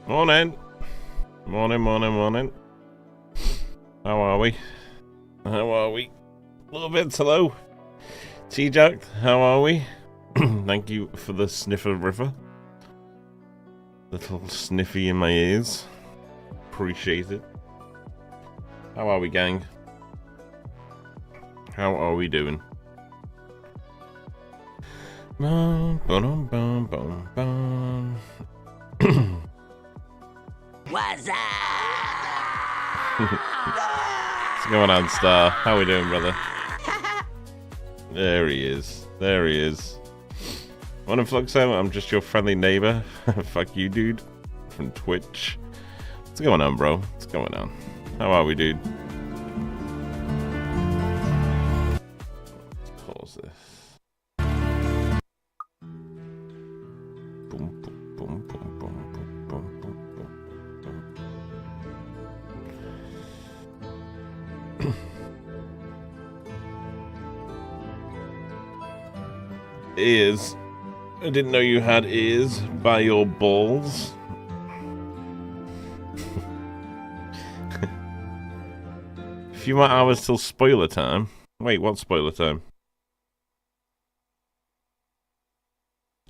Morning. Morning. How are we? A little bit slow. T-Jack, how are we? Thank you for the sniffer river. Little sniffy in my ears. Appreciate it. How are we, gang? How are we doing? What's up? What's going on, Star? How we doing, brother? There he is. Morning, Fluxo. I'm just your friendly neighbor. Fuck you, dude. From Twitch. What's going on, bro? What's going on? How are we, dude? Let's pause this. Boom, boom, boom, boom, boom, boom, boom, boom, boom. Ears. I didn't know you had ears by your balls. A few more hours till spoiler time. Wait, what spoiler time?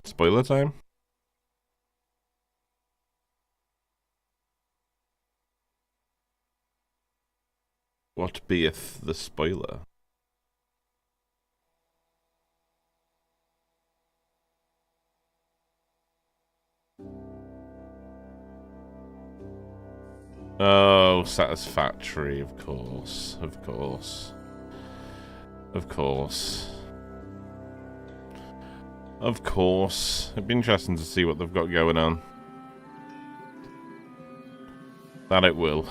Spoiler time? What beeth the spoiler? Oh, Satisfactory, of course. It'd be interesting to see what they've got going on. That it will.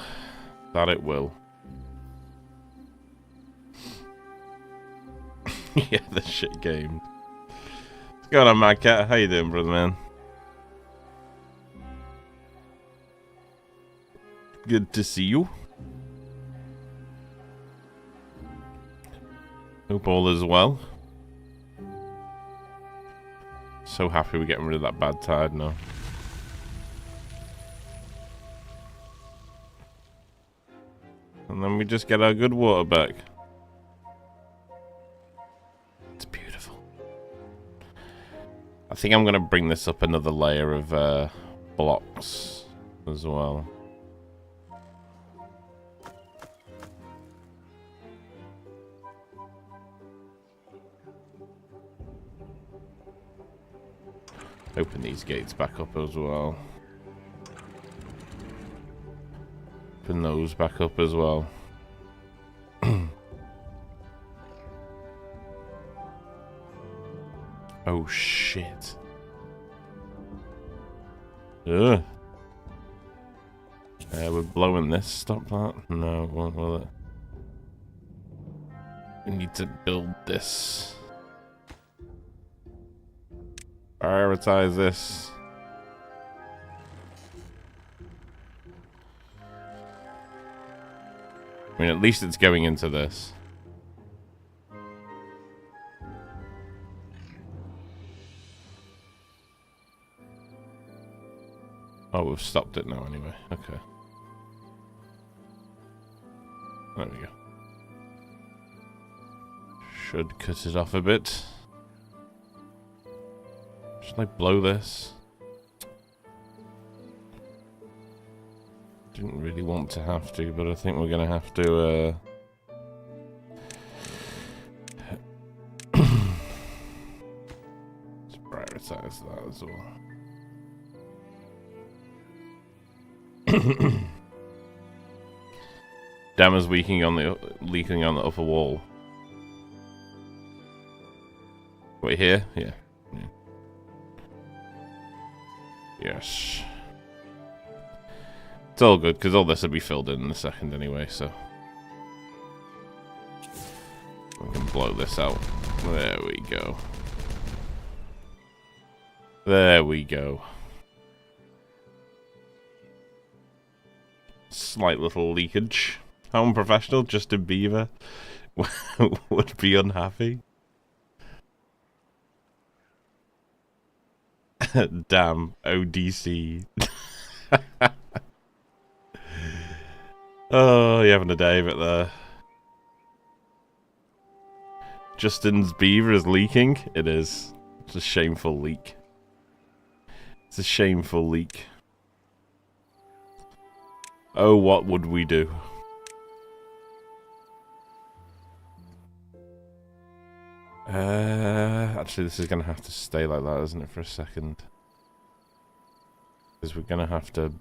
Yeah, the shit game. What's going on, Mad Cat? How you doing, brother man? Good to see you. Hope all is well. So happy we're getting rid of that bad tide now. And then we just get our good water back. It's beautiful. I think I'm going to bring this up another layer of blocks as well. Open these gates back up as well. Open those back up as well. Oh shit. Ugh. We're blowing this. Stop that. No, it won't, will it? We need to build this. Prioritize this. I mean, at least it's going into this. Oh, we've stopped it now anyway. Okay. There we go. Should cut it off a bit. Should I blow this? Didn't really want to have to, but I think we're gonna have to, let's prioritize that as well. Dam is leaking on the upper wall. Wait, here? Yeah. Yes. It's all good, because all this will be filled in a second anyway, so... we can blow this out. There we go. There we go. Slight little leakage. How unprofessional, Justin Bieber would be unhappy. Damn, ODC. Oh, you're having a day of it there. Justin's beaver is leaking. It is. It's a shameful leak. It's a shameful leak. Oh, what would we do? Actually, this is going to have to stay like that, isn't it, for a second? Because we're going to have to...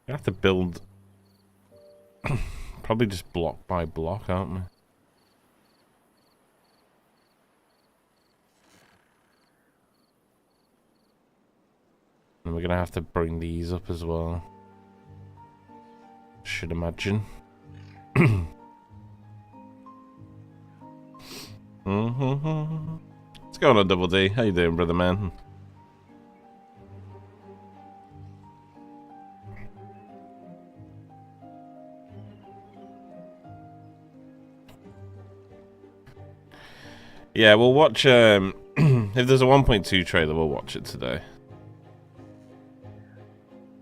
We have to build... Probably just block by block, aren't we? And we're going to have to bring these up as well. Should imagine. What's going on, Double D? How you doing, brother man? Yeah, we'll watch, if there's a 1.2 trailer, we'll watch it today.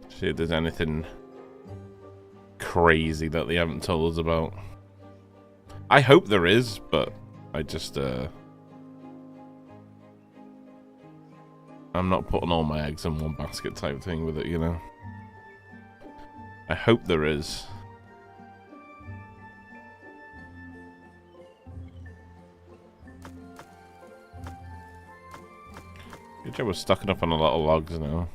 See if there's anything crazy that they haven't told us about. I hope there is, but I just, I'm not putting all my eggs in one basket type thing with it, you know? I hope there is. Good job we're stocking up on a lot of logs now.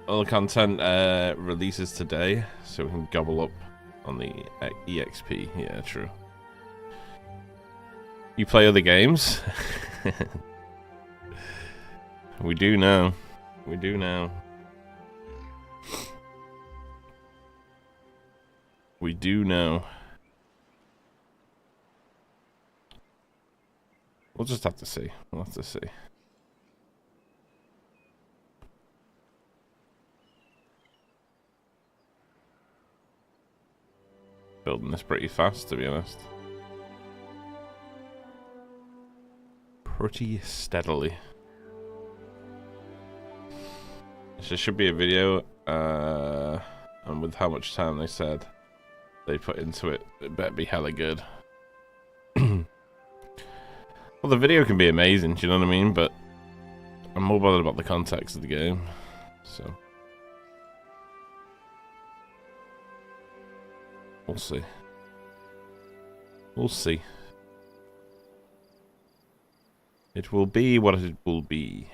All the content releases today, so we can gobble up on the EXP. Yeah, true. You play other games? We do now. We do now. We do know. We'll just have to see. We'll have to see. Building this pretty fast, to be honest. Pretty steadily. So there should be a video, and with how much time they said they put into it, it better be hella good. Well, the video can be amazing, do you know what I mean? But I'm more bothered about the context of the game, so we'll see. We'll see. It will be what it will be.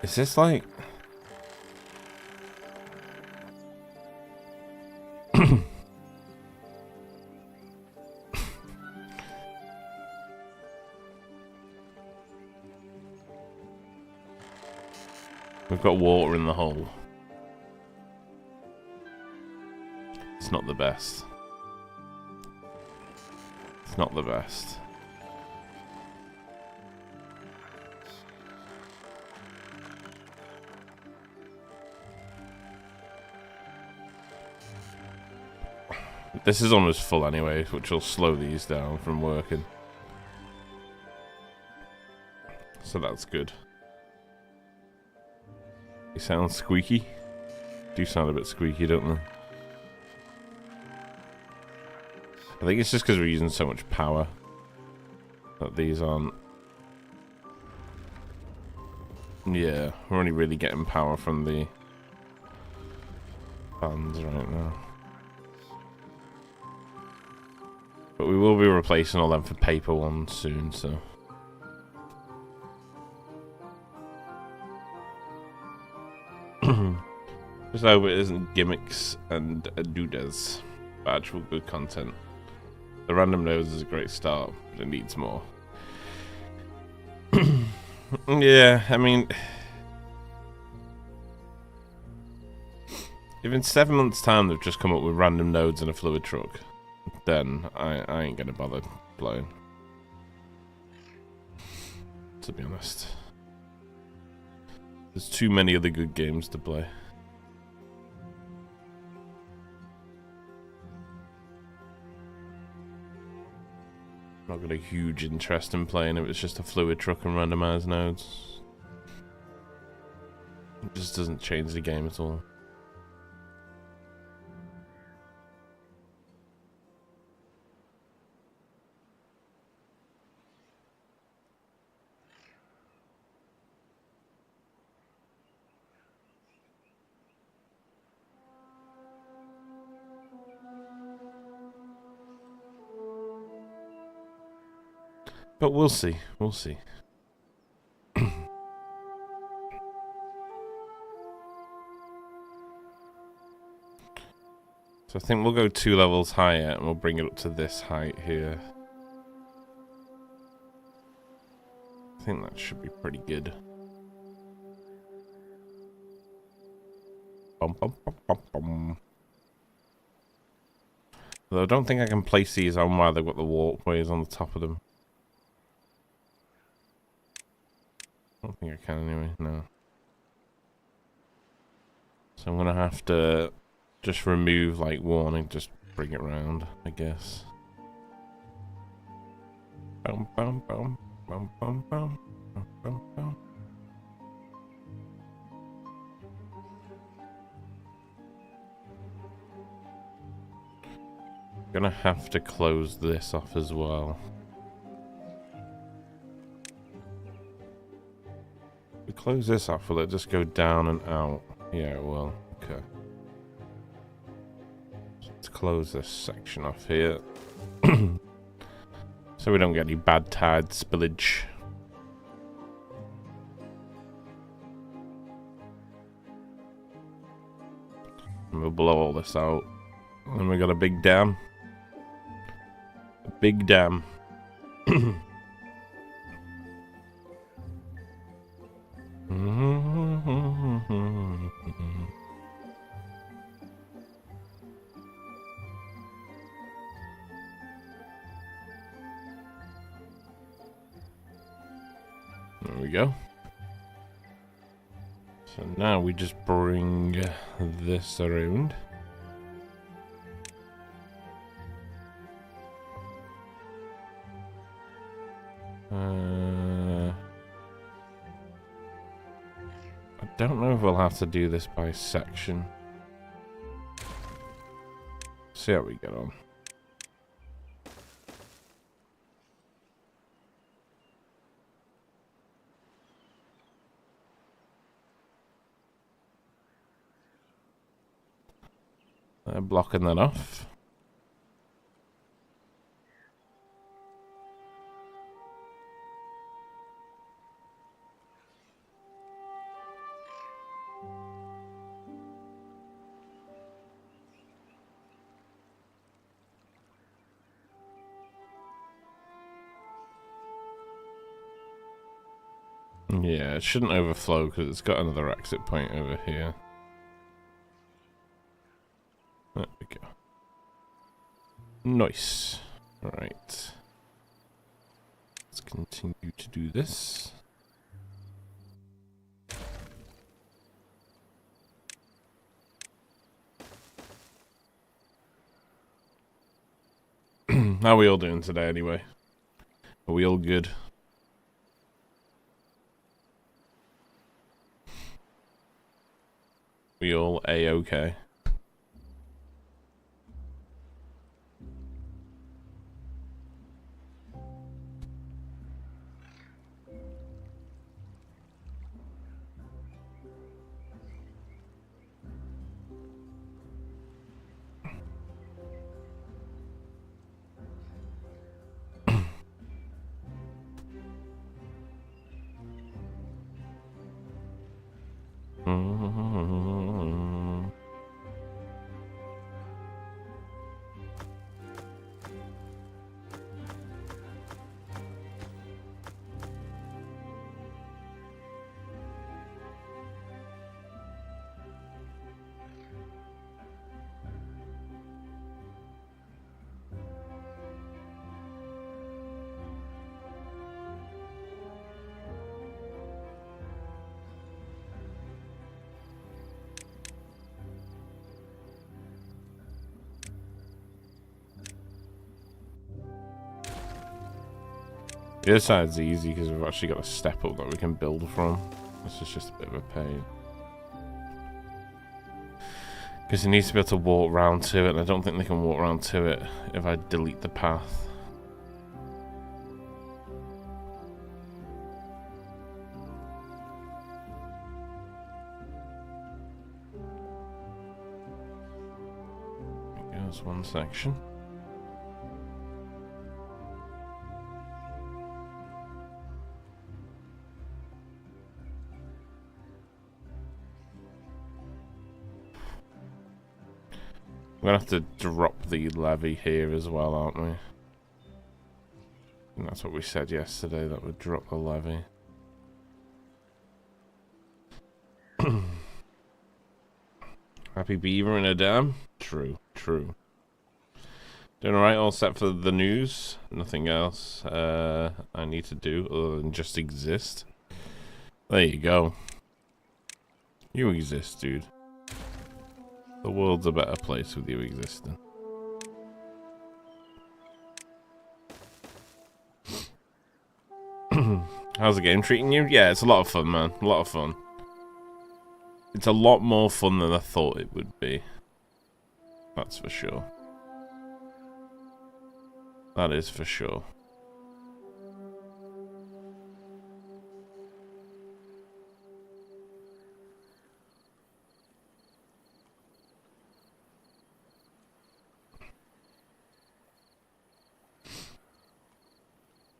Is this like... We've got water in the hole. It's not the best. It's not the best. This is almost full anyway, which will slow these down from working. So that's good. They sound squeaky. Do sound a bit squeaky, don't they? I think it's just because we're using so much power that these aren't... Yeah, we're only really getting power from the fans right now. But we will be replacing all them for paper ones soon, so... Just hope it isn't gimmicks and doodas, but actual good content. The random nose is a great start, but it needs more. Yeah, I mean... If in 7 months' time they've just come up with random nodes and a fluid truck, then I ain't gonna bother playing. To be honest. There's too many other good games to play. Not got a huge interest in playing if it's just a fluid truck and randomized nodes. It just doesn't change the game at all. But we'll see. We'll see. So I think we'll go 2 levels higher and we'll bring it up to this height here. I think that should be pretty good. Bum, bum, bum, bum, bum. Though I don't think I can place these on while they've got the walkways on the top of them. I don't think I can anyway, no. So I'm gonna have to just remove like one and just bring it round, I guess. Bum, bum, bum, bum, bum, bum, bum, bum, bum. Gonna have to close this off as well. If we close this off, will it just go down and out? Yeah, it will. Okay. Let's close this section off here. So we don't get any bad tide spillage. And we'll blow all this out. And we got a big dam. A big dam. There we go. So now we just bring this around. I don't know if we'll have to do this by section. See how we get on. They're blocking that off. Yeah, it shouldn't overflow because it's got another exit point over here. There we go. Nice. Alright. Let's continue to do this. How are we all doing today anyway? Are we all good? We all A-okay? The other side's easy because we've actually got a step up that we can build from. This is just a bit of a pain. Because he needs to be able to walk round to it, and I don't think they can walk round to it if I delete the path. There's one section. We're gonna have to drop the levee here as well, aren't we? And that's what we said yesterday, that we'd drop the levee. Happy beaver in a dam? True, true. Doing alright, all set for the news. Nothing else I need to do other than just exist. There you go. You exist, dude. The world's a better place with you existing. How's the game treating you? Yeah, it's a lot of fun, man. A lot of fun. It's a lot more fun than I thought it would be. That's for sure. That is for sure.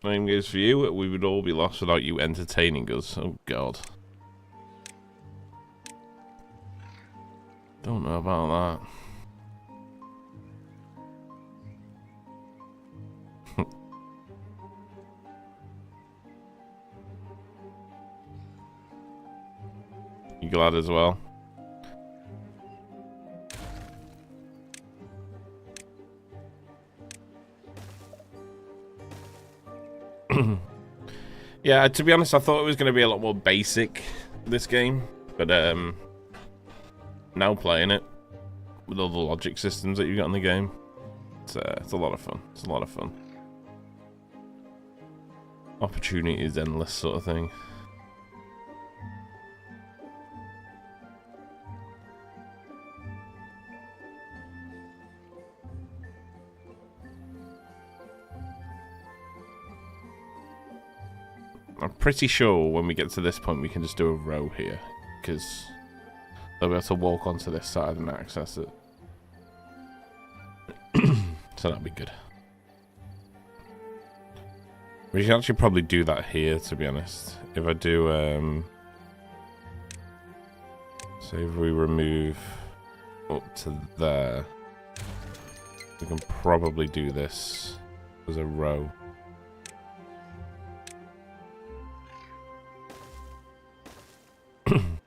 Same goes for you. We would all be lost without you entertaining us. Oh, God. Don't know about that. You glad as well? Yeah, to be honest, I thought it was going to be a lot more basic, this game. But, now playing it, with all the logic systems that you've got in the game, it's a lot of fun. It's a lot of fun. Opportunity is endless, sort of thing. I'm pretty sure when we get to this point we can just do a row here, because they'll be able to walk onto this side and access it. So that'll be good. We should actually probably do that here, to be honest. If I do, say if we remove up to there, we can probably do this as a row.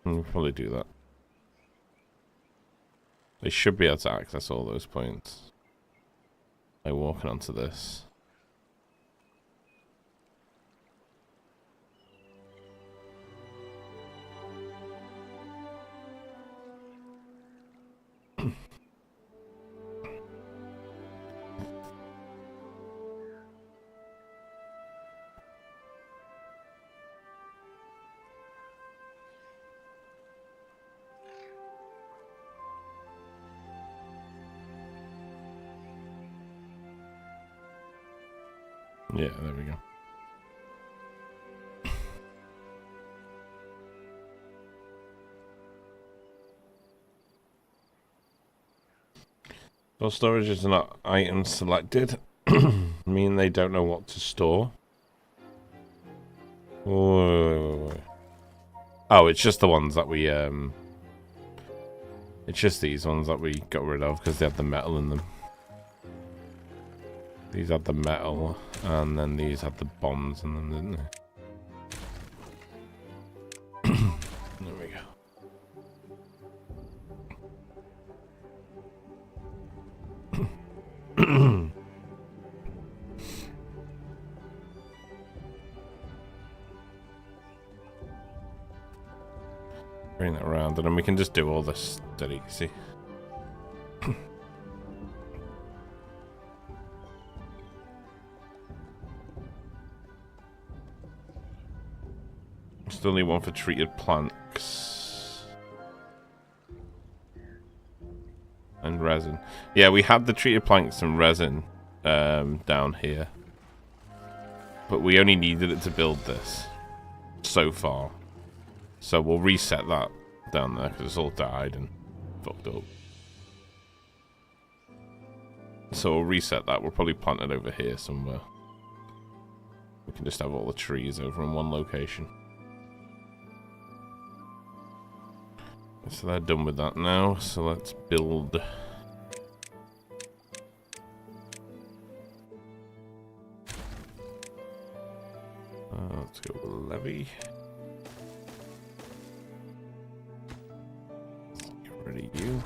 We'll probably do that. They should be able to access all those points by walking onto this. Yeah, there we go. Store storage is not item selected. Mean they don't know what to store. Oh, it's just the ones that we it's just these ones that we got rid of because they had the metal in them. These had the metal, and then these had the bombs in them, didn't they? There we go. Bring that around, and then we can just do all this dead easy. Still need one for treated planks. And resin. Yeah, we had the treated planks and resin down here. But we only needed it to build this so far. So we'll reset that down there because it's all died and fucked up. So we'll reset that. We'll probably plant it over here somewhere. We can just have all the trees over in one location. So they're done with that now. So let's build. Let's go with levy. Get rid of you.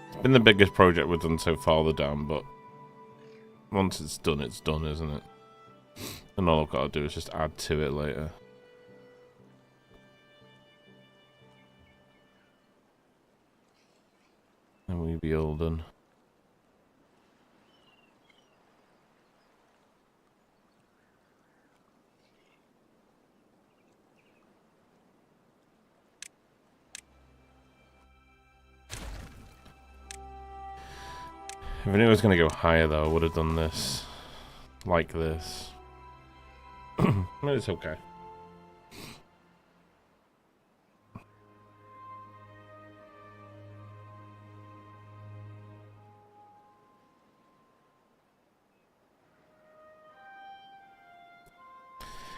It's been the biggest project we've done so far, the dam, but once it's done, isn't it? And all I've got to do is just add to it later. And we'll be all done. If I knew it was going to go higher, though, I would have done this. Like this. But it's okay.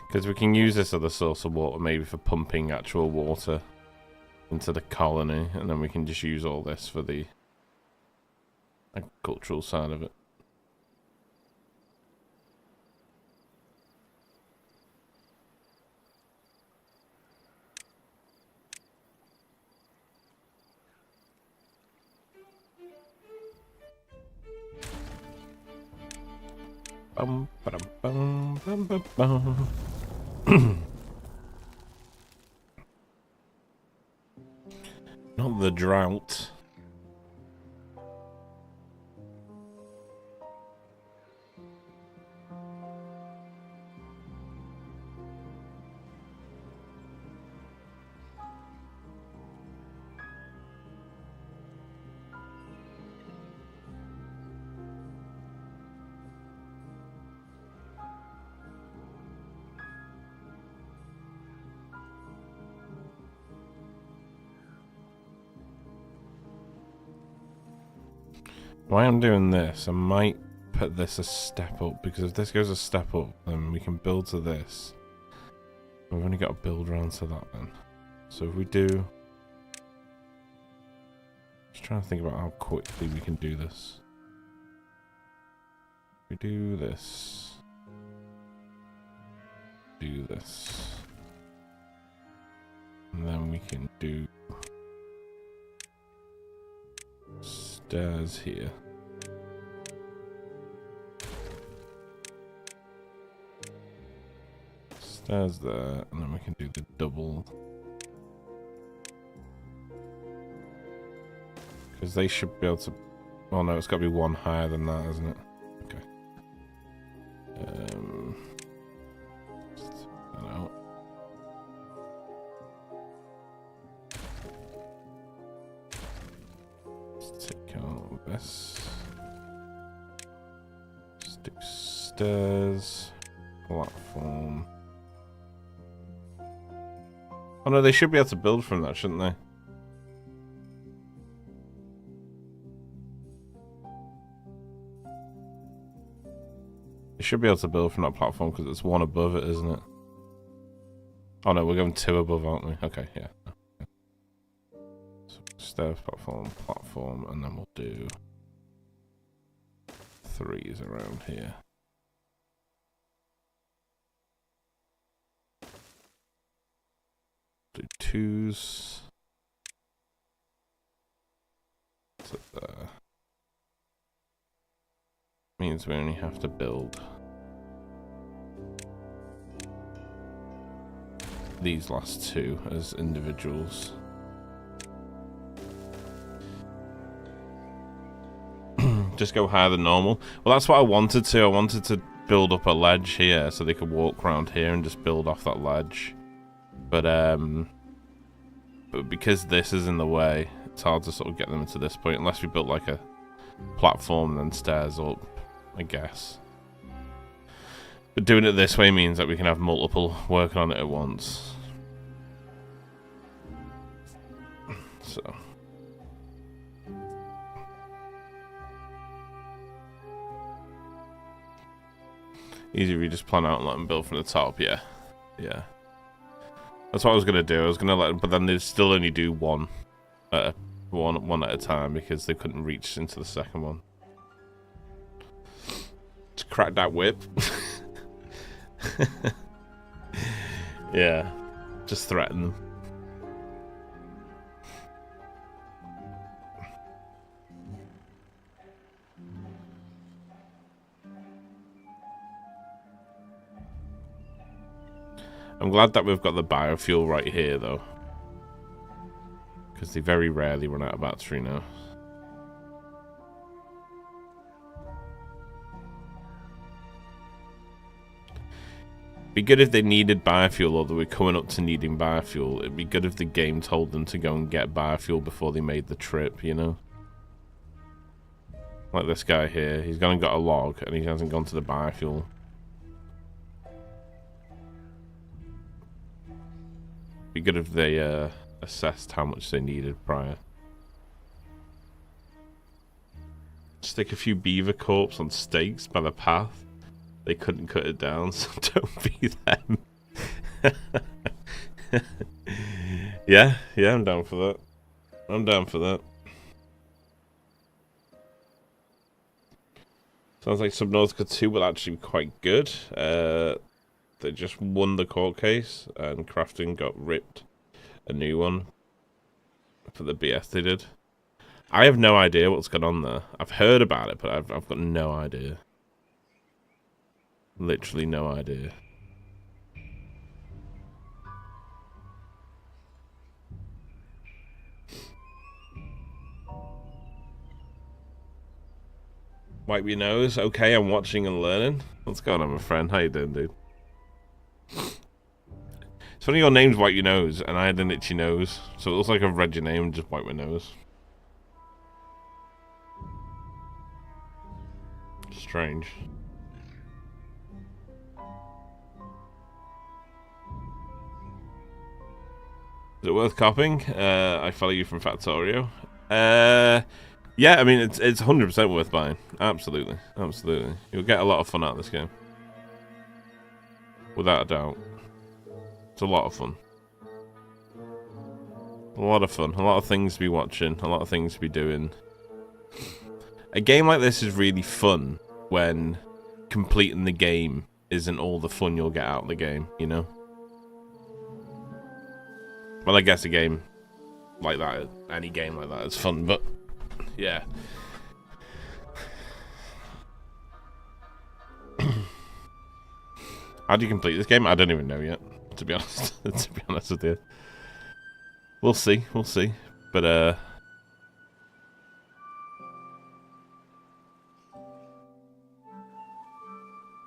Because we can use this other source of water maybe for pumping actual water into the colony, and then we can just use all this for the agricultural side of it. Bum, ba-dum, bum, bum, bum, bum. Not the drought. Why I'm doing this, I might put this a step up, because if this goes a step up, then we can build to this. We've only got to build around to that then. So if we do... Just trying to think about how quickly we can do this. We do this. Do this. And then we can do... stairs here. Stairs there, and then we can do the double. Because they should be able to... Oh no, it's got to be one higher than that, isn't it? Okay. Let's take that out. Take out this. Let's do stairs. Platform. Oh no, they should be able to build from that, shouldn't they? They should be able to build from that platform because it's one above it, isn't it? Oh no, we're going two above, aren't we? Okay, yeah. Stairs, platform, and then we'll do threes around here. Do twos. Means we only have to build these last two as individuals. Just go higher than normal. Well, that's what I wanted to. I wanted to build up a ledge here so they could walk around here and just build off that ledge. But because this is in the way, it's hard to sort of get them to this point unless we built like a platform and then stairs up, I guess. But doing it this way means that we can have multiple working on it at once. So. Easy if you just plan out and let them build from the top, yeah. Yeah. That's what I was going to do. I was going to let them, but then they'd still only do one at a time because they couldn't reach into the second one. To crack that whip. Yeah. Just threaten them. I'm glad that we've got the biofuel right here, though. Because they very rarely run out of battery now. Be good if they needed biofuel, or they were coming up to needing biofuel. It'd be good if the game told them to go and get biofuel before they made the trip, you know? Like this guy here. He's gone and got a log, and he hasn't gone to the biofuel. Be good if they assessed how much they needed prior. Stick a few beaver corpses on stakes by the path. They couldn't cut it down, so don't be them. Yeah, I'm down for that. I'm down for that. Sounds like Subnautica 2 will actually be quite good. They just won the court case, and Crafting got ripped a new one for the BS they did. I have no idea what's going on there. I've heard about it, but I've got no idea. Literally no idea. Wipe your nose. Okay, I'm watching and learning. What's going on, my friend? How you doing, dude? It's funny your name's Wipe Your Nose, and I had an itchy nose, so it looks like I've read your name and just wiped my nose. Strange. Is it worth copying? I follow you from Factorio. Yeah, I mean, it's 100% worth buying. Absolutely. Absolutely. You'll get a lot of fun out of this game. Without a doubt. It's a lot of fun. A lot of fun. A lot of things to be watching. A lot of things to be doing. A game like this is really fun when completing the game isn't all the fun you'll get out of the game, you know? Well, I guess a game like that, any game like that is fun, but yeah. How do you complete this game? I don't even know yet, to be honest. To be honest with you. We'll see, but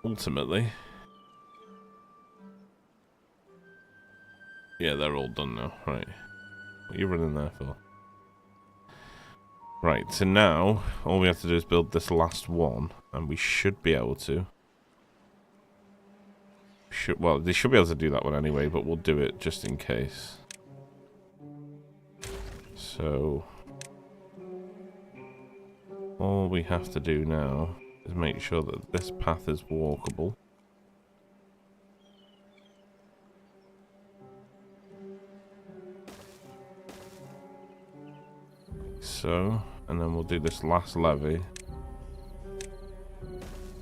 ultimately, yeah, they're all done now. Right, what are you running there for? Right, so now all we have to do is build this last one, and we should be able to. Well, they should be able to do that one anyway, but we'll do it just in case. So all we have to do now is make sure that this path is walkable. So, and then we'll do this last levee.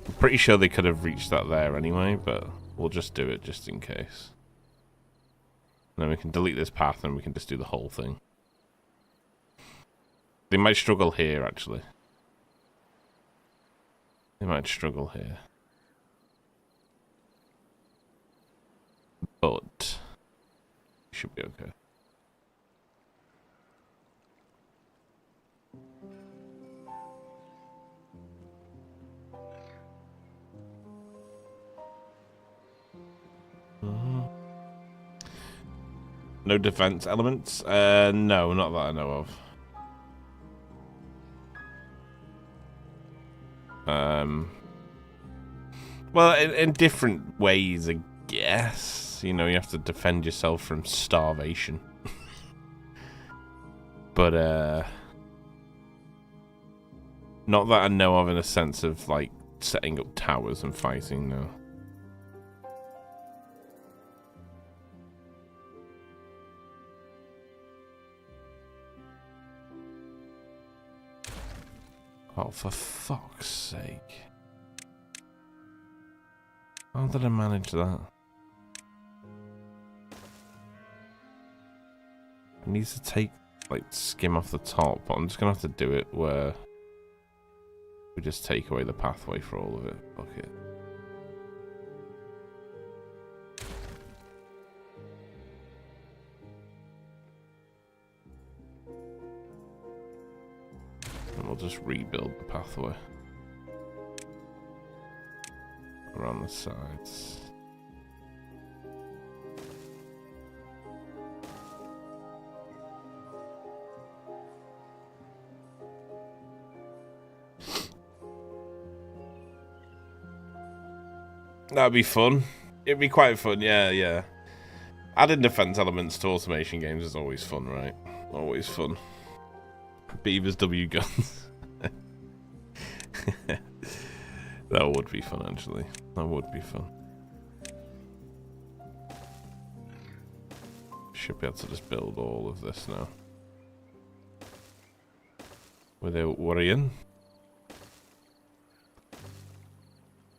I'm pretty sure they could have reached that there anyway, but we'll just do it just in case. And then we can delete this path and we can just do the whole thing. They might struggle here, actually. They might struggle here. But should be okay. No defense elements? No, not that I know of. Well, in different ways, I guess. You know, you have to defend yourself from starvation. But, not that I know of in a sense of, like, setting up towers and fighting, no. Oh, for fuck's sake. How did I manage that? It needs to take, like, skim off the top, but I'm just gonna have to do it where we just take away the pathway for all of it. Fuck it. And we'll just rebuild the pathway around the sides. That'd be fun. It'd be quite fun, yeah. Adding defense elements to automation games is always fun, right? Always fun. Beavers W guns. That would be fun, actually. That would be fun. Should be able to just build all of this now. Without worrying.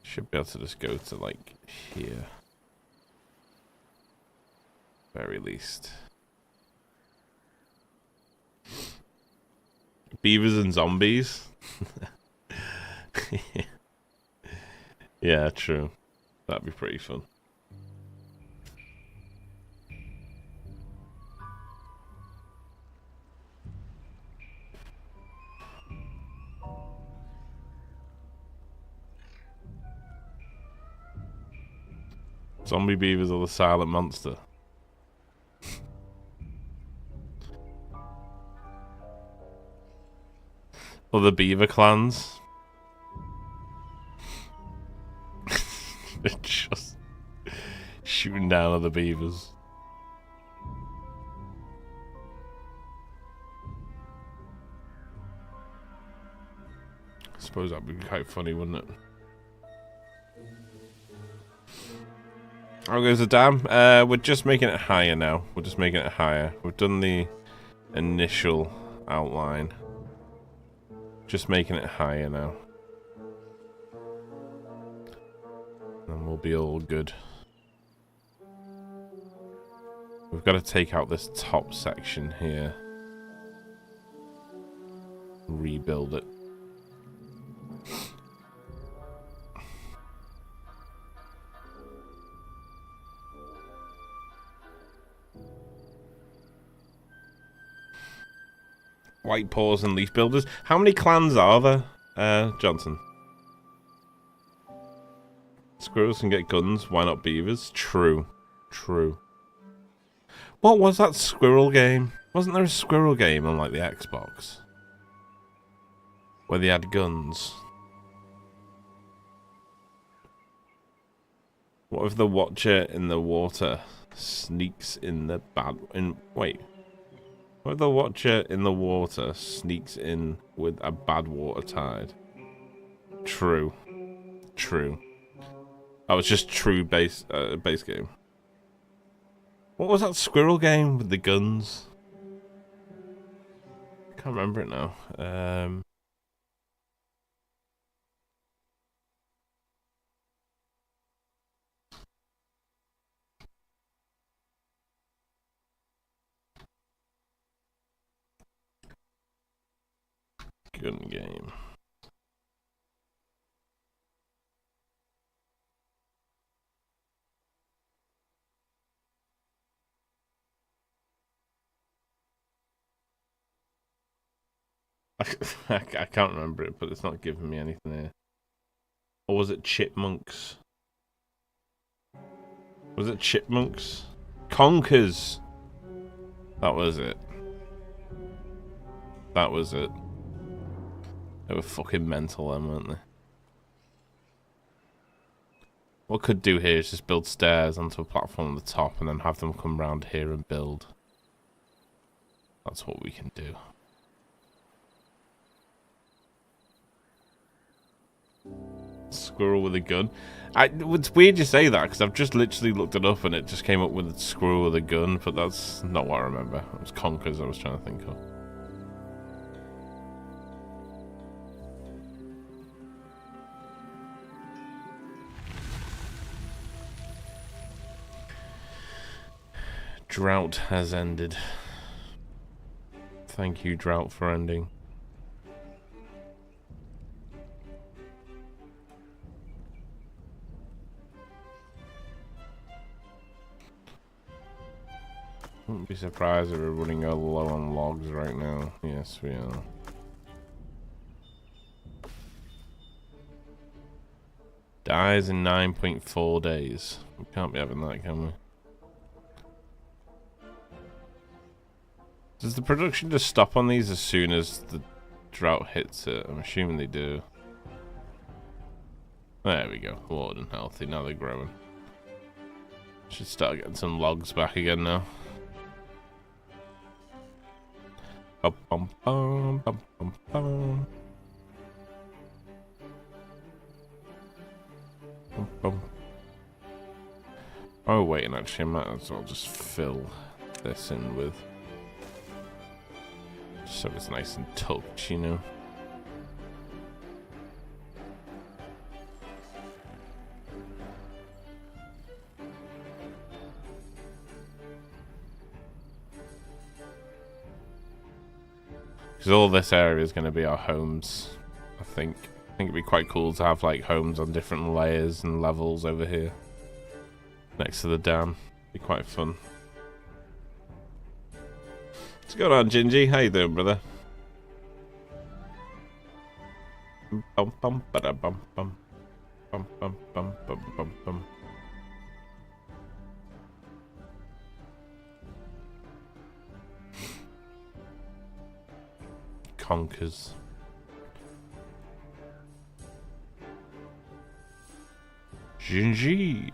Should be able to just go to, like, here. Very least. Beavers and zombies? Yeah, true. That'd be pretty fun. Zombie beavers are the silent monster. Other beaver clans. They're just shooting down other beavers. I suppose that'd be quite funny, wouldn't it? Oh, goes the dam. We're just making it higher now. We're just making it higher. We've done the initial outline. Just making it higher now. And we'll be all good. We've got to take out this top section here. Rebuild it. White Paws and Leaf Builders. How many clans are there, Johnson? Squirrels can get guns. Why not beavers? True. True. What was that squirrel game? Wasn't there a squirrel game on, like, the Xbox? Where they had guns? What if the watcher in the water sneaks in the bad... Wait. What if the watcher in the water sneaks in with a bad water tide? True. True. Oh, it's just true base game. What was that squirrel game with the guns? I can't remember it now. Gun game. I can't remember it, but it's not giving me anything here. Or was it chipmunks? Was it chipmunks? Conkers! That was it. That was it. They were fucking mental then, weren't they? What I could do here is just build stairs onto a platform at the top and then have them come round here and build. That's what we can do. Squirrel with a gun. It's weird you say that, because I've just literally looked it up and it just came up with a squirrel with a gun, but that's not what I remember. It was conkers I was trying to think of. Drought has ended. Thank you, drought, for ending. Wouldn't be surprised if we're running a low on logs right now. Yes, we are. Dies in 9.4 days. We can't be having that, can we? Does the production just stop on these as soon as the drought hits it? I'm assuming they do. There we go. Watered and healthy. Now they're growing. Should start getting some logs back again now. Bum, bum, bum, bum, bum, bum. Bum, bum. Oh wait, and actually I might as well just fill this in with, so it's nice and tucked, you know. Because all this area is going to be our homes, I think. I think it'd be quite cool to have like homes on different layers and levels over here, next to the dam. Be quite fun. What's going on, Gingy? How you doing, brother? Bum bum bada bum bum bum bum bum bum bum bum. Conkers. Gingy.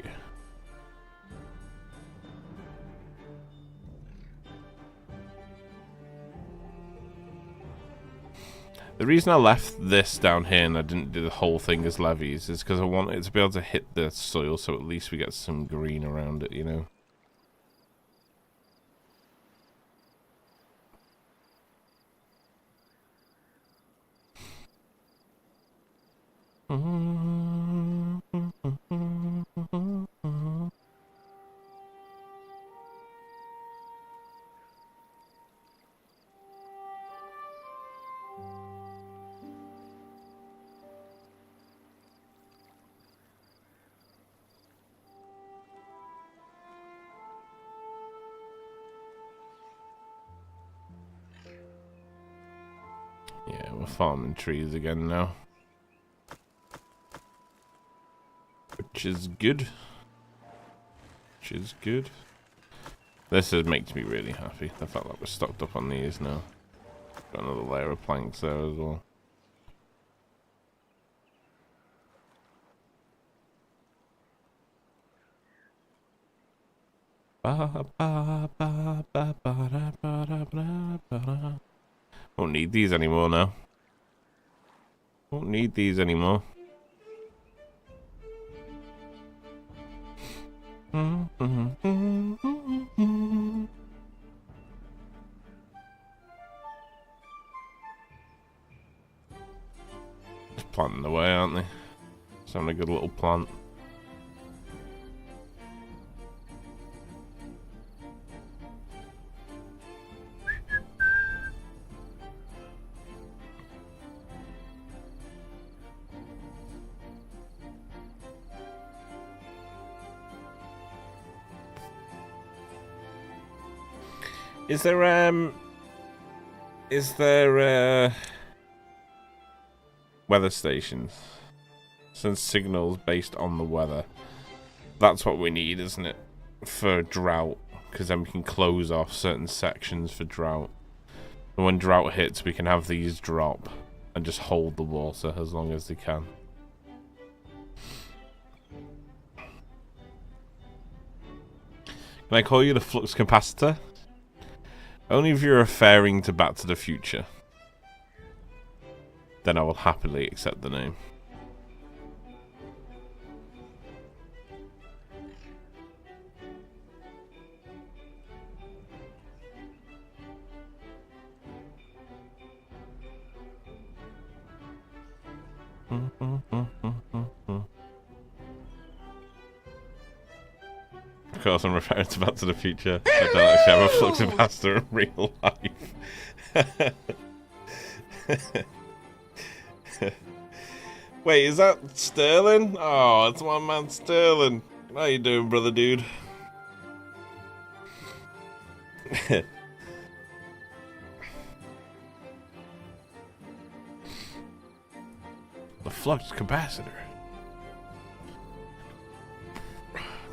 The reason I left this down here and I didn't do the whole thing as levees is because I want it to be able to hit the soil, so at least we get some green around it, you know. Yeah, we're farming trees again now, which is good. Which is good. This makes me really happy. The fact that we're stocked up on these now. Got another layer of planks there as well. Won't need these anymore now. Won't need these anymore. Just planting away, aren't they? Just having a good little plant. Is there Weather stations. Sends signals based on the weather. That's what we need, isn't it? For drought. Because then we can close off certain sections for drought. And when drought hits, we can have these drop. And just hold the water as long as they can. Can I call you the flux capacitor? Only if you're referring to Back to the Future. Then I will happily accept the name. Of course, I'm referring to Back to the Future. I don't actually have a flux capacitor in real life. Wait, is that Sterling? Oh, it's my man Sterling. How you doing, brother dude? The flux capacitor.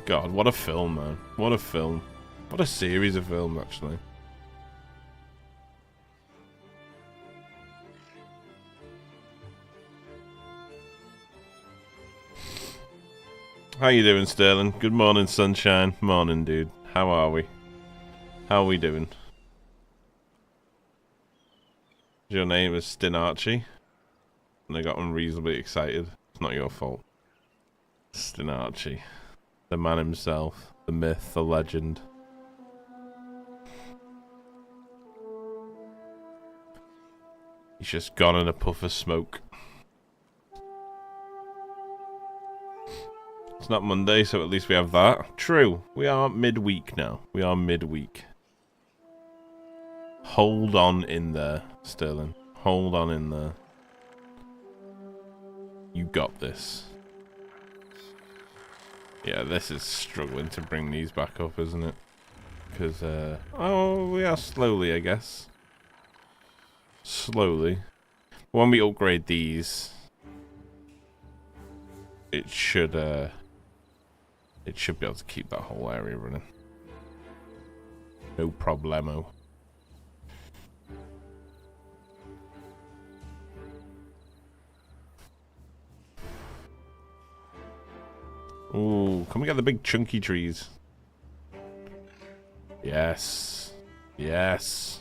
God, what a film, man. What a film. What a series of films, actually. How you doing, Sterling? Good morning, sunshine. Morning, dude. How are we? How are we doing? Your name is Stinarchy. And I got unreasonably excited. It's not your fault. Stinarchy. The man himself. The myth, the legend. He's just gone in a puff of smoke. It's not Monday, so at least we have that. True. We are midweek now. We are midweek. Hold on in there, Sterling. Hold on in there. You got this. Yeah, this is struggling to bring these back up, isn't it? Because, oh, we are slowly, I guess. Slowly. When we upgrade these, it should be able to keep that whole area running. No problemo. Ooh, can we get the big chunky trees? Yes. Yes.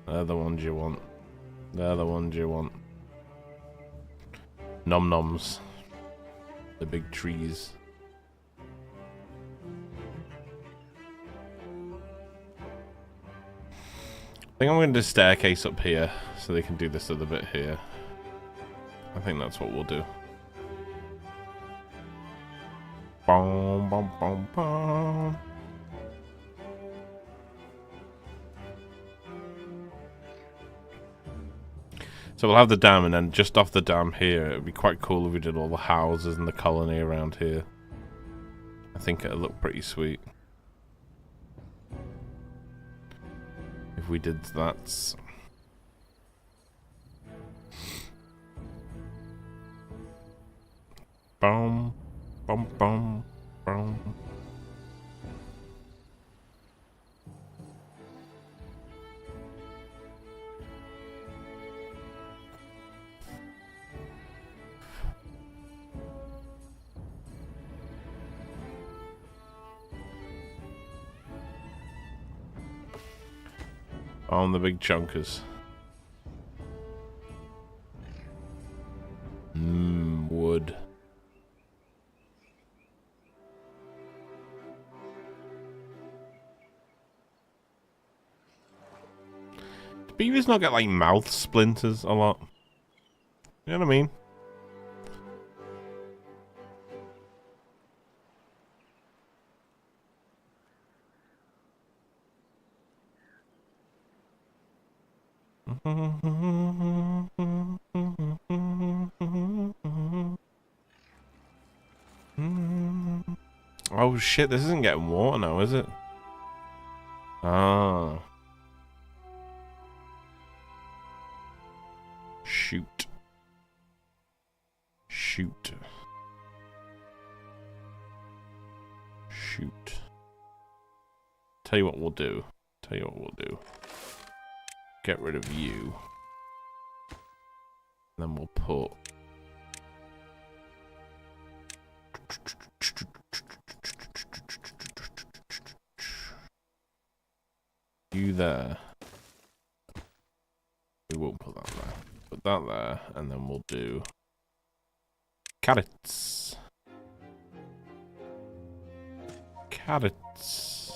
They're the ones you want. They're the ones you want. Nom noms. The big trees. I think I'm going to do a staircase up here so they can do this other bit here. I think that's what we'll do. Boom, boom, boom, boom. So we'll have the dam, and then just off the dam here, it would be quite cool if we did all the houses and the colony around here. I think it'll look pretty sweet. If we did that. Boom, boom, boom, boom. On the big chunkers. Wood. Do beavers not get like mouth splinters a lot? You know what I mean? Oh shit, this isn't getting water now, is it? Ah. Shoot. Shoot. Tell you what we'll do. Get rid of you. Then we'll put... you there. We won't put that there. Put that there, and then we'll do... carrots. Carrots.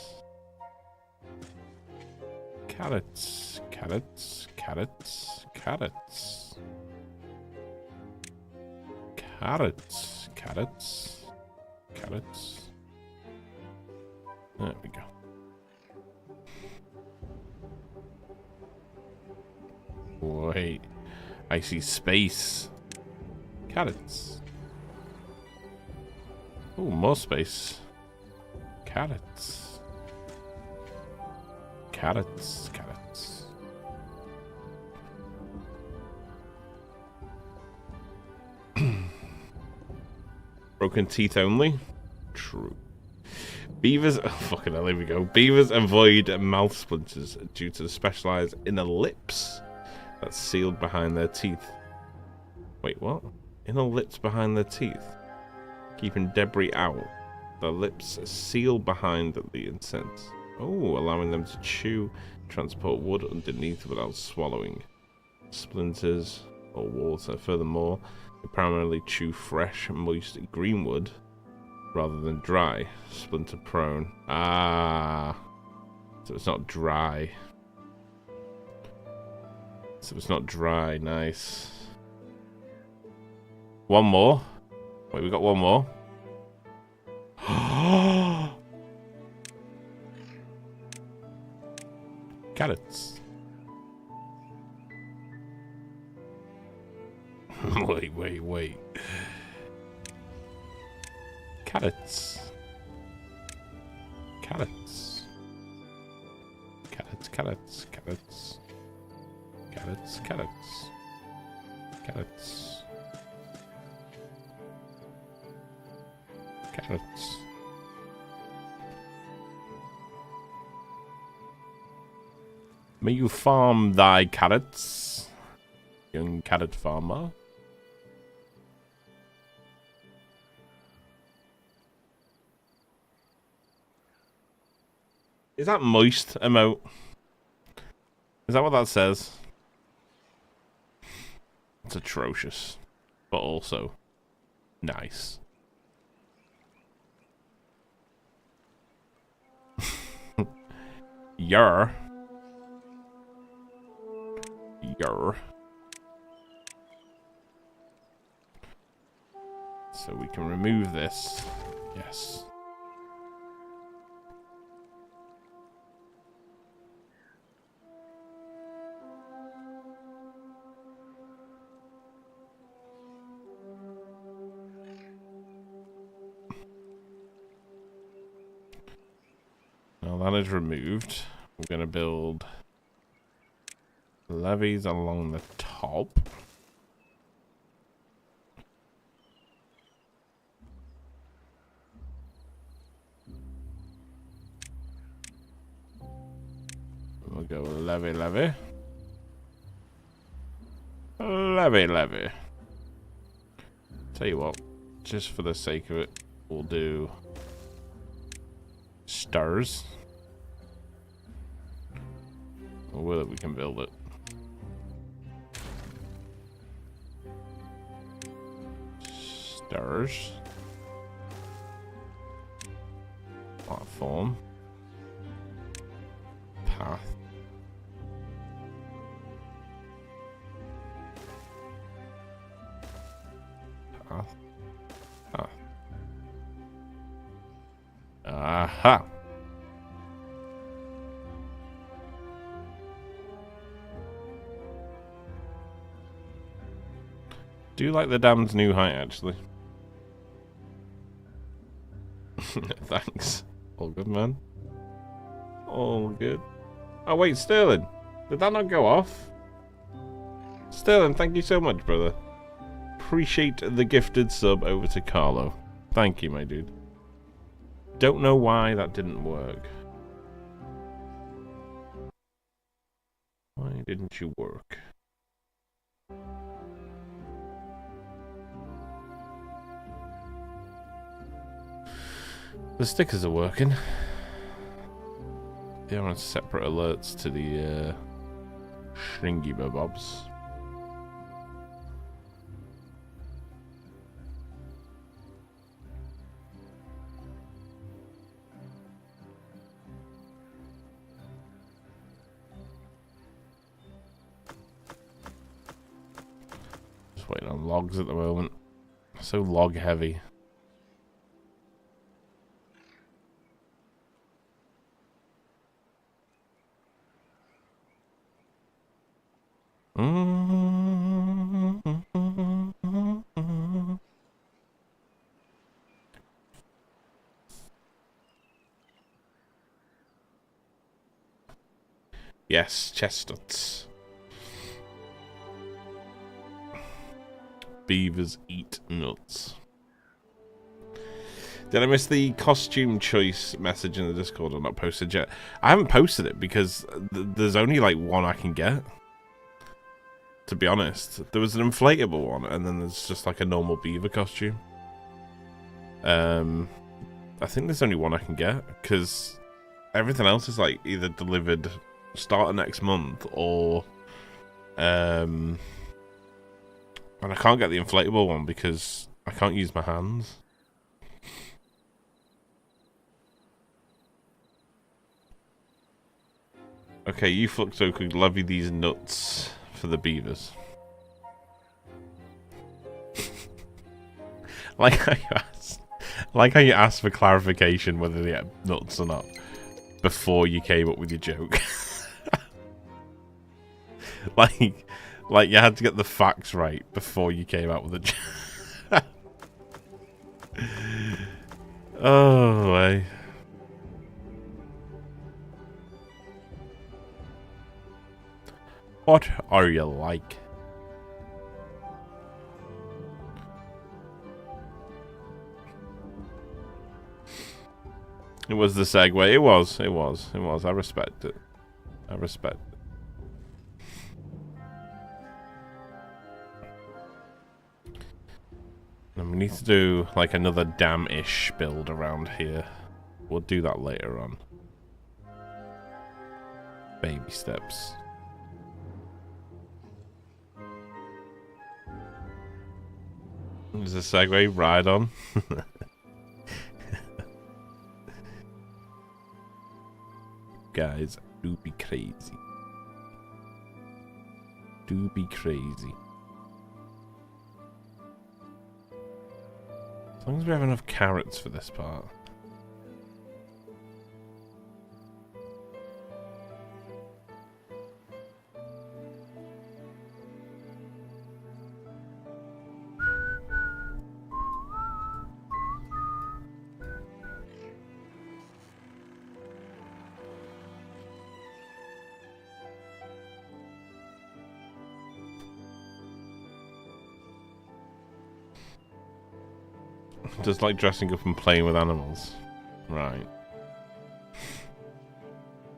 Carrots. Carrots. Carrots. Carrots. Carrots. Carrots. Carrots. There we go. Wait. I see space. Carrots. Oh, more space. Carrots. Carrots. Carrots. Broken teeth only? True. Beavers... oh, fucking hell, here we go. Beavers avoid mouth splinters due to the specialized inner lips that's sealed behind their teeth. Wait, what? Inner lips behind their teeth? Keeping debris out. The lips seal behind the incense. Oh, allowing them to chew, transport wood underneath without swallowing splinters or water. Furthermore, they primarily chew fresh, moist green wood rather than dry, splinter prone. Ah, so it's not dry. Nice. One more. Wait, we got one more. Carrots. Wait. Carrots. Carrots. Carrots, carrots, carrots. Carrots, carrots. Carrots. Carrots. May you farm thy carrots, young carrot farmer. Is that moist emote? Is that what that says? It's atrocious, but also nice. Yar. So we can remove this. Yes. Now that is removed. We're going to build levees along the top. We'll go levee. Levee. Tell you what, just for the sake of it, we'll do stars. Or whether we can build it. Stars. Platform. Path. Path. Path. Aha! Do you like the dam's new height, actually? Thanks. All good, man. All good. Oh, wait, Sterling. Did that not go off? Sterling, thank you so much, brother. appreciate the gifted sub over to Carlo. Thank you, my dude. Don't know why that didn't work. Why didn't you work? The stickers are working. They are on separate alerts to the Shringy Bobs. Just waiting on logs at the moment. So log heavy. Yes, chestnuts. Beavers eat nuts. Did I miss the costume choice message in the Discord or not posted yet? I haven't posted it because there's only like one I can get. To be honest, there was an inflatable one, and then there's just like a normal beaver costume. I think there's only one I can get because everything else is like either delivered start of next month or and I can't get the inflatable one because I can't use my hands. Okay, you Fluxo could levy these nuts for the beavers. like how you asked for clarification whether they get nuts or not before you came up with your joke. like you had to get the facts right before you came out with a joke. Oh, way. What are you like? It was the segue. It was. I respect it. I respect it. And we need to do like another dam-ish build around here. We'll do that later on. Baby steps. There's a segue, ride on. Guys, do be crazy. Do be crazy. As long as we have enough carrots for this part. Just like dressing up and playing with animals. Right.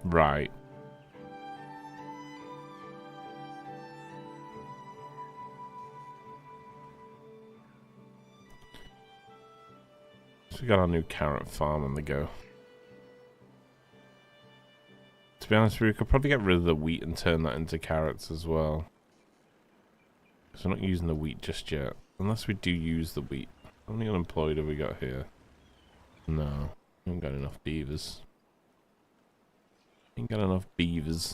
Right. So we got our new carrot farm on the go. To be honest with you, we could probably get rid of the wheat and turn that into carrots as well. Because we're not using the wheat just yet. Unless we do use the wheat. How many unemployed have we got here? No. We haven't got enough beavers. Ain't got enough beavers.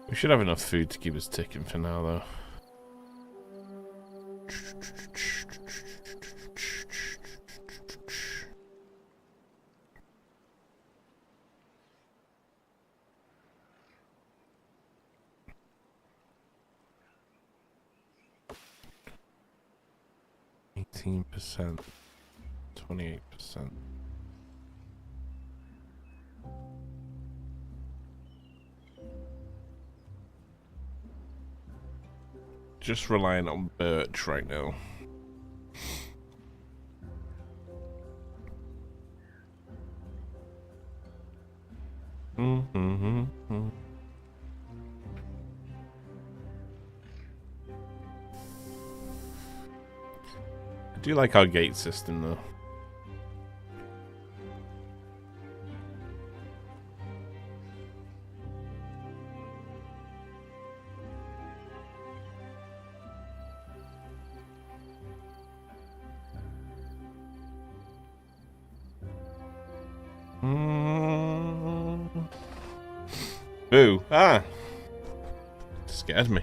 We should have enough food to keep us ticking for now, though. 18%. 28%. Just relying on birch right now. I do like our gate system though. Boo. Ah! Scared me.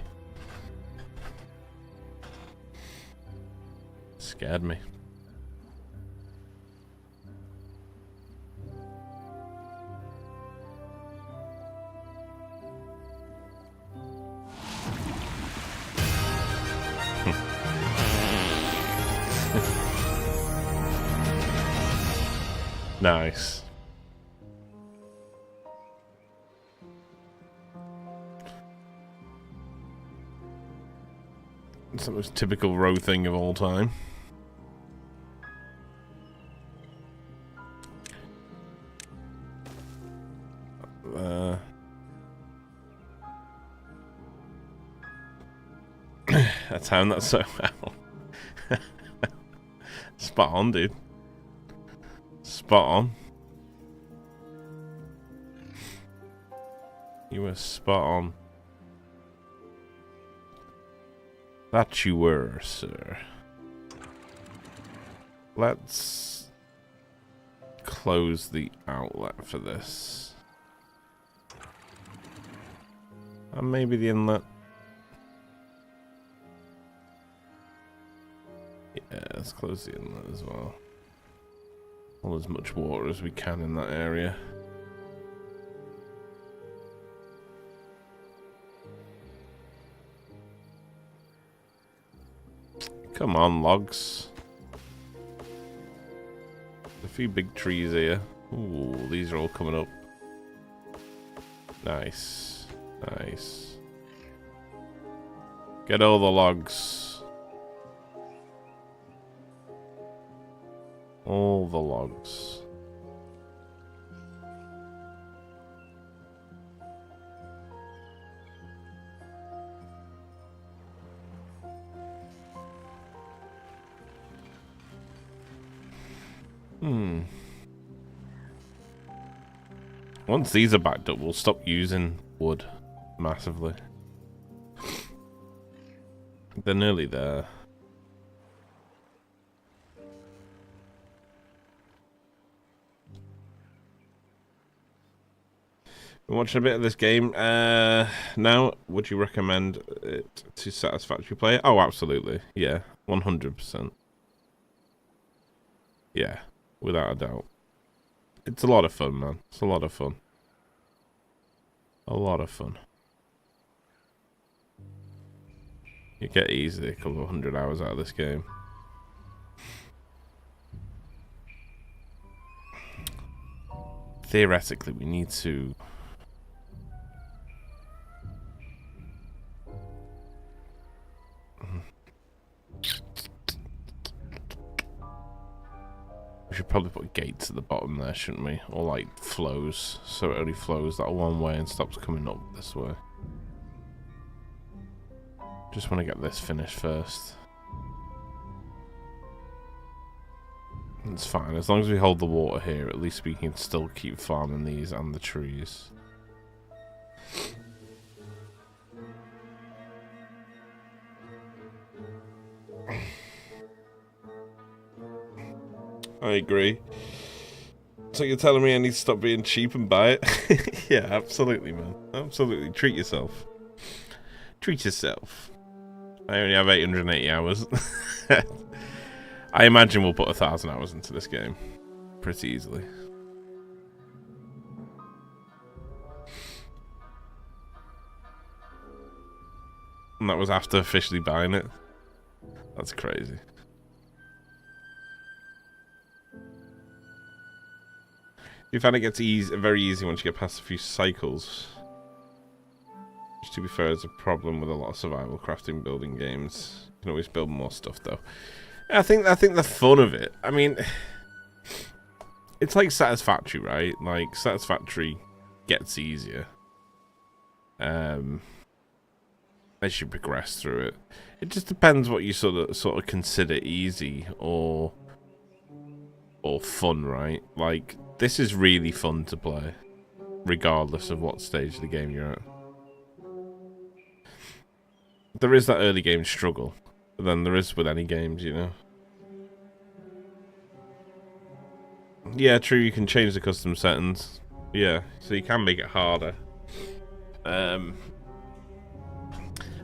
Scared me. Nice. It's the most typical row thing of all time. I timed that so well. Spot on, dude. Spot on. You were spot on. That you were, sir. Let's close the outlet for this. And maybe the inlet. Yeah, let's close the inlet as well. Pull as much water as we can in that area. Come on, logs. A few big trees here. Ooh, these are all coming up. Nice. Nice. Get all the logs. All the logs. Once these are backed up, we'll stop using wood massively. They're nearly there. Been watching a bit of this game. Now, would you recommend it to satisfactory play? Oh, absolutely. Yeah, 100%. Yeah, without a doubt. It's a lot of fun, man. It's a lot of fun. A lot of fun. You get easily a couple of 100 hours out of this game. Theoretically, we need to... We should probably put gates at the bottom there, shouldn't we? Or like flows, so it only flows that one way and stops coming up this way. Just want to get this finished first. It's fine, as long as we hold the water here, at least we can still keep farming these and the trees. I agree. So you're telling me I need to stop being cheap and buy it? Yeah, absolutely, man. Absolutely. Treat yourself. Treat yourself. I only have 880 hours. I imagine we'll put 1,000 hours into this game. Pretty easily. And that was after officially buying it. That's crazy. You find it gets very easy once you get past a few cycles. Which, to be fair, is a problem with a lot of survival crafting building games. You can always build more stuff, though. I think the fun of it, I mean, it's like Satisfactory, right? Like, Satisfactory gets easier. As you progress through it. It just depends what you sort of consider easy or fun, right? Like, this is really fun to play, regardless of what stage of the game you're at. There is that early game struggle, but then there is with any games, you know. Yeah, true, you can change the custom settings. Yeah, so you can make it harder. I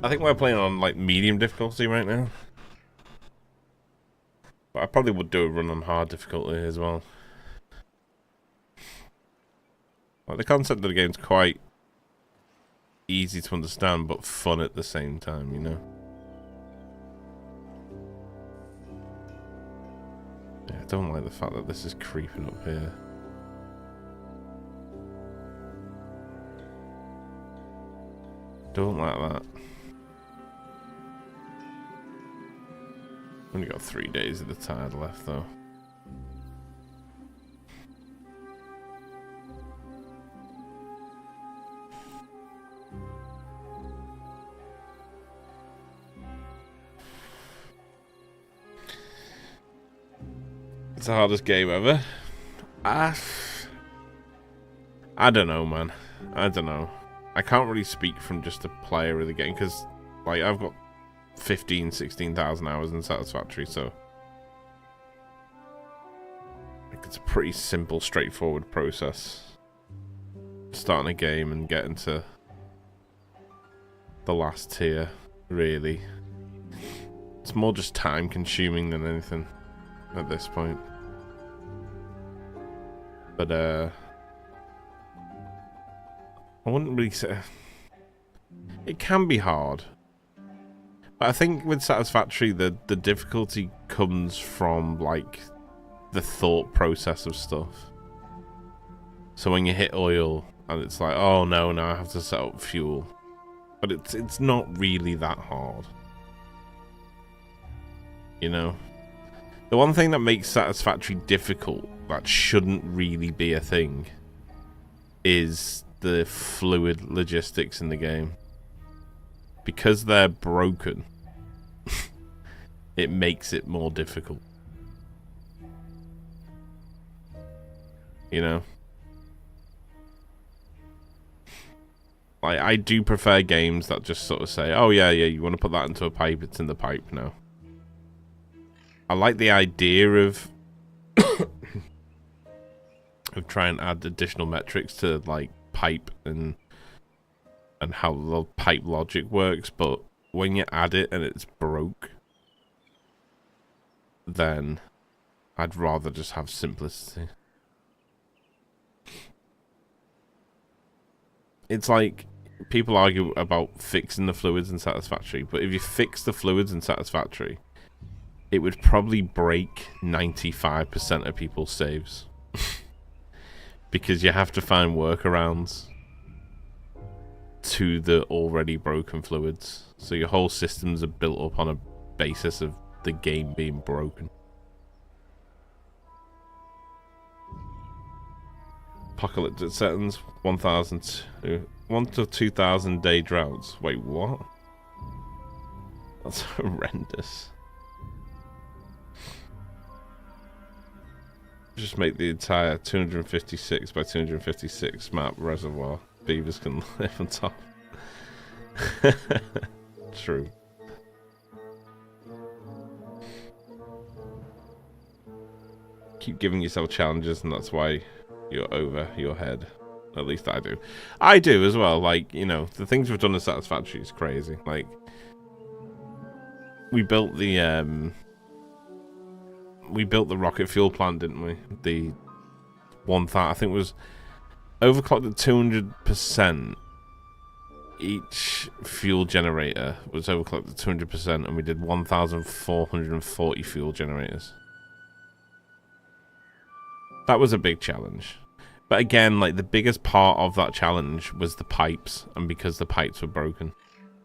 think we're playing on, like, medium difficulty right now. But I probably would do a run on hard difficulty as well. Like, the concept of the game's quite easy to understand, but fun at the same time, you know? Yeah, I don't like the fact that this is creeping up here. Don't like that. Only got 3 days of the tide left, though. It's the hardest game ever. I don't know, man. I don't know. I can't really speak from just a player of the game, because, like, I've got 16,000 hours in Satisfactory, so like, it's a pretty simple, straightforward process. Starting a game and getting to the last tier, really. It's more just time consuming than anything at this point. But I wouldn't really say it can be hard. But I think with Satisfactory, the difficulty comes from, like, the thought process of stuff. So when you hit oil, and it's like, oh no, now I have to set up fuel. But it's not really that hard. You know? The one thing that makes Satisfactory difficult, that shouldn't really be a thing, is the fluid logistics in the game. Because they're broken, it makes it more difficult. You know? Like, I do prefer games that just sort of say, oh yeah, you want to put that into a pipe, it's in the pipe now. I like the idea of trying to add additional metrics to, like, pipe and how the pipe logic works, but when you add it and it's broke, then I'd rather just have simplicity. It's like, people argue about fixing the fluids in Satisfactory, but if you fix the fluids in Satisfactory, it would probably break 95% of people's saves. Because you have to find workarounds to the already broken fluids. So your whole systems are built up on a basis of the game being broken. Apocalyptic settings, 1 to 2,000 day droughts. Wait, what? That's horrendous. Just make the entire 256 by 256 map reservoir. Beavers can live on top. True. Keep giving yourself challenges, and that's why you're over your head. At least I do. I do as well. Like, you know, the things we've done in Satisfactory is crazy. Like, we built the rocket fuel plant, didn't we? The one that I think was overclocked at 200%. Each fuel generator was overclocked at 200%, and we did 1,440 fuel generators. That was a big challenge. But again, like, the biggest part of that challenge was the pipes, and because the pipes were broken.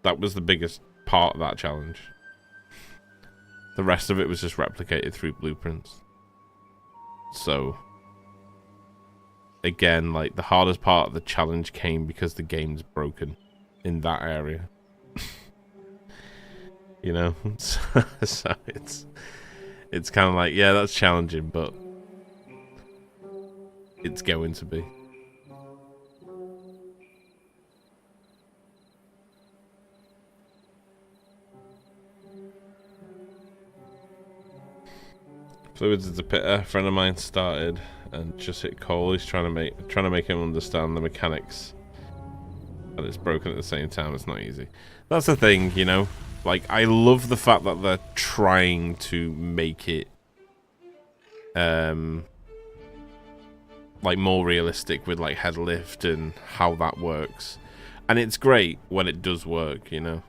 That was the biggest part of that challenge. The rest of it was just replicated through blueprints. So, again, like, the hardest part of the challenge came because the game's broken in that area. You know? So it's kind of like, yeah, that's challenging, but it's going to be. Fluids is a pit a friend of mine started and just hit coal. He's trying to make him understand the mechanics, and it's broken at the same time. It's not easy. That's the thing, you know. Like, I love the fact that they're trying to make it like more realistic with like head lift and how that works, and it's great when it does work, you know.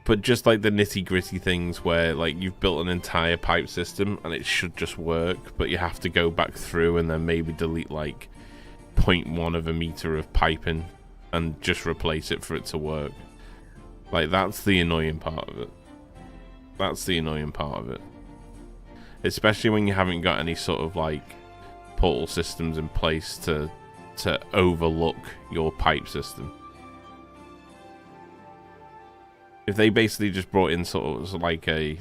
But just like the nitty-gritty things where like you've built an entire pipe system and it should just work, but you have to go back through and then maybe delete like 0.1 of a meter of piping and just replace it for it to work. Like, that's the annoying part of it. That's the annoying part of it. Especially when you haven't got any sort of like portal systems in place to overlook your pipe system. If they basically just brought in sort of like a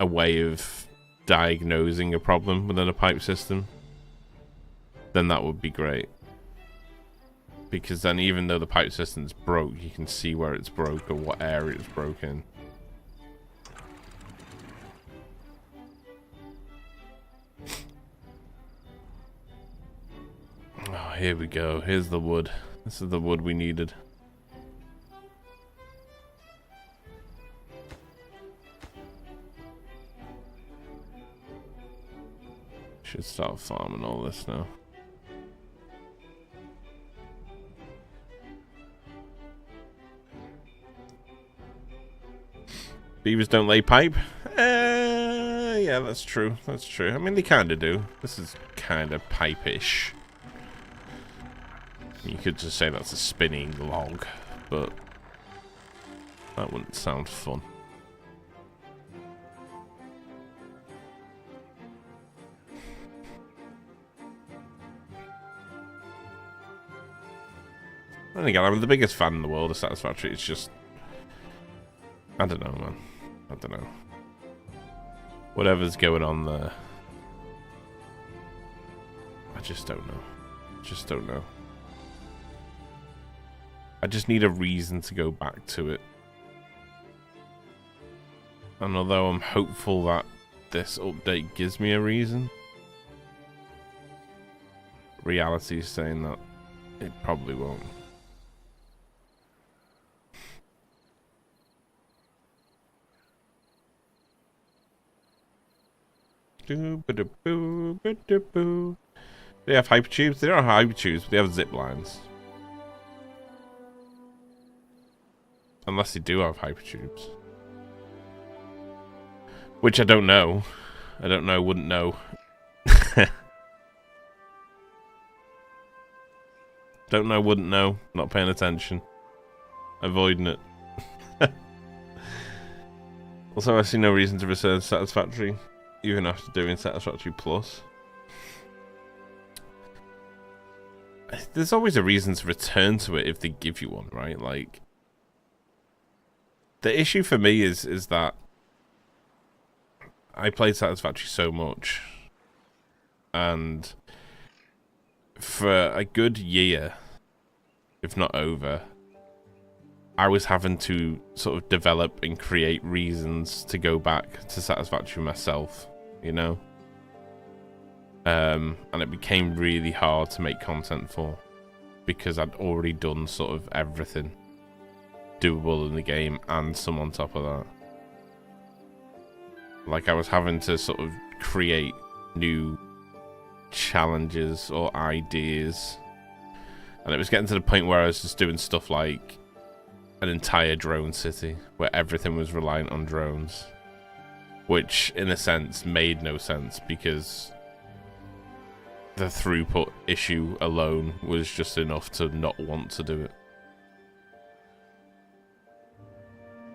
way of diagnosing a problem within a pipe system, then that would be great. Because then even though the pipe system's broke, you can see where it's broke or what area it's broken. Oh, here we go. Here's the wood. This is the wood we needed. Should start farming all this now. Beavers don't lay pipe? Yeah, that's true. That's true. I mean, they kind of do. This is kind of pipe-ish. You could just say that's a spinning log, but that wouldn't sound fun. And again, I'm the biggest fan in the world of Satisfactory. It's just, I don't know, man. I don't know. Whatever's going on there, I just don't know. Just don't know. I just need a reason to go back to it. And although I'm hopeful that this update gives me a reason, reality is saying that it probably won't. They have hypertubes. They don't have hypertubes, but they have zip lines. Unless they do have hypertubes. Which I don't know. I don't know, wouldn't know. Don't know, wouldn't know. Not paying attention. Avoiding it. Also, I see no reason to return Satisfactory, even after doing Satisfactory Plus. There's always a reason to return to it if they give you one, right? Like, the issue for me is that I played Satisfactory so much, and for a good year, if not over, I was having to sort of develop and create reasons to go back to Satisfactory myself, you know? And it became really hard to make content for, because I'd already done sort of everything doable in the game and some on top of that. Like, I was having to sort of create new challenges or ideas, and it was getting to the point where I was just doing stuff like an entire drone city where everything was reliant on drones, which in a sense made no sense, because the throughput issue alone was just enough to not want to do it.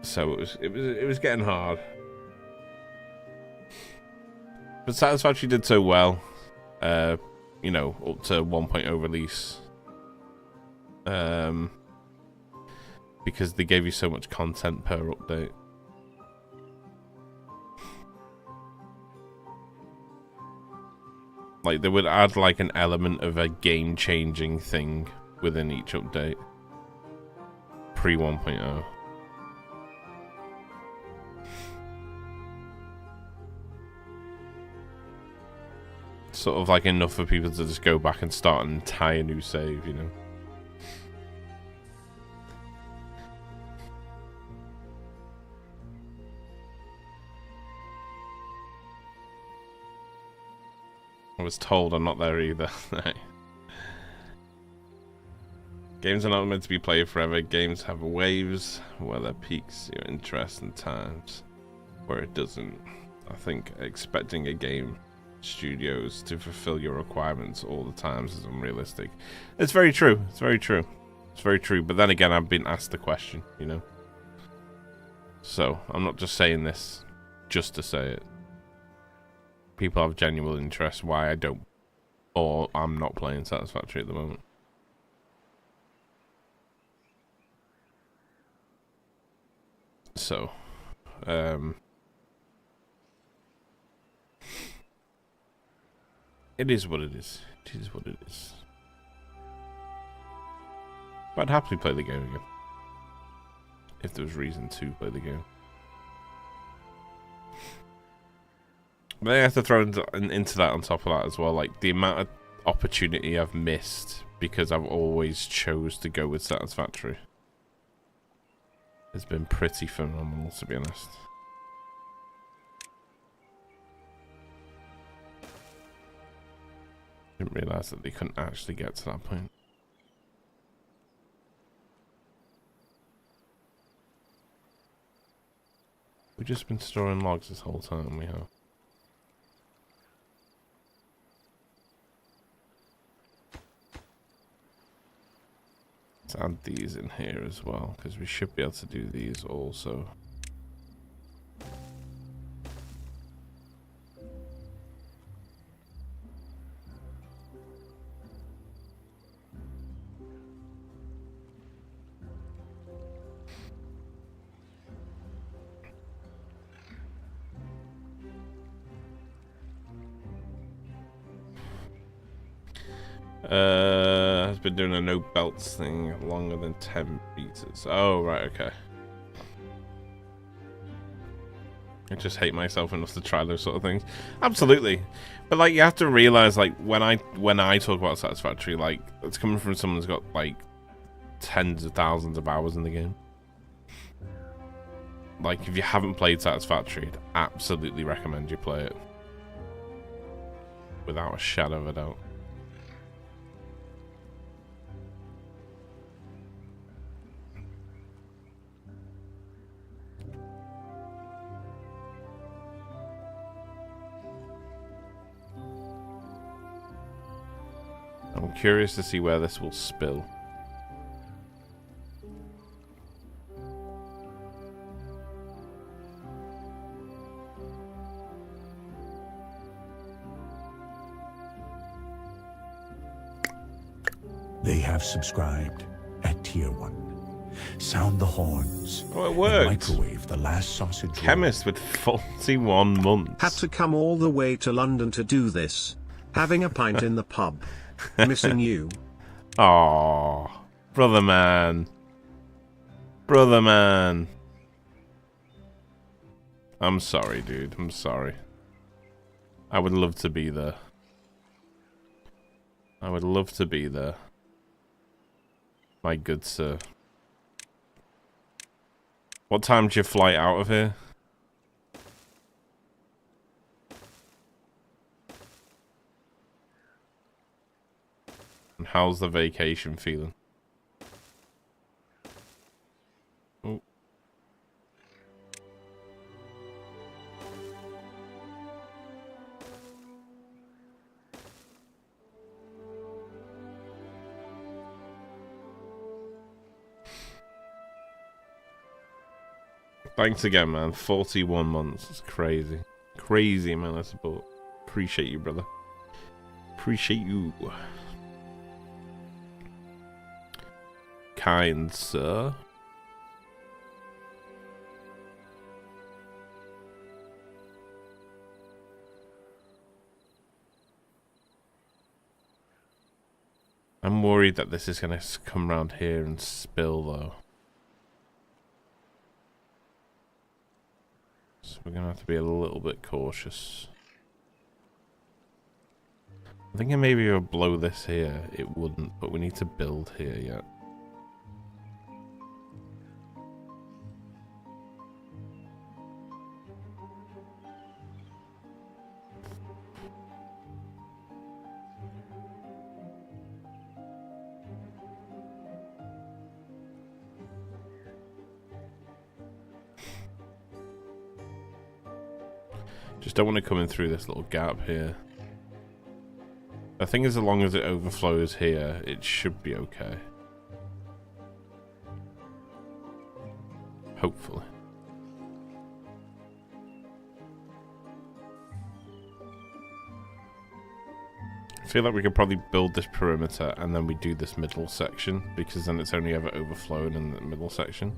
So it was getting hard. But Satisfactory did so well, you know, up to 1.0 release. Because they gave you so much content per update. Like, they would add, like, an element of a game-changing thing within each update. Pre 1.0. Sort of like enough for people to just go back and start an entire new save, you know? I was told I'm not there either. Games are not meant to be played forever. Games have waves where there peaks your interest and times where it doesn't. I think expecting a game studios to fulfill your requirements all the times is unrealistic. It's very true. It's very true. It's very true. But then again, I've been asked the question, you know? So, I'm not just saying this just to say it. People have genuine interest why I don't, or I'm not playing Satisfactory at the moment. So, it is what it is. It is what it is. But I'd happily play the game again. If there was reason to play the game. But I have to throw into that on top of that as well. Like, the amount of opportunity I've missed because I've always chose to go with Satisfactory has been pretty phenomenal, to be honest. Didn't realise that they couldn't actually get to that point. We've just been storing logs this whole time, we have. Let's add these in here as well, because we should be able to do these also. Has been doing a no belts thing longer than 10 meters. Oh, right, okay. I just hate myself enough to try those sort of things. Absolutely. But like, you have to realize, like, when I talk about Satisfactory, like, it's coming from someone who's got like tens of thousands of hours in the game. Like, if you haven't played Satisfactory, I'd absolutely recommend you play it. Without a shadow of a doubt. I'm curious to see where this will spill. They have subscribed at tier 1. Sound the horns. Oh, it worked. Microwave the last sausage. Chemist with 41 months. Had to come all the way to London to do this. Having a pint in the pub. Missing you. Aww. Brother man. Brother man. I'm sorry, dude. I'm sorry. I would love to be there. I would love to be there. My good sir. What time did you fly out of here? And how's the vacation feeling? Oh. Thanks again, man. 41 months. It's crazy. Crazy amount of support. Appreciate you, brother. Appreciate you. Kind sir. I'm worried that this is going to come around here and spill, though. So we're going to have to be a little bit cautious. I'm thinking maybe we'll blow this here. It wouldn't, but we need to build here yet. Just don't want to come in through this little gap here. I think as long as it overflows here, it should be okay. Hopefully. I feel like we could probably build this perimeter and then we do this middle section, because then it's only ever overflowing in the middle section.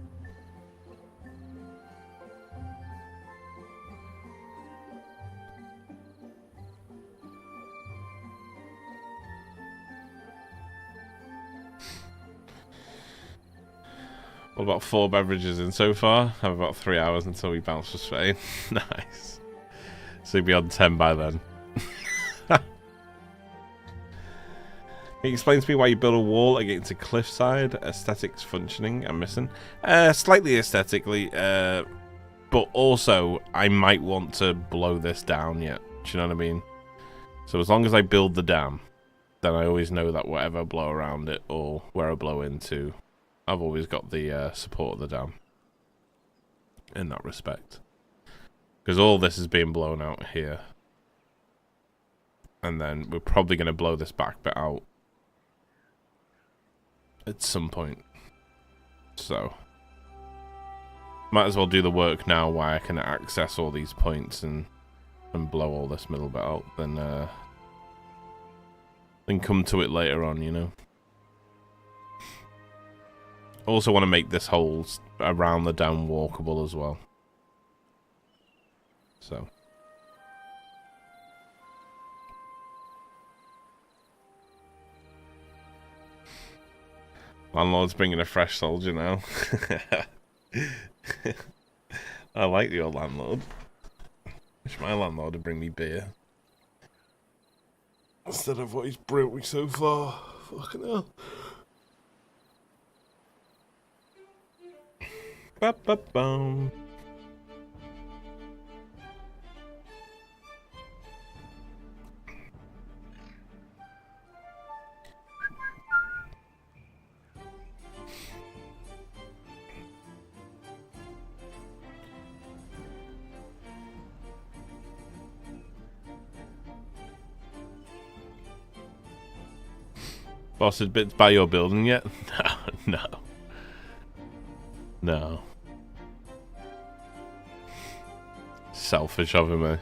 What about 4 beverages in so far? Have about 3 hours until we bounce for Spain. Nice. So you'll be on 10 by then. Can you explain to me why you build a wall against a cliffside? Aesthetics functioning, I'm missing. Slightly aesthetically, but also I might want to blow this down yet. Do you know what I mean? So as long as I build the dam, then I always know that whatever I blow around it or where I blow into, I've always got the support of the dam in that respect. Because all this is being blown out here. And then we're probably going to blow this back bit out at some point. So might as well do the work now while I can access all these points and blow all this middle bit out. Then come to it later on, you know. Also want to make this hole around the dam walkable as well. So. Landlord's bringing a fresh soldier now. I like the old landlord. Wish my landlord would bring me beer. Instead of what he's brought me so far. Fucking hell. Ba-ba-bum. Bossed bits by your building yet? No. No. Selfish of him, eh?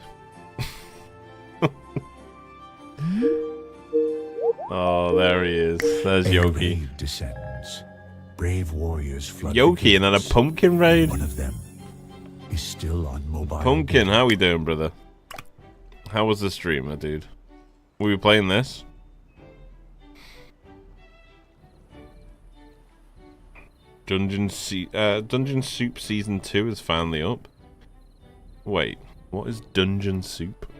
Oh, there he is. There's Yoki. Raid descends. Brave warriors flood Yoki and then a pumpkin raid. One of them is still on mobile. Pumpkin, how we doing, brother? How was the stream, my dude? Were we playing this? Dungeon Soup Season 2 is finally up. Wait, what is Dungeon Soup?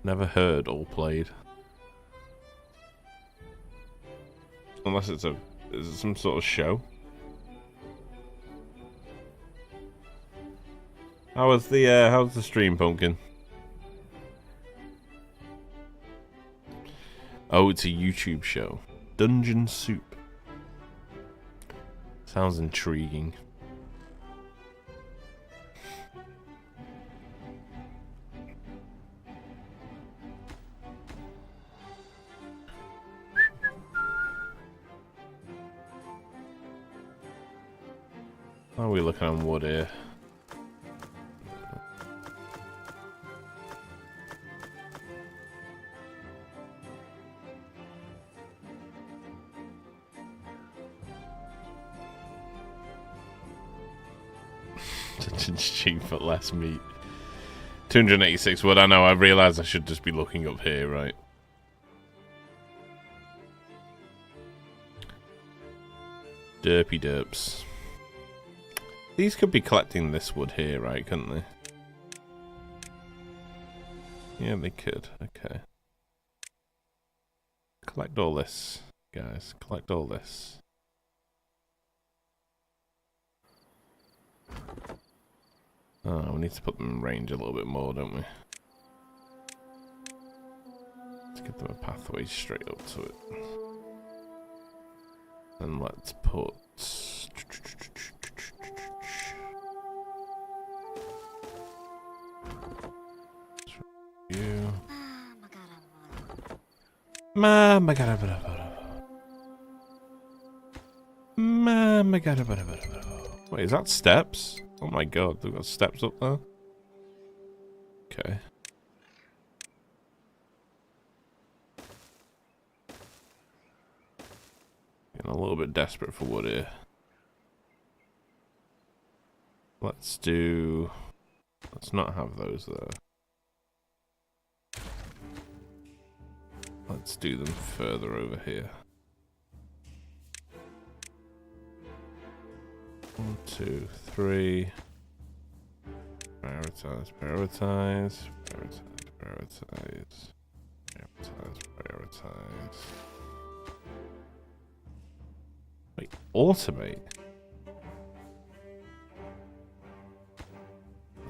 Never heard or played. Unless it's is it some sort of show? How's the stream, Pumpkin? Oh, it's a YouTube show. Dungeon Soup. Sounds intriguing. How are we looking on wood here? Cheap but less meat. 286 wood. I know, I realised I should just be looking up here, right? Derpy derps. These could be collecting this wood here, right? Couldn't they? Yeah, they could. Okay. Collect all this, guys. Collect all this. Oh, we need to put them in range a little bit more, don't we? Let's give them a pathway straight up to it. And let's put... you. Wait, is that steps? Oh my god, they've got steps up there. Okay. Getting a little bit desperate for wood here. Let's not have those there. Let's do them further over here. 1, 2, 3. Prioritize, prioritize, prioritize, prioritize, prioritize, prioritize. Wait, automate?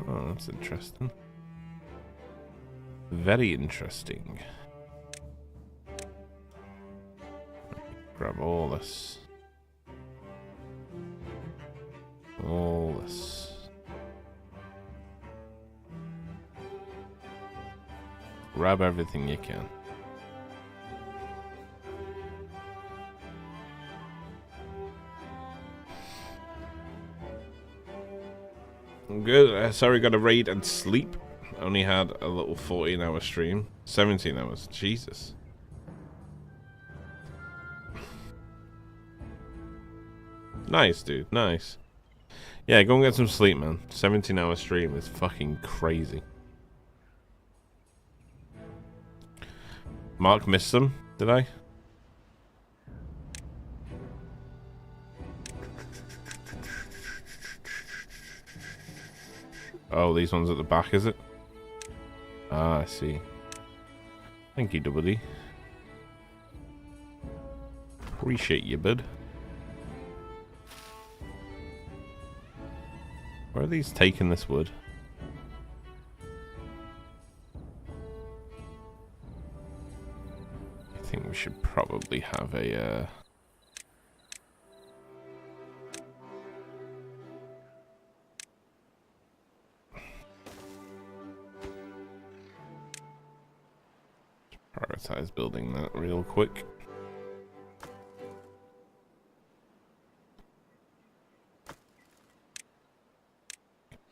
Oh, that's interesting. Very interesting. Grab all this. All this. Grab everything you can. I'm good. Sorry, got to raid and sleep. Only had a little 14-hour stream. 17 hours. Jesus. Nice, dude. Nice. Yeah, go and get some sleep, man. 17-hour stream is fucking crazy. Mark missed them, did I? Oh, these ones at the back, is it? Ah, I see. Thank you, Double. Appreciate you, bud. Where are these taking this wood? I think we should probably have a... prioritize building that real quick.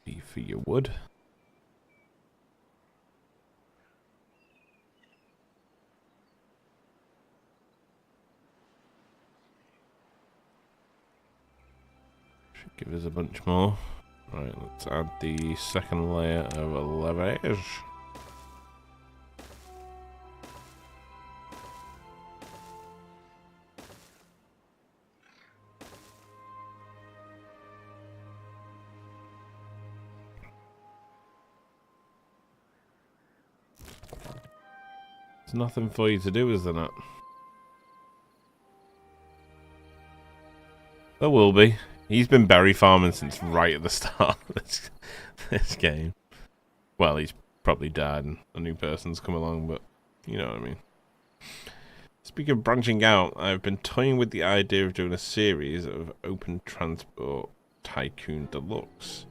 Be for your wood. Should give us a bunch more. Right, let's add the second layer of leverage. There's nothing for you to do, is there not? There will be. He's been berry farming since right at the start of this game. Well, he's probably died and a new person's come along, but you know what I mean. Speaking of branching out, I've been toying with the idea of doing a series of Open Transport Tycoon Deluxe.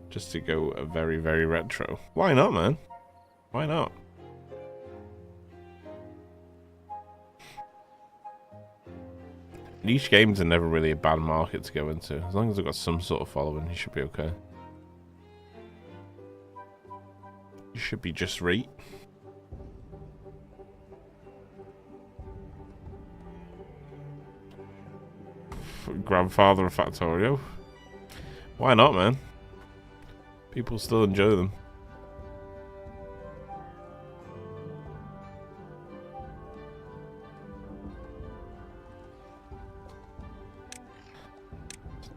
Just to go a very, very retro. Why not, man? Why not? Niche games are never really a bad market to go into. As long as they've got some sort of following, you should be okay. You should be just right. Grandfather of Factorio. Why not, man? People still enjoy them.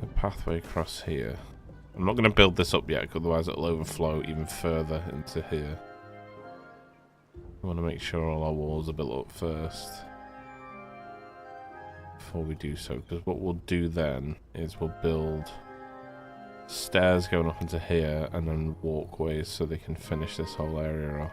The pathway across here. I'm not going to build this up yet, otherwise it'll overflow even further into here. I want to make sure all our walls are built up first before we do so, because what we'll do then is we'll build stairs going up into here and then walkways so they can finish this whole area off.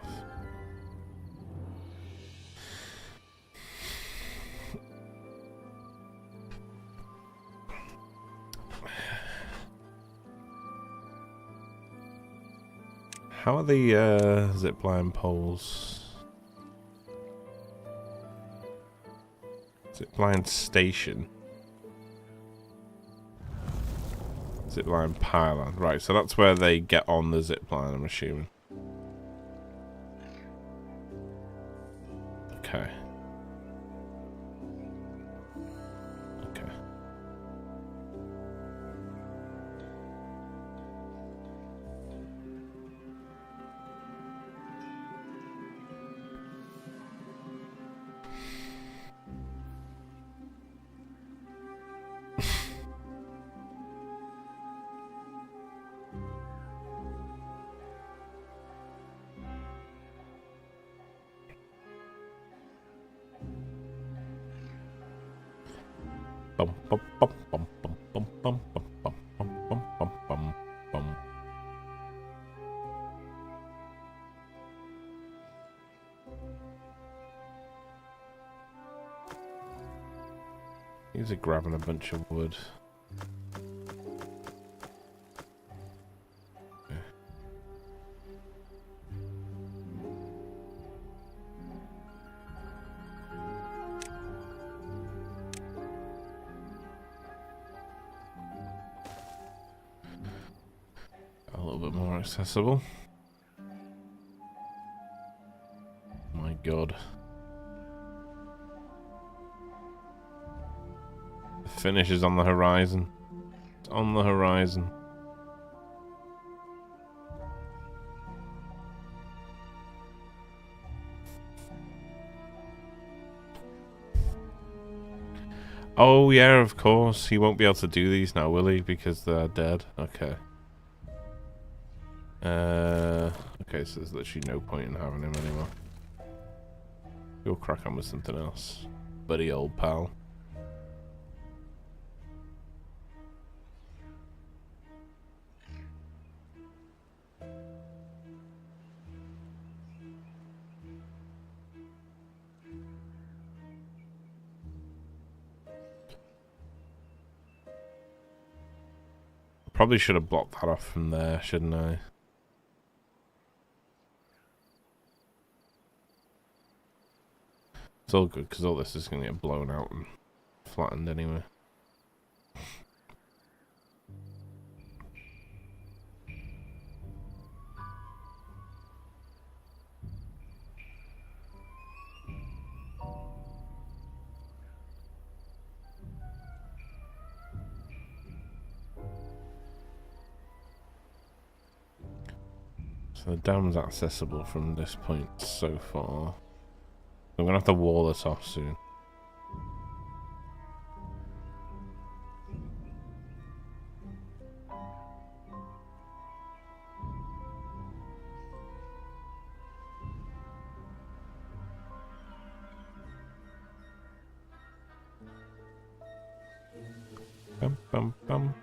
How are the zipline poles? Zipline station. Zipline pylon. Right, so that's where they get on the zipline, I'm assuming. Okay. Okay. Bum, bum, bum, bum, bum, bum, bum, bum, bum, bum, bum, bum, bum. These are grabbing a bunch of wood. A little bit more accessible. My God. The finish is on the horizon. It's on the horizon. Oh yeah, of course. He won't be able to do these now, will he? Because they're dead. Okay. Okay, so there's literally no point in having him anymore. Go crack on with something else, buddy, old pal. Probably should have blocked that off from there, shouldn't I? It's all good, because all this is going to get blown out and flattened anyway. So the dam's accessible from this point so far. I'm going to have to wall this off soon. Bum, bum, bum.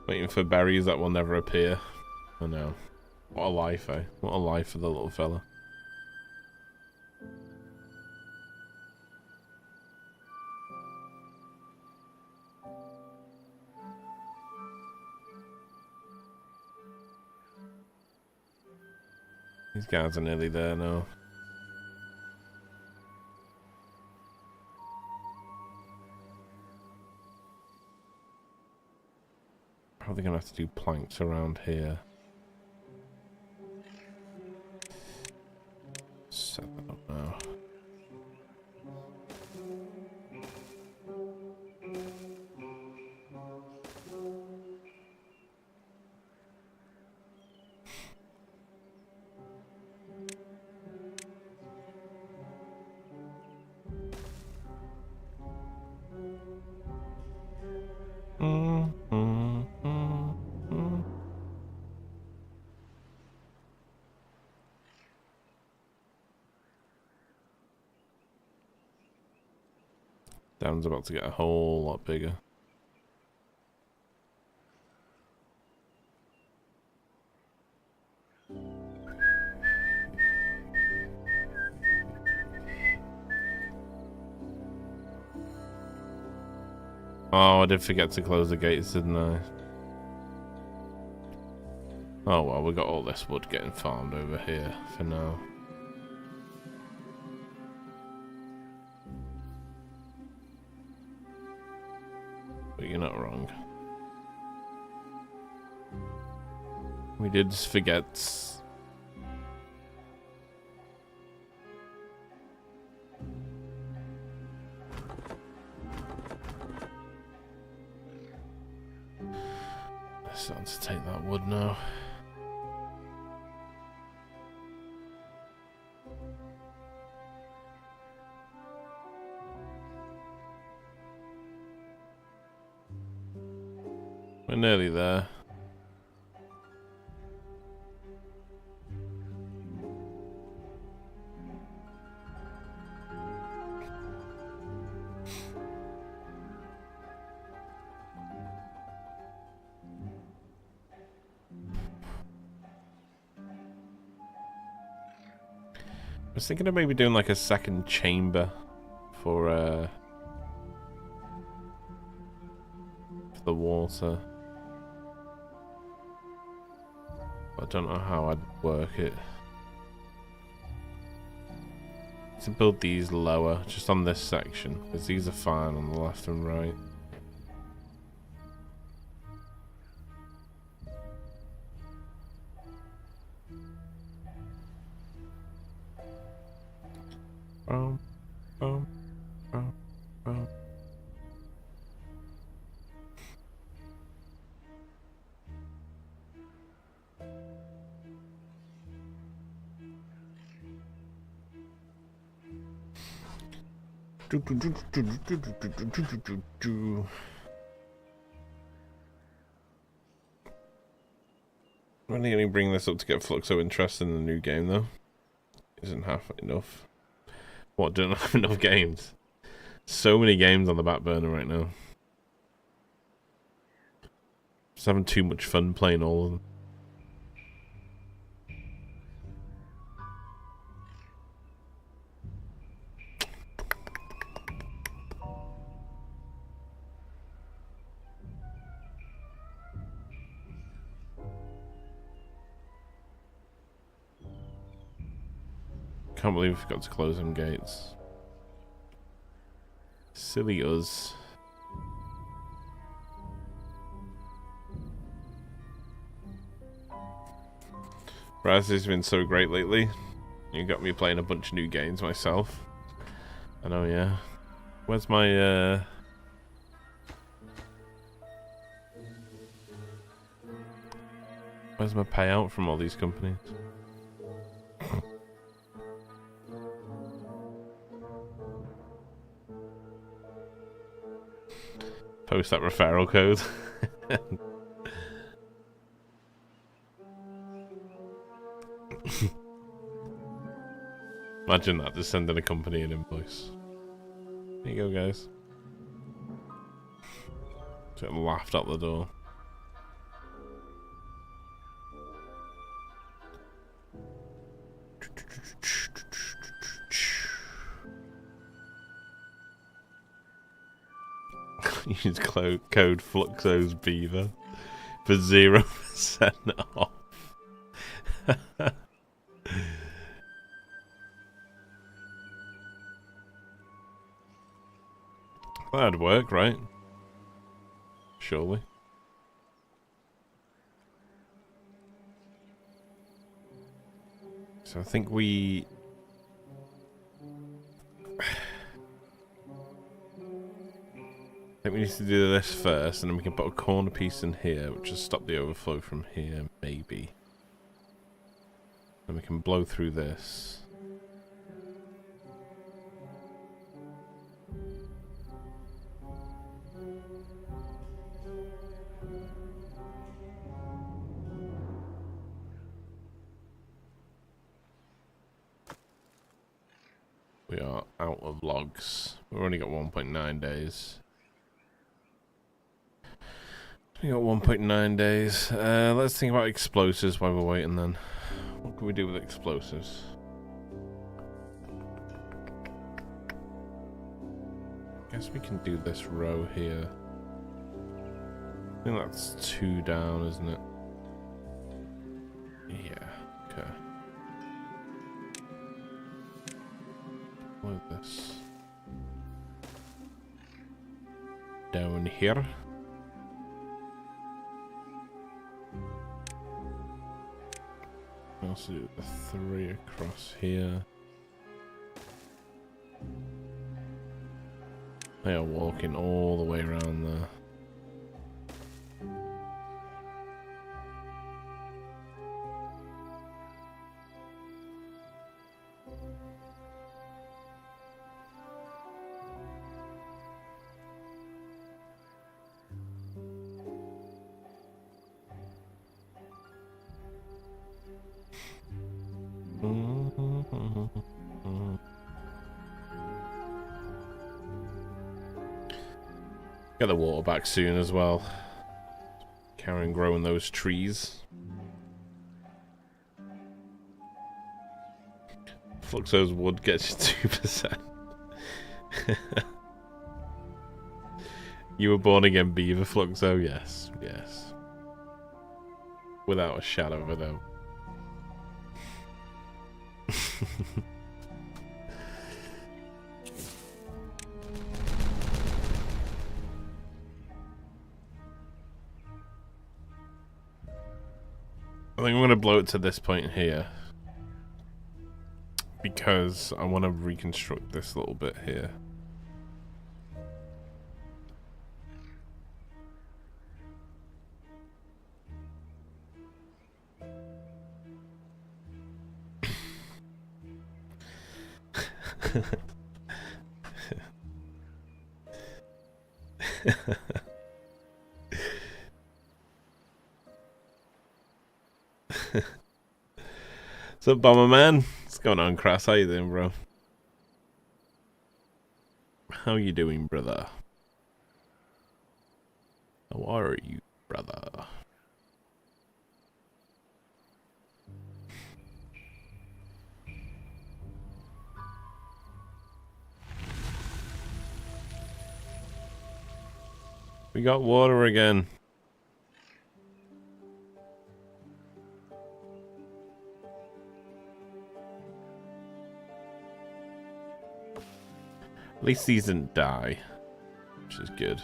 Waiting for berries that will never appear. I know. What a life, eh? What a life for the little fella. These guys are nearly there now. Probably gonna have to do planks around here. Set that up now. Down's about to get a whole lot bigger. Oh, I did forget to close the gates, didn't I? Oh well, we got all this wood getting farmed over here for now. But you're not wrong. We did forget. Starting to take that wood now. We're nearly there. I was thinking of maybe doing like a second chamber for the water. I don't know how I'd work it. To build these lower, just on this section, because these are fine on the left and right. Boom, boom, boom, boom. I'm only going to bring this up to get Fluxo interested in the new game, though. Isn't half enough. What, don't have enough games? So many games on the back burner right now. Just having too much fun playing all of them. Can't believe we forgot to close them gates. Silly us. Raz has been so great lately. You got me playing a bunch of new games myself. I know, yeah. Where's my where's my payout from all these companies? Post that referral code. Imagine that, just sending a company an invoice. There you go, guys. Just laughed out the door. code Fluxo's Beaver for 0% off. That'd work, right? Surely. So I think we... I think we need to do this first, and then we can put a corner piece in here, which will stop the overflow from here, maybe. Then we can blow through this. We are out of logs. We've only got 1.9 days. We got 1.9 days. Let's think about explosives while we're waiting then. What can we do with explosives? Guess we can do this row here. I think that's 2 down, isn't it? Yeah, okay. Load this down here. Also do the 3 across here. They are walking all the way around there. Get the water back soon as well. Carry on growing those trees. Fluxo's wood gets you 2%. You were born again, Beaver Fluxo? Yes, yes. Without a shadow of a doubt. I think I'm going to blow it to this point here. Because I want to reconstruct this little bit here. What's up, Bomber Man? What's going on, Crass? How you doing, bro? How you doing, brother? How are you, brother? We got water again. At least these didn't die, which is good.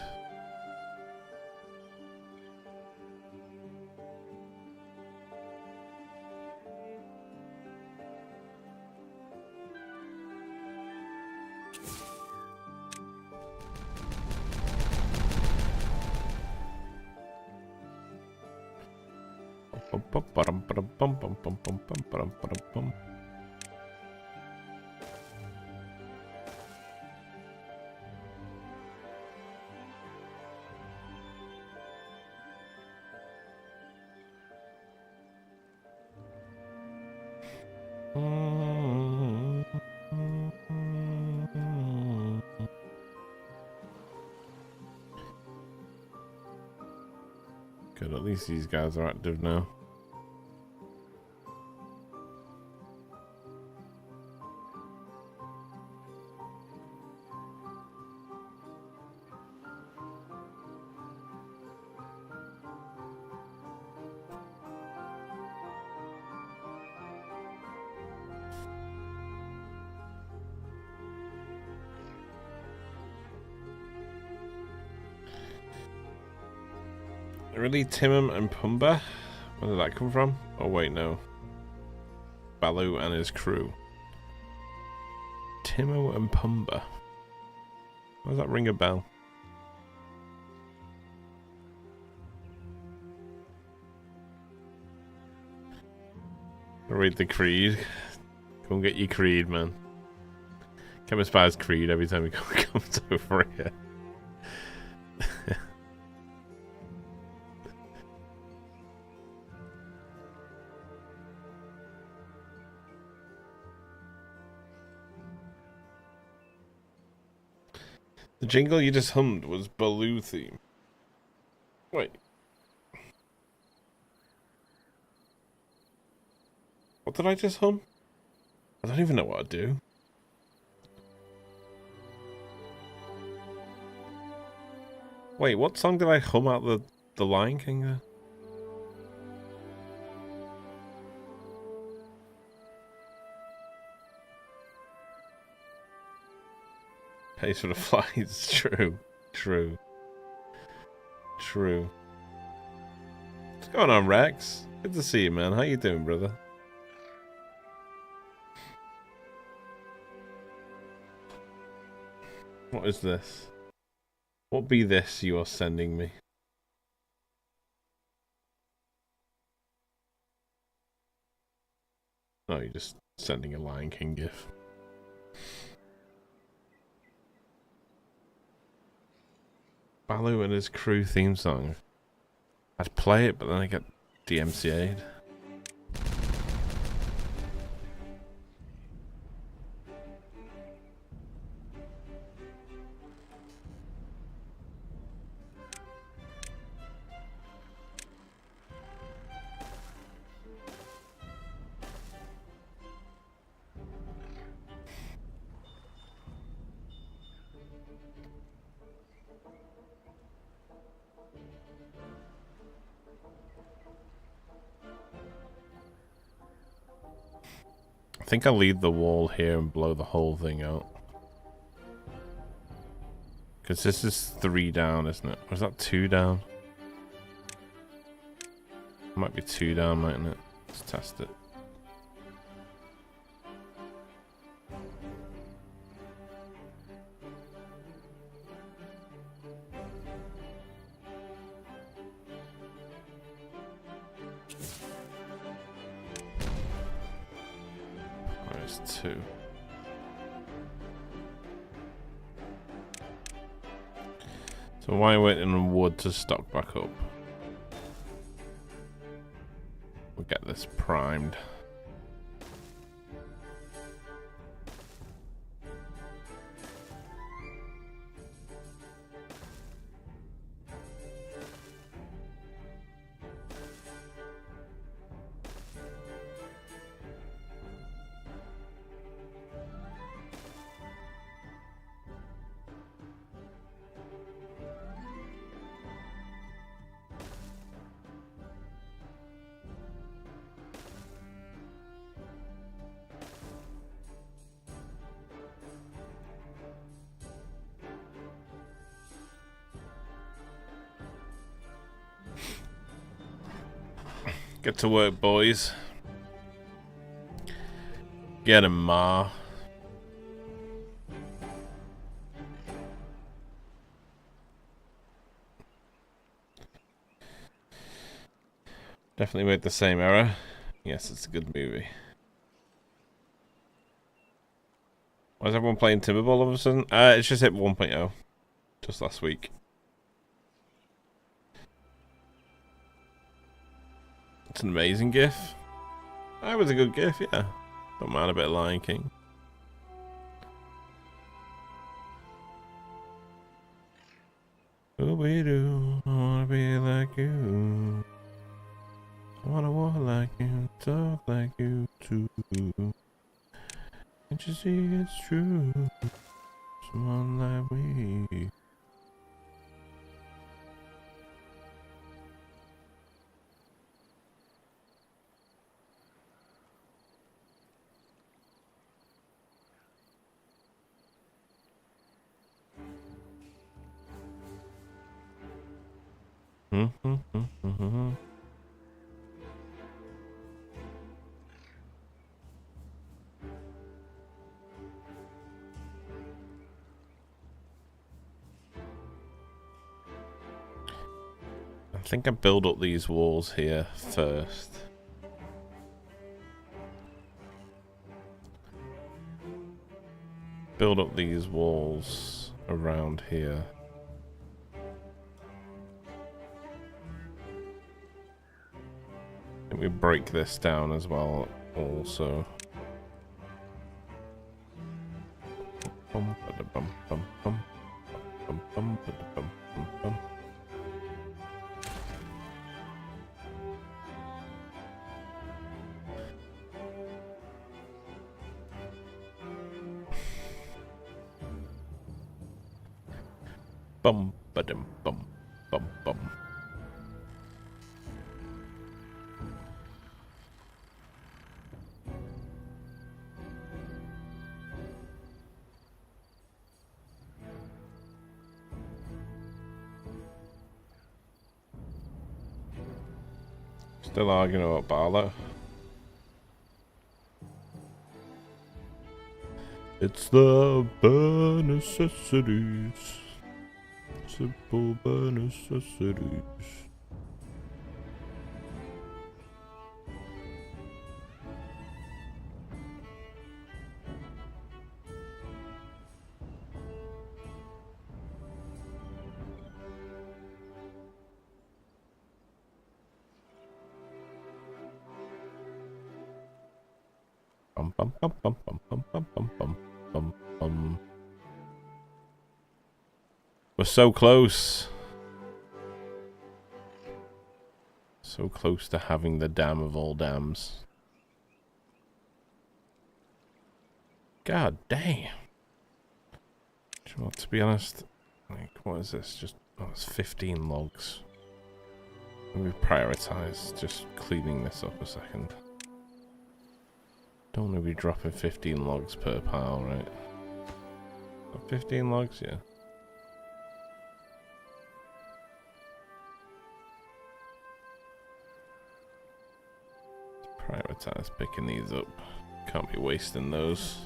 Good, at least these guys are active now. Really, Timon and Pumbaa? Where did that come from? Oh wait, no. Baloo and his crew. Timo and Pumbaa. Why does that ring a bell? Read the creed. Go and get your creed, man. Chemist buys creed every time he comes over here. The jingle you just hummed was Baloo theme. Wait. What did I just hum? I don't even know what I do. Wait, what song did I hum out the Lion King there? Pays for the flights. True. True. True. What's going on, Rex? Good to see you, man. How you doing, brother? What is this? What be this you are sending me? Oh, you're just sending a Lion King gif. Baloo and his crew theme song. I'd play it, but then I get DMCA'd. I think I'll leave the wall here and blow the whole thing out. Because this is 3 down, isn't it? Or is that 2 down? Might be 2 down, mightn't it? Let's test it. Where's 2? So why waiting on wood to stock back up? We'll get this primed. Get to work, boys. Get him, Ma. Definitely made the same error. Yes, it's a good movie. Why is everyone playing Timberborn all of a sudden? It's just hit 1.0. Just last week. It's an amazing gif. That was a good gif, yeah. Don't mind a bit of Lion King. Ooh-wee-doo, I wanna be like you. I wanna walk like you, talk like you too. Can't you see it's true? Someone like me. I think I build up these walls here first. Build up these walls around here. I think we break this down as well, also. Bum, ba-da-bum, bum, bum. Bum, bum, ba-da-bum, bum, bum. Bum, ba-dum, bum, bum, bum. Still arguing about Barlow. It's the bare necessities. Simple bare necessities. Bum bum bum bum bum bum bum bum bum bum bum. We're so close. So close to having the dam of all dams. God damn. Well, to be honest, like, what is this? Just, oh, it's 15 logs. We prioritize just cleaning this up a second. Don't want to be dropping 15 logs per pile, right? 15 logs, yeah. Prioritize picking these up. Can't be wasting those.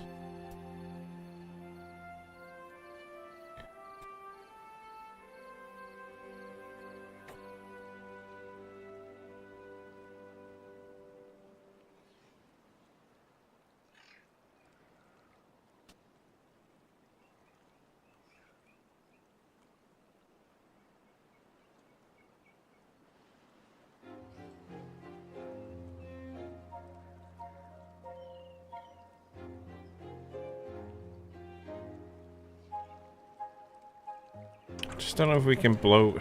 Just don't know if we can blow.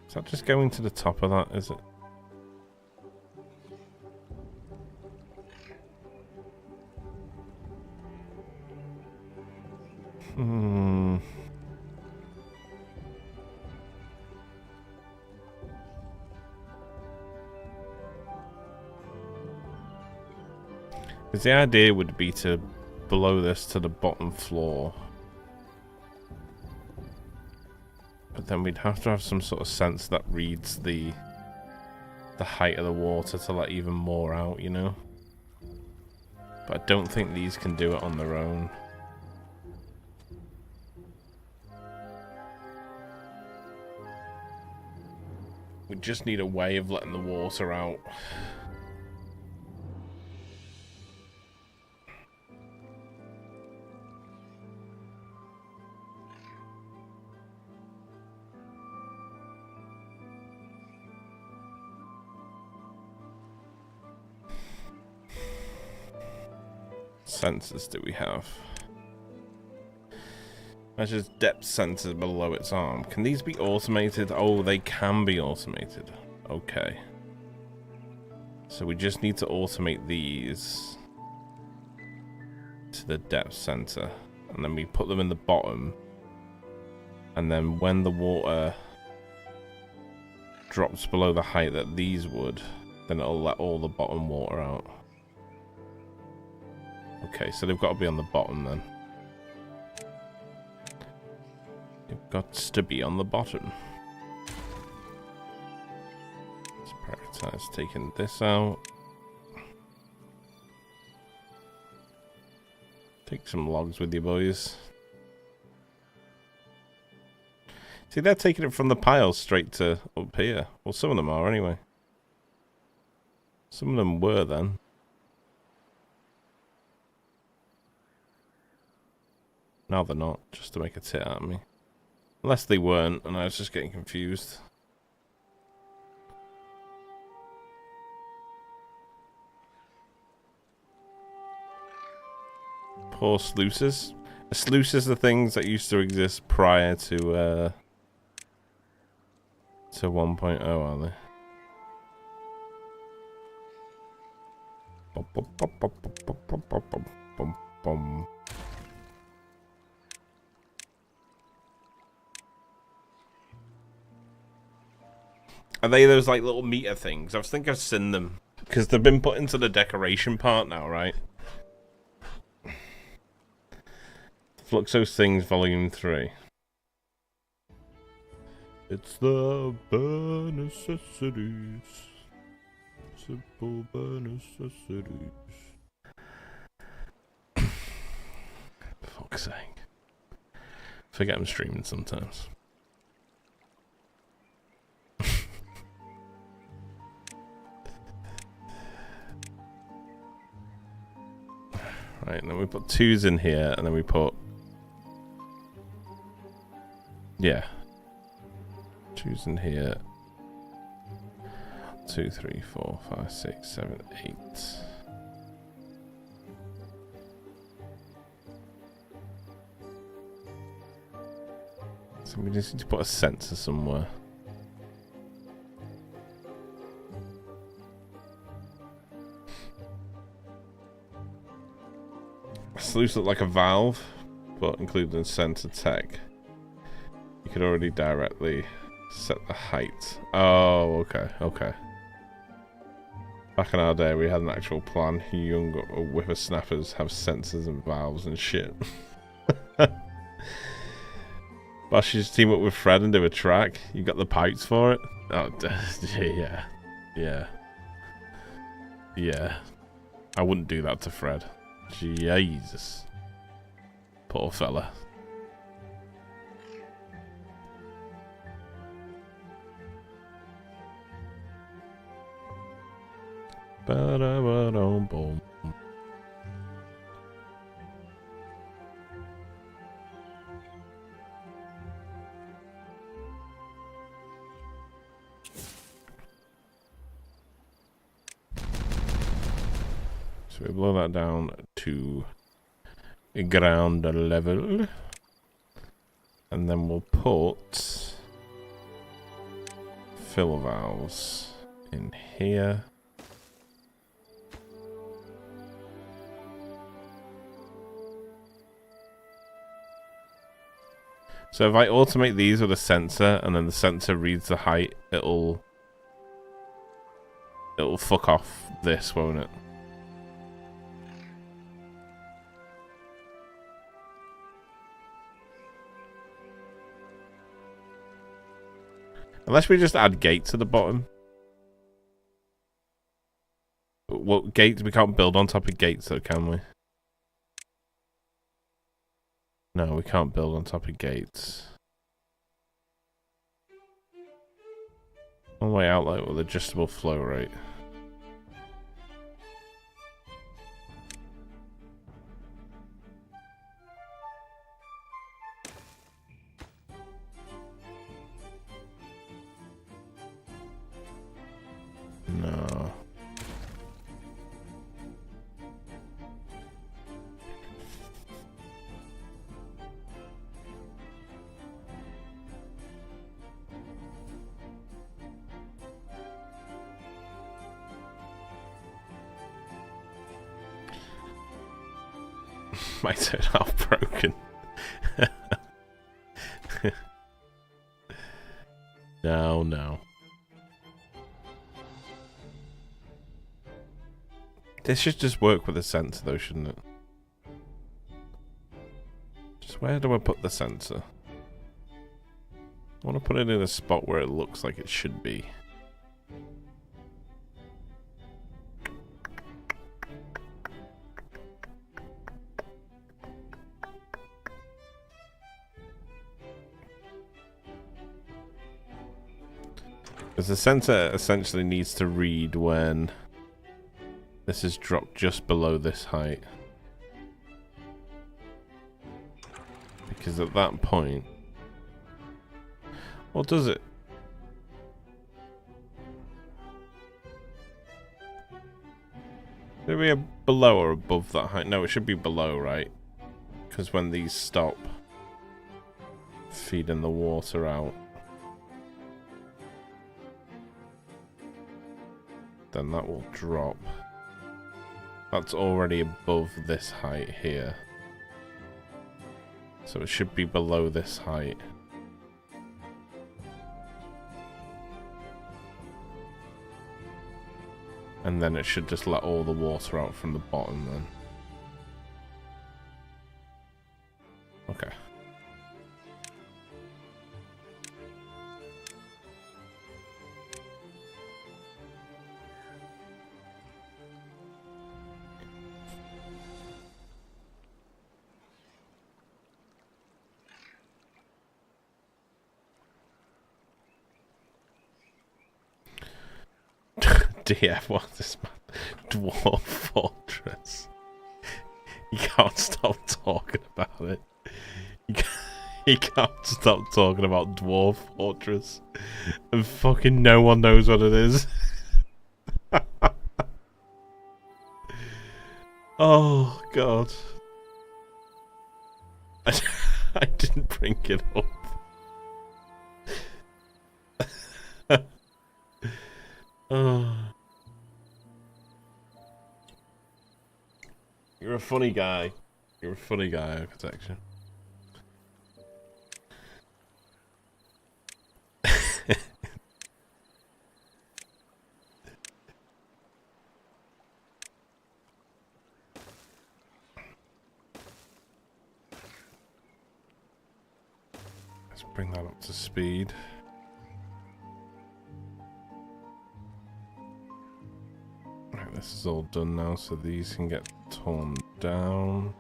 Is that just going to the top of that, is it? Hmm. Because the idea would be to blow this to the bottom floor. But then we'd have to have some sort of sense that reads the height of the water to let even more out, you know? But I don't think these can do it on their own. We just need a way of letting the water out. Sensors do we have? Measures depth sensors below its arm. Can these be automated? Oh, they can be automated. Okay. So we just need to automate these to the depth sensor. And then we put them in the bottom. And then when the water drops below the height that these would, then it'll let all the bottom water out. Okay, so they've got to be on the bottom then. got to be on the bottom. Let's prioritize taking this out. Take some logs with you, boys. See, they're taking it from the pile straight to up here. Well, some of them are anyway. Some of them were then. Now they're not, just to make a tit out of me. Unless they weren't, and I was just getting confused. Poor sluices. Sluices are things that used to exist prior to 1.0, are they? Are they those like little meter things? I think I've seen them because they've been put into the decoration part now, right? Fluxos Things Volume 3. It's the bare necessities. Simple bare necessities. Fuck's sake. Forget I'm streaming sometimes. Right, and then we put 2s in here, and then we put... Yeah. 2s in here. 2, 3, 4, 5, 6, 7, 8. So we just need to put a sensor somewhere. Sluice look like a valve, but including sensor tech. You could already directly set the height. Oh, okay, okay. Back in our day, we had an actual plan. Young whippersnappers have sensors and valves and shit. But you just team up with Fred and do a track. You got the pipes for it? Oh, yeah. Yeah. Yeah. I wouldn't do that to Fred. Jesus. Poor fella. Ba-da-ba-dum-bum. So we blow that down to ground level. And then we'll put fill valves in here. So if I automate these with a sensor and then the sensor reads the height, it'll fuck off this, won't it? Unless we just add gates at the bottom. Well, gates, we can't build on top of gates though, can we? No, we can't build on top of gates. One-way outlet with adjustable flow rate. No. My turn half broken. No, no. This should just work with a sensor though, shouldn't it? Just where do I put the sensor? I want to put it in a spot where it looks like it should be. Because the sensor essentially needs to read when this is dropped just below this height. Because at that point... Or does it? Should it be below or above that height? No, it should be below, right? Because when these stop feeding the water out, then that will drop. That's already above this height here. So it should be below this height. And then it should just let all the water out from the bottom then. Okay. DF, what's this man? Dwarf Fortress. You can't stop talking about it. You can't stop talking about Dwarf Fortress. And fucking no one knows what it is. Oh, God. I didn't bring it up. Oh. You're a funny guy. You're a funny guy, Architecture. Let's bring that up to speed. Right, this is all done now, so these can get torn down.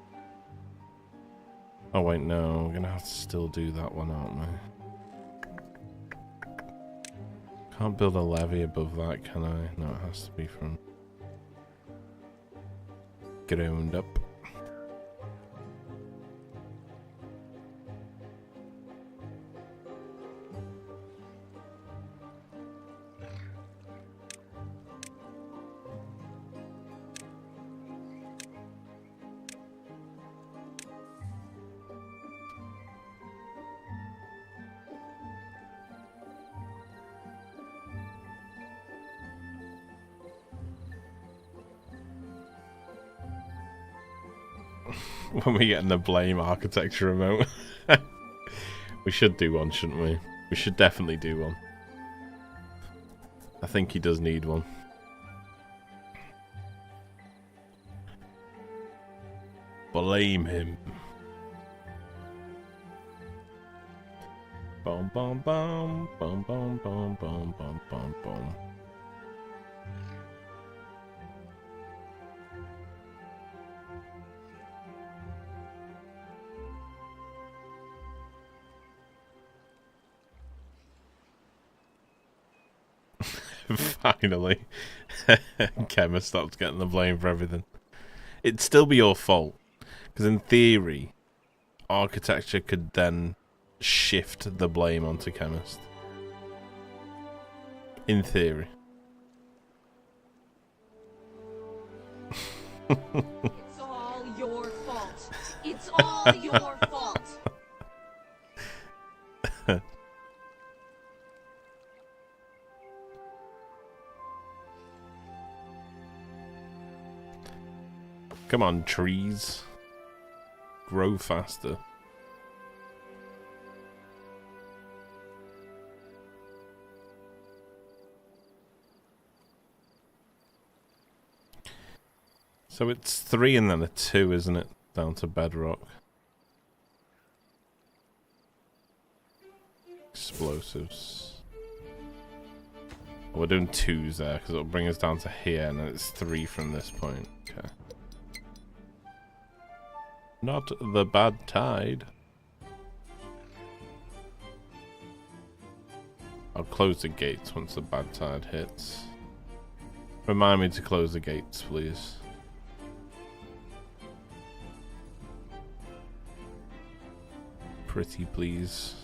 Oh wait, no, we're gonna have to still do that one, aren't we? Can't build a levee above that, can I? No, it has to be from ground up. When we get in the blame architecture remote. We should do one, shouldn't we? We should definitely do one. I think he does need one. Blame him. Boom, boom, boom, boom, boom, boom, boom, boom, boom, boom. Finally, Kemmer stopped getting the blame for everything. It'd still be your fault, because in theory, architecture could then shift the blame onto Chemist. In theory. It's all your fault. It's all your fault. Come on, trees. Grow faster. So it's 3 and then a 2, isn't it? Down to bedrock. Explode. explosives. We're doing 2s there because it'll bring us down to here, and then it's 3 from this point. Okay. Not the bad tide. I'll close the gates once the bad tide hits. Remind me to close the gates, please. Pretty please.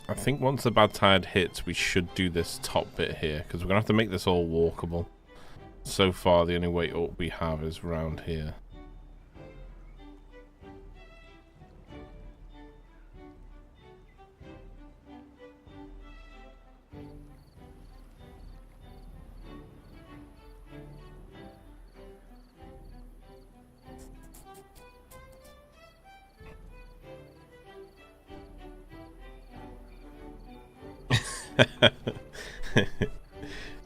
I think once the bad tide hits, we should do this top bit here, because we're going to have to make this all walkable. So far, the only way up we have is round here.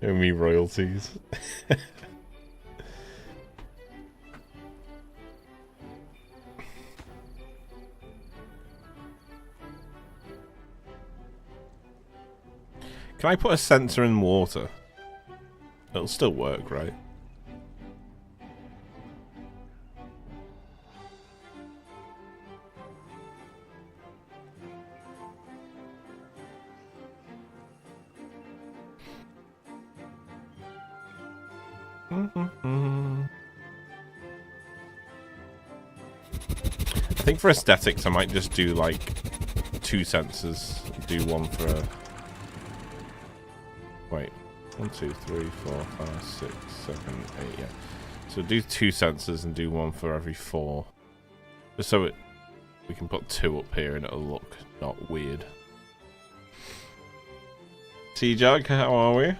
Me royalties. Can I put a sensor in water? It'll still work, right? I think for aesthetics, I might just do like 2 sensors. Do one for a. Wait, 1, 2, 3, 4, 5, 6, 7, 8. Yeah. So do 2 sensors and do one for every 4, just so we can put 2 up here and it'll look not weird. T-Jug, how are we?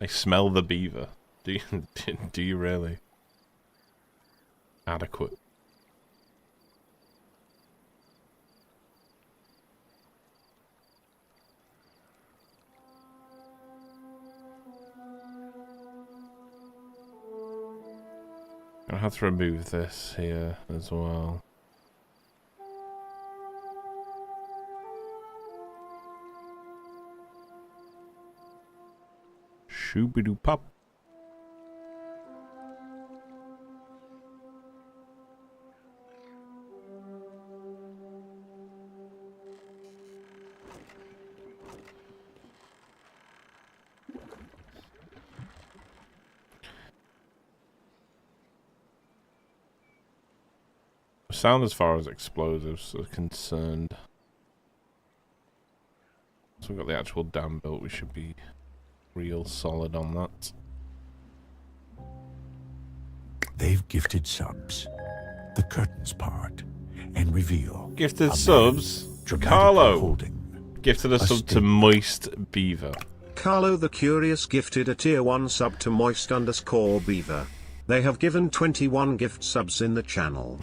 I smell the beaver. Do you really? Adequate. I have to remove this here as well. Shoo-be-doo pop. Sound as far as explosives are concerned. So we've got the actual dam built, we should be real solid on that. They've gifted subs. The curtains part and reveal. Gifted a subs. man dramatically Carlo holding gifted a sub to Moist Beaver. Carlo the Curious gifted a tier 1 sub to Moist_Beaver. They have given 21 gift subs in the channel.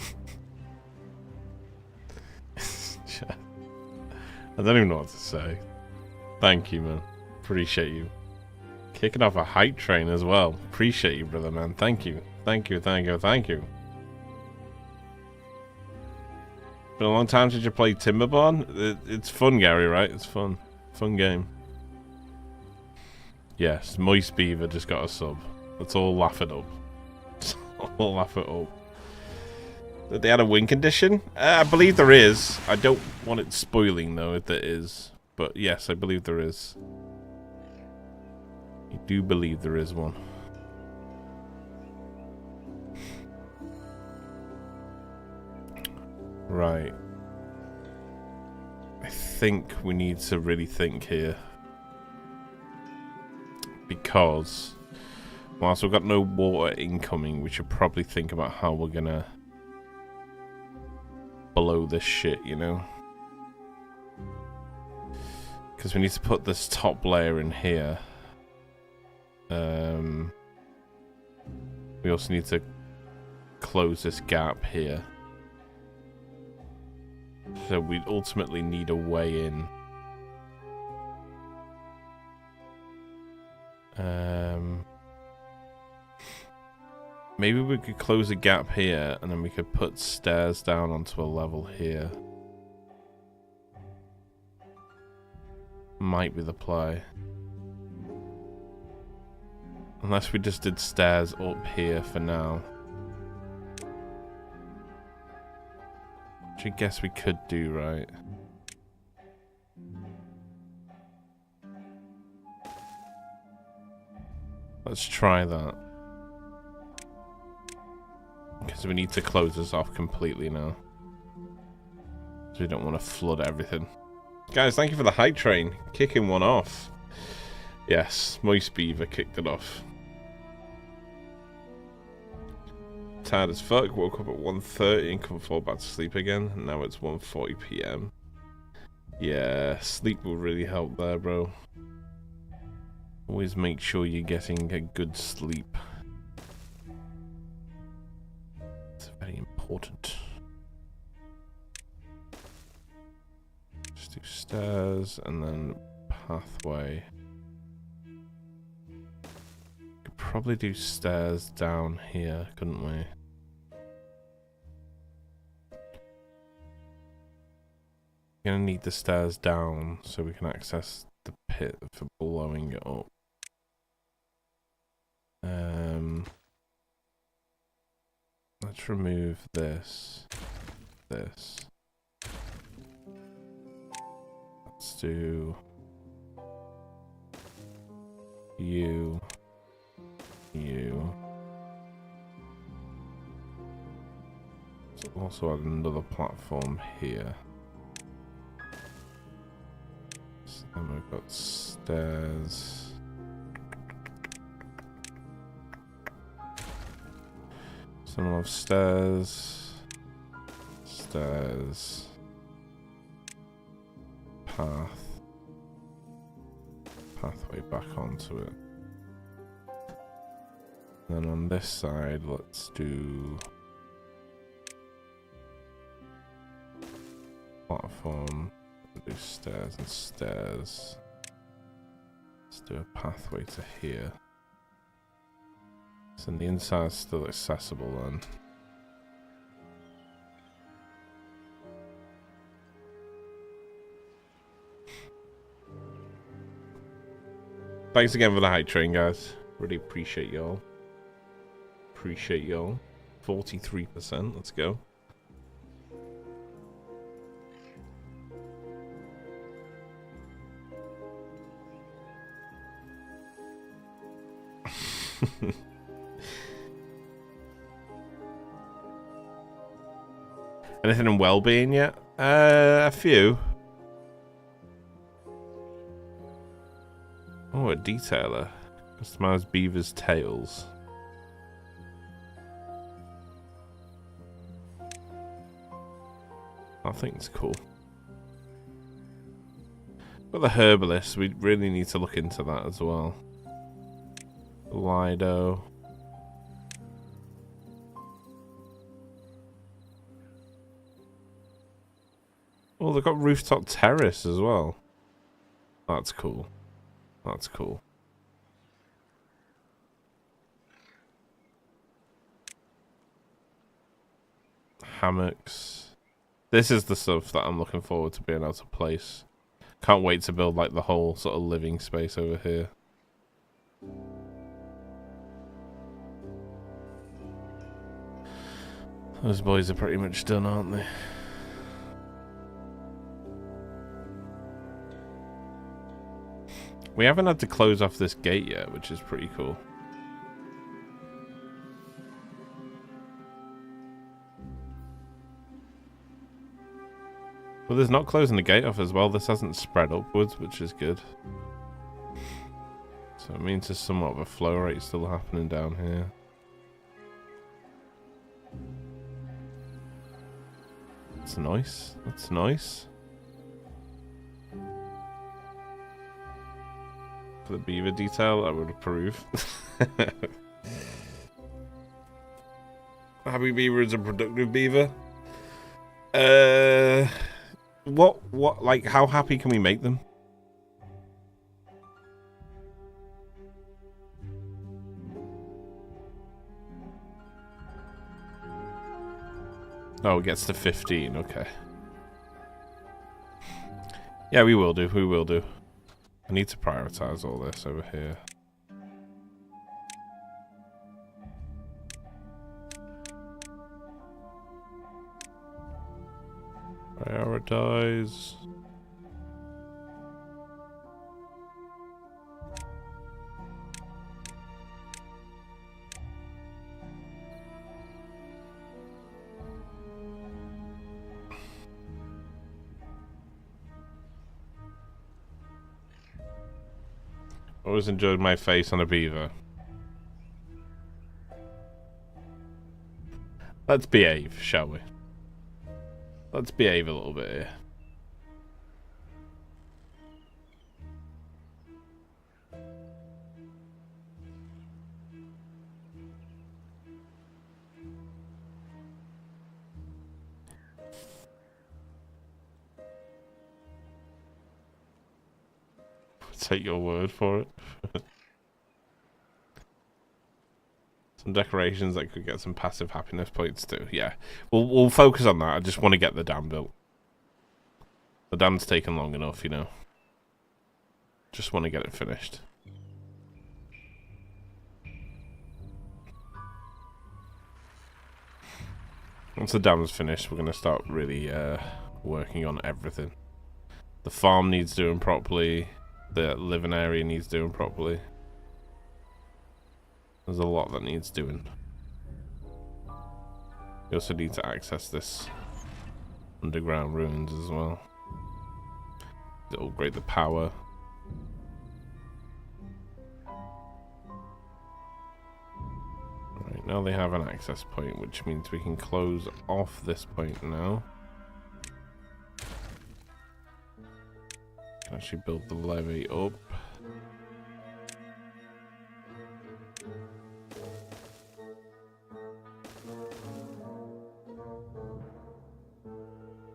I don't even know what to say. Thank you, man. Appreciate you. Kicking off a hype train as well. Appreciate you, brother, man. Thank you. Thank you, thank you, thank you. Been a long time since you played Timberborn. It's fun, Gary, right? It's fun. Fun game. Yes, Moist Beaver just got a sub. Let's all laugh it up. Let's all laugh it up. That they had a win condition? I believe there is. I don't want it spoiling, though, if there is. But yes, I believe there is. I do believe there is one. Right. I think we need to really think here. Because whilst we've got no water incoming, we should probably think about how we're gonna blow this shit, you know? Because we need to put this top layer in here. We also need to close this gap here. So we'd ultimately need a way in. Maybe we could close a gap here, and then we could put stairs down onto a level here. Might be the play. Unless we just did stairs up here for now. Which I guess we could do, right? Let's try that. Because we need to close this off completely now. So we don't want to flood everything. Guys, thank you for the hype train. Kicking one off. Yes, Moist Beaver kicked it off. Tired as fuck. Woke up at 1:30 and couldn't fall back to sleep again. Now it's 1:40 PM. Yeah, sleep will really help there, bro. Always make sure you're getting a good sleep. It's very important. Just do stairs and then pathway. Could probably do stairs down here, couldn't we? Gonna need the stairs down so we can access the pit for blowing it up. Let's remove this. Let's do you. Let's also add another platform here. So then we've got stairs. So we'll have stairs, pathway back onto it. Then on this side, let's do platform, do stairs and stairs. Let's do a pathway to here. So the inside's still accessible then. Thanks again for the hype train, guys. Really appreciate y'all. 43%, let's go. Anything in well-being yet? A few. Oh, a detailer. Customize beaver's tails. I think it's cool. Got the herbalist. We really need to look into that as well. Lido. Oh, they've got rooftop terrace as well. That's cool. That's cool. Hammocks. This is the stuff that I'm looking forward to being able to place. Can't wait to build like the whole sort of living space over here. Those boys are pretty much done, aren't they? We haven't had to close off this gate yet, which is pretty cool. Well, there's not closing the gate off as well. This hasn't spread upwards, which is good. So it means there's somewhat of a flow rate still happening down here. That's nice. That's nice. For the beaver detail, I would approve. Happy beaver is a productive beaver. what, like, how happy can we make them? Oh, it gets to 15, okay. Yeah, we will do, we will do. I need to prioritize all this over here. Prioritize. Always enjoyed my face on a beaver. Let's behave, shall we? Let's behave a little bit here. Take your word for it. Some decorations that could get some passive happiness points too. Yeah, we'll focus on that. I just want to get the dam built. The dam's taken long enough, you know. Just want to get it finished. Once the dam's finished, we're going to start really working on everything. The farm needs doing properly. The living area needs doing properly. There's a lot that needs doing. We also need to access this underground ruins as well. To upgrade the power. Right, now they have an access point, which means we can close off this point now. Can actually build the levee up.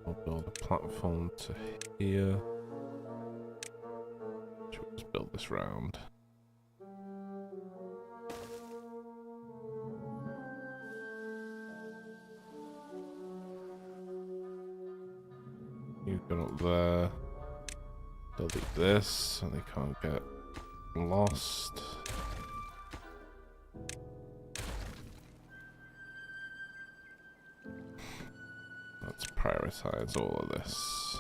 We'll build a platform to here. Should we just build this round? You've got up there. Delete this so they can't get lost. Let's prioritize all of this.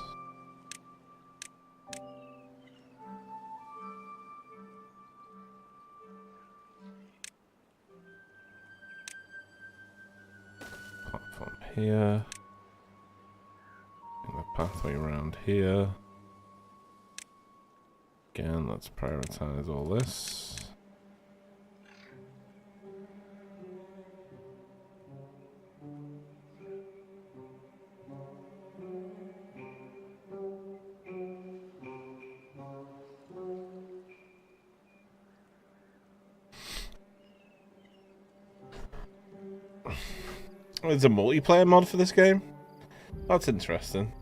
Platform here. And the pathway around here. Again, let's prioritize all this. There's a multiplayer mod for this game? That's interesting.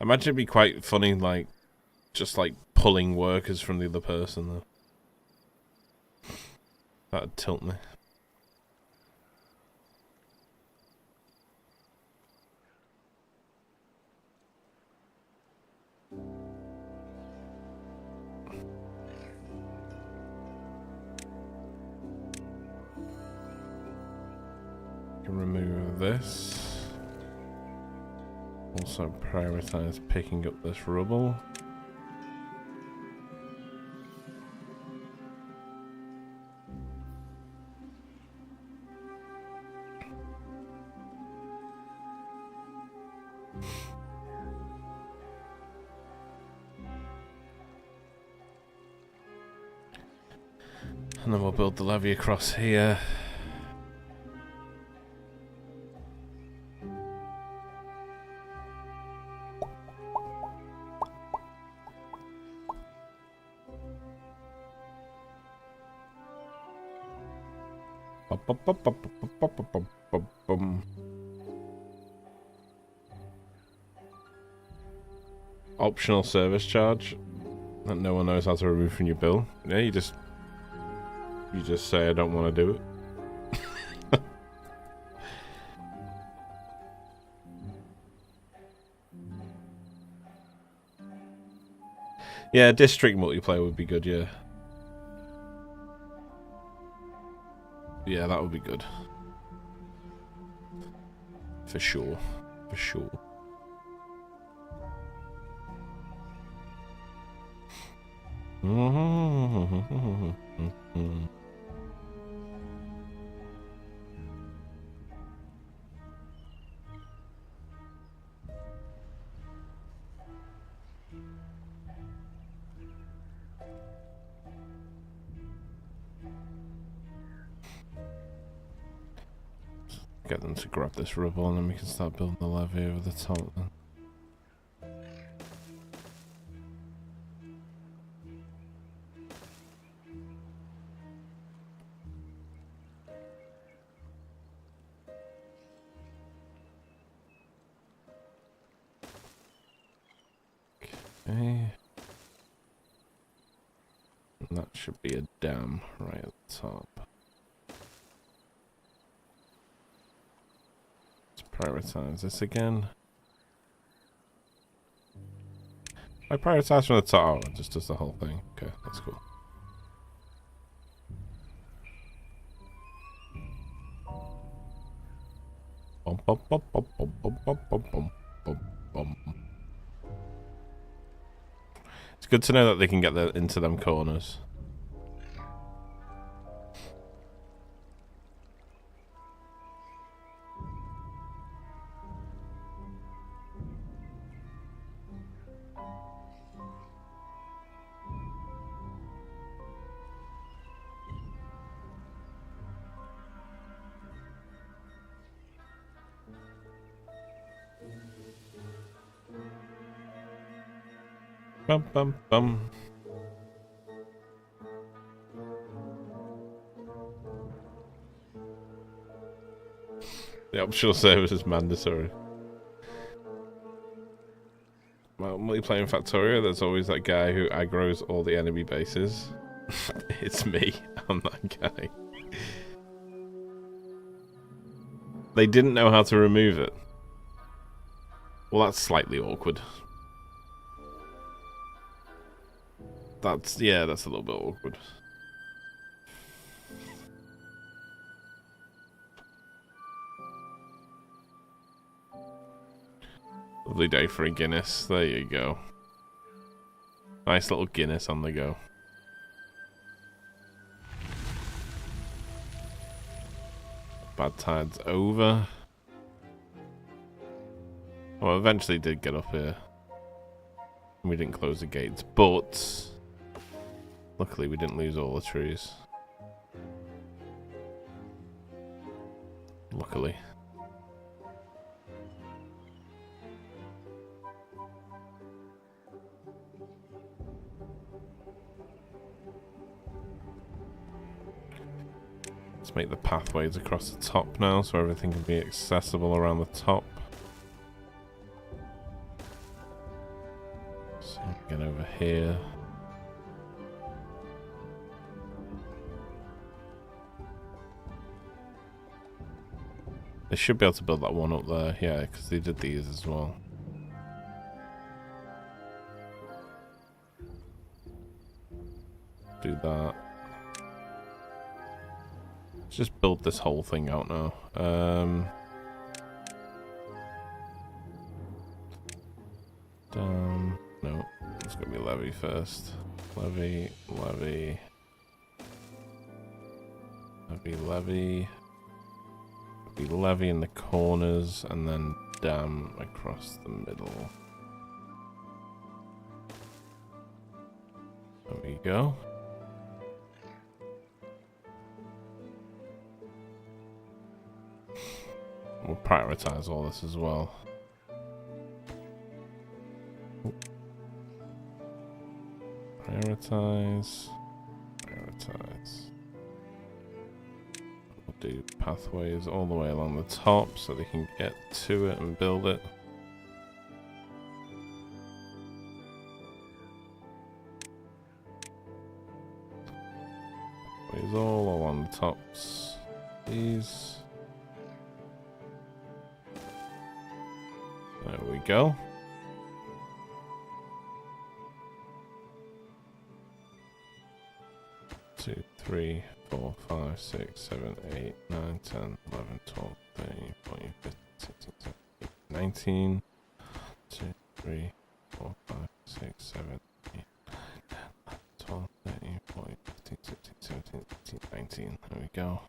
I imagine it'd be quite funny, like, just like pulling workers from the other person, though. That'd tilt me. Can remove this. Also prioritize picking up this rubble. And then we'll build the levee across here. Optional service charge that no one knows how to remove from your bill. Yeah, you just say I don't want to do it. Yeah, district multiplayer would be good, yeah. Yeah, that would be good. For sure. For sure. Get them to grab this rubble and then we can start building the levee over the top then. Okay. And that should be a dam right at the top. Prioritize this again. I prioritize from the top. Oh, it just does the whole thing. Okay, that's cool. Bum, bum, bum, bum, bum, bum, bum, bum, bum, bum. It's good to know that they can get into them corners. Bum, bum, bum. The optional service is mandatory. Well, multiplayer in Factorio, there's always that guy who aggroes all the enemy bases. It's me. I'm that guy. They didn't know how to remove it. Well, that's slightly awkward. That's a little bit awkward. Lovely day for a Guinness. There you go. Nice little Guinness on the go. Bad tide's over. Well, eventually did get up here. We didn't close the gates, but luckily we didn't lose all the trees. Luckily. Let's make the pathways across the top now so everything can be accessible around the top. So we get over here. They should be able to build that one up there, yeah, because they did these as well. Do that. Let's just build this whole thing out now. No, it's gonna be levy first. Levy, levy, levy, levy. Be levy in the corners and then dam across the middle. There we go. We'll prioritize all this as well. Prioritize. Prioritize. We'll do pathways all the way along the top so they can get to it and build it. Pathways all along the tops. These. There we go. Two, 3, 4, 5, 6, 7, 8, 9, 10, 11, 12, 13, 14, 15, 16, 17, 19. 2, 3, 4, 5, 6, 7, 8, 9, 10, 11, 12, 13, 14, 15, 16, 17, 18, 19. There we go.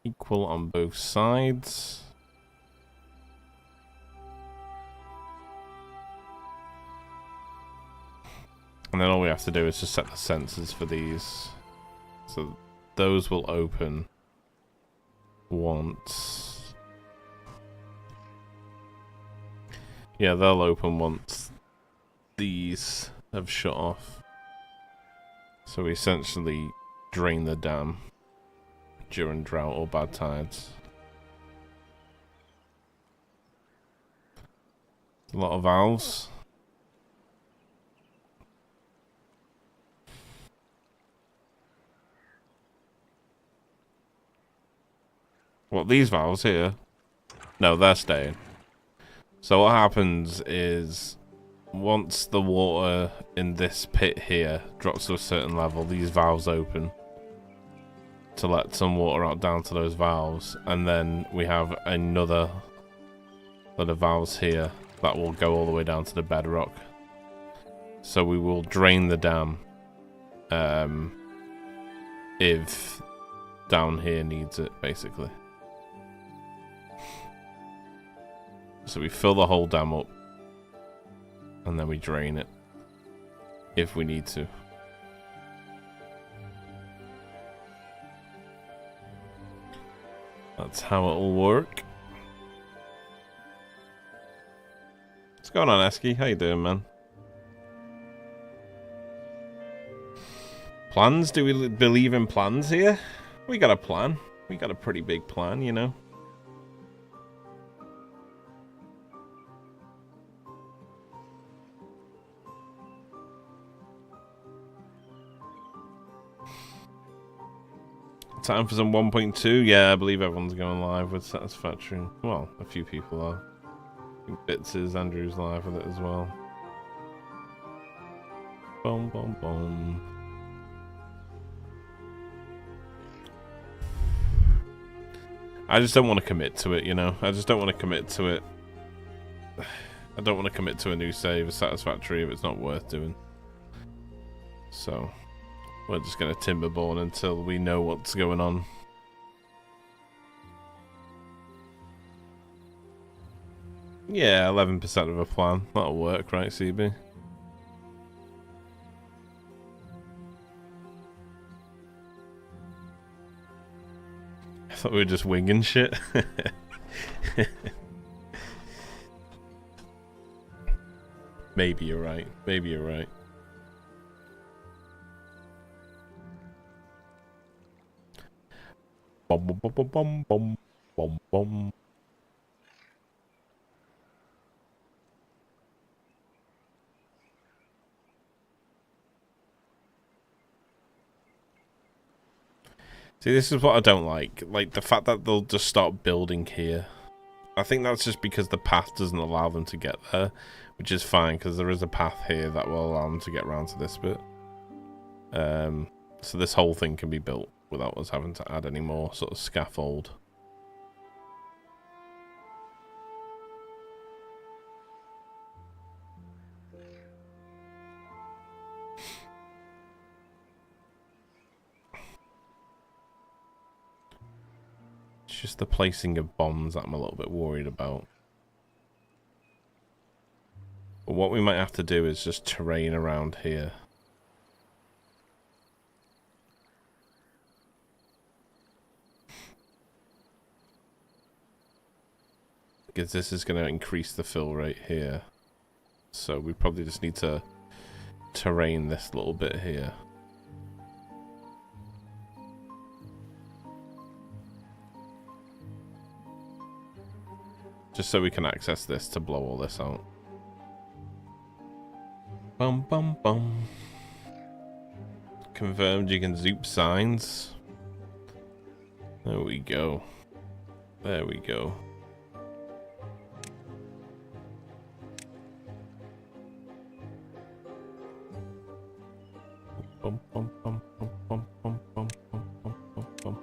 Equal on both sides. And then all we have to do is just set the sensors for these. So those will open once. Yeah, they'll open once these have shut off. So we essentially drain the dam during drought or bad tides. A lot of valves. Well, these valves here, no, they're staying. So what happens is, once the water in this pit here drops to a certain level, these valves open to let some water out down to those valves, and then we have another lot of valves here that will go all the way down to the bedrock. So we will drain the dam if down here needs it, basically. So we fill the whole dam up, and then we drain it, if we need to. That's how it'll work. What's going on, Esky? How you doing, man? Plans? Do we believe in plans here? We got a plan. We got a pretty big plan, you know. Time for some 1.2. Yeah, I believe everyone's going live with Satisfactory. Well, a few people are. I think Bits is Andrew's live with it as well. Boom, boom, boom. I just don't want to commit to it, you know. I just don't want to commit to it. I don't want to commit to a new save of Satisfactory if it's not worth doing. So we're just going to Timberborn until we know what's going on. Yeah, 11% of a plan. That'll work, right, CB? I thought we were just winging shit. Maybe you're right. Maybe you're right. Bum bum bum bum bum bum bum. See, this is what I don't like. Like, the fact that they'll just start building here. I think that's just because the path doesn't allow them to get there. Which is fine, because there is a path here that will allow them to get around to this bit. So this whole thing can be built without us having to add any more sort of scaffold. It's just the placing of bombs that I'm a little bit worried about. But what we might have to do is just terrain around here. Because this is going to increase the fill rate here. So we probably just need to terrain this little bit here. Just so we can access this to blow all this out. Bum bum bum. Confirmed you can zoop signs. There we go. There we go. Bum, bum, bum, bum, bum, bum, bum, bum, bum, bum, bum.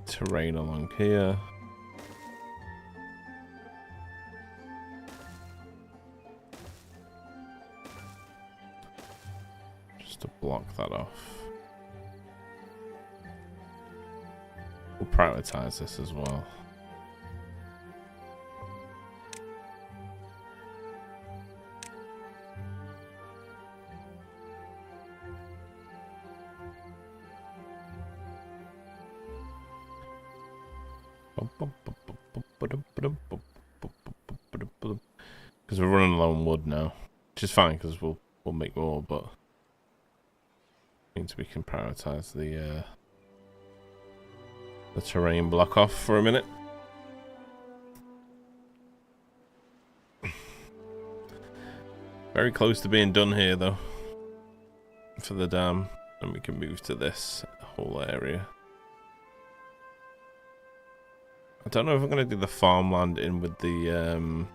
Terrain along here. Just to block that off. We'll prioritize this as well. Because we're running low on wood now, which is fine because we'll make more, but means we can prioritize the terrain block off for a minute. Very close to being done here though for the dam, and we can move to this whole area. I don't know if I'm going to do the farmland in with the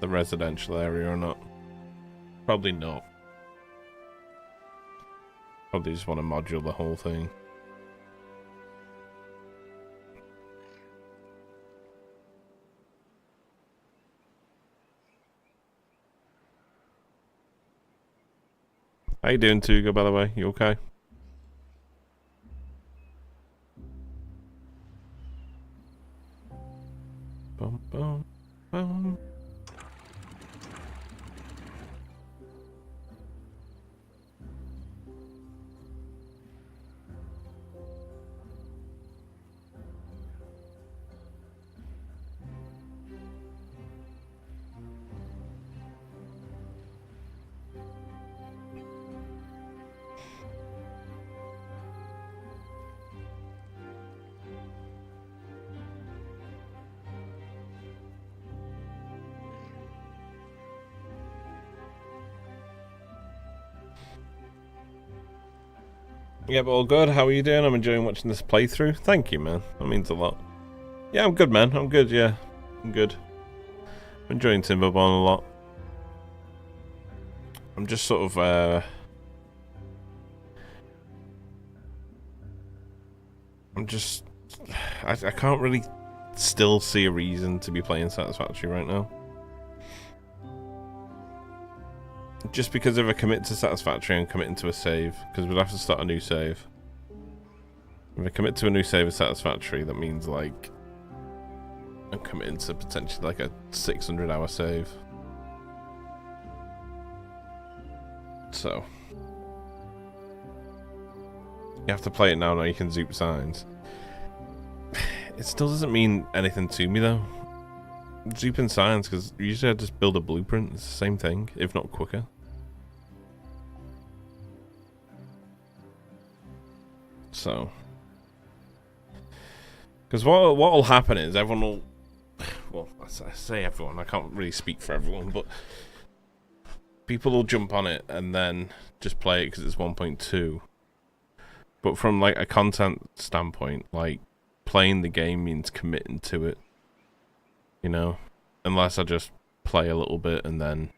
residential area or not. Probably not. Probably just want to module the whole thing. How you doing, Tuga, by the way? You okay? Bum, bum, bum. Yep, all good. How are you doing? I'm enjoying watching this playthrough. Thank you, man. That means a lot. Yeah, I'm good, man. I'm good, yeah. I'm good. I'm enjoying Timberborn a lot. I'm just sort of, I can't really still see a reason to be playing Satisfactory right now. Just because if I commit to Satisfactory, I'm committing to a save, because we'd have to start a new save. If I commit to a new save of Satisfactory, that means, like, I'm committing to potentially, like, a 600-hour save. So. You have to play it now you can zoop signs. It still doesn't mean anything to me, though. Zooping signs, because usually I just build a blueprint. It's the same thing, if not quicker. So, because what will happen is everyone will, well, I say everyone, I can't really speak for everyone, but people will jump on it and then just play it because it's 1.2. But from like a content standpoint, like playing the game means committing to it, you know, unless I just play a little bit and then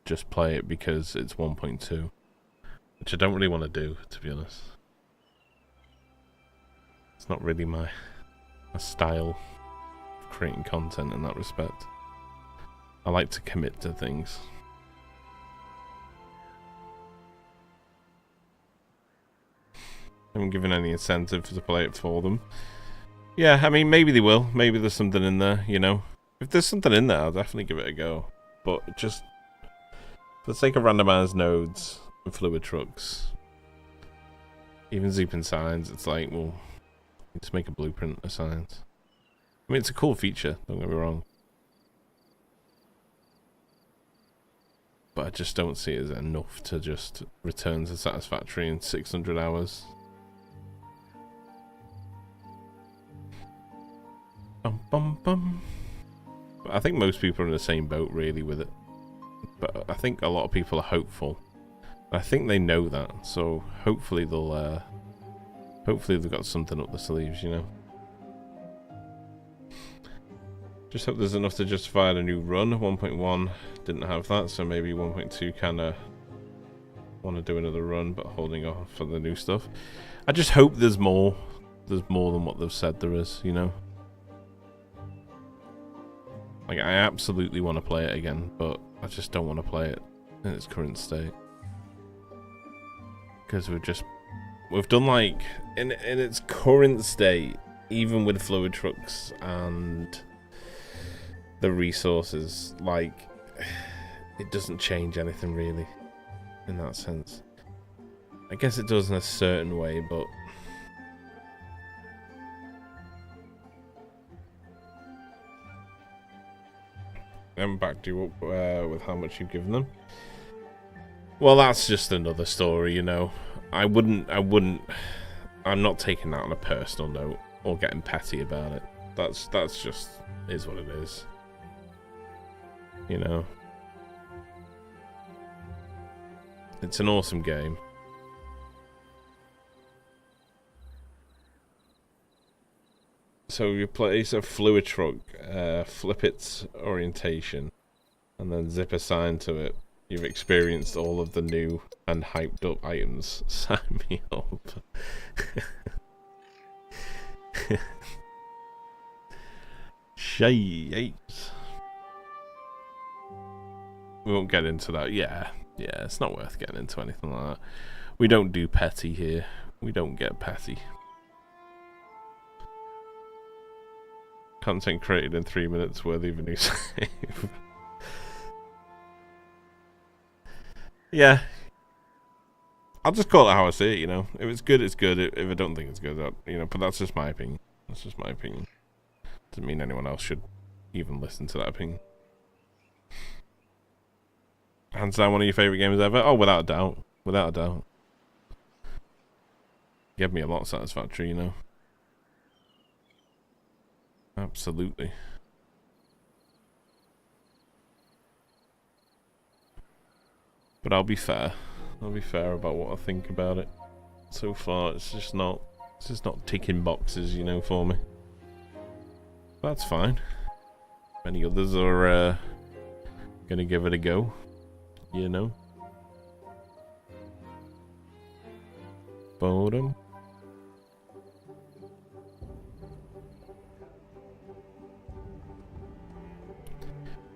just play it because it's 1.2, which I don't really want to do, to be honest. It's not really my style of creating content in that respect. I like to commit to things. I haven't given any incentive to play it for them. Yeah, I mean, maybe they will. Maybe there's something in there, you know. If there's something in there, I'll definitely give it a go. But just for the sake of randomized nodes and fluid trucks, Even zipping signs, it's like, well, just make a blueprint of signs. I mean, it's a cool feature, don't get me wrong. But I just don't see it as enough to just return to Satisfactory in 600 hours. Bum bum bum. But I think most people are in the same boat really with it. But I think a lot of people are hopeful. I think they know that, so hopefully they've got something up their sleeves, you know. Just hope there's enough to justify the new run. 1.1 didn't have that, so maybe 1.2 kind of want to do another run, but holding off for the new stuff. I just hope there's more. There's more than what they've said there is, you know. Like, I absolutely want to play it again, but I just don't want to play it in its current state. Because we've done like, in its current state, even with fluid trucks and the resources, like, it doesn't change anything really, in that sense. I guess it does in a certain way, but I'm back to you up with how much you've given them. Well, that's just another story, you know. I'm not taking that on a personal note or getting petty about it. That's just is what it is. You know. It's an awesome game. So you place a fluid truck, flip its orientation, and then zip a sign to it. You've experienced all of the new and hyped up items. Sign me up. Shapes. We won't get into that. Yeah, it's not worth getting into anything like that. We don't do petty here. We don't get petty. Content created in 3 minutes worthy of a new save. Yeah. I'll just call it how I see it, you know. If it's good, it's good. If I don't think it's good, you know, but that's just my opinion. That's just my opinion. Doesn't mean anyone else should even listen to that opinion. Hands down, one of your favourite games ever? Oh, without a doubt. Without a doubt. Gave me a lot of Satisfactory, you know. Absolutely. But I'll be fair. I'll be fair about what I think about it. So far, it's just not ticking boxes, you know, for me. That's fine. Many others are gonna give it a go, you know. Bottom.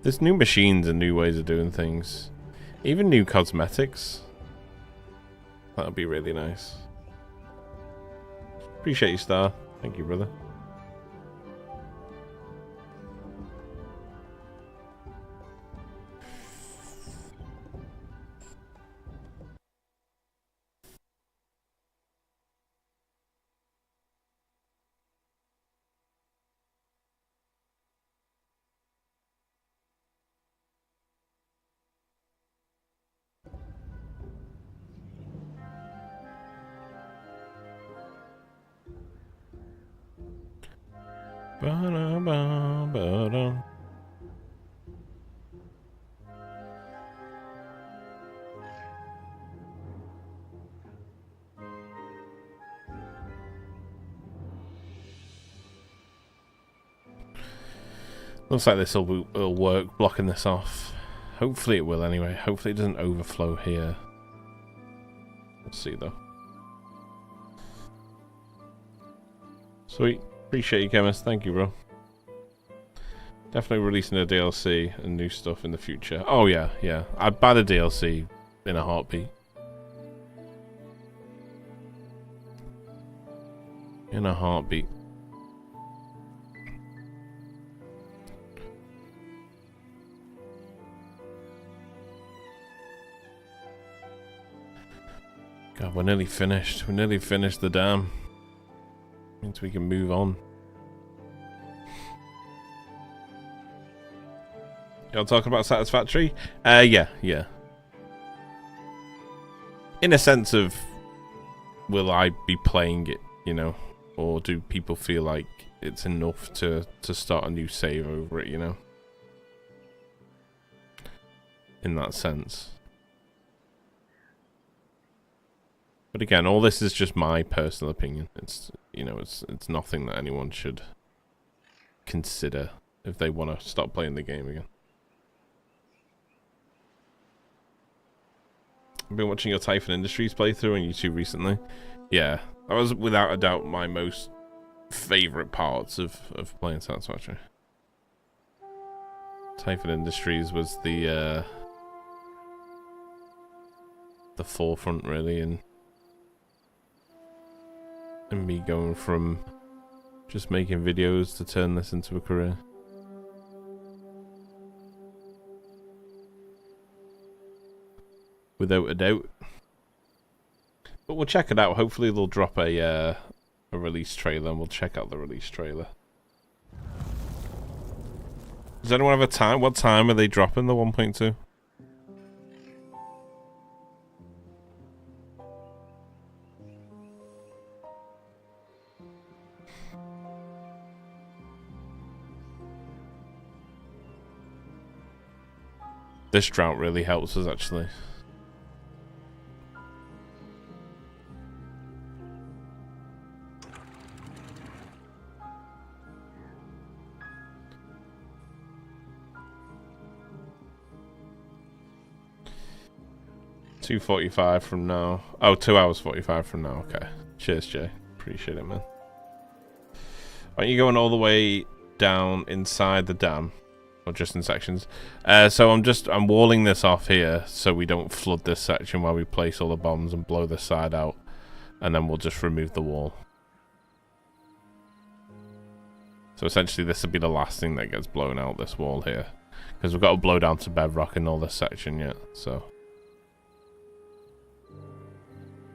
There's new machines and new ways of doing things. Even new cosmetics. That would be really nice. Appreciate you, Star. Thank you, brother. Ba-da-ba-ba-da. Looks like this will work, blocking this off. Hopefully it will anyway. Hopefully it doesn't overflow here. We'll see though. Sweet. Appreciate you, Chemist. Thank you, bro. Definitely releasing a DLC and new stuff in the future. Oh yeah, yeah. I'd buy the DLC in a heartbeat. In a heartbeat. God, we're nearly finished. We're nearly finished the dam. Means we can move on. Y'all talking about Satisfactory? Yeah. In a sense of, will I be playing it, you know? Or do people feel like it's enough to start a new save over it, you know? In that sense. But again, all this is just my personal opinion. It's, you know, it's nothing that anyone should consider if they want to stop playing the game again. I've been watching your Typhon Industries playthrough on YouTube recently. Yeah, that was without a doubt my most favourite parts of playing Satisfactory. Typhon Industries was the forefront really in me going from just making videos to turn this into a career. Without a doubt. But we'll check it out. Hopefully they'll drop a release trailer and we'll check out the release trailer. Does anyone have a time? What time are they dropping the 1.2? This drought really helps us actually. $2:45 from now. Oh, 2 hours 45 from now. Okay. Cheers, Jay. Appreciate it, man. Aren't you going all the way down inside the dam? Or just in sections? So I'm walling this off here so we don't flood this section while we place all the bombs and blow this side out. And then we'll just remove the wall. So essentially this will be the last thing that gets blown out, this wall here. Because we've got to blow down to bedrock in all this section yet, so...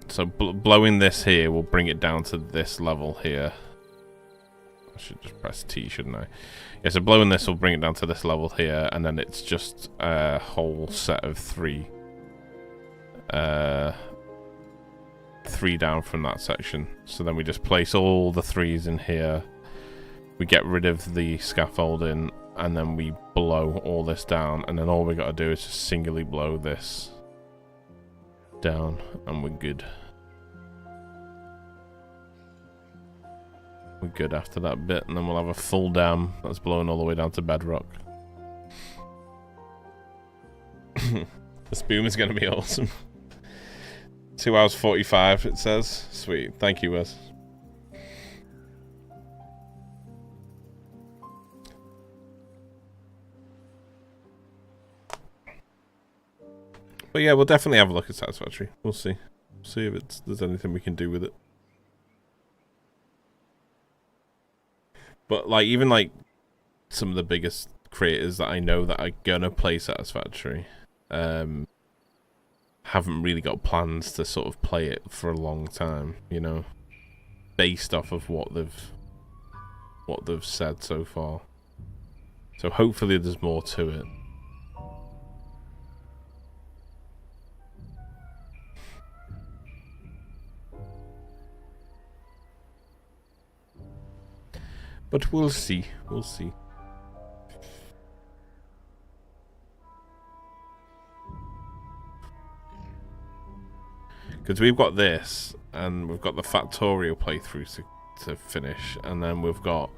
So blowing this here will bring it down to this level here. I should just press T, shouldn't I? Yeah, so blowing this will bring it down to this level here, and then it's just a whole set of three down from that section. So then we just place all the threes in here. We get rid of the scaffolding, and then we blow all this down, and then all we got to do is just singularly blow this down, and we're good. We're good after that bit, and then we'll have a full dam that's blowing all the way down to bedrock. This boom is going to be awesome. 2 hours 45, it says. Sweet. Thank you, Wes. But yeah, we'll definitely have a look at Satisfactory. We'll see. See if there's anything we can do with it. But like, even like some of the biggest creators that I know that are gonna play Satisfactory, haven't really got plans to sort of play it for a long time, you know, based off of what they've said so far. So hopefully there's more to it. But we'll see. We'll see. Because we've got this, and we've got the Factorial playthrough to finish, and then we've got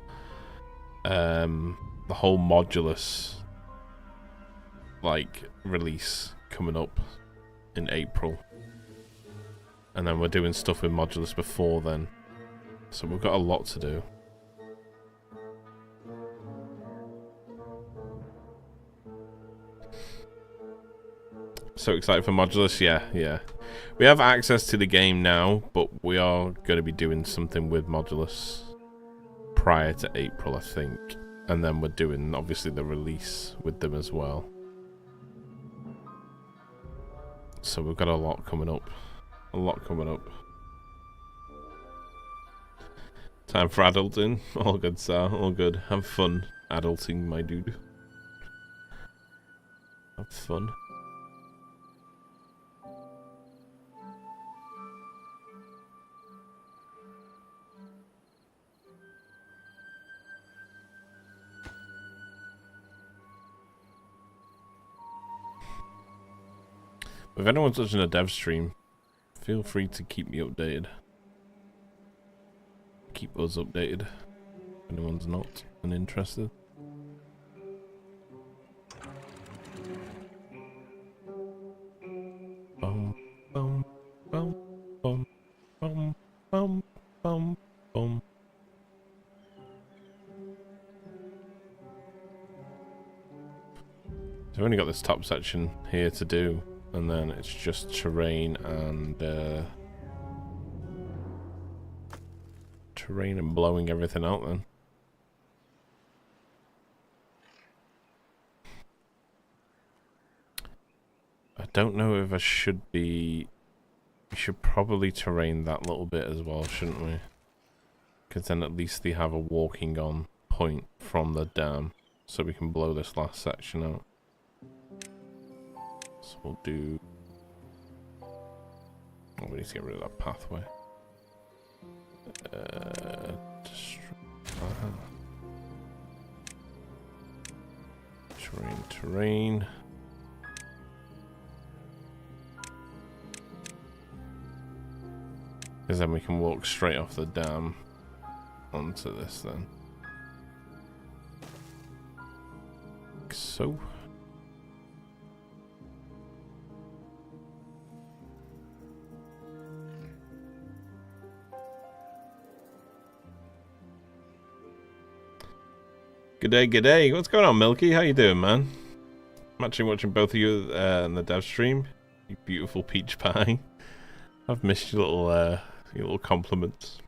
the whole Modulus like release coming up in April, and then we're doing stuff with Modulus before then, so we've got a lot to do. So excited for Modulus, yeah. We have access to the game now, but we are going to be doing something with Modulus prior to April, I think. And then we're doing, obviously, the release with them as well. So we've got a lot coming up. A lot coming up. Time for adulting. All good, sir. All good. Have fun adulting, my dude. Have fun. If anyone's watching a dev stream, feel free to keep me updated. Keep us updated. If anyone's not uninterested. Bum, bum, bum, bum, bum, bum, bum, bum. So I've only got this top section here to do. And then it's just terrain and blowing everything out then. I don't know if I should be... We should probably terrain that little bit as well, shouldn't we? Because then at least they have a walking on point from the dam. So we can blow this last section out. So we'll do... Oh, we need to get rid of that pathway. Terrain. Because then we can walk straight off the dam onto this then. Like so. Good day. What's going on, Milky? How you doing, man? I'm actually watching both of you in the dev stream. You beautiful peach pie. I've missed your little compliments.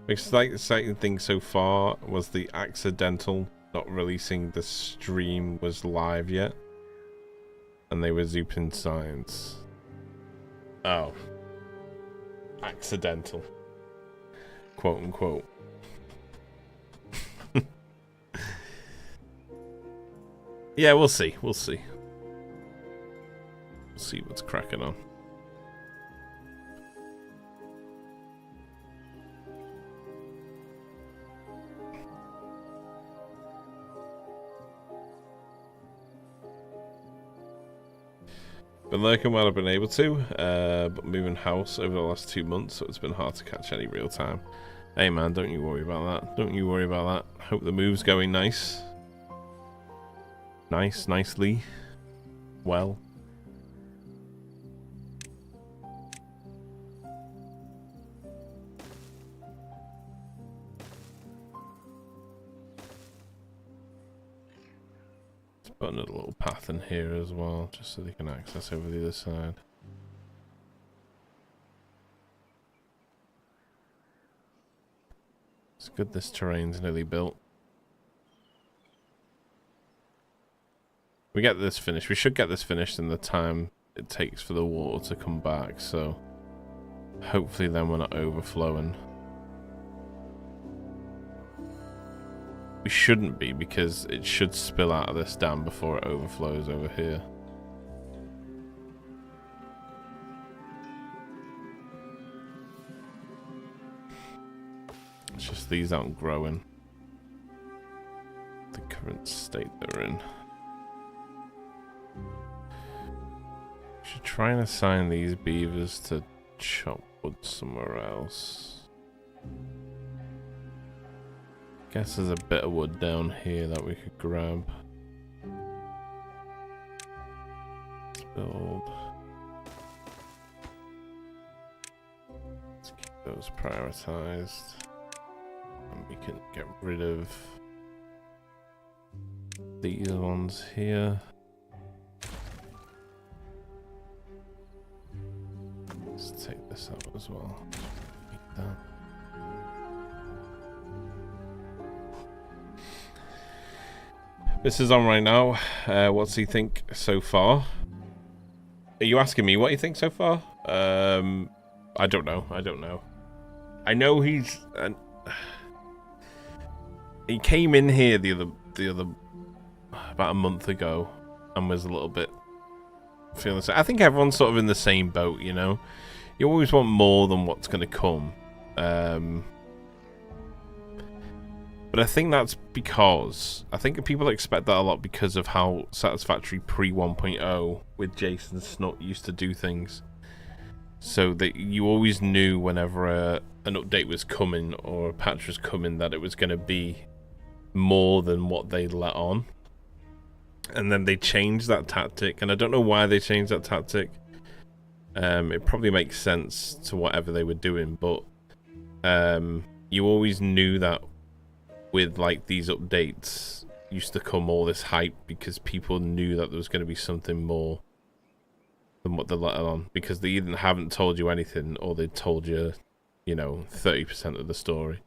The exciting thing so far was the accidental not releasing the stream was live yet, and they were zooping signs. Oh, accidental, quote unquote. Yeah, we'll see. We'll see what's cracking on. Been lurking while I've been able to, but moving house over the last 2 months, so it's been hard to catch any real time. Hey man, don't you worry about that. Don't you worry about that. Hope the move's going nice. Nicely. Well. Let's put another little path in here as well, just so they can access over the other side. It's good this terrain's nearly built. We get this finished. We should get this finished in the time it takes for the water to come back, so hopefully then we're not overflowing. We shouldn't be, because it should spill out of this dam before it overflows over here. It's just these aren't growing. The current state they're in. Should try and assign these beavers to chop wood somewhere else. Guess there's a bit of wood down here that we could grab. Let's build. Let's keep those prioritized. And we can get rid of these ones here. Let's take this out as well. Like that. This is on right now. What's he think so far? Are you asking me what you think so far? I don't know. I know he came in here the other about a month ago and was a little bit feeling. I think everyone's sort of in the same boat, you know. You always want more than what's going to come. But I think that's because I think people expect that a lot because of how Satisfactory pre 1.0 with Jason Snutt used to do things. So that you always knew whenever an update was coming or a patch was coming that it was going to be more than what they let on. And then they changed that tactic, and I don't know why they changed that tactic. It probably makes sense to whatever they were doing, but you always knew that with like these updates used to come all this hype because people knew that there was going to be something more than what they let on, because they either haven't told you anything or they told you, you know, 30% of the story.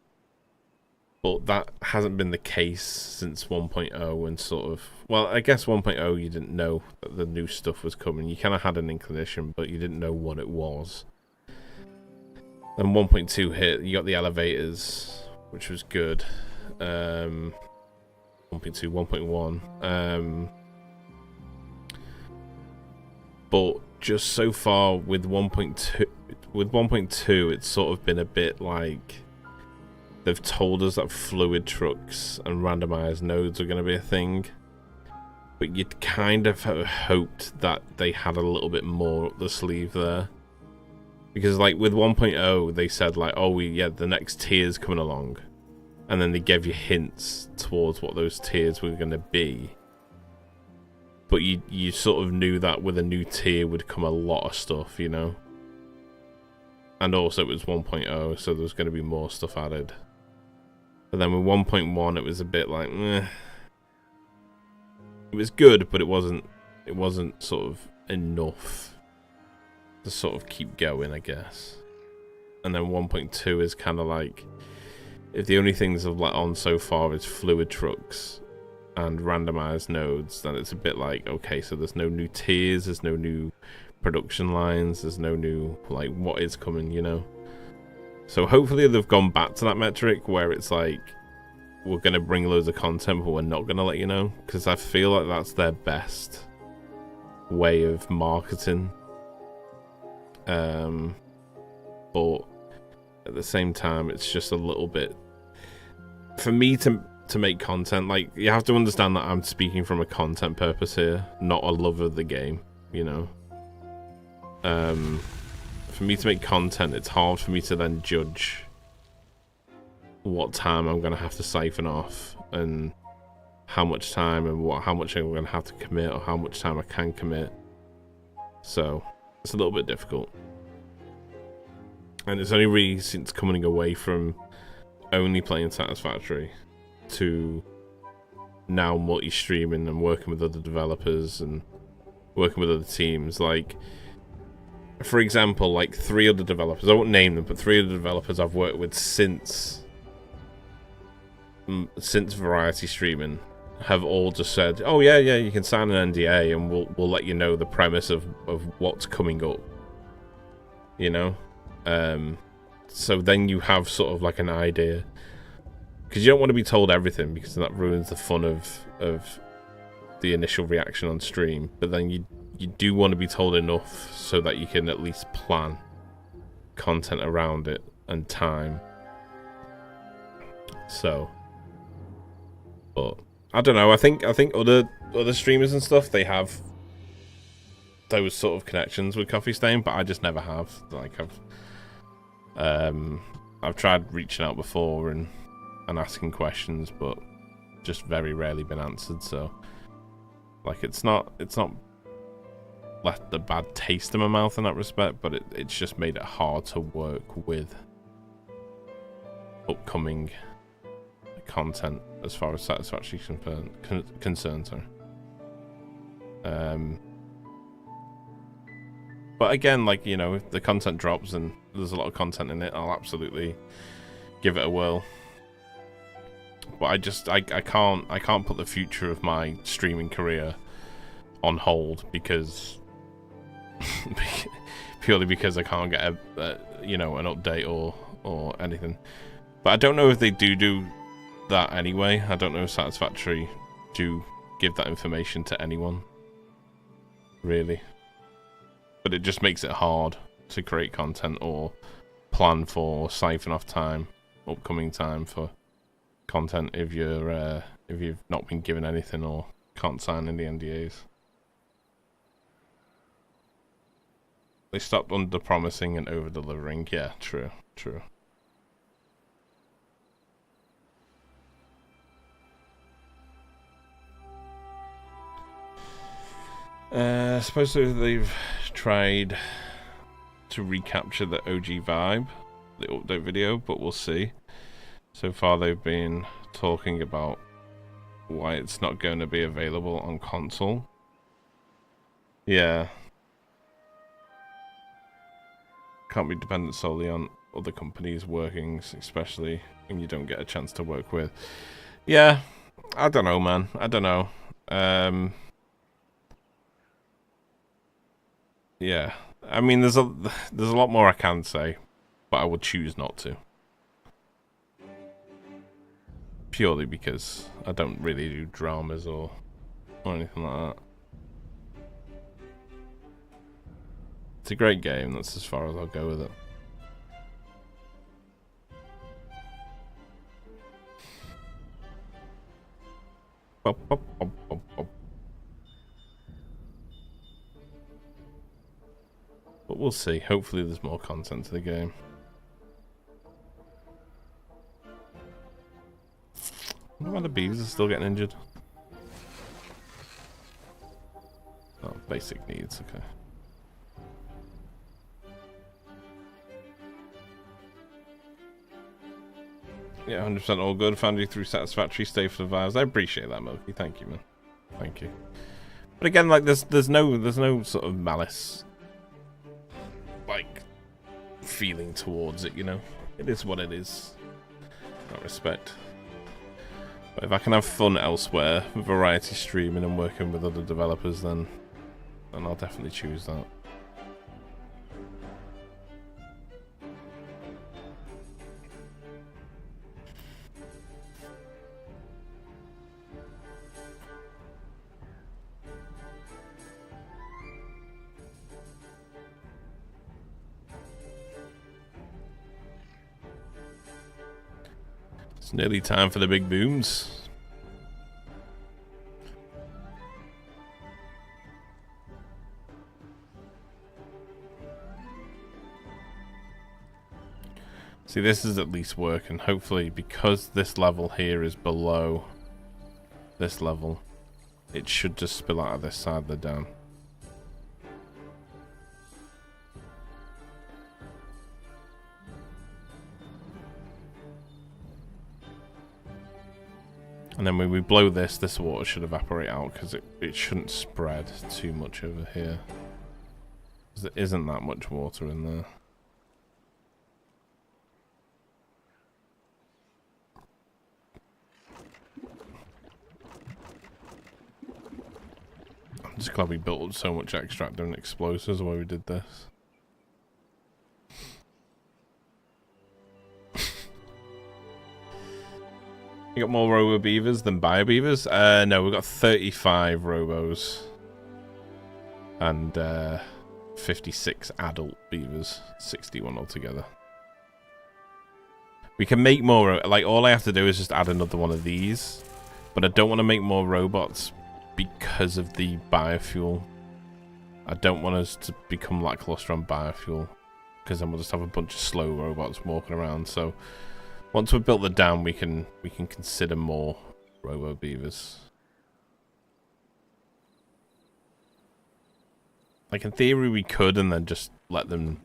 But that hasn't been the case since 1.0 and sort of... Well, I guess 1.0 you didn't know that the new stuff was coming. You kind of had an inclination, but you didn't know what it was. And 1.2 hit, you got the elevators, which was good. 1.2, 1.1. But just so far with 1.2, it's sort of been a bit like... They've told us that fluid trucks and randomized nodes are going to be a thing, but you'd kind of hoped that they had a little bit more up the sleeve there. Because like with 1.0, they said like, oh, the next tier's coming along, and then they gave you hints towards what those tiers were going to be. But you sort of knew that with a new tier would come a lot of stuff, you know. And also it was 1.0, so there was going to be more stuff added. But then with 1.1, it was a bit like, meh. It was good, but it wasn't sort of enough to sort of keep going, I guess. And then 1.2 is kind of like, if the only things I've let on so far is fluid trucks and randomized nodes, then it's a bit like, okay, so there's no new tiers, there's no new production lines, there's no new, like, what is coming, you know? So hopefully they've gone back to that metric where it's like, we're going to bring loads of content, but we're not going to let you know. Because I feel like that's their best way of marketing. But at the same time, it's just a little bit... For me to make content, like, you have to understand that I'm speaking from a content purpose here, not a love of the game, you know? For me to make content, it's hard for me to then judge what time I'm going to have to siphon off and how much time and how much I'm going to have to commit or how much time I can commit. So it's a little bit difficult. And it's only really since coming away from only playing Satisfactory to now multi-streaming and working with other developers and working with other teams, like... For example, like 3 other developers, I won't name them, but 3 other developers I've worked with since Variety Streaming have all just said, oh yeah, you can sign an NDA and we'll let you know the premise of what's coming up, you know? So then you have sort of like an idea, because you don't want to be told everything, because that ruins the fun of the initial reaction on stream. But then you do want to be told enough so that you can at least plan content around it and time. So, but I don't know. I think other streamers and stuff, they have those sort of connections with Coffee Stain, but I just never have. Like I've tried reaching out before and asking questions, but just very rarely been answered. So, like, it's not left a bad taste in my mouth in that respect, but it's just made it hard to work with upcoming content as far as Satisfactory concerned. Sorry. But again, like, you know, if the content drops and there's a lot of content in it, I'll absolutely give it a whirl. But I can't put the future of my streaming career on hold because purely because I can't get you know, an update or anything. But I don't know if they do that anyway. I don't know if Satisfactory do give that information to anyone, really. But it just makes it hard to create content or plan for, siphon off time, upcoming time for content if you've not been given anything or can't sign any NDAs. They stopped under promising and over delivering. Yeah, true. Supposedly they've tried to recapture the OG vibe, the update video, but we'll see. So far they've been talking about why it's not going to be available on console. Yeah. Can't be dependent solely on other companies' workings, especially when you don't get a chance to work with. Yeah, I don't know, man. I don't know. Yeah, I mean, there's a lot more I can say, but I would choose not to. Purely because I don't really do dramas or anything like that. It's a great game, that's as far as I'll go with it. Bop, bop, bop, bop, bop. But we'll see. Hopefully there's more content to the game. I wonder why the beavers are still getting injured. Oh, basic needs, okay. Yeah, 100% all good. Found you through Satisfactory. Stay for the vibes. I appreciate that, Milky. Thank you, man. Thank you. But again, like, there's no sort of malice, like, feeling towards it, you know? It is what it is. In that respect. But if I can have fun elsewhere, variety streaming and working with other developers, then I'll definitely choose that. It's nearly time for the big booms. See, this is at least working. Hopefully, because this level here is below this level, it should just spill out of this side of the dam. And then when we blow this, this water should evaporate out because it shouldn't spread too much over here. Because there isn't that much water in there. I'm just glad we built up so much extractor and explosives while we did this. You got more robo beavers than bio beavers? No, we've got 35 robos and 56 adult beavers, 61 altogether. We can make more, like, all I have to do is just add another one of these, but I don't want to make more robots because of the biofuel. I don't want us to become lackluster on biofuel, because then we'll just have a bunch of slow robots walking around. So once we've built the dam, we can consider more robo beavers. Like, in theory we could, and then just let them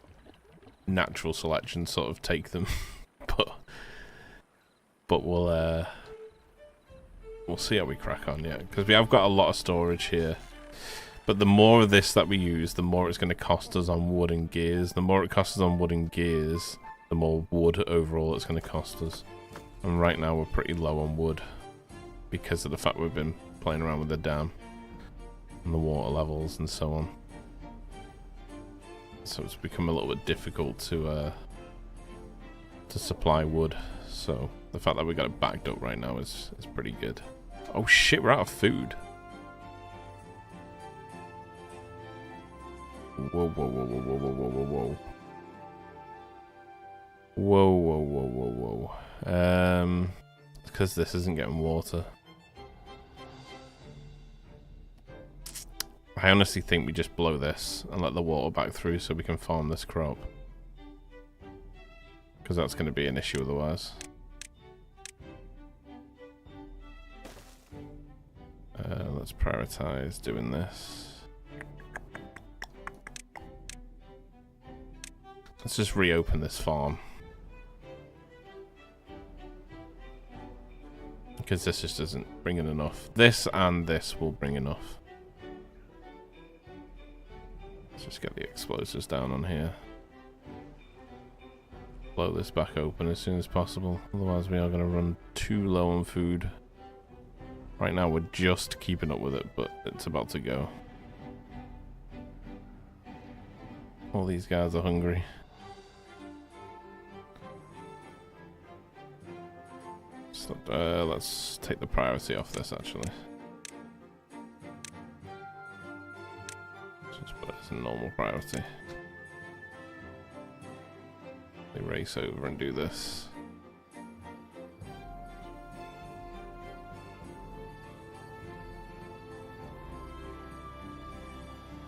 natural selection sort of take them. but we'll see how we crack on, yeah, because we have got a lot of storage here. But the more of this that we use, the more it's going to cost us on wood and gears. The more it costs us on wood and gears, the more wood overall it's going to cost us. And right now we're pretty low on wood because of the fact we've been playing around with the dam and the water levels and so on. so it's become a little bit difficult to supply wood. So the fact that we got it backed up right now is pretty good. Oh shit, we're out of food. Whoa, whoa, whoa, whoa, whoa, whoa, whoa, whoa, whoa. Whoa, whoa, whoa, whoa, whoa. It's because this isn't getting water. I honestly think we just blow this and let the water back through so we can farm this crop. Because that's going to be an issue otherwise. Let's prioritize doing this. Let's just reopen this farm. Because this just isn't bringing enough. This and this will bring enough. Let's just get the explosives down on here. Blow this back open as soon as possible. Otherwise we are going to run too low on food. Right now we're just keeping up with it, but it's about to go. All these guys are hungry. Let's take the priority off this actually. Just put it as a normal priority. They race over and do this.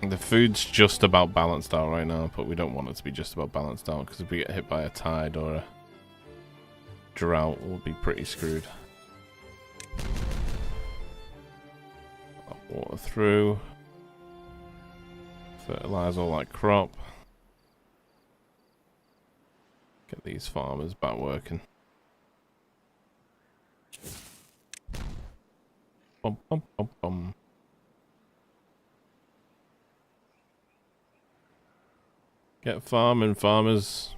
The food's just about balanced out right now, but we don't want it to be just about balanced out, because if we get hit by a tide or a drought, we'll be pretty screwed. Water through. Fertilize all that crop. Get these farmers back working. Bum, bum, bum, bum. Get farming, farmers.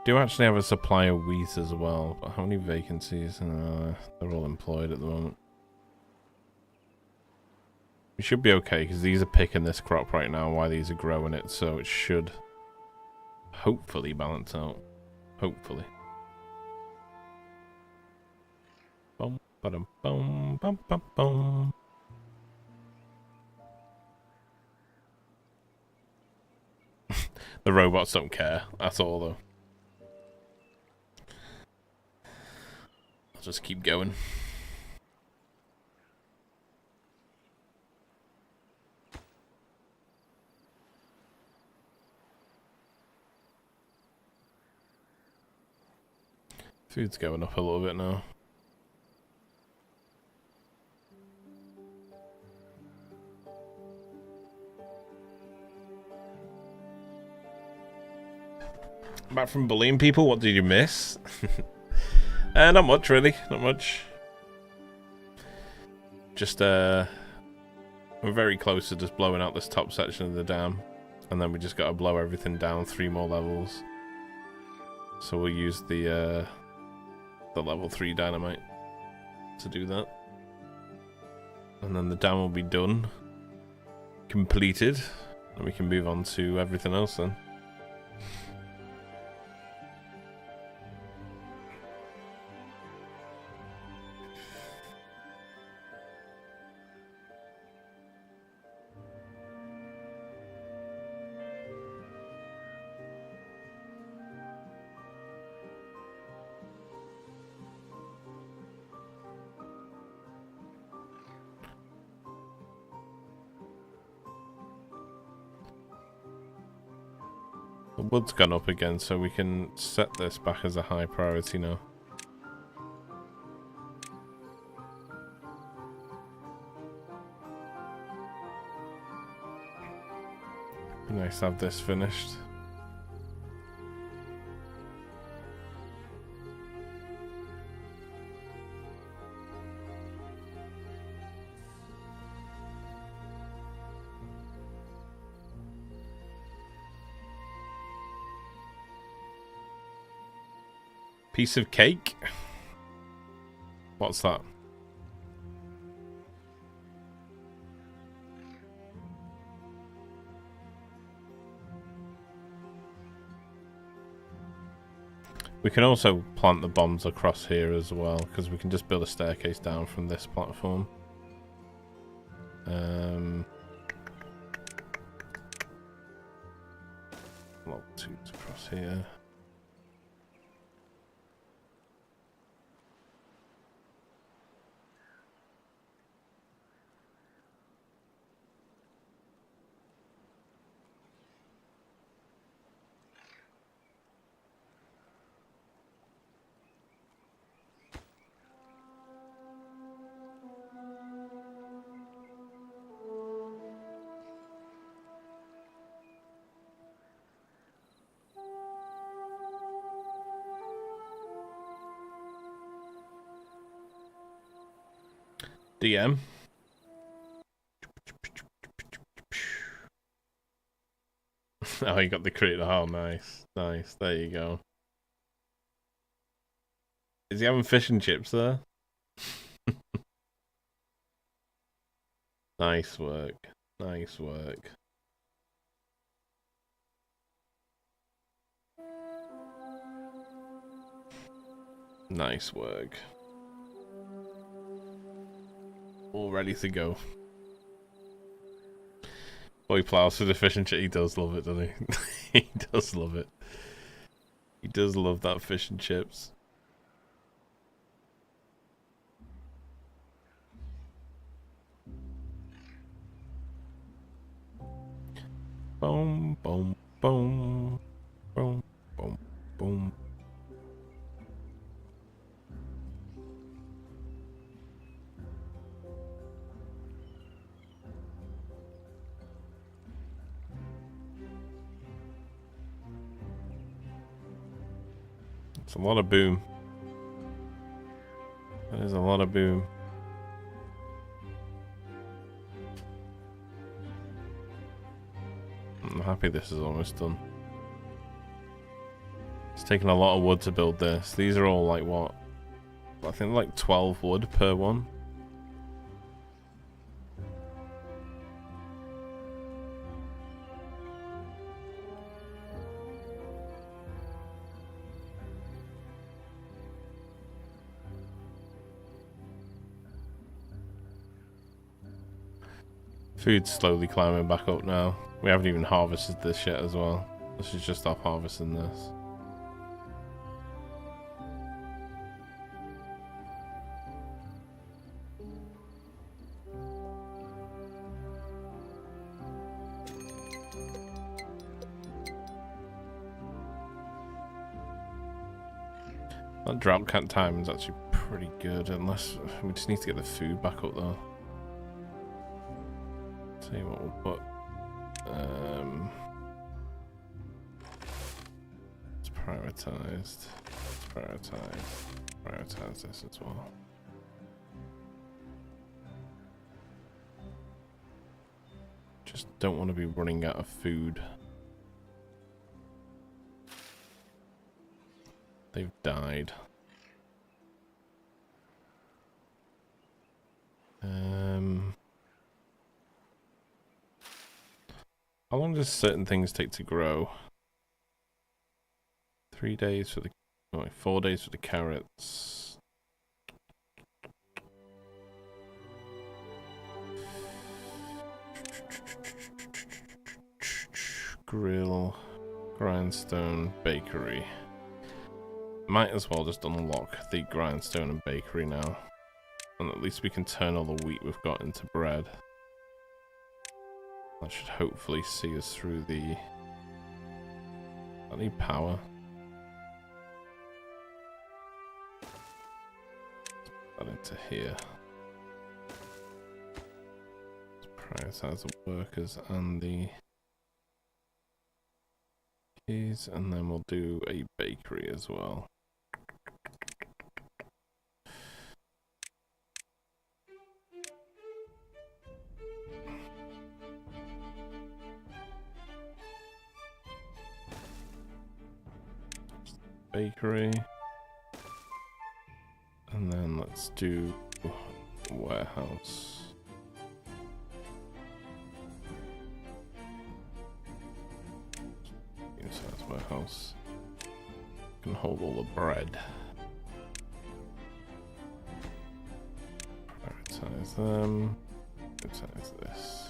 Do actually have a supply of wheat as well, but how many vacancies? They're all employed at the moment. We should be okay because these are picking this crop right now while these are growing it, so it should hopefully balance out. Hopefully. Bum, ba-dum, bum, bum, bum, bum. The robots don't care at all, though. I'll just keep going. Food's going up a little bit now. Back from bullying people, what did you miss? Not much really, not much. Just we're very close to just blowing out this top section of the dam, and then we just gotta blow everything down 3 more levels. So we'll use the level 3 dynamite to do that. And then the dam will be done, completed, and we can move on to everything else then. The wood's gone up again, so we can set this back as a high priority now. Be nice to have this finished. Piece of cake? What's that? We can also plant the bombs across here as well, because we can just build a staircase down from this platform. Level 2's across here. DM. Oh, you got the crit. Oh, nice. Nice. There you go. Is he having fish and chips there? Nice work. Nice work. Nice work. All ready to go. Boy plows for the fish and chip. He does love it, doesn't he? He does love it. He does love that fish and chips. Boom, boom, boom, boom, boom, boom. It's a lot of boom. That is a lot of boom. I'm happy this is almost done. It's taken a lot of wood to build this. These are all like what? I think like 12 wood per one. Food's slowly climbing back up now. We haven't even harvested this yet as well. This is just off harvesting this. That drought cat time is actually pretty good, unless we just need to get the food back up though. Tell you what, we'll put it's prioritized. Prioritize this as well. Just don't want to be running out of food. They've died. How long does certain things take to grow? 3 days for the... Oh, 4 days for the carrots. Grill, grindstone, bakery. Might as well just unlock the grindstone and bakery now. And at least we can turn all the wheat we've got into bread. That should hopefully see us through the... I need power. Put that into here. Let's prioritize the workers and the keys, and then we'll do a bakery as well. Bakery, and then let's do warehouse. Inside warehouse. Can hold all the bread. Prioritize them. Prioritize this.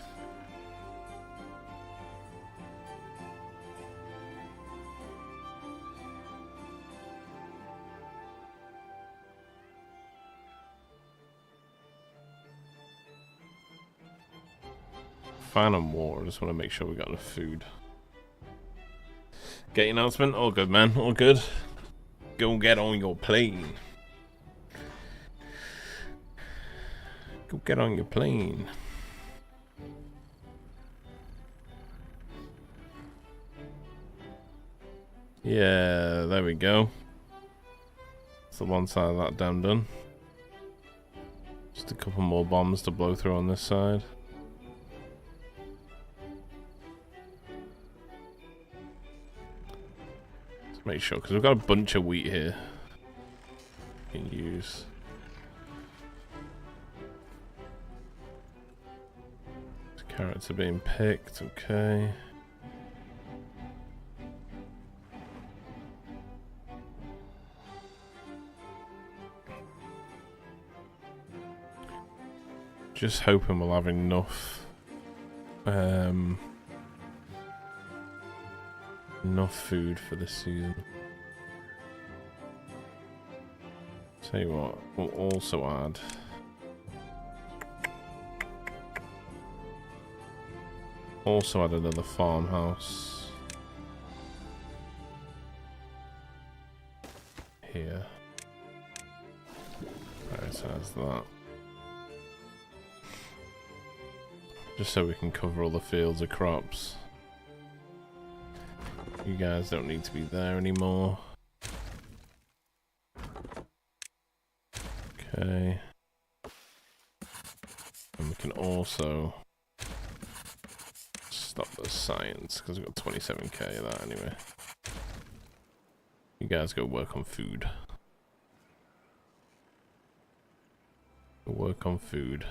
Fine and water. Just want to make sure we got enough food. Get your announcement. All good, man. All good. Go get on your plane. Go get on your plane. Yeah, there we go. That's the one side of that dam done. Just a couple more bombs to blow through on this side. Let's make sure, because we've got a bunch of wheat here. We can use. Carrots are being picked, okay. Just hoping we'll have enough enough food for this season. Tell you what, we'll also add another farmhouse here. Right, so that's that. Just so we can cover all the fields of crops. You guys don't need to be there anymore. Okay. And we can also stop the science, because we've got 27k of that anyway. You guys go work on food. Go work on food.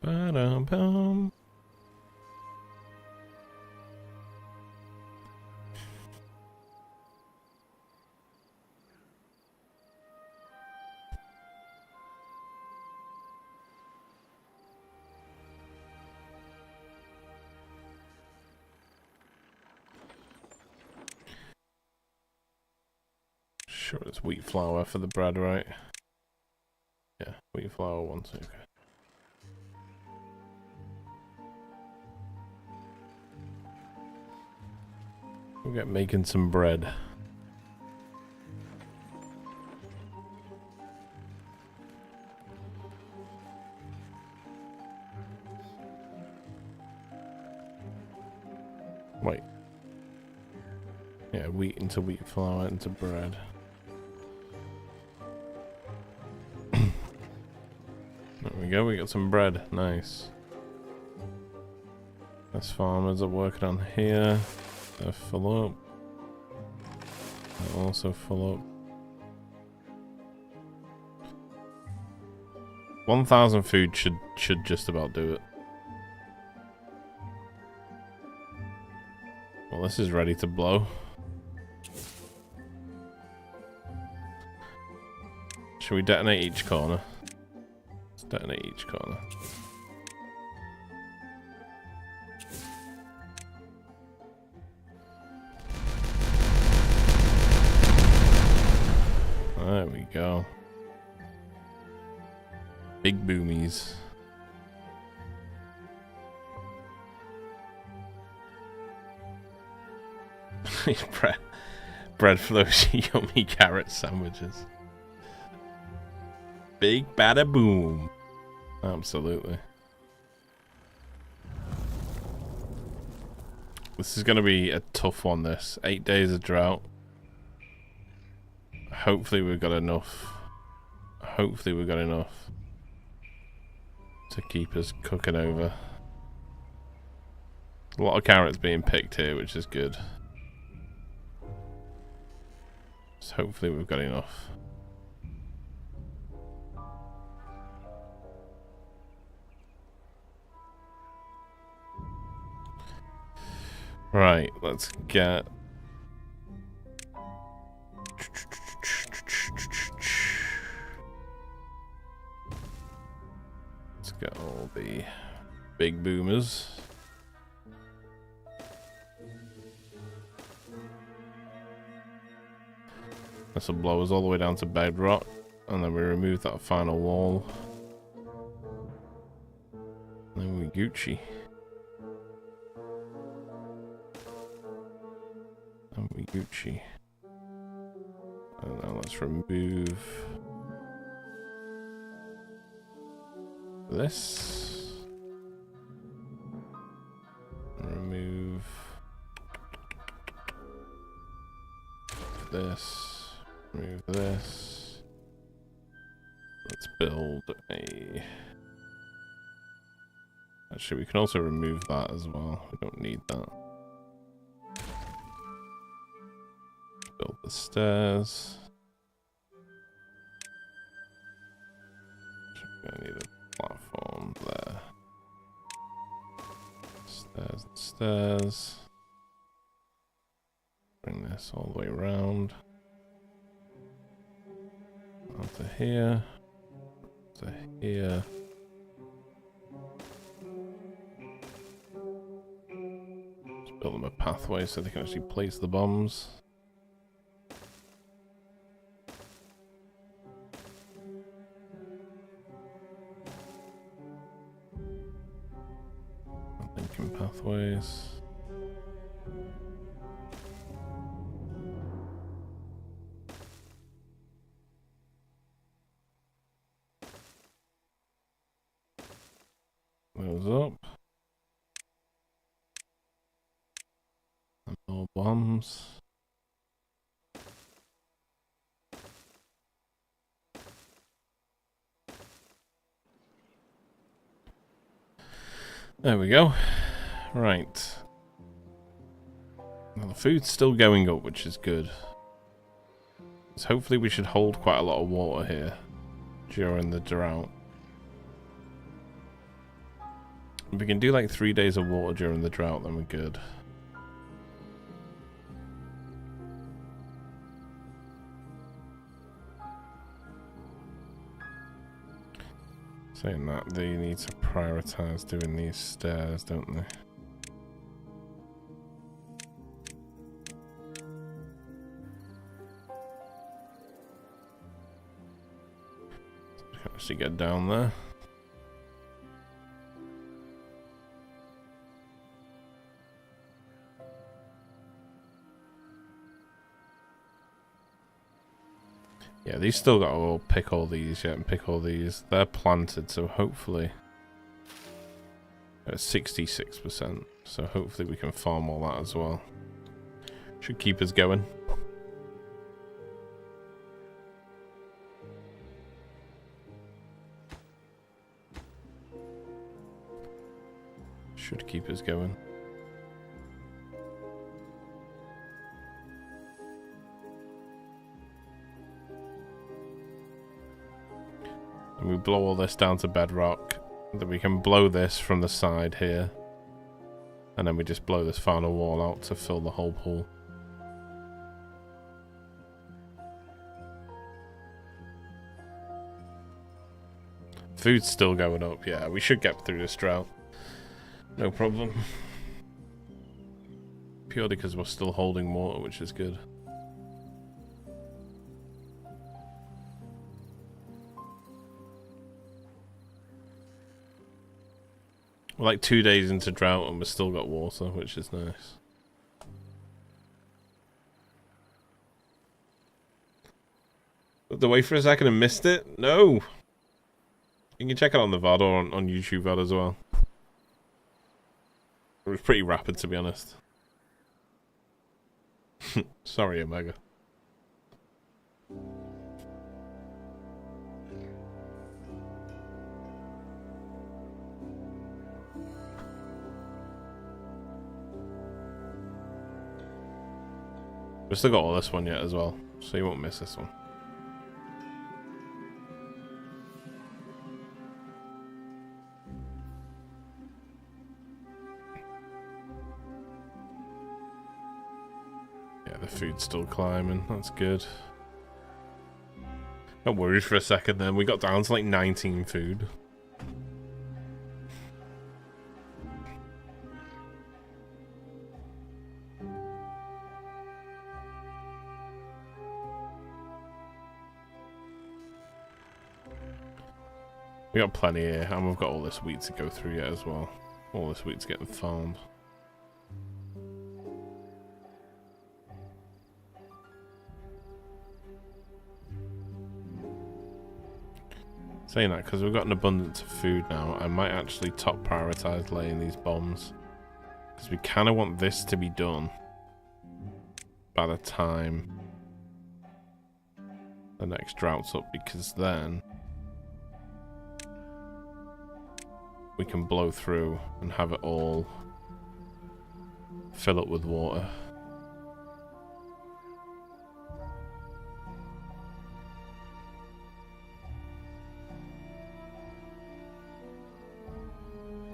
Ba-dum-bum. Sure, it's wheat flour for the bread, right? Yeah, wheat flour once. Okay. We'll get making some bread. Wait. Yeah, wheat into wheat flour into bread. There we go, we got some bread. Nice. There's farmers are working on here. They're full up. They're also full up. 1,000 food should just about do it. Well, this is ready to blow. Should we detonate each corner? Let's detonate each corner. There we go. Big boomies. bread for those yummy carrot sandwiches. Big bada boom. Absolutely. This is going to be a tough one, this. 8 days of drought. Hopefully we've got enough. Hopefully we've got enough to keep us cooking over. A lot of carrots being picked here, which is good. So hopefully we've got enough. Right, let's get... Let's get all the big boomers. This will blow us all the way down to bedrock, and then we remove that final wall. And then we Gucci. And we Gucci. And now let's remove this. Remove this. Remove this. Let's build a... Actually, we can also remove that as well. We don't need that. Build the stairs. We're gonna need a platform there. Stairs and stairs. Bring this all the way around. Onto here. To here. Just build them a pathway so they can actually place the bombs. Thinking pathways. Those up. And more bombs. There we go. Right. Now the food's still going up, which is good. So hopefully we should hold quite a lot of water here during the drought. If we can do like 3 days of water during the drought, then we're good. Saying that, they need to prioritize doing these stairs, don't they? So we can actually get down there. Yeah, these still got to pick all these yet and pick all these. They're planted, so hopefully... At 66%, so hopefully we can farm all that as well. Should keep us going. Should keep us going. And we blow all this down to bedrock. Then we can blow this from the side here. And then we just blow this final wall out to fill the whole pool. Food's still going up. Yeah, we should get through this drought. No problem. Purely because we're still holding water, which is good. We're like 2 days into drought and we've still got water, which is nice. Looked away for a second and missed it? No! You can check it on the VOD or on YouTube VOD as well. It was pretty rapid, to be honest. Sorry, Omega. We've still got all this one yet as well, so you won't miss this one. the food's still climbing. That's good. Got worried for a second then. We got down to like 19 food. We got plenty here, and we've got all this wheat to go through yet as well. All this wheat's getting farmed. Saying that, because we've got an abundance of food now, I might actually top prioritize laying these bombs. Because we kind of want this to be done by the time the next drought's up, because then we can blow through and have it all fill up with water.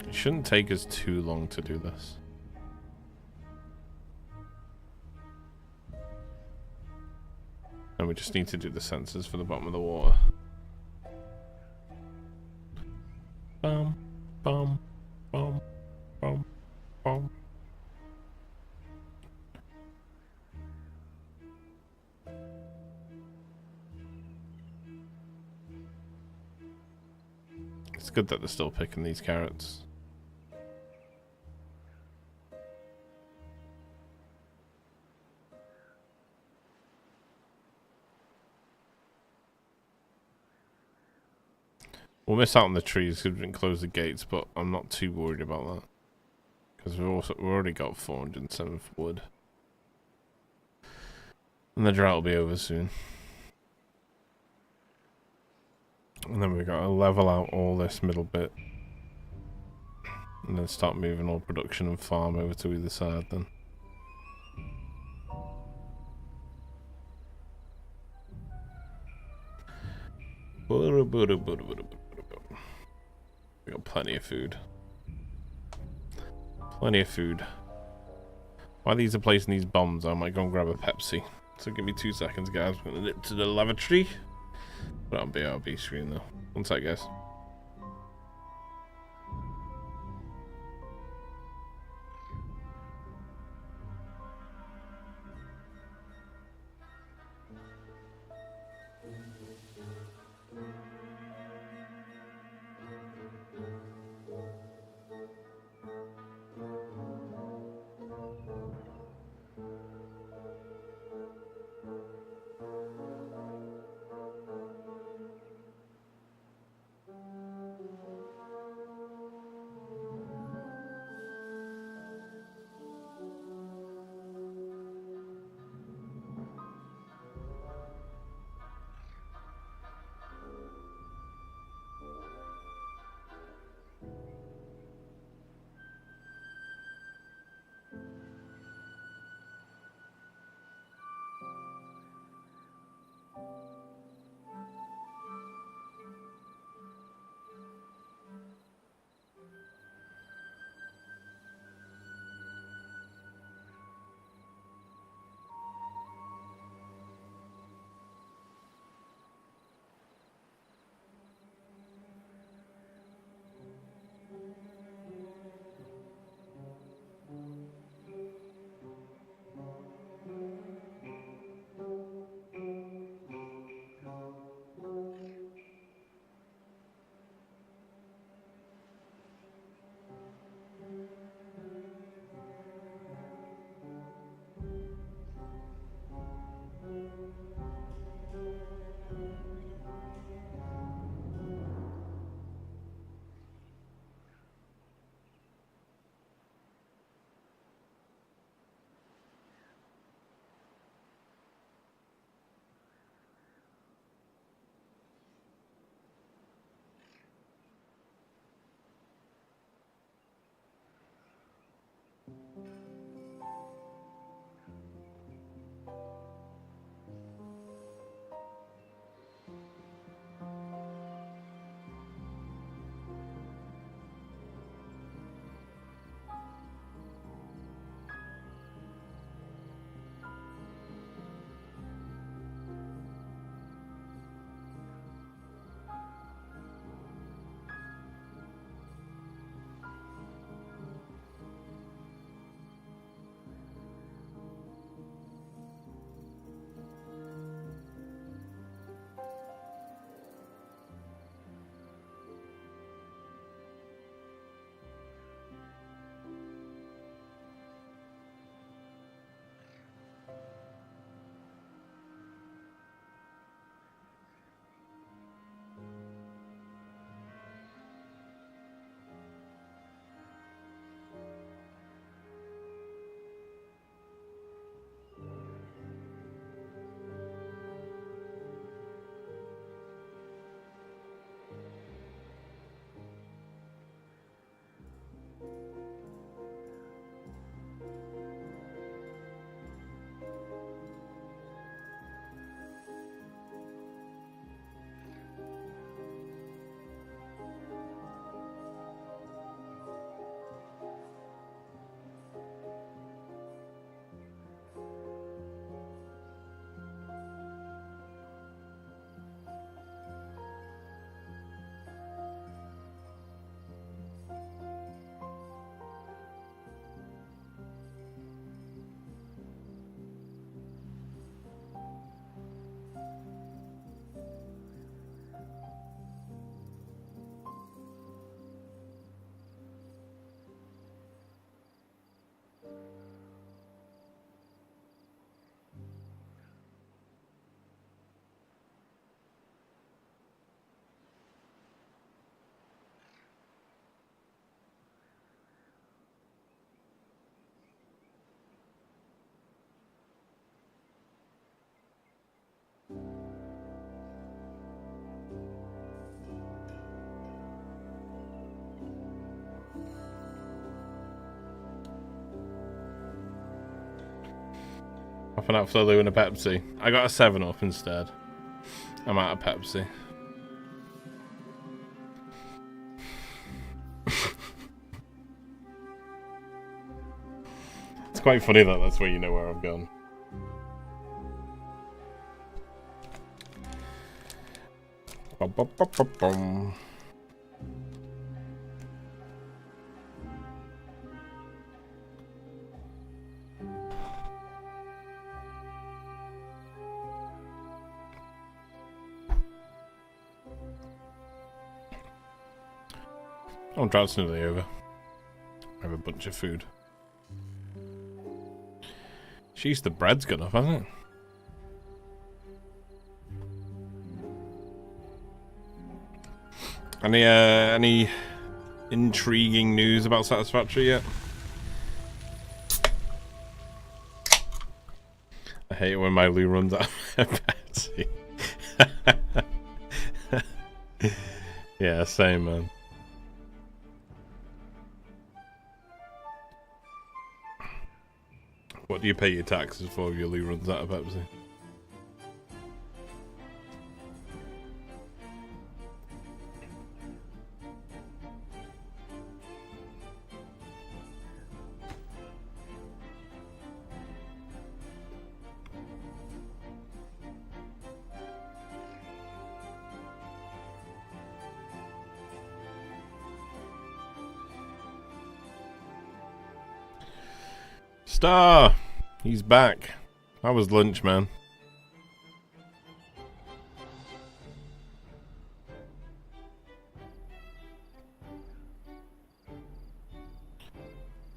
It shouldn't take us too long to do this. And we just need to do the sensors for the bottom of the water. Bum, bum, bum, bum, bum. It's good that they're still picking these carrots. We'll miss out on the trees because we didn't close the gates, but I'm not too worried about that. Because we've already got 407 wood. And the drought will be over soon. And then we've got to level out all this middle bit. And then start moving all production and farm over to either side then. We got plenty of food. Plenty of food. While these are placing these bombs, I might go and grab a Pepsi. So give me 2 seconds, guys. I'm gonna nip to the lavatory. Put on BRB screen though. One sec, guys. Popping out for Lou and a Pepsi. I got a 7-Up instead. I'm out of Pepsi. It's quite funny that that's where you know where I've gone. Bum, bum, bum, bum, bum. Oh, drought's nearly over. I have a bunch of food. Jeez, the bread's good enough, hasn't it? Any intriguing news about Satisfactory yet? I hate it when my Lou runs out of Pepsi. Yeah, same, man. What do you pay your taxes for if your Lou runs out of Pepsi? Star! He's back. How was lunch, man?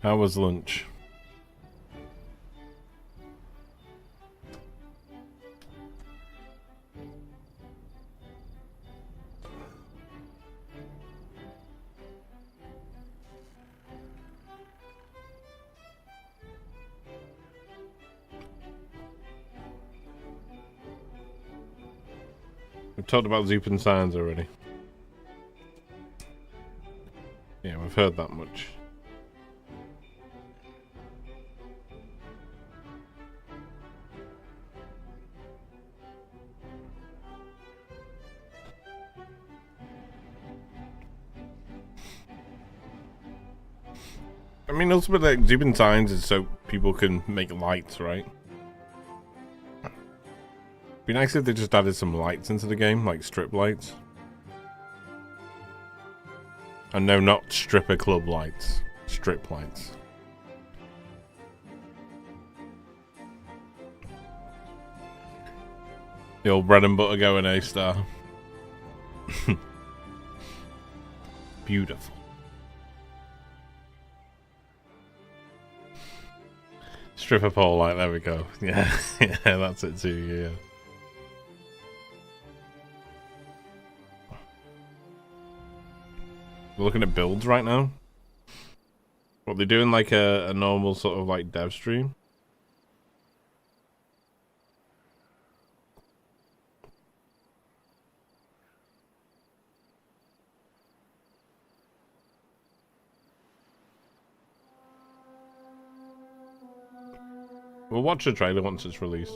How was lunch? We've talked about Zupin signs already. Yeah, we've heard that much. I mean, ultimately, like, Zupin signs is so people can make lights, right? Be nice if they just added some lights into the game, like strip lights. And no, not stripper club lights. Strip lights. The old bread and butter going A-star. Beautiful. Stripper pole light, there we go. Yeah, yeah, that's it too, yeah. We're looking at builds right now. What, they're doing like a normal sort of like dev stream? We'll watch the trailer once it's released.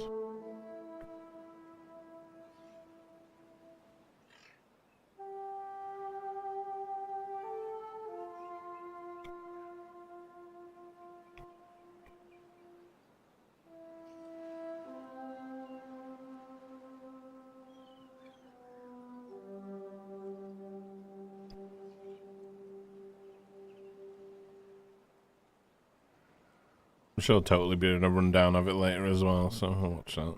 I'm sure I'll totally be doing a rundown of it later as well, so I'll watch that.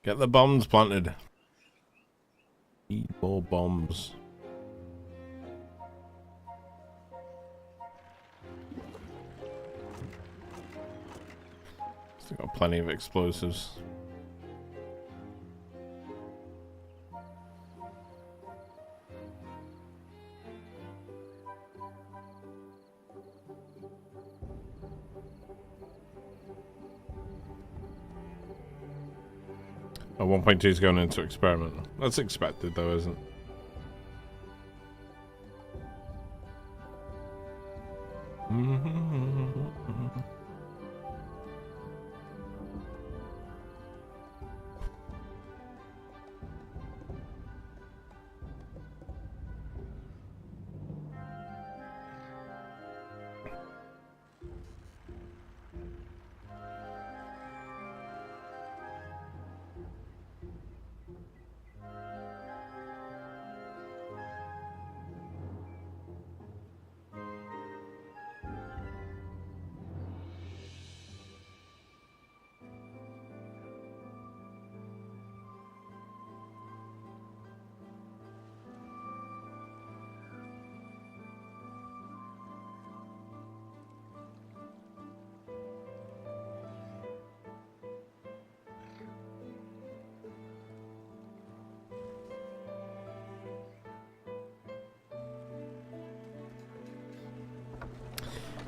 Get the bombs planted. Need more bombs. Still got plenty of explosives. Oh, 1.2 is going into experiment. That's expected though, isn't it?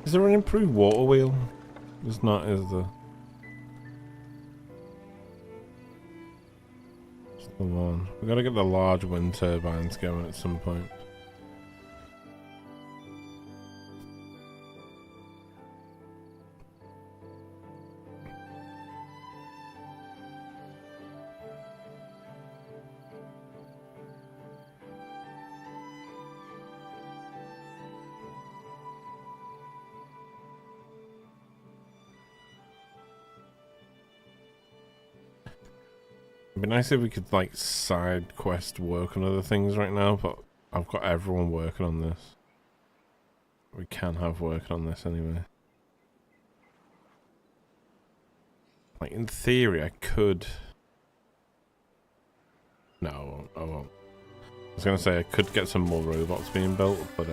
Is there an improved water wheel? There's not, is there? It's the one. We've got to get the large wind turbines going at some point. It'd be nice if we could, like, side quest work on other things right now, but I've got everyone working on this. We can have working on this anyway. Like, in theory, I could... No, I won't. I was gonna say I could get some more robots being built, but,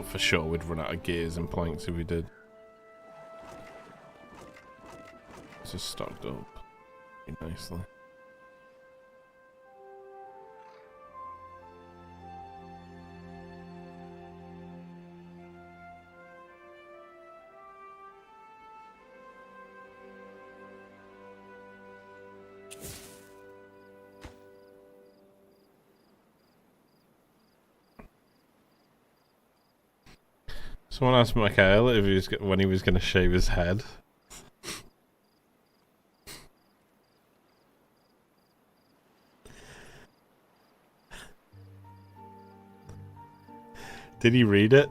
for sure we'd run out of gears and planks if we did. Just stocked up pretty nicely. Someone asked Michael if he was when he was going to shave his head. Did he read it?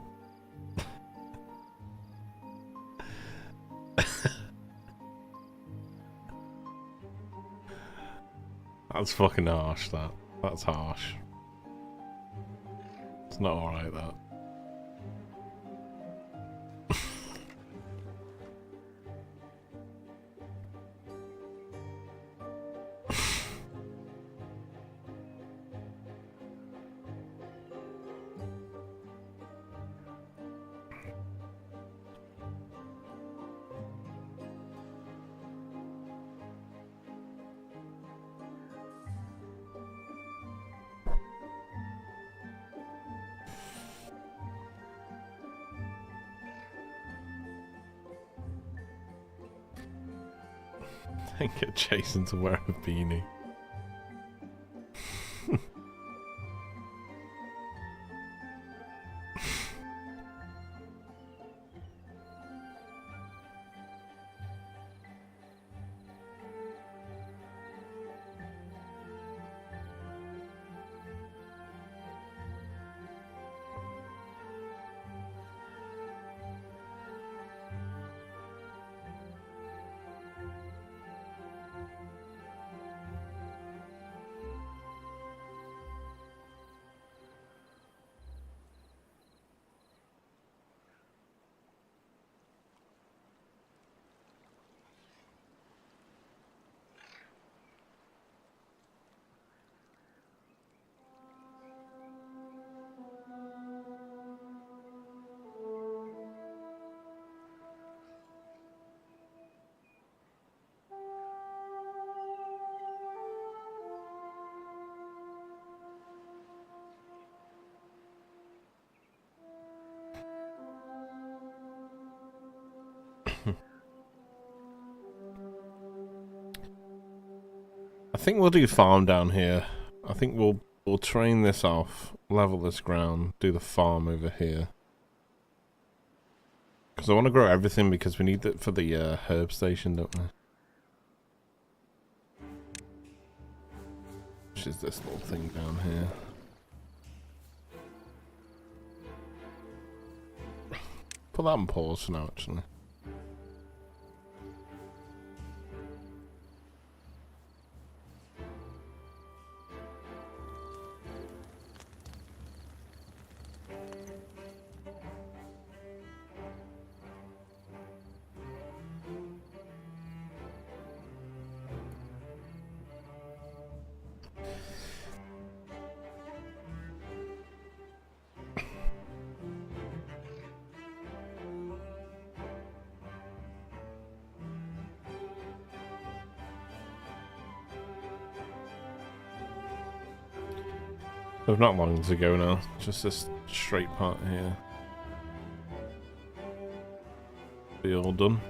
That's fucking harsh, that. That's harsh. It's not alright, that. Get Jason to wear a beanie. I think we'll do farm down here. I think we'll We'll train this off, level this ground, do the farm over here. Because I want to grow everything because we need it for the herb station, don't we? Which is this little thing down here. Put that on pause for now, actually. We've not long to go now, just this straight part here. Be all done.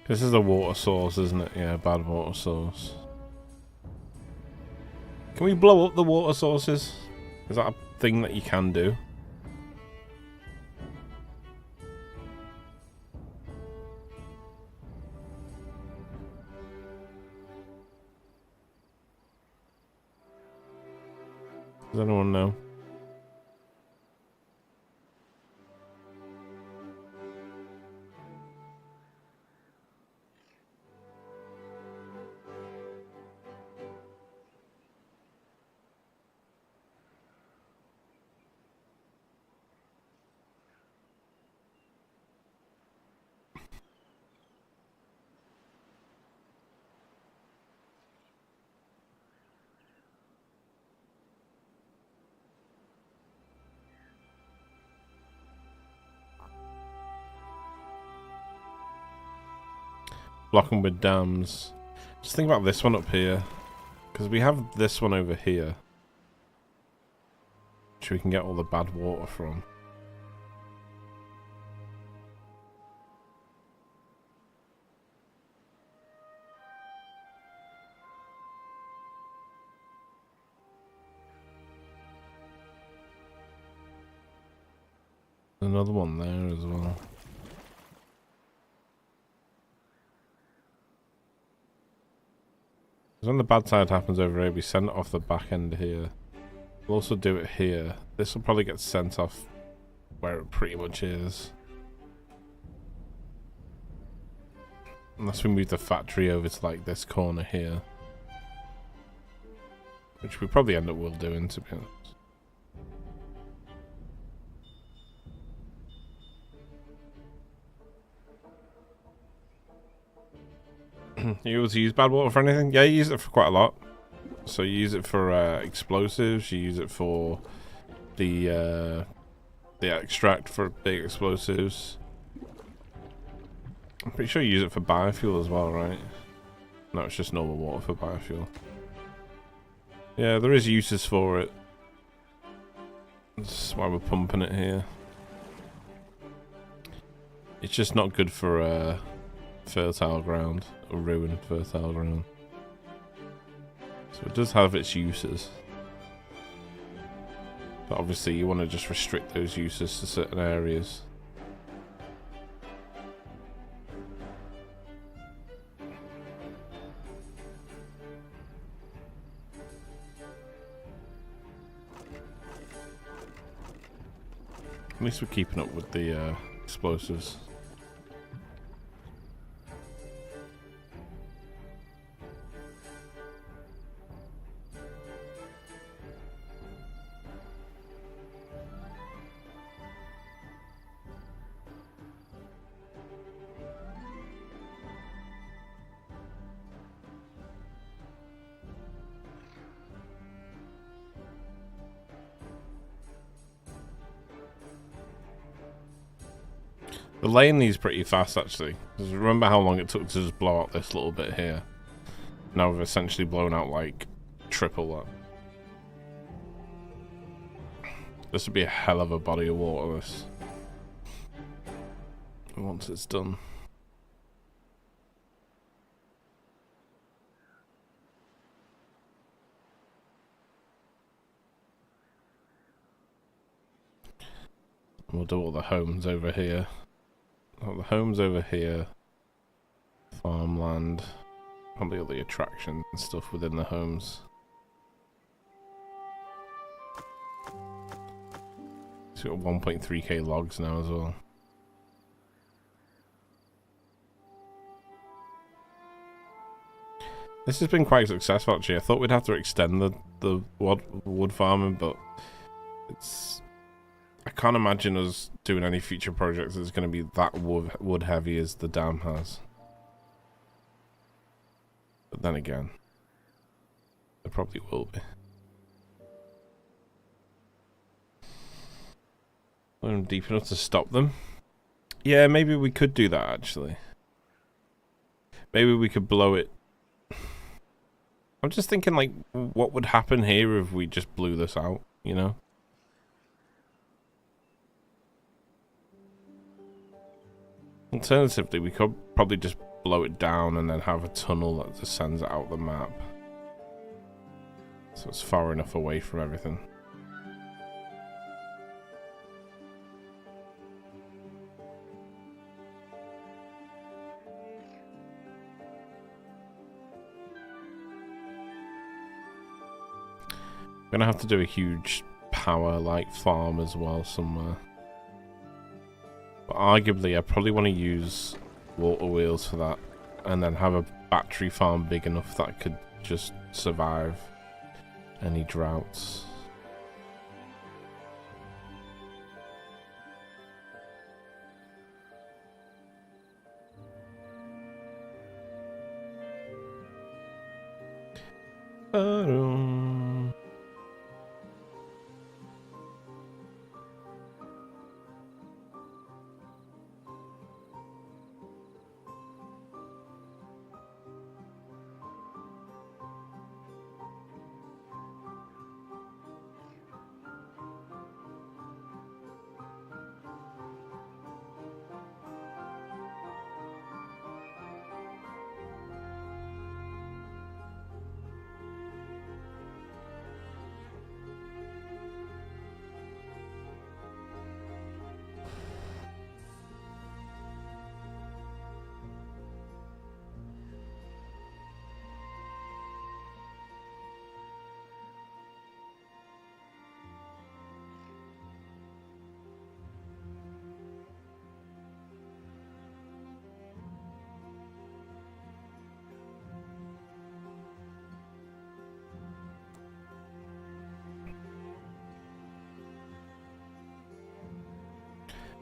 This is a water source, isn't it? Yeah, bad water source. Can we blow up the water sources? Is that a thing that you can do? Does anyone know? Block them with dams. Just think about this one up here. Because we have this one over here. Which we can get all the bad water from. Another one there as well. When the bad side happens over here, we send it off the back end here. We'll also do it here. This will probably get sent off where it pretty much is. Unless we move the factory over to like this corner here. Which we probably end up will doing, to be honest. You always use bad water for anything? Yeah, you use it for quite a lot. So you use it for explosives, you use it for the extract for big explosives. I'm pretty sure you use it for biofuel as well, right? No, it's just normal water for biofuel. Yeah, there is uses for it. That's why we're pumping it here. It's just not good for fertile ground, or ruined fertile ground. So it does have its uses. But obviously you want to just restrict those uses to certain areas. At least we're keeping up with the explosives. We're laying these pretty fast, actually. Because remember how long it took to just blow out this little bit here? Now we've essentially blown out, like, triple that. This would be a hell of a body of water, this. Once it's done. We'll do all the homes over here. All the homes over here. Farmland. Probably all the attractions and stuff within the homes. It's got 1.3k logs now as well. This has been quite successful, actually. I thought we'd have to extend the wood farming, but it's... I can't imagine us doing any future projects that's going to be that wood heavy as the dam has. But then again, it probably will be. I'm deep enough to stop them. Yeah, maybe we could do that, actually. Maybe we could blow it. I'm just thinking, like, what would happen here if we just blew this out, you know? Alternatively, we could probably just blow it down and then have a tunnel that just sends it out the map. So it's far enough away from everything. I'm gonna have to do a huge power like farm as well somewhere. But arguably, I probably want to use water wheels for that, and then have a battery farm big enough that could just survive any droughts.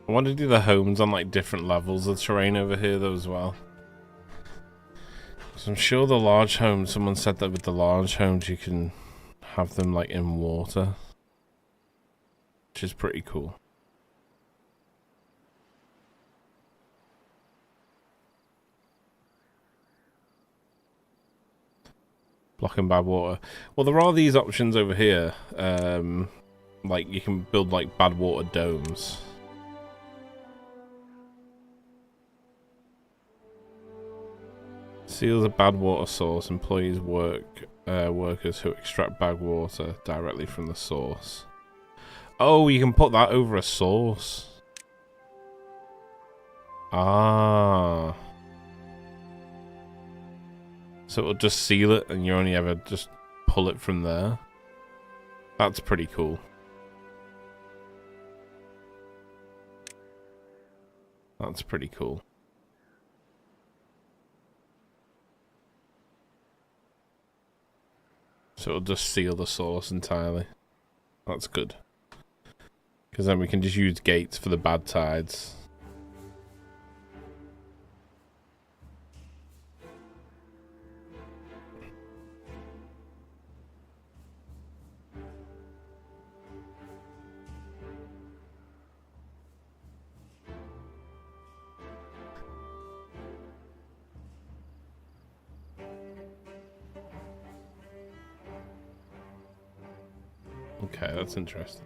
I want to do the homes on like different levels of terrain over here though as well. So I'm sure the large homes, someone said that with the large homes you can have them like in water, which is pretty cool. Blocking bad water. Well, there are these options over here. Like you can build like bad water domes. Seals a bad water source. Employees workers who extract bad water directly from the source. Oh, you can put that over a source. Ah. So it'll just seal it and you only ever just pull it from there. That's pretty cool. That's pretty cool. So it'll just seal the source entirely. That's good. Because then we can just use gates for the bad tides. Okay, that's interesting.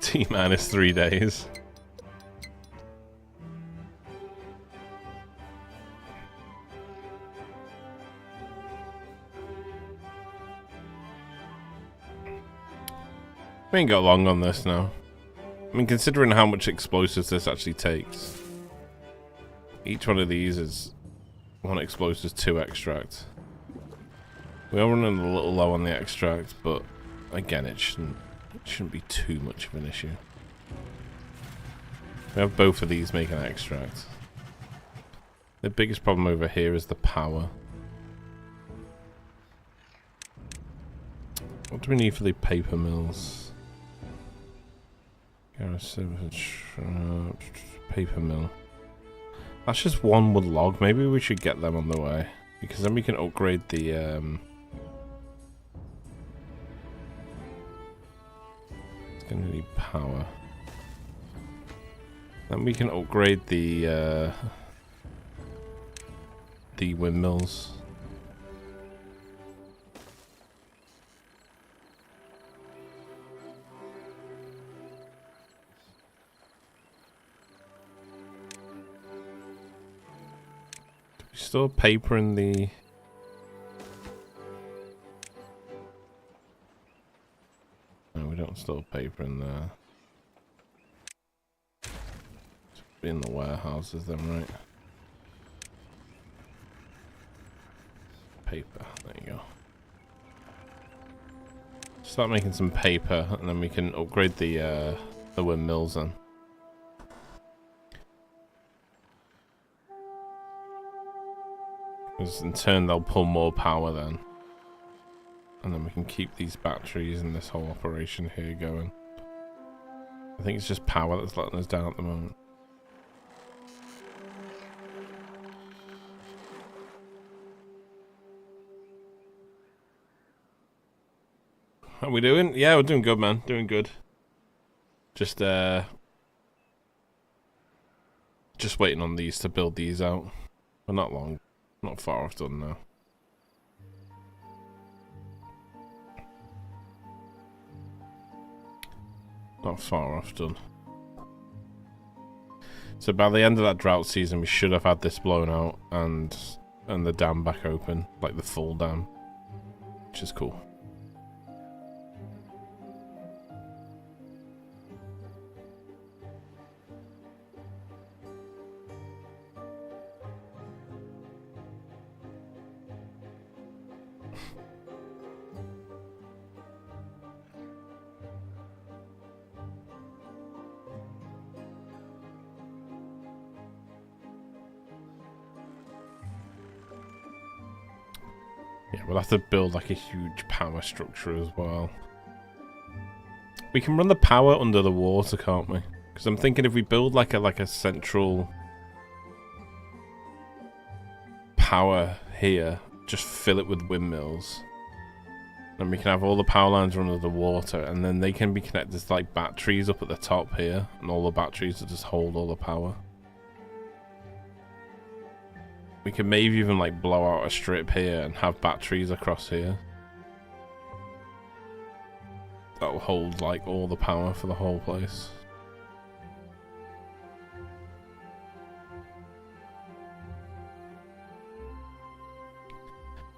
T-minus 3 days. We ain't got long on this now. I mean, considering how much explosives this actually takes. Each one of these is 1 explosives, 2 extract. We are running a little low on the extract, but again, it shouldn't be too much of an issue. We have both of these making extract. The biggest problem over here is the power. What do we need for the paper mills? Paper mill. That's just 1 wood log. Maybe we should get them on the way, because then we can upgrade the it's gonna need power. Then we can upgrade the windmills. Store paper in the... No, we don't store paper in there. It's in the warehouses then, right? Paper, there you go. Start making some paper, and then we can upgrade the windmills then. Because in turn they'll pull more power then. And then we can keep these batteries and this whole operation here going. I think it's just power that's letting us down at the moment. How are we doing? Yeah, we're doing good, man. Doing good. Just waiting on these to build these out. But not long. Not far off done now. Not far off done. So by the end of that drought season, we should have had this blown out and the dam back open, like the full dam, which is cool. Yeah, we'll have to build like a huge power structure as well. We can run the power under the water, can't we? Because I'm thinking if we build like a central power here, just fill it with windmills, then we can have all the power lines run under the water, and then they can be connected to like batteries up at the top here, and all the batteries will just hold all the power. We could maybe even like blow out a strip here and have batteries across here. That will hold like all the power for the whole place.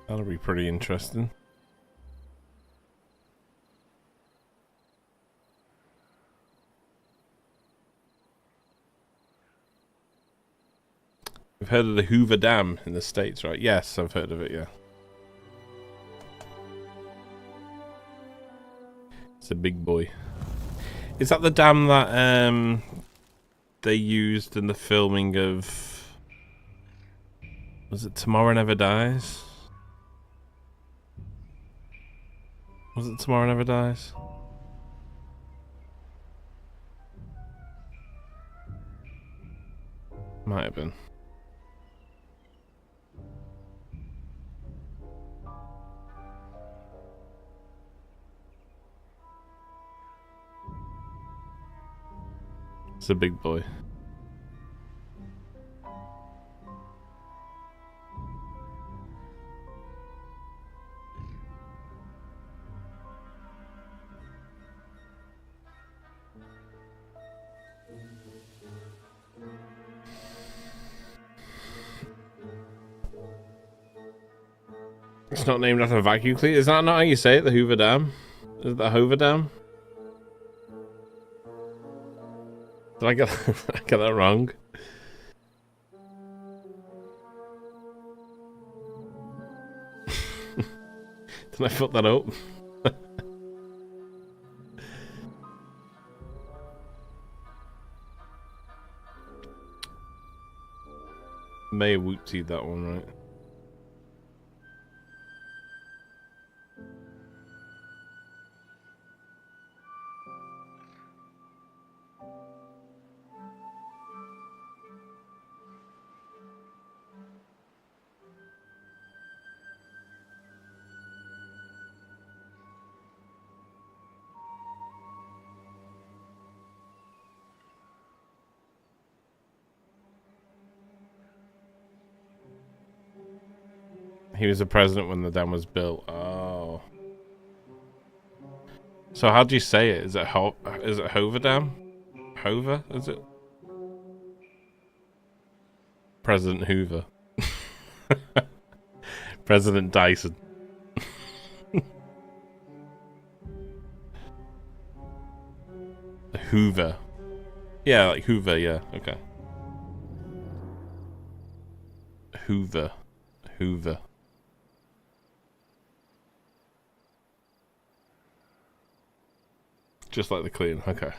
That'll be pretty interesting. You've heard of the Hoover Dam in the States, right? Yes, I've heard of it, yeah. It's a big boy. Is that the dam that they used in the filming of... Was it Tomorrow Never Dies? Was it Tomorrow Never Dies? Might have been. It's a big boy. It's not named after a vacuum cleaner. Is that not how you say it? The Hoover Dam? Is it the Hoover Dam? Did I get, I get that wrong? Did I fuck that up? May have whoopsied that one, right? He was the president when the dam was built. Oh. So how do you say it? Is it Hoover Dam? Hoover, is it? President Hoover. President Dyson. Hoover. Yeah, like Hoover, yeah, okay. Hoover. Hoover. Just like the clean, okay.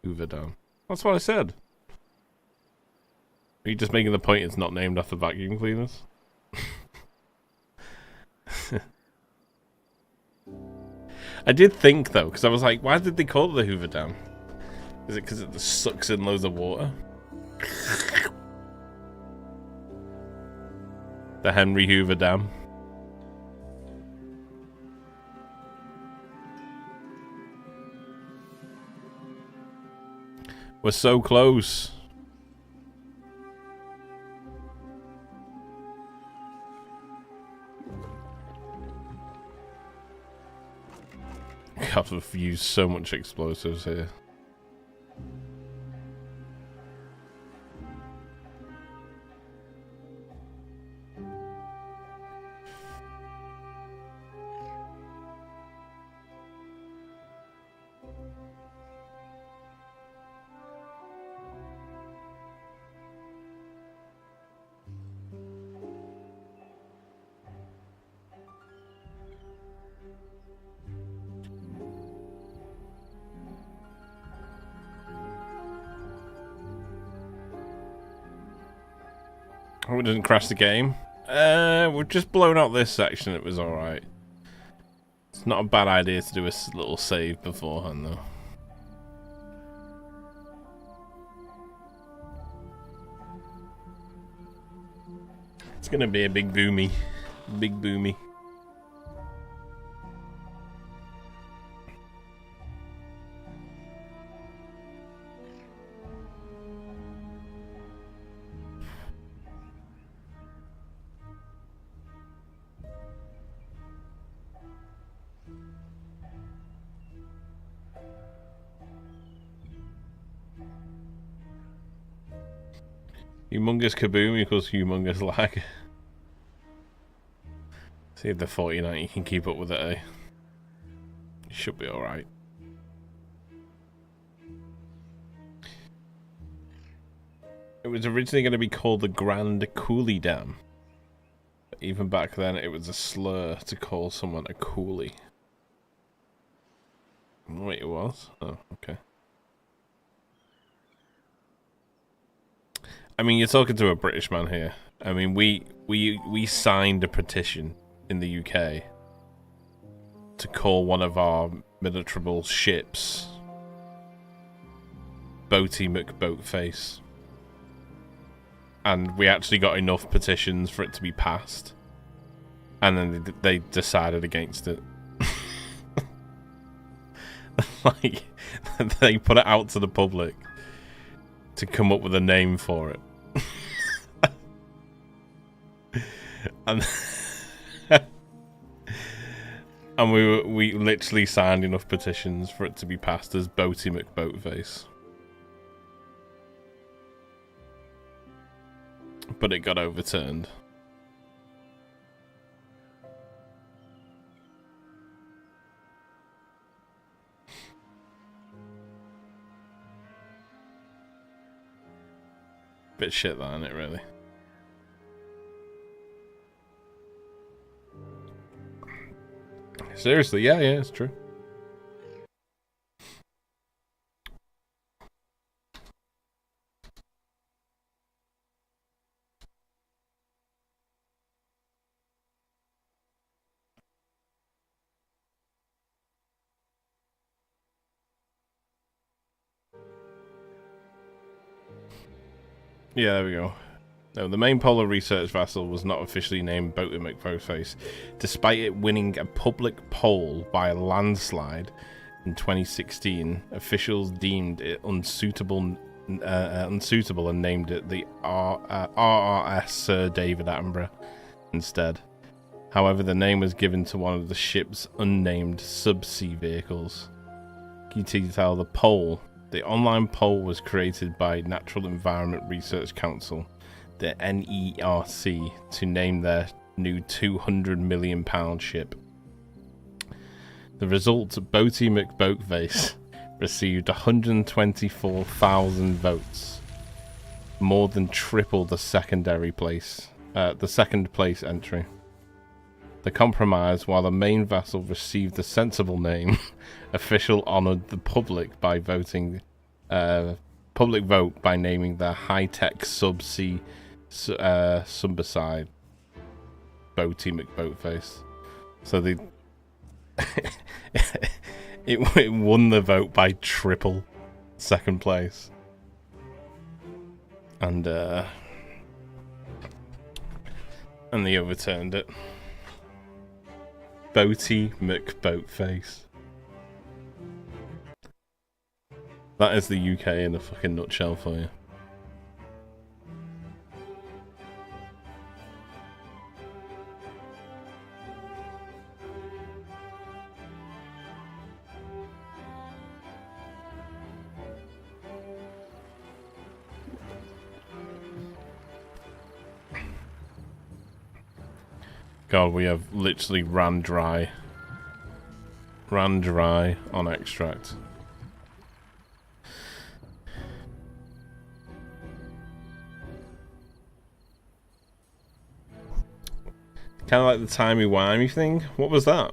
Hoover Dam. That's what I said. Are you just making the point it's not named after vacuum cleaners? I did think though, because I was like, why did they call it the Hoover Dam? Is it because it just sucks in loads of water? The Henry Hoover Dam. We're so close. I've used so much explosives here. Oh, it didn't crash the game. We've just blown out this section. It was alright. It's not a bad idea to do a little save beforehand, though. It's gonna be a big boomy. Big boomy. Humongous kaboom equals humongous lag. See if the 4090 can keep up with it, eh? It should be alright. It was originally going to be called the Grand Coulee Dam. But even back then, it was a slur to call someone a coolie. Wait, it was? Oh, okay. I mean, you're talking to a British man here. I mean, we signed a petition in the UK to call one of our military ships Boaty McBoatface. And we actually got enough petitions for it to be passed. And then they decided against it. Like, they put it out to the public to come up with a name for it. and and we literally signed enough petitions for it to be passed as Boaty McBoatface. But it got overturned. Bit shit, that, isn't it, really? Seriously, yeah, it's true. Yeah, there we go. No, the main polar research vessel was not officially named Boaty McBoatface, despite it winning a public poll by a landslide in 2016. Officials deemed it unsuitable and named it the RRS Sir David Attenborough instead. However, the name was given to one of the ship's unnamed subsea vehicles. Key detail: the online poll was created by Natural Environment Research Council, the NERC, to name their new £200 million ship. The result, Boaty McBoatface, received 124,000 votes, more than triple the second place entry. The compromise, while the main vessel received the sensible name, official honoured the public by voting, public vote by naming their high-tech subsea sumbicide Boaty McBoatface. So they it won the vote by triple second place, and they overturned it. Boaty McBoatface. That is the UK in a fucking nutshell for you. God, we have literally ran dry on extract. Kind of like the timey-wimey thing. What was that?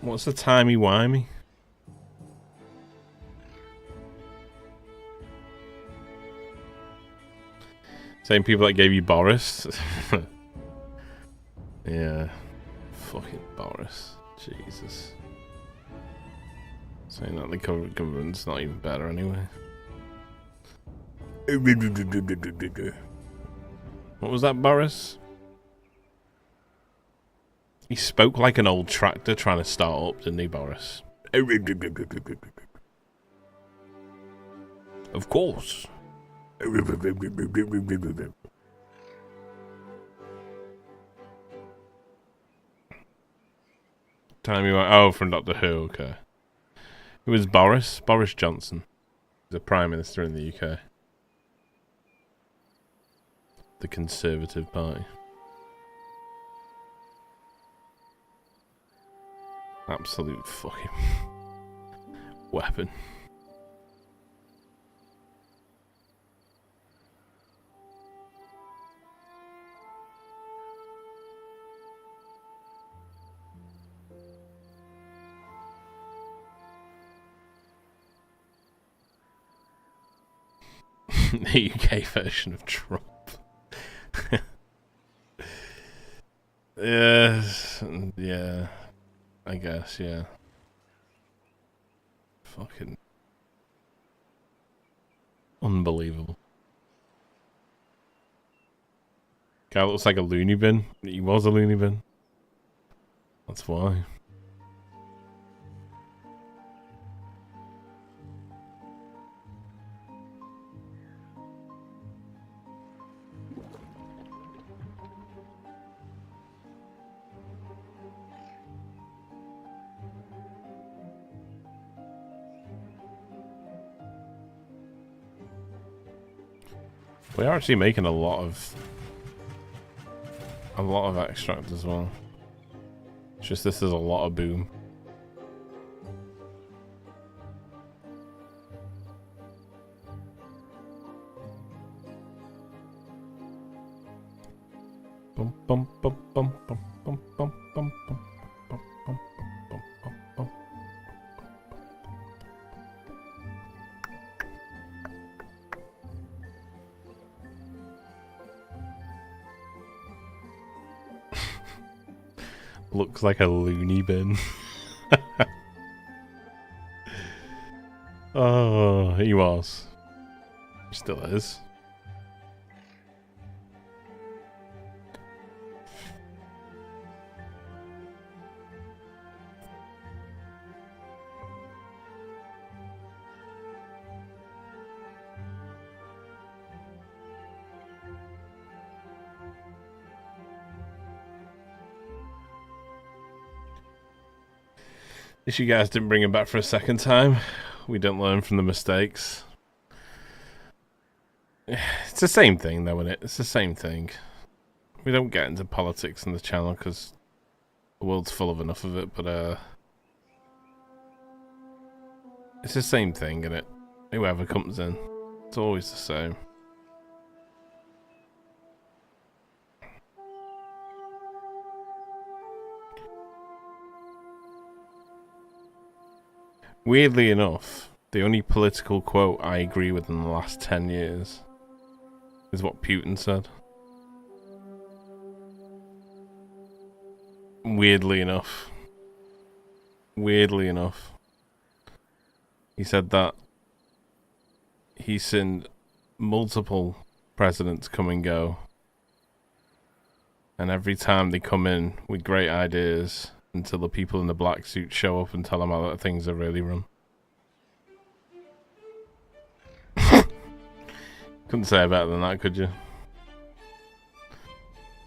What's the timey-wimey? Same people that gave you Boris. Yeah. Fucking Boris. Jesus. Saying that the current government's not even better anyway. What was that, Boris? He spoke like an old tractor trying to start up, didn't he, Boris? Of course. Time you went, oh, from Doctor Who, okay. It was Boris Johnson. He's the Prime Minister in the UK. The Conservative Party. Absolute fucking weapon. The UK version of Trump. Yes, yeah, I guess, yeah. Fucking unbelievable. Guy looks like a loony bin. He was a loony bin. That's why. We are actually making a lot of extract as well. It's just this is a lot of boom. Bum, bum, bum, bum, bum, bum, bum, bum, bum, bum, bum, bum, bum, bum. Looks like a loony bin. Oh, he was. Still is. If you guys didn't bring him back for a second time, we didn't learn from the mistakes. It's the same thing, though, isn't it? It's the same thing. We don't get into politics on the channel because the world's full of enough of it, but it's the same thing, isn't it? Whoever comes in, it's always the same. Weirdly enough, the only political quote I agree with in the last 10 years is what Putin said. Weirdly enough. Weirdly enough. He said that he's seen multiple presidents come and go, and every time they come in with great ideas until the people in the black suits show up and tell them how things are really run. Couldn't say better than that, could you?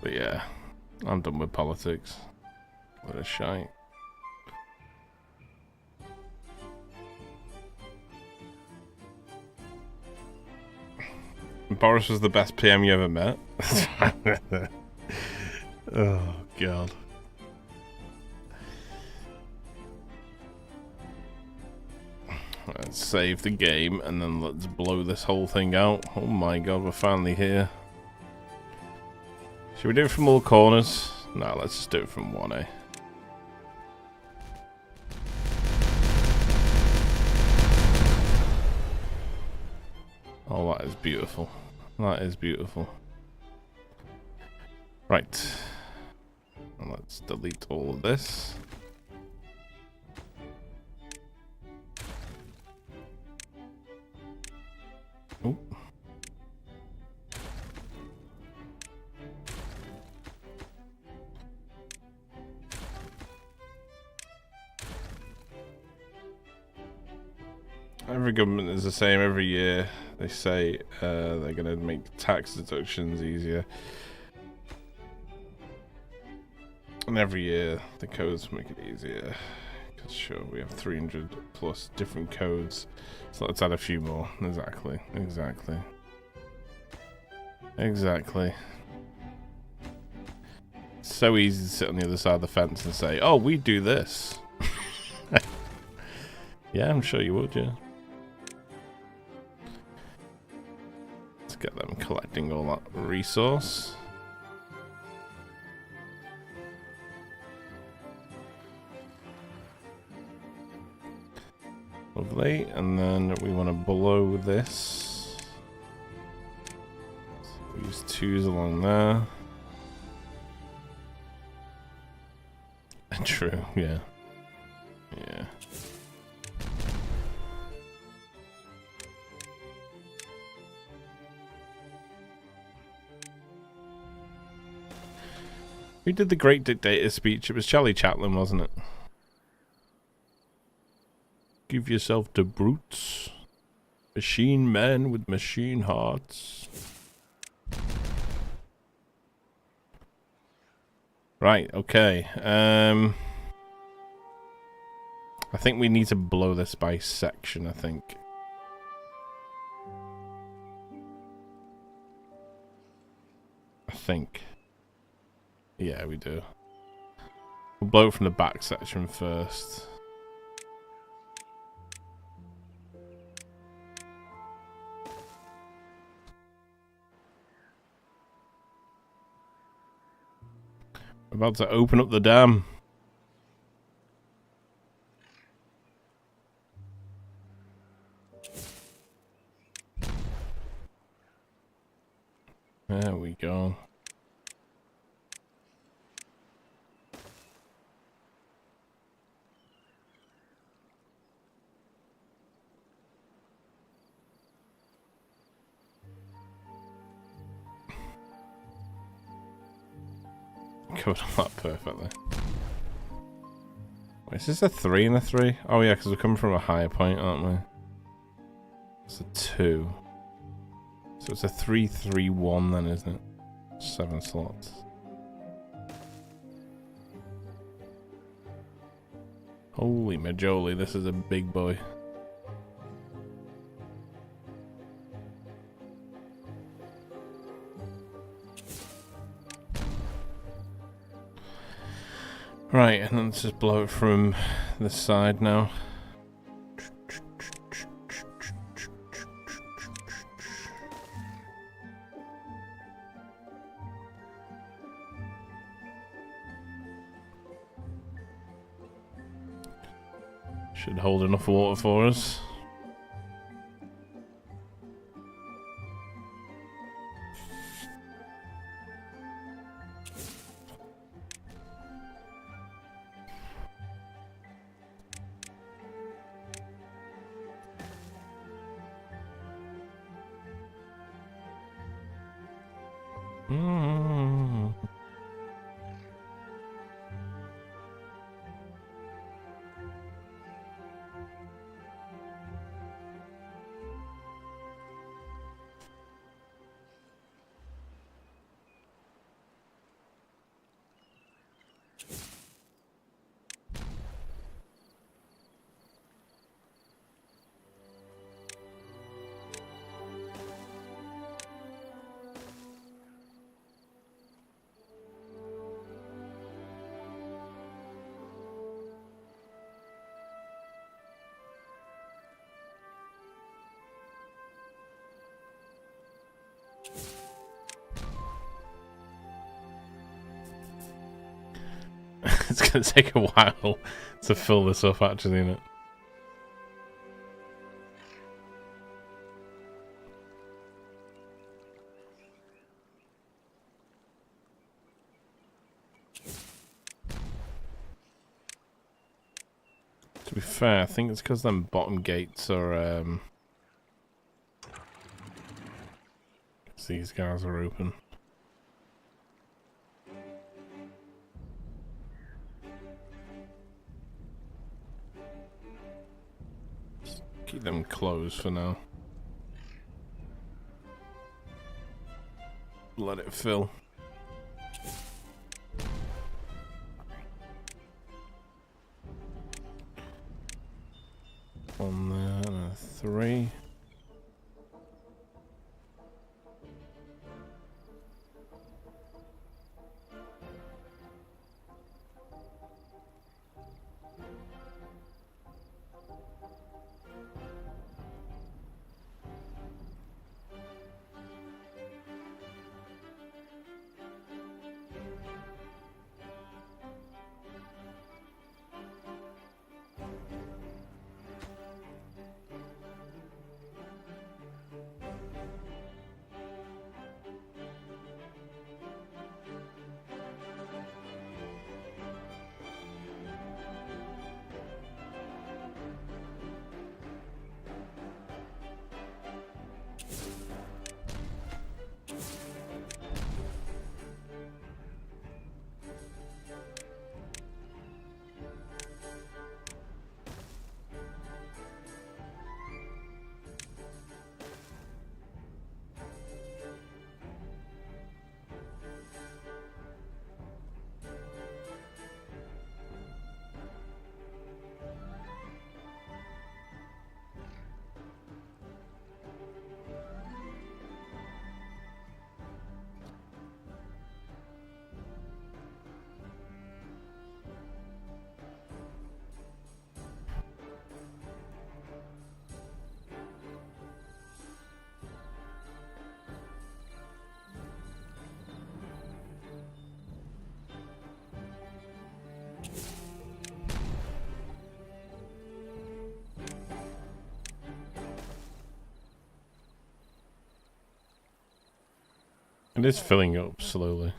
But yeah, I'm done with politics. What a shite. Boris was the best PM you ever met. Oh, God. Let's save the game and then let's blow this whole thing out. Oh my God, we're finally here. Should we do it from all corners? No, let's just do it from 1A. Oh, that is beautiful. That is beautiful. Right. And let's delete all of this. Oh. Every government is the same every year. They say they're going to make tax deductions easier. And every year the codes make it easier. Because sure, we have 300 plus different codes. So let's add a few more. Exactly. Exactly. Exactly. It's so easy to sit on the other side of the fence and say, oh, we do this. Yeah, I'm sure you would, yeah. Let's get them collecting all that resource. Lovely, and then we want to blow this. So use 2s along there. True, yeah. Yeah. Who did the great dictator speech? It was Charlie Chaplin, wasn't it? Give yourself to brutes. Machine men with machine hearts. Right, okay. I think we need to blow this by section, I think. Yeah, we do. We'll blow it from the back section first. About to open up the dam. There we go. Covered on that perfectly. Wait, is this a 3 and a 3? Oh yeah, because we're coming from a higher point, aren't we? It's a 2. So it's a 3-3-1 then, isn't it? 7 slots. Holy majoli, this is a big boy. Right, and then let's just blow it from this side now. Should hold enough water for us. It's gonna take a while to fill this up, actually, isn't it? To be fair, I think it's because them bottom gates are, these guys are open. Keep them closed for now. Let it fill. One there and a 3. It is filling up slowly.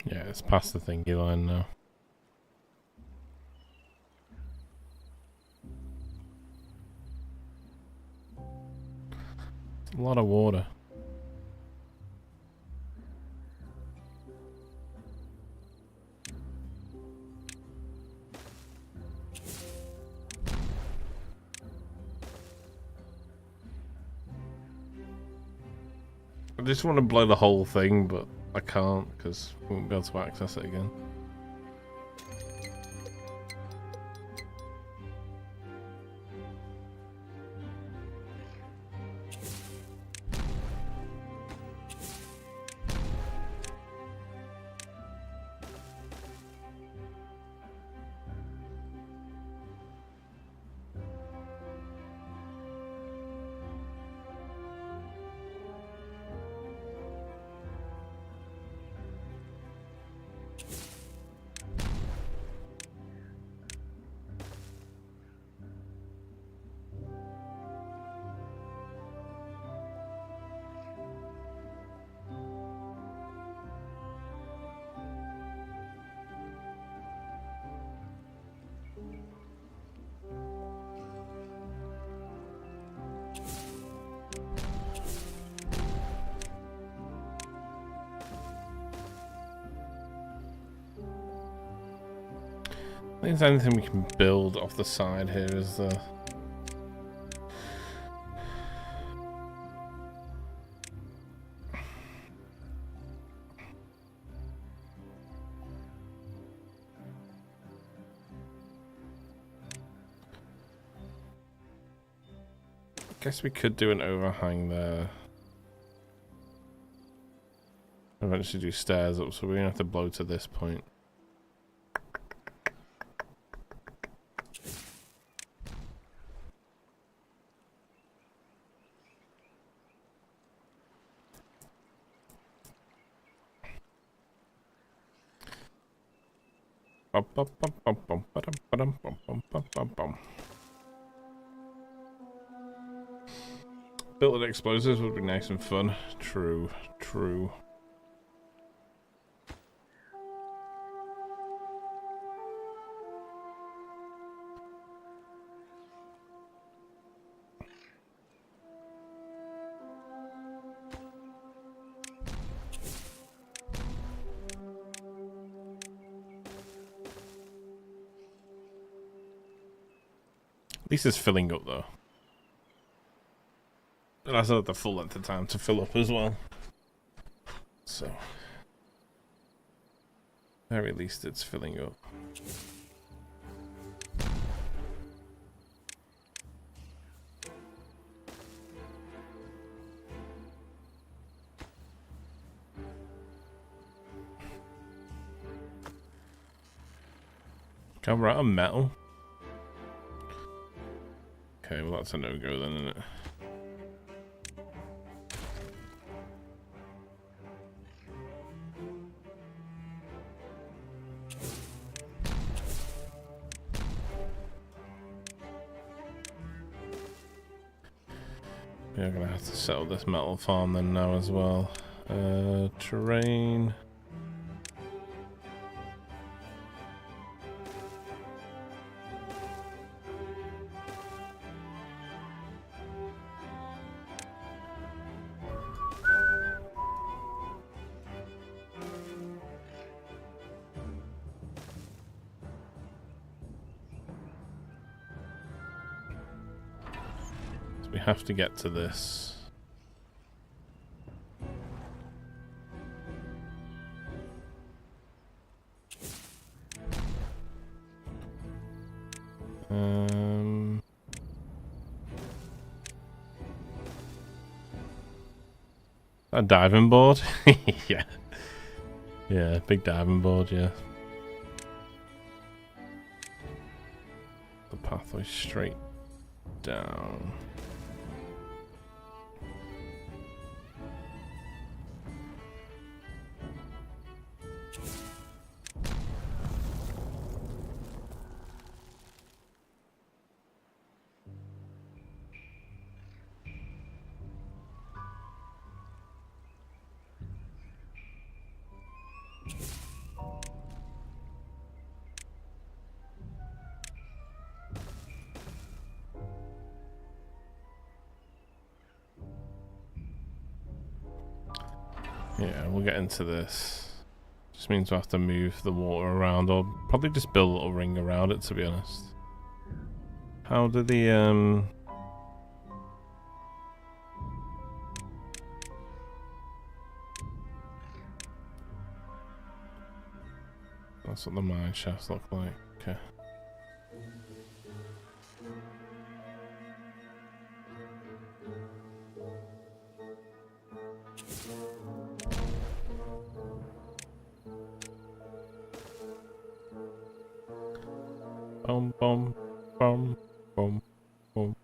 Yeah, it's past the thingy line now. It's a lot of water. I just want to blow the whole thing, but I can't because we won't be able to access it again. I think the only thing we can build off the side here is the... I guess we could do an overhang there. Eventually do stairs up, so we're gonna have to blow to this point. Built-in explosives would be nice and fun. True, true. At least it's filling up though. And I still have the full length of time to fill up as well. So, very least it's filling up. Can we write on metal? Okay, well that's a no-go then, isn't it? We're gonna have to settle this metal farm then now as well. Terrain. We have to get to this. A diving board? Yeah. Yeah, big diving board, yeah. The pathway straight down. Yeah, we'll get into this. Just means we'll have to move the water around, or probably just build a little ring around it, to be honest. How do the, that's what the mine shafts look like. Okay. Boom, boom, boom, boom, boom,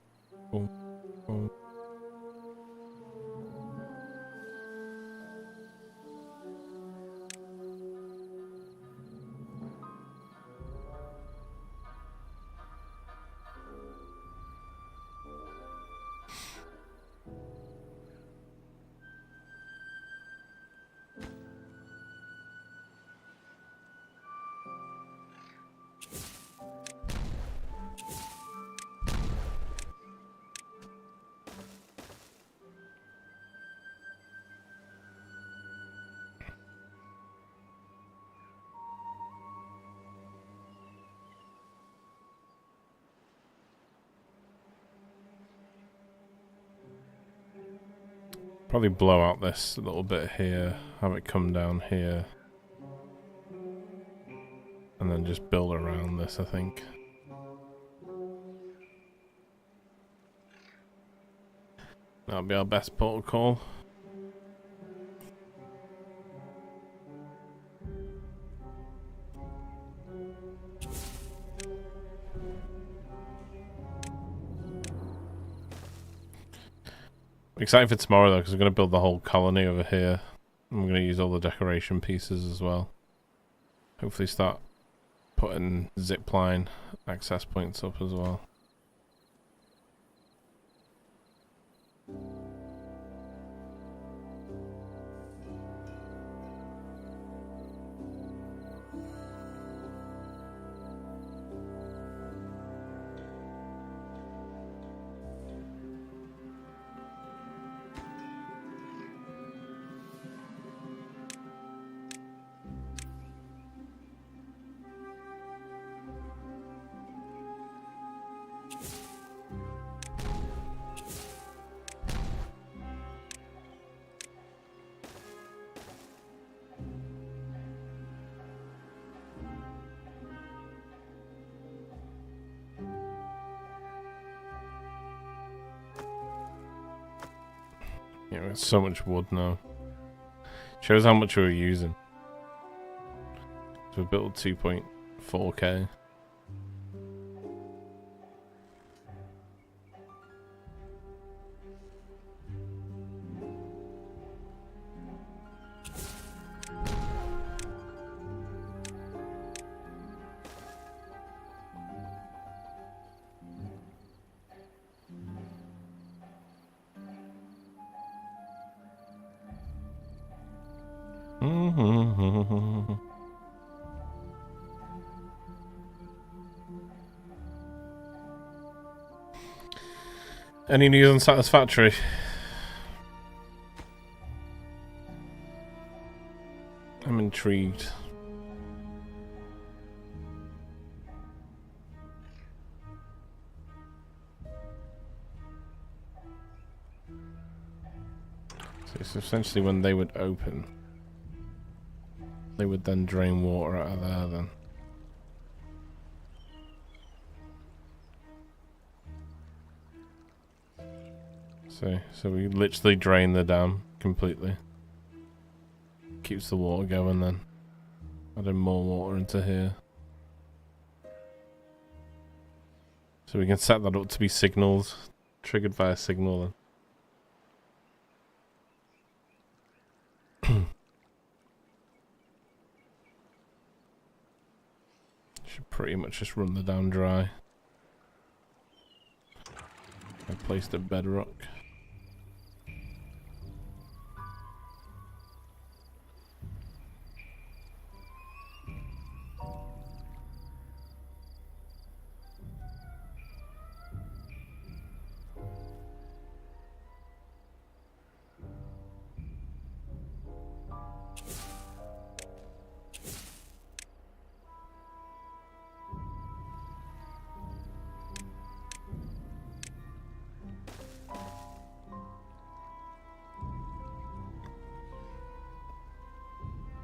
boom, boom. Probably blow out this little bit here, have it come down here, and then just build around this, I think. That'll be our best protocol. Excited for tomorrow though, because we're going to build the whole colony over here. I'm going to use all the decoration pieces as well. Hopefully start putting zipline access points up as well. Yeah, we got so much wood now. Shows how much we were using. So we built 2.4k. Any news on Satisfactory? I'm intrigued. So essentially when they would open, they would then drain water out of there then. So we literally drain the dam completely. Keeps the water going then. Adding more water into here. So we can set that up to be signals. Triggered by a signal then. Should pretty much just run the dam dry. I placed a bedrock.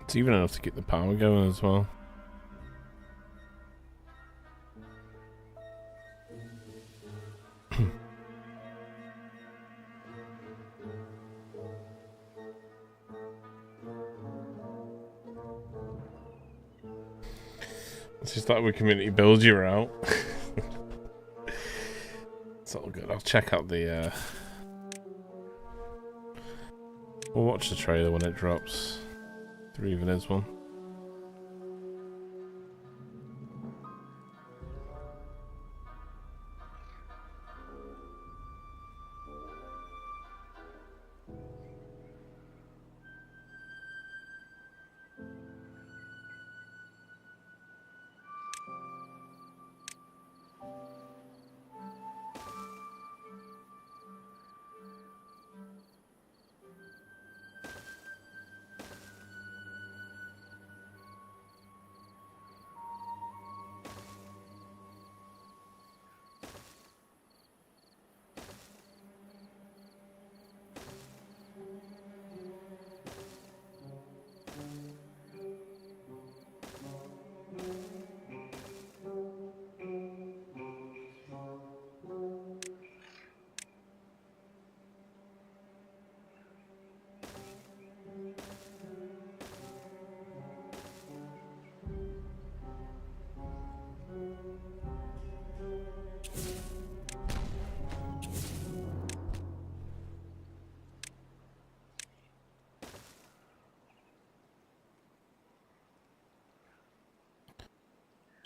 It's even enough to get the power going as well. It's just like we community build you out. It's all good. I'll check out the we'll watch the trailer when it drops. There even is one.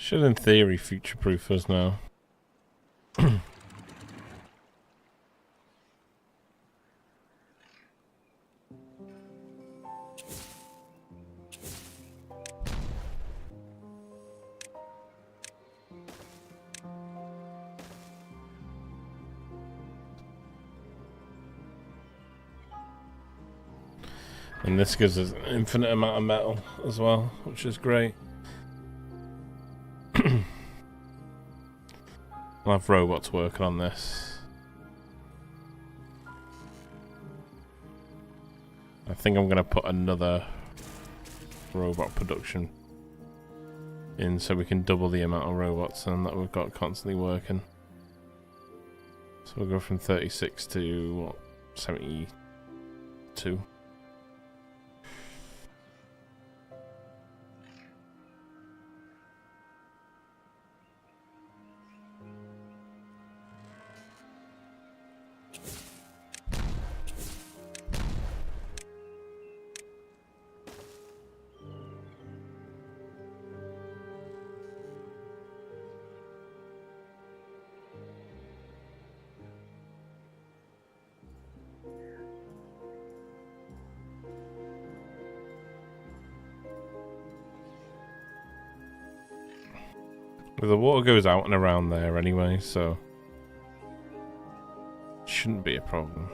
Should in theory future-proof us now. And this gives us an infinite amount of metal as well, which is great. I'll have robots working on this. I think I'm going to put another robot production in so we can double the amount of robots and that we've got constantly working. So we'll go from 36 to what, 72. Well, the water goes out and around there anyway, so shouldn't be a problem.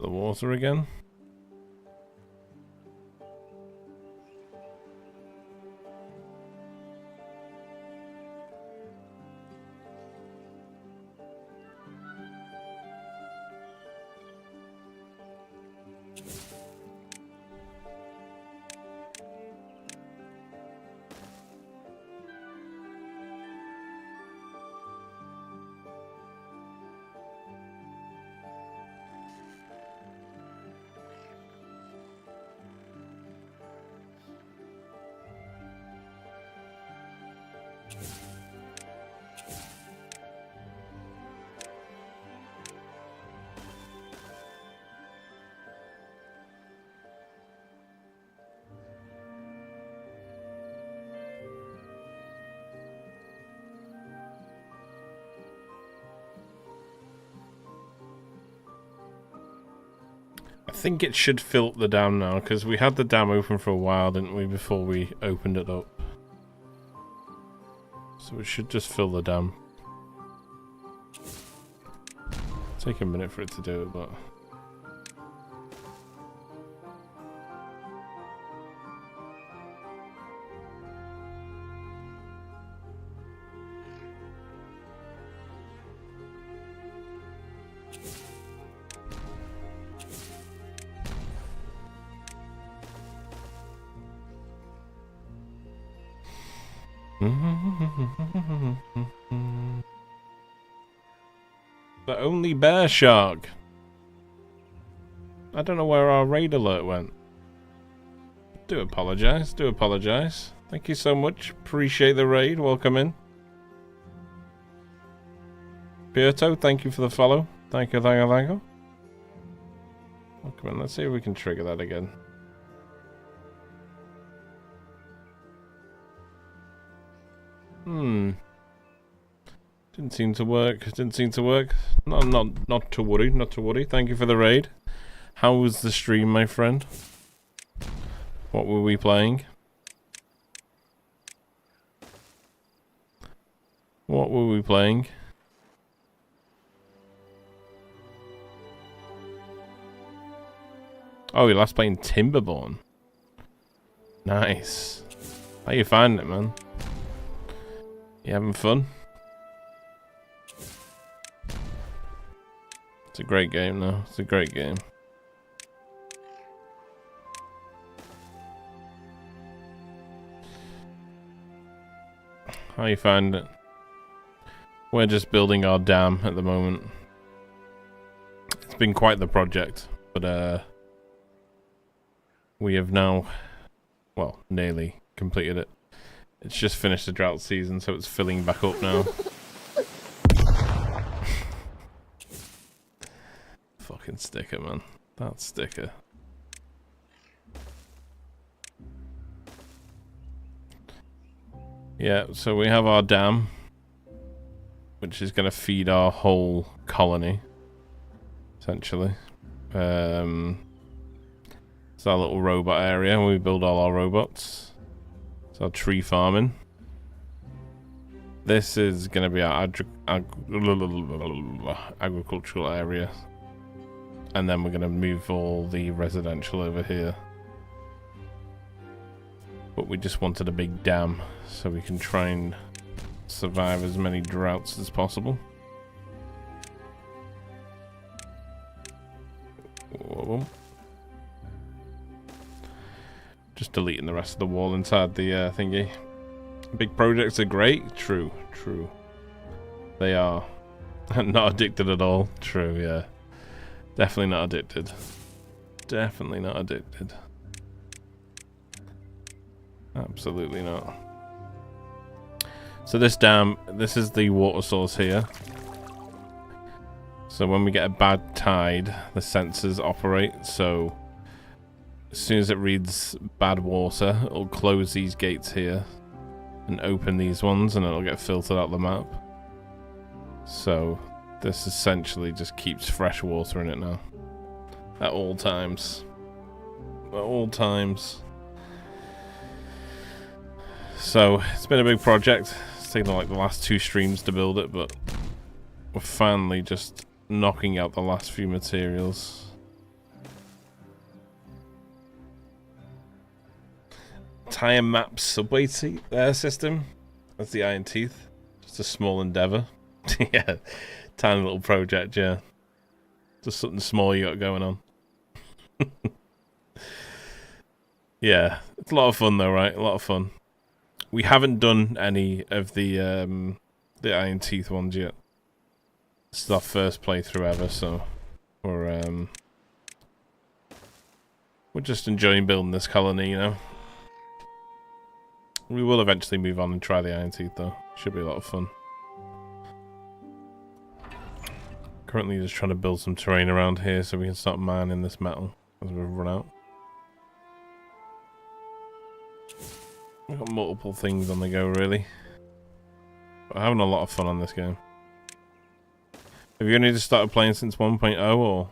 the water again. I think it should fill the dam now, because we had the dam open for a while, didn't we, before we opened it up. So it should just fill the dam. Take a minute for it to do it, but... The only bear shark. I don't know where our raid alert went. Do apologize. Do apologize. Thank you so much. Appreciate the raid. Welcome in. Pierto, thank you for the follow. Thank you, thank you, thank you. Welcome in. Let's see if we can trigger that again. Didn't seem to work. Didn't seem to work. Not to worry. Not to worry. Thank you for the raid. How was the stream, my friend? What were we playing? What were we playing? Oh, we last playing Timberborn. Nice. How you finding it, man? You having fun? It's a great game, though. It's a great game. How you find it? We're just building our dam at the moment. It's been quite the project, but we have now, well, nearly completed it. It's just finished the drought season, so it's filling back up now. Fucking sticker, man. That sticker. Yeah, so we have our dam, which is going to feed our whole colony, essentially. It's our little robot area where we build all our robots. It's our tree farming. This is going to be our agricultural area. And then we're going to move all the residential over here. But we just wanted a big dam so we can try and survive as many droughts as possible. Whoa. Just deleting the rest of the wall inside the thingy. Big projects are great. True, true. They are. Not addicted at all. True, yeah. Definitely not addicted. Definitely not addicted. Absolutely not. So this dam, this is the water source here. So when we get a bad tide, the sensors operate. So as soon as it reads bad water, it'll close these gates here and open these ones, and it'll get filtered out the map. So this essentially just keeps fresh water in it now. At all times. At all times. So it's been a big project. It's taken like the last 2 streams to build it, but we're finally just knocking out the last few materials. entire map subway system. That's the Iron Teeth. Just a small endeavor. Yeah, tiny little project, yeah. Just something small you got going on. Yeah, it's a lot of fun though, right? A lot of fun. We haven't done any of the Iron Teeth ones yet. This is our first playthrough ever, so we're just enjoying building this colony, you know. We will eventually move on and try the Iron Teeth though. Should be a lot of fun. Currently just trying to build some terrain around here so we can start mining this metal as we run out. We've got multiple things on the go, really. But having a lot of fun on this game. Have you only just started playing since 1.0 or?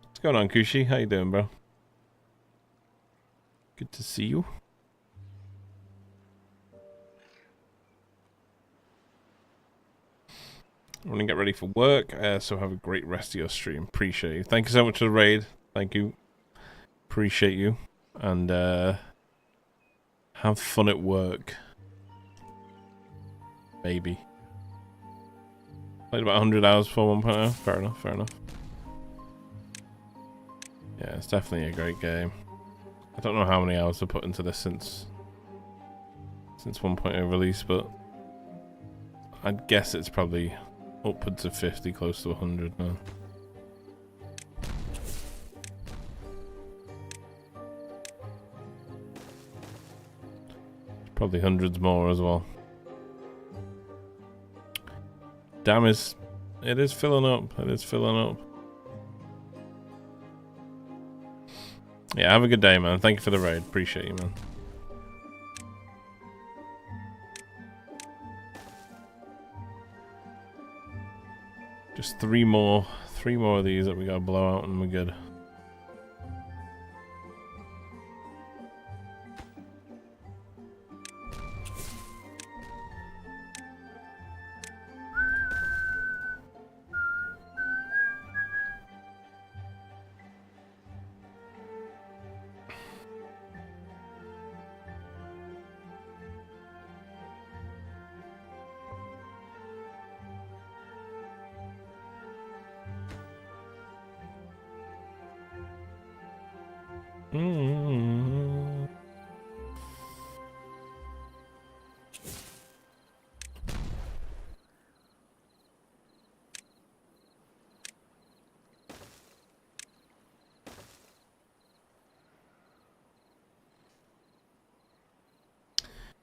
What's going on, Kushi? How you doing, bro? Good to see you. I'm gonna get ready for work, so have a great rest of your stream. Appreciate you. Thank you so much for the raid. Thank you. Appreciate you. And have fun at work. Maybe. Played about 100 hours before 1.0. Fair enough, fair enough. Yeah, it's definitely a great game. I don't know how many hours I put into this since 1.0 release, but I'd guess it's probably upwards of 50, close to 100 now. Probably hundreds more as well. Damn, it is filling up. It is filling up. Yeah, have a good day, man. Thank you for the raid. Appreciate you, man. Just three more of these that we gotta blow out and we're good.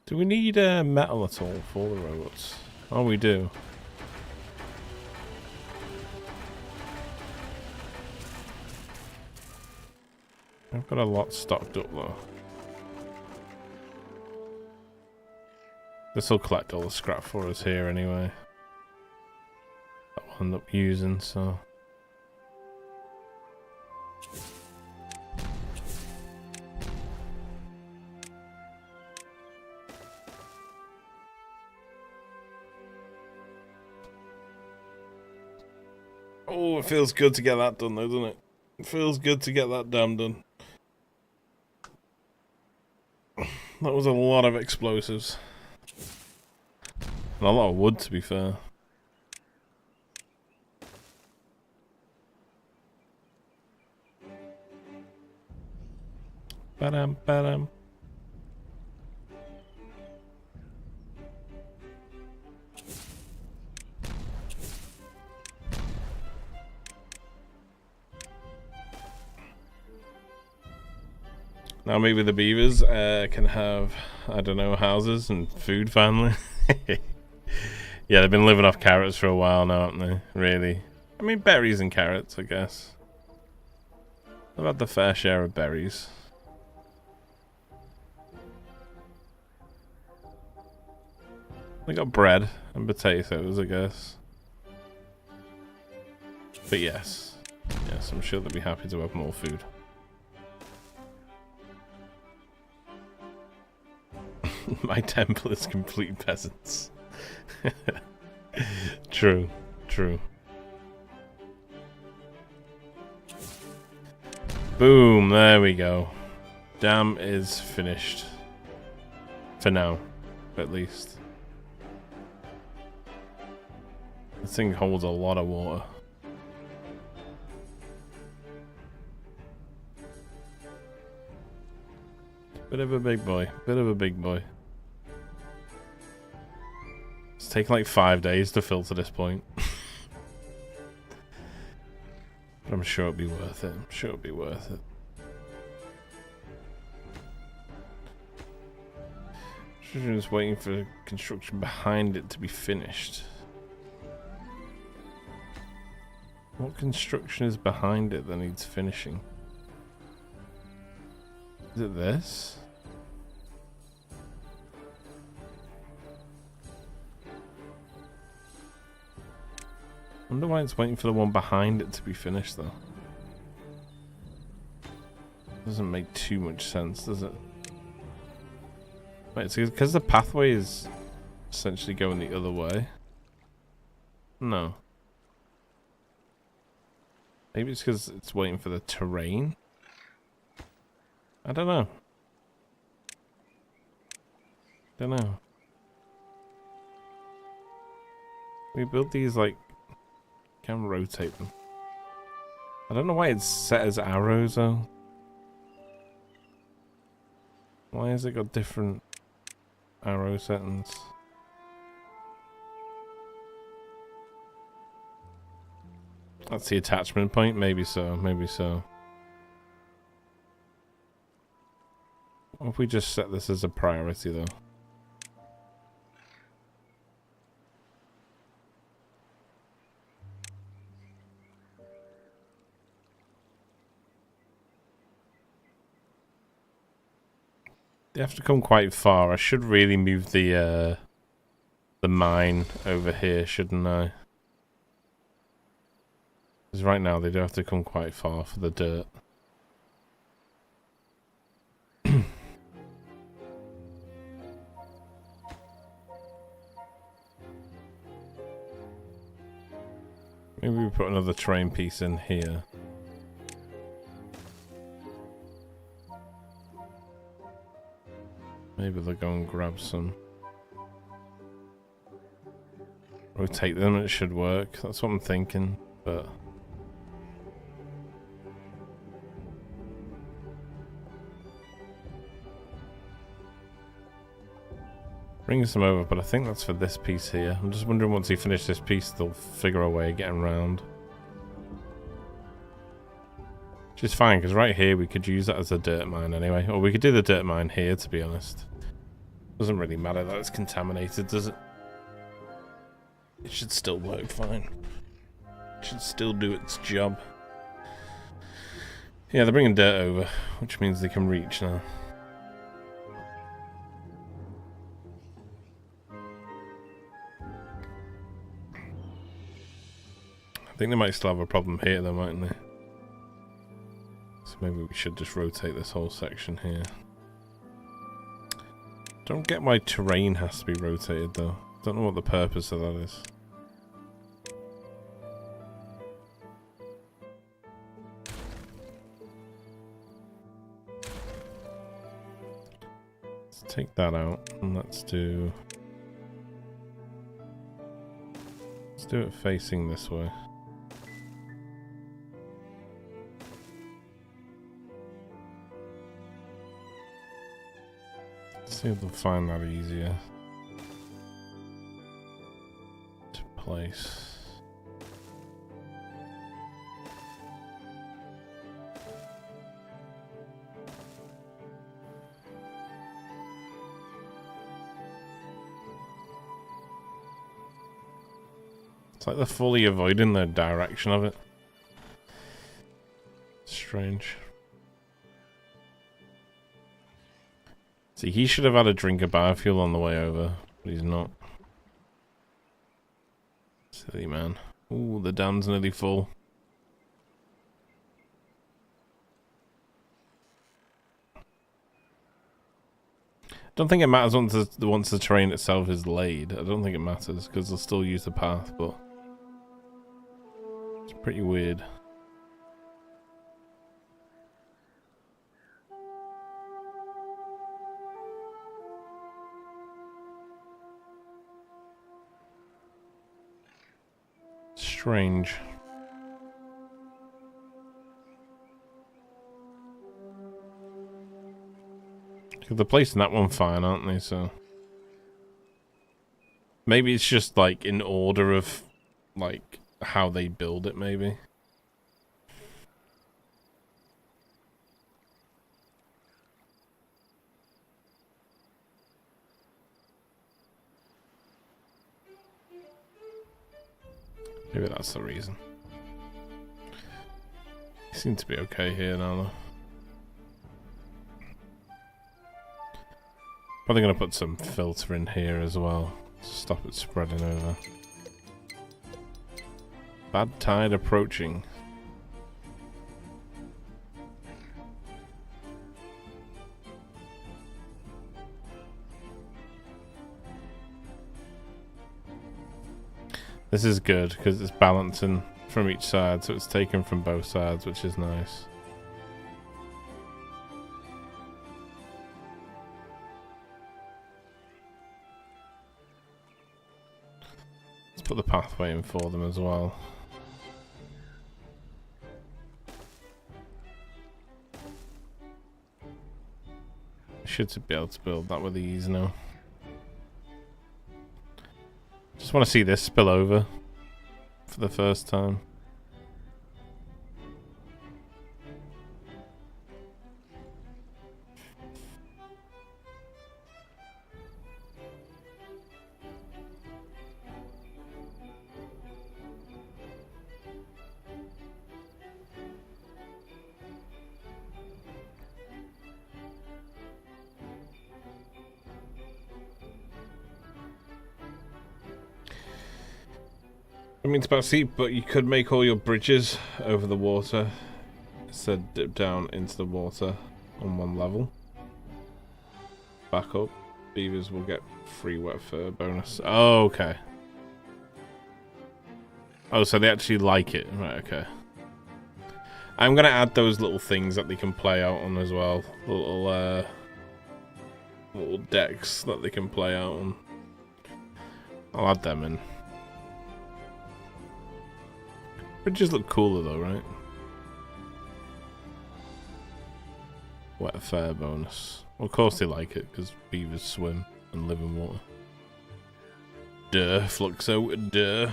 Do we need metal at all for the robots? Oh, we do. I've got a lot stocked up though. This will collect all the scrap for us here anyway. That we'll end up using, so. Oh, it feels good to get that done though, doesn't it? It feels good to get that damn done. That was a lot of explosives. And a lot of wood, to be fair. Ba-dum, ba-dum. Now maybe the beavers can have, I don't know, houses and food finally. Yeah, they've been living off carrots for a while now, haven't they? Really. I mean, berries and carrots, I guess. They've had the fair share of berries. They got bread and potatoes, I guess. But yes. Yes, I'm sure they'll be happy to have more food. My temple is complete peasants. True, true. Boom, there we go. Dam is finished. For now, at least. This thing holds a lot of water. Bit of a big boy. Bit of a big boy. It's taken like 5 days to fill to this point. But I'm sure it'll be worth it. I'm sure it'll be worth it. Just waiting for construction behind it to be finished. What construction is behind it that needs finishing? Is it this? I wonder why it's waiting for the one behind it to be finished though. Doesn't make too much sense, does it? Wait, it's because the pathway is essentially going the other way? No. Maybe it's because it's waiting for the terrain? I don't know. Don't know. We build these like... Can rotate them. I don't know why it's set as arrows though. Why has it got different arrow settings? That's the attachment point? Maybe so, maybe so. What if we just set this as a priority though? They have to come quite far. I should really move the mine over here, shouldn't I? Because right now they do have to come quite far for the dirt. Maybe we put another terrain piece in here. Maybe they'll go and grab some. Rotate them, it should work. That's what I'm thinking, but... Bring some over, but I think that's for this piece here. I'm just wondering once he finishes this piece, they'll figure a way of getting around. Which is fine, because right here we could use that as a dirt mine anyway. Or we could do the dirt mine here, to be honest. Doesn't really matter that it's contaminated, does it? It should still work fine. It should still do its job. Yeah, they're bringing dirt over, which means they can reach now. I think they might still have a problem here though, mightn't they? So maybe we should just rotate this whole section here. Don't get why terrain has to be rotated though. Don't know what the purpose of that is. Let's take that out and let's do it facing this way. See if they'll find that easier to place. It's like they're fully avoiding the direction of it. Strange. See, he should have had a drink of biofuel on the way over, but he's not. Silly man. Ooh, the dam's nearly full. I don't think it matters once the terrain itself is laid. I don't think it matters, because they'll still use the path, but... It's pretty weird. Strange. They're placing that one fine, aren't they? So maybe it's just like in order of like how they build it, maybe. Maybe that's the reason. They seem to be okay here now, though. Probably gonna put some filter in here as well. Stop it spreading over. Bad tide approaching. This is good because it's balancing from each side, so it's taken from both sides, which is nice. Let's put the pathway in for them as well. Should be able to build that with ease now. Just want to see this spill over for the first time. I mean, it's about steep, but you could make all your bridges over the water. Instead, dip down into the water on one level. Back up. Beavers will get free wet fur bonus. Oh, okay. Oh, so they actually like it. Right, okay. I'm going to add those little things that they can play out on as well. Little decks that they can play out on. I'll add them in. Bridges look cooler though, right? Wet fur bonus. Well, of course they like it, because beavers swim and live in water. Duh, Fluxo, duh.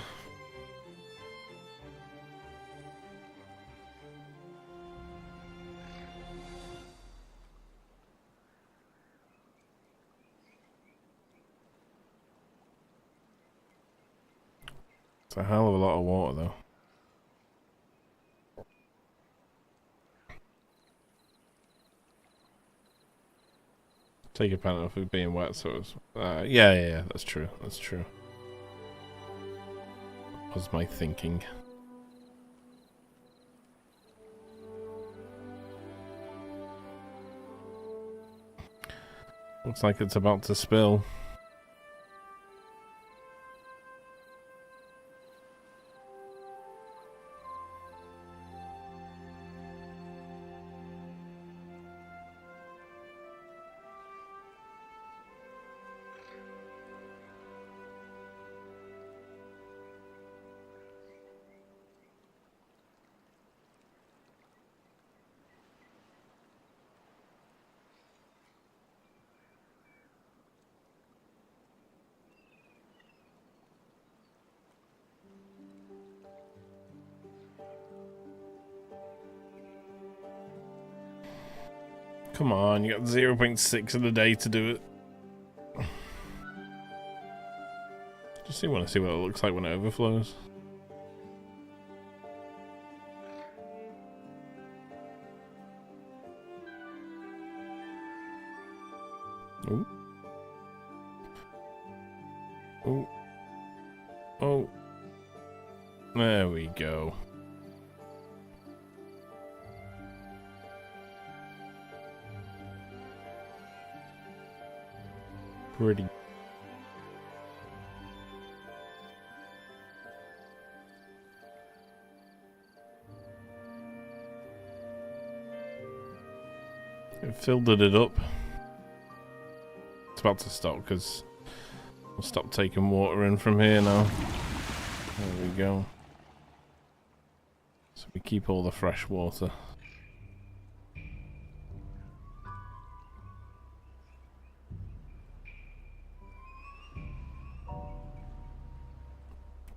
It's a hell of a lot of water though. Take advantage of it being wet, so it's, yeah, that's true, that's true. Was my thinking. Looks like it's about to spill. Come on, you got 0.6 of the day to do it. Just want to see what it looks like when it overflows. Ooh. Ooh. Oh. There we go. Pretty. It filled it up. It's about to stop because we'll stop taking water in from here now. There we go. So we keep all the fresh water. I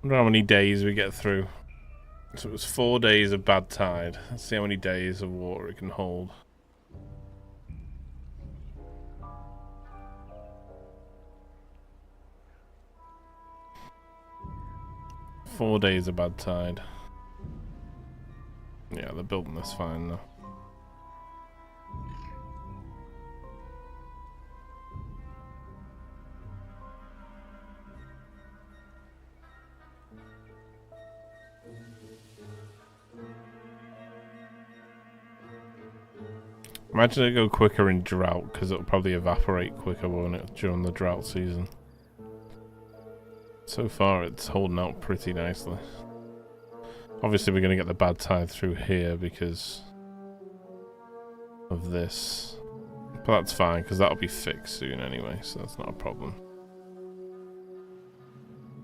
wonder how many days we get through. So it was 4 days of bad tide. Let's see how many days of water it can hold. Four days of bad tide. Yeah, they're building this fine now. Imagine it go quicker in drought, because it'll probably evaporate quicker, won't it, during the drought season. So far, it's holding out pretty nicely. Obviously, we're going to get the bad tide through here because of this. But that's fine, because that'll be fixed soon anyway, so that's not a problem.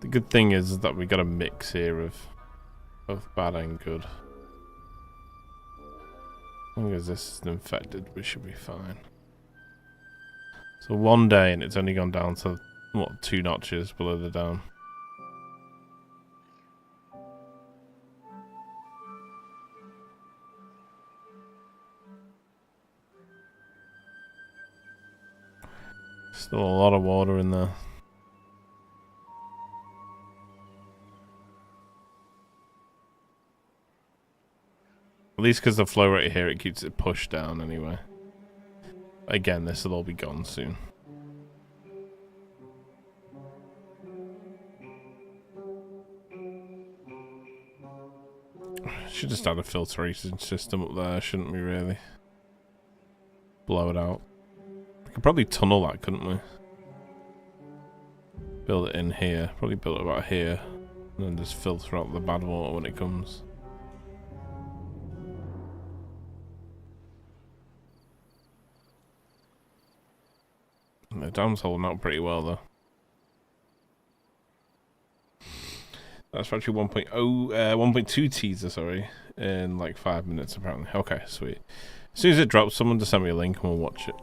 The good thing is that we got a mix here of both bad and good. As long as this is infected, we should be fine. So 1 day and it's only gone down to, what, 2 notches below the dam. Still a lot of water in there. At least because the flow rate here, it keeps it pushed down anyway. Again, this will all be gone soon. Should just add a filtration system up there, shouldn't we really? Blow it out. We could probably tunnel that, couldn't we? Build it in here. Probably build it about here. And then just filter out the bad water when it comes. The dam's holding out pretty well though. That's actually 1.2 teaser, sorry, in like 5 minutes apparently. Okay, sweet. As soon as it drops, someone just send me a link and we'll watch it.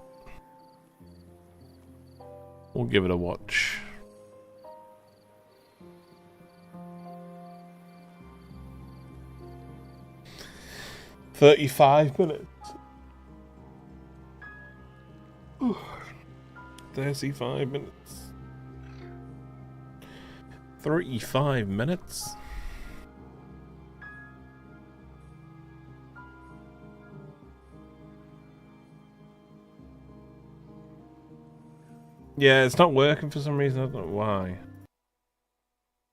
We'll give it a watch. $35 minutes. 35 minutes. 35 minutes. Yeah, it's not working for some reason. I don't know why.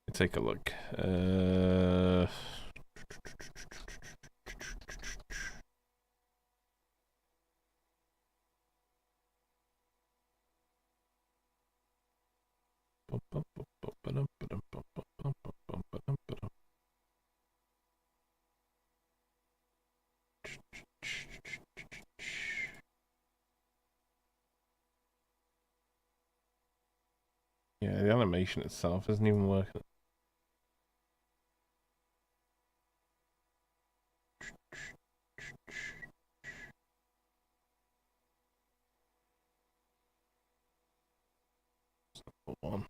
Let's take a look. Yeah, the animation itself isn't even working. Hold on.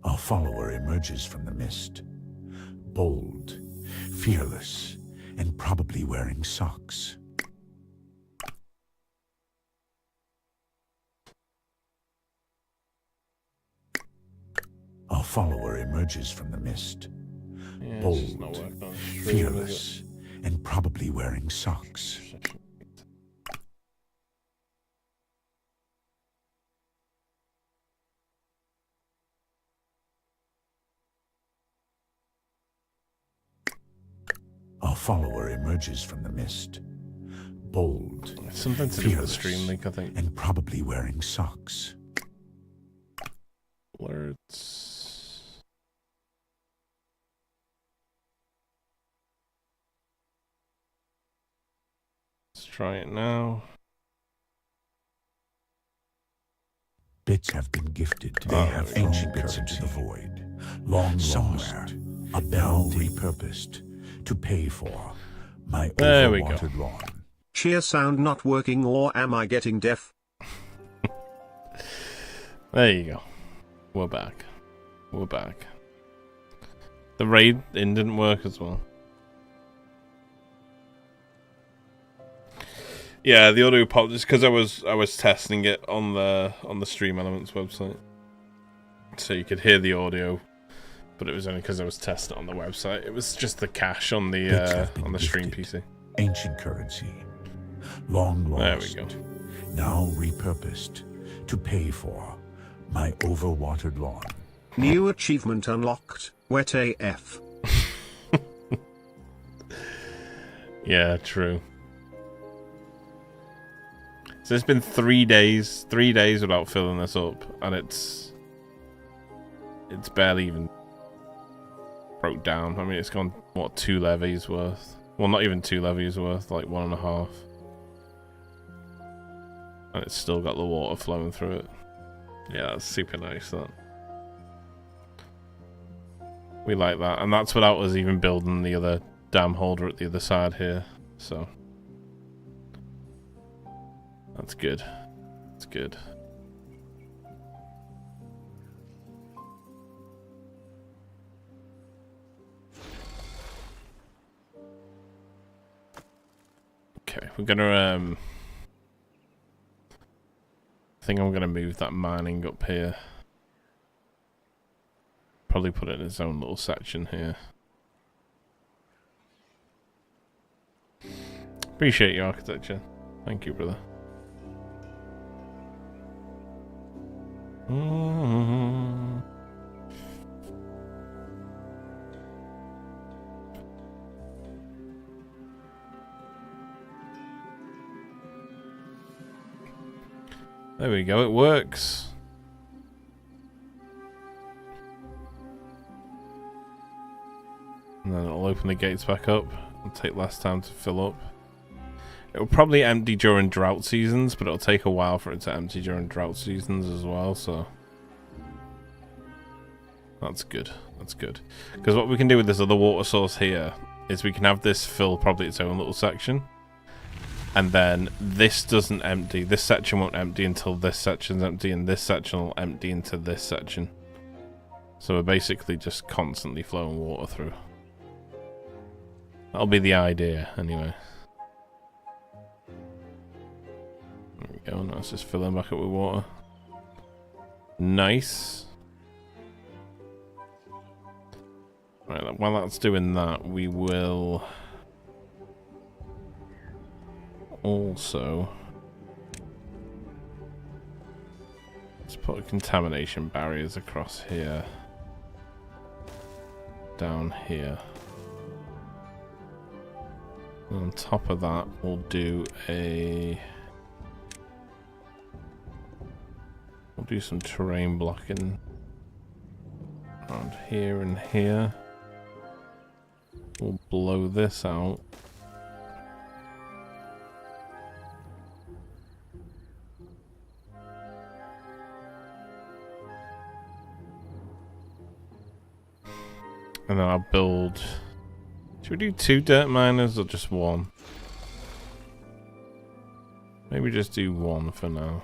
Our follower emerges from the mist, bold, fearless, and probably wearing socks. Our follower emerges from the mist, Yeah, bold, fearless, and probably wearing socks. Our follower emerges from the mist, bold, Something to do with the stream link, I think. and probably wearing socks. Alerts. Let's try it now. bits have been gifted. They have ancient bits into the void. Long somewhere, a bell repurposed to pay for my overwatered lawn. Cheer sound not working, or am I getting deaf? There you go. We're back. We're back. The raid in didn't work as well. Yeah, the audio popped just because I was testing it on the Stream Elements website, so you could hear the audio, but it was only because I was testing it on the website. It was just the cache on the Stream PC. Ancient currency, long lost. There we go. Now repurposed to pay for my overwatered lawn. New achievement unlocked. Wet AF. Yeah, true. So it's been 3 days without filling this up, and it's barely even broke down. I mean, it's gone, what, 2 levies worth? Well, not even 2 levies worth, like 1.5. And it's still got the water flowing through it. Yeah, that's super nice, that. We like that, and that's without us even building the other dam holder at the other side here, so that's good. That's good. Okay, we're gonna I think I'm gonna move that mining up here. Probably put it in its own little section here. Appreciate your architecture. Thank you, brother. There we go, it works. And then it'll open the gates back up. It'll take less time to fill up. It'll probably empty during drought seasons, but it'll take a while for it to empty during drought seasons as well, so that's good. That's good. Because what we can do with this other water source here is we can have this fill probably its own little section. And then this doesn't empty. This section won't empty until this section's empty, and this section will empty into this section. So we're basically just constantly flowing water through. That'll be the idea, anyway. There we go. Now it's just filling back up with water. Nice. Right, while that's doing that, we will also let's put contamination barriers across here, down here. And on top of that, we'll do some terrain blocking around here and here. We'll blow this out. And then I'll build... Should we do 2 dirt miners or just 1? Maybe just do 1 for now.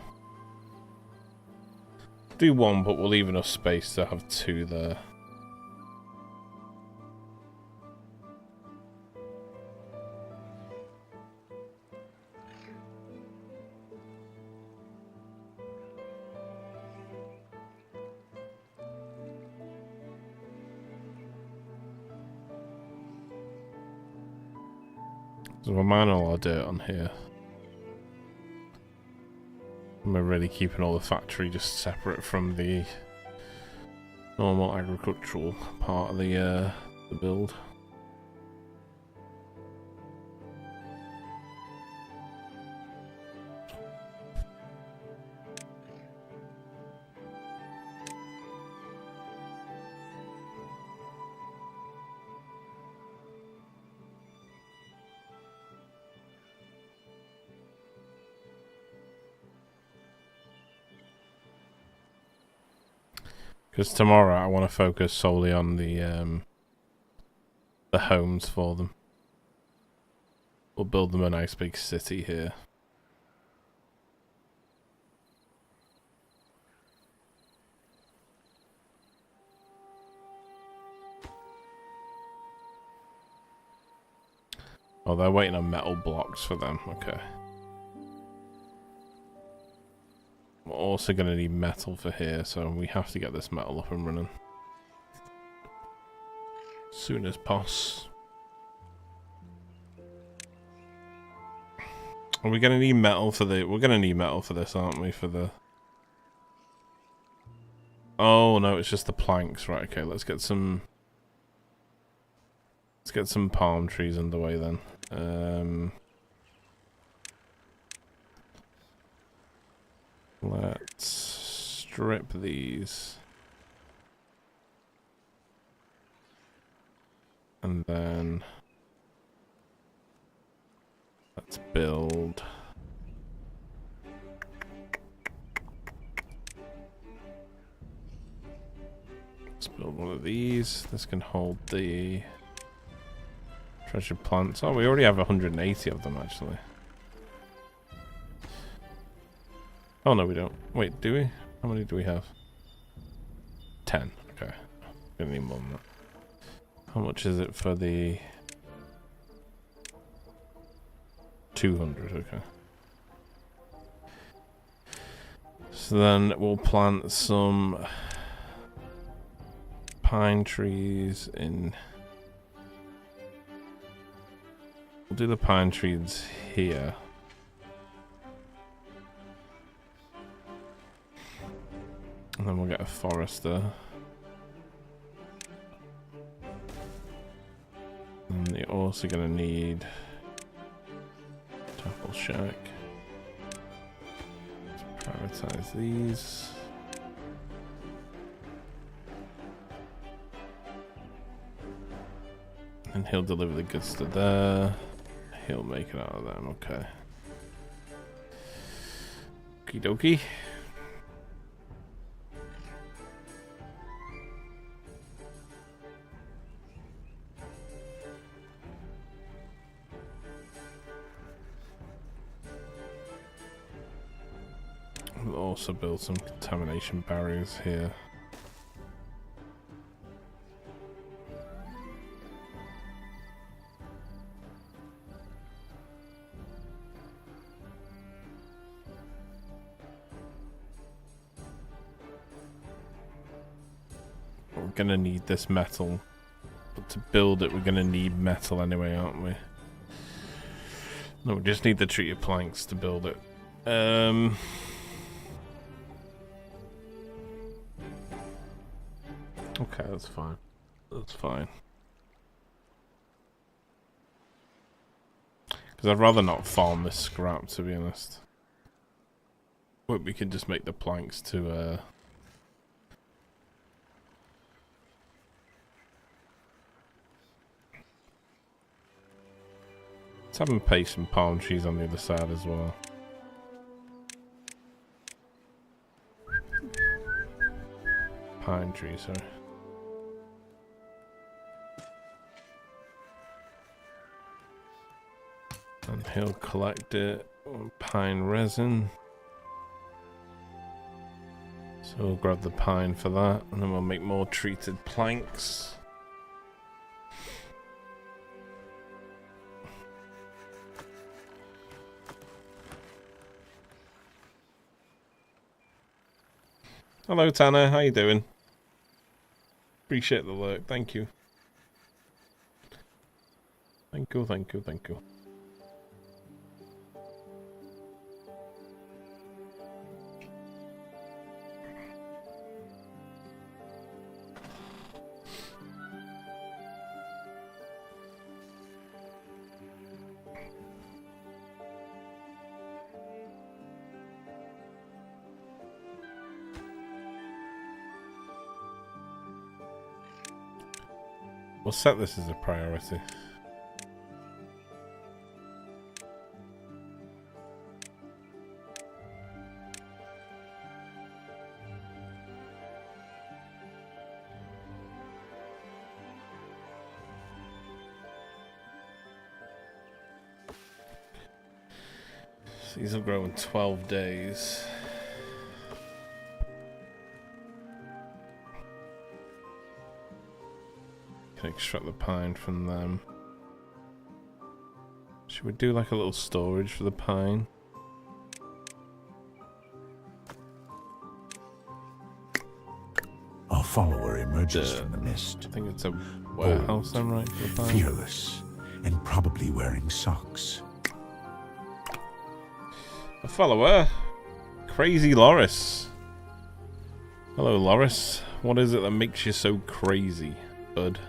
Do 1, but we'll leave enough space to have 2 there. So we're mining all our dirt on here. And we're really keeping all the factory just separate from the normal agricultural part of the build. Because tomorrow I want to focus solely on the homes for them. We'll build them a nice big city here. Oh, they're waiting on metal blocks for them. Okay. We're also going to need metal for here, so we have to get this metal up and running. Soon as possible. Are we going to need metal for the... We're going to need metal for this, aren't we? For the... Oh, no, it's just the planks. Right, okay, let's get some... Let's get some palm trees underway then. Let's strip these. And then... Let's build... Let's build one of these. This can hold the... treasured plants. Oh, we already have 180 of them, actually. Oh, no, we don't. Wait, do we? How many do we have? 10. Okay. Gonna need more than that. How much is it for the... 200, okay. So then we'll plant some... pine trees in... We'll do the pine trees here. And then we'll get a forester. And you're also going to need Tackle Shack. Let's prioritize these. And he'll deliver the goods to there. He'll make it out of them, okay. Okie dokie. We'll also build some contamination barriers here. We're gonna need this metal, but to build it we're gonna need metal anyway, aren't we? No, we just need the treated planks to build it. Okay, that's fine. That's fine. Because I'd rather not farm this scrap, to be honest. But we can just make the planks to, Let's have them paste some palm trees on the other side as well. Pine trees, sorry. And he'll collect it on pine resin. So we'll grab the pine for that, and then we'll make more treated planks. Hello Tanner, how you doing? Appreciate the lurk, thank you. Thank you, thank you, thank you. We'll set this as a priority. These will grow in 12 days. Can extract the pine from them. Should we do like a little storage for the pine? Our follower emerges from the mist. I think it's a warehouse then, right? For the pine? Fearless, and probably wearing socks. A follower? Crazy Loris. Hello, Loris. What is it that makes you so crazy, bud?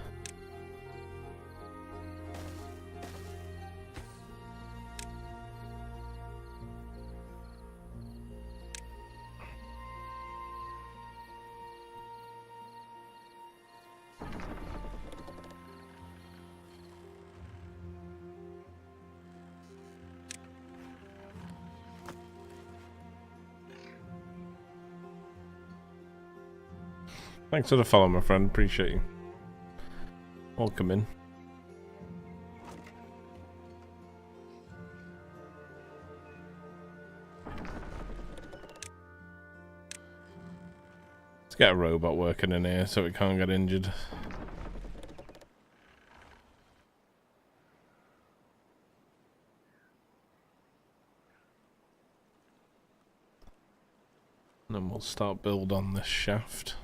Thanks for the follow, my friend. Appreciate you. Welcome in. Let's get a robot working in here so it can't get injured. And then we'll start build on this shaft.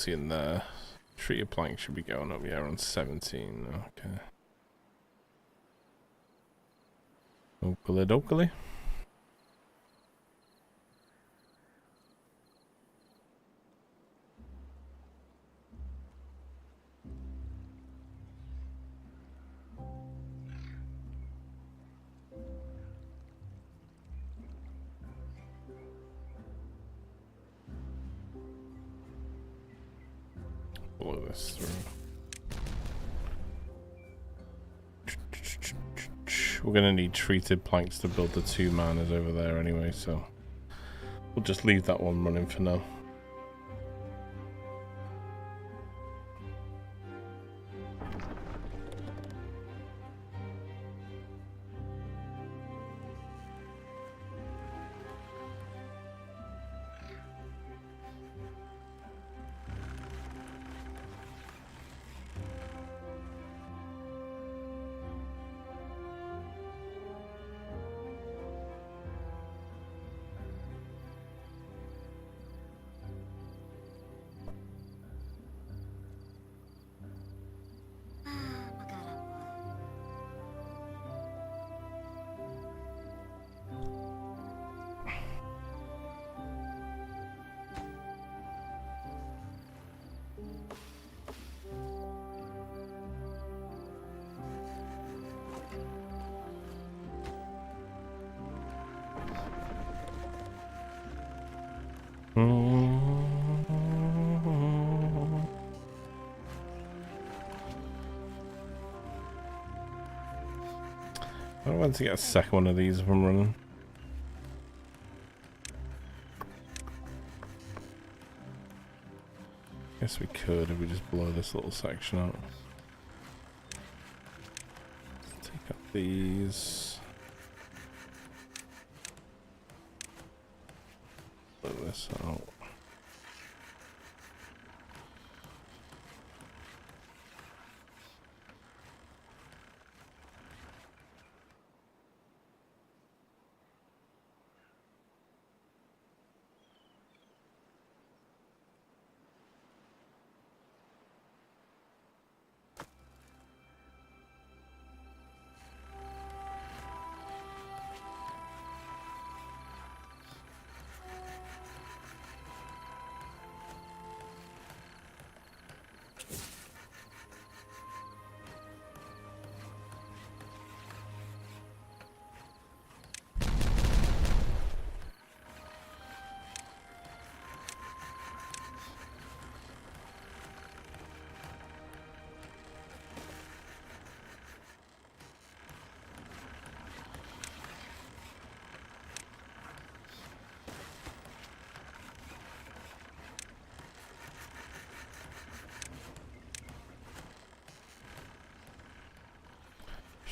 In there. Tree of plank should be going up, yeah, on 17. Okay. Oakley dokley. Blow this through. We're gonna need treated planks to build the 2 manors over there anyway, so we'll just leave that one running for now. I want to get a second one of these if I'm running. Guess we could if we just blow this little section out. Take up these. Blow this out.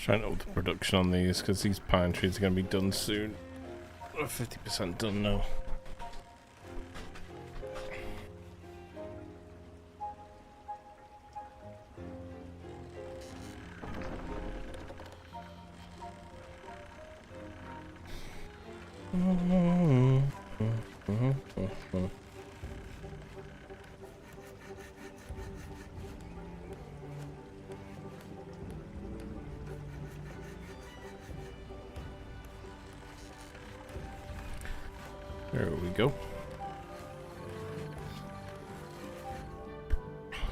Trying to up the production on these because these pine trees are going to be done soon. We're 50% done now. There we go.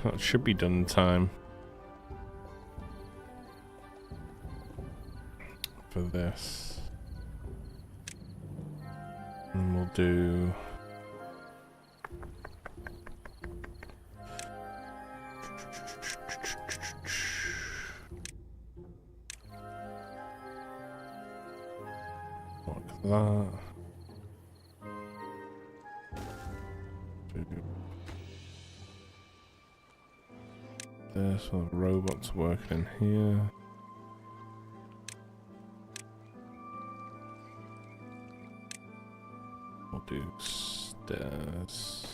That should be done in time for this. And we'll do like that. This one, the robots working in here. We'll do stairs.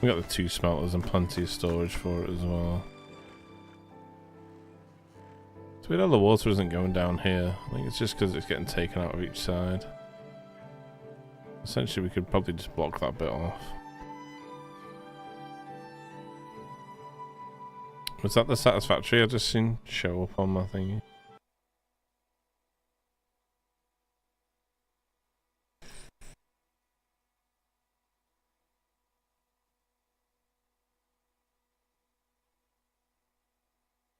We got the 2 smelters and plenty of storage for it as well. It's weird how the water isn't going down here. I think it's just because it's getting taken out of each side. Essentially, we could probably just block that bit off. Was that the satisfactory I just seen show up on my thingy?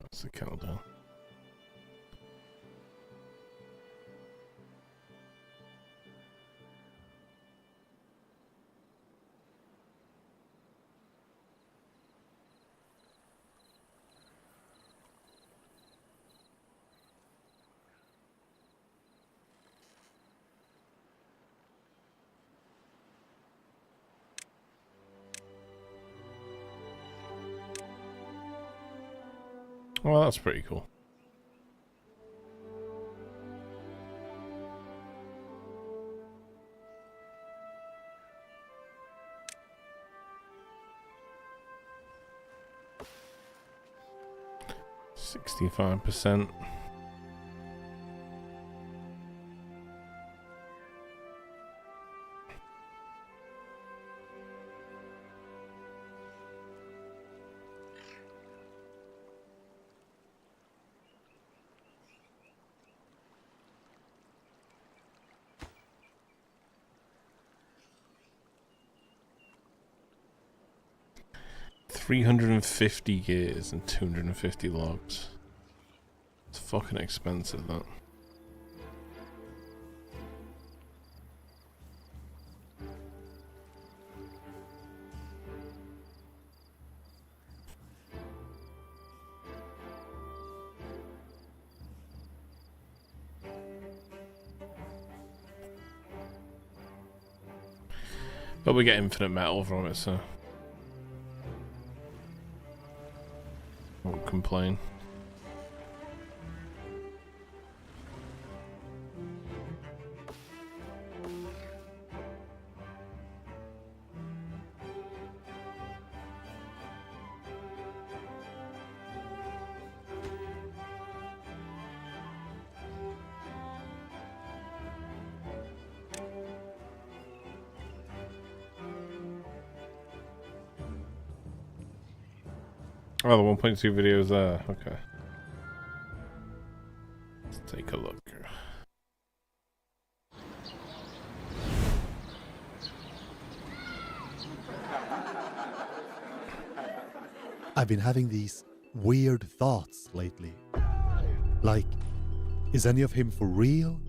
That's the countdown. Well, that's pretty cool. %65%. $350 gears and 250 logs. It's fucking expensive, that. But we get infinite metal from it, so won't complain. Oh, the 1.2 videos there. Okay. Let's take a look. I've been having these weird thoughts lately. Like, is any of him for real?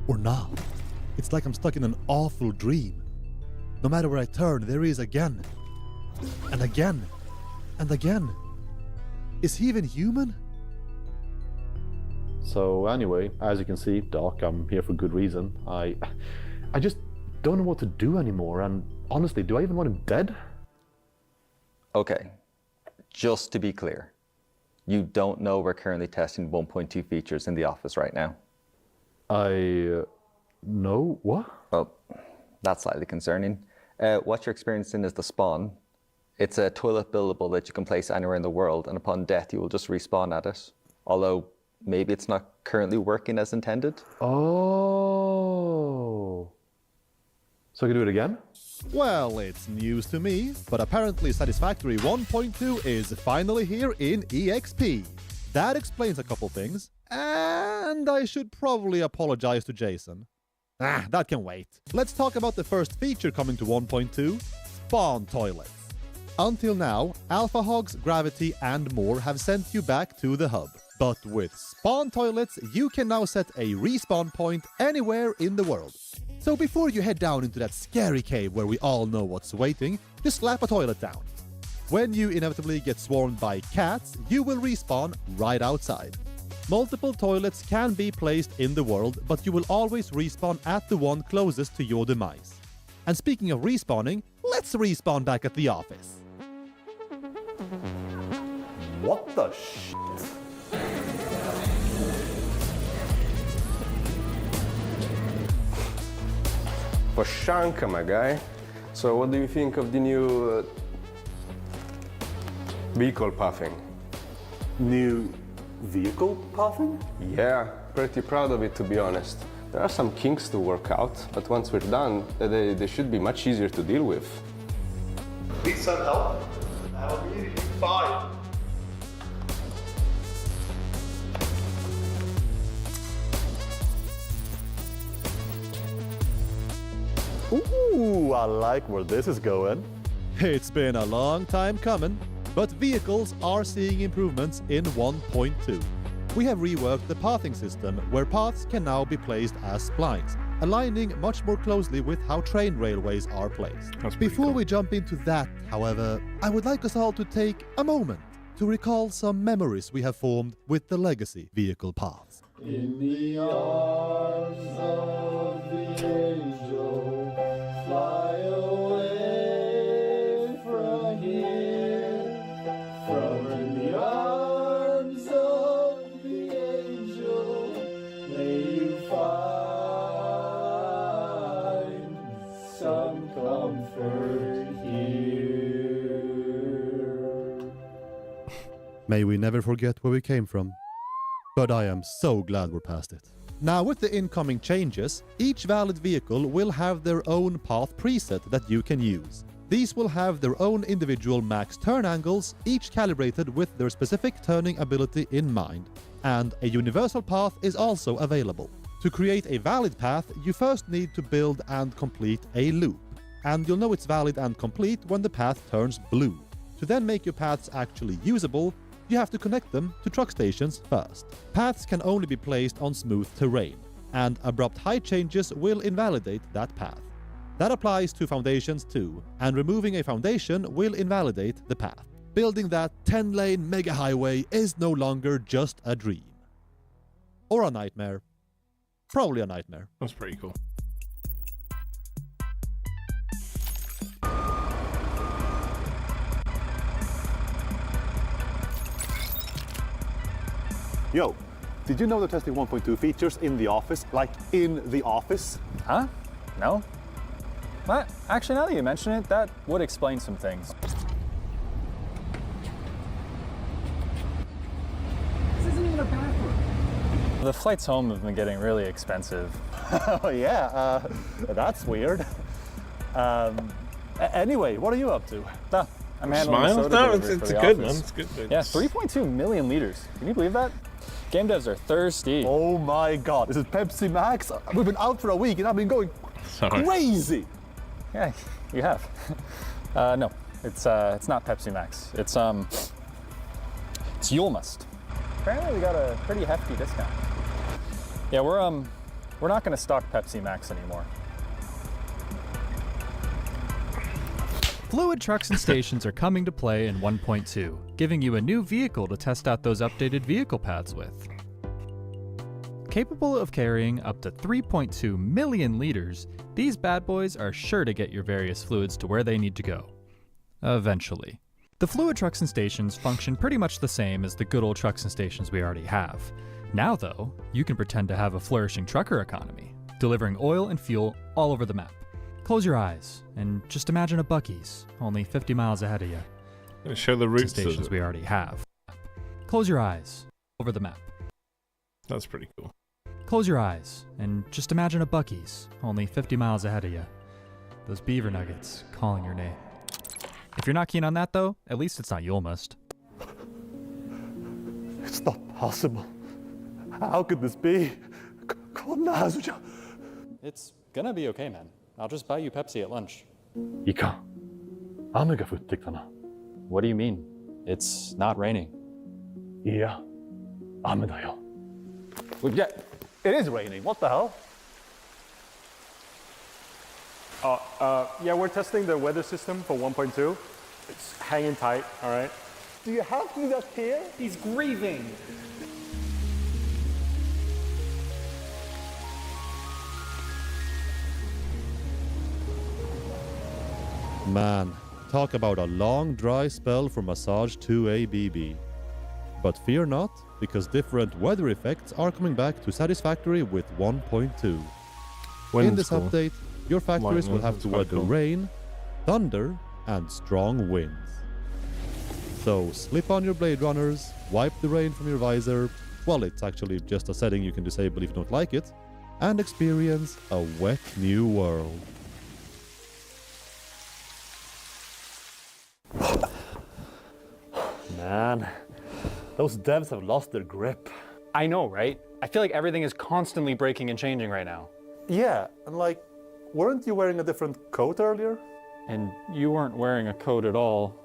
Or not? It's like I'm stuck in an awful dream. No matter where I turn, there he is again. And again. And again. Is he even human? So anyway, as you can see, Doc, I'm here for good reason. I just don't know what to do anymore, and honestly, do I even want him dead? Okay, just to be clear, you don't know we're currently testing 1.2 features in the office right now? No, what? Well, that's slightly concerning. What you're experiencing is the spawn. It's a toilet buildable that you can place anywhere in the world, and upon death, you will just respawn at it. Although, maybe it's not currently working as intended. Oh. So I can do it again? Well, it's news to me, but apparently Satisfactory 1.2 is finally here in EXP. That explains a couple things, and I should probably apologize to Jason. That can wait. Let's talk about the first feature coming to 1.2, spawn toilets. Until now, Alpha Hogs, Gravity, and more have sent you back to the hub. But with spawn toilets, you can now set a respawn point anywhere in the world. So before you head down into that scary cave where we all know what's waiting, just slap a toilet down. When you inevitably get swarmed by cats, you will respawn right outside. Multiple toilets can be placed in the world, but you will always respawn at the one closest to your demise. And speaking of respawning, let's respawn back at the office. What the shit? Poshanka, my guy. So what do you think of the new vehicle pathing? New vehicle pathing? Yeah, pretty proud of it, to be honest. There are some kinks to work out, but once we're done, they should be much easier to deal with. Need some help? I'll be fine. Ooh, I like where this is going. It's been a long time coming, but vehicles are seeing improvements in 1.2. We have reworked the pathing system, where paths can now be placed as splines, aligning much more closely with how train railways are placed. Before we jump into that, however, I would like us all to take a moment to recall some memories we have formed with the legacy vehicle paths. In the arms of the angel, fly away from here. From in the arms of the angel, may you find some comfort here. May we never forget where we came from. But I am so glad we're past it. Now, with the incoming changes, each valid vehicle will have their own path preset that you can use. These will have their own individual max turn angles, each calibrated with their specific turning ability in mind. And a universal path is also available. To create a valid path, you first need to build and complete a loop. And you'll know it's valid and complete when the path turns blue. To then make your paths actually usable, you have to connect them to truck stations first. Paths can only be placed on smooth terrain, and abrupt height changes will invalidate that path. That applies to foundations too, and removing a foundation will invalidate the path. Building that 10-lane mega highway is no longer just a dream. Or a nightmare. Probably a nightmare. That's pretty cool. Yo, did you know they're testing 1.2 features in the office? Like, in the office? Huh? No? What? Actually, now that you mention it, that would explain some things. This isn't even a bathroom. The flights home have been getting really expensive. Oh, yeah, that's weird. Anyway, what are you up to? I'm handling Smile? soda No, delivery it's for a the good office. one. It's good. Yeah, 3.2 million liters. Can you believe that? Game devs are thirsty. Oh my god, this is Pepsi Max? We've been out for a week and I've been going crazy! Yeah, you have. No, it's not Pepsi Max. It's Yule Must. Apparently we got a pretty hefty discount. Yeah, we're We're not going to stock Pepsi Max anymore. Fluid trucks and stations are coming to play in 1.2, giving you a new vehicle to test out those updated vehicle paths with. Capable of carrying up to 3.2 million liters, these bad boys are sure to get your various fluids to where they need to go. Eventually. The fluid trucks and stations function pretty much the same as the good old trucks and stations we already have. Now though, you can pretend to have a flourishing trucker economy, delivering oil and fuel all over the map. Close your eyes and just imagine a Buc-ee's, only 50 miles ahead of you. Gonna show the routes to stations we already have. Close your eyes over the map. That's pretty cool. Close your eyes and just imagine a Buc-ee's, only 50 miles ahead of you. Those beaver nuggets calling your name. If you're not keen on that though, at least it's not Yulmust. It's not possible. How could this be? It's gonna be okay, man. I'll just buy you Pepsi at lunch. Ika. Amega futtiktana. What do you mean? It's not raining. Yeah. Amedayo. Well, yeah, it is raining. What the hell? Yeah, we're testing the weather system for 1.2. It's hanging tight, all right? Do you have me up here? He's grieving. Man, talk about a long dry spell for Massage 2ABB. But fear not, because different weather effects are coming back to Satisfactory with 1.2. In this update, your factories will have to weather rain, thunder, and strong winds. So slip on your Blade Runners, wipe the rain from your visor, well, it's actually just a setting you can disable if you don't like it, and experience a wet new world. Man, those devs have lost their grip. I know, right? I feel like everything is constantly breaking and changing right now. Yeah, and like, weren't you wearing a different coat earlier? And you weren't wearing a coat at all.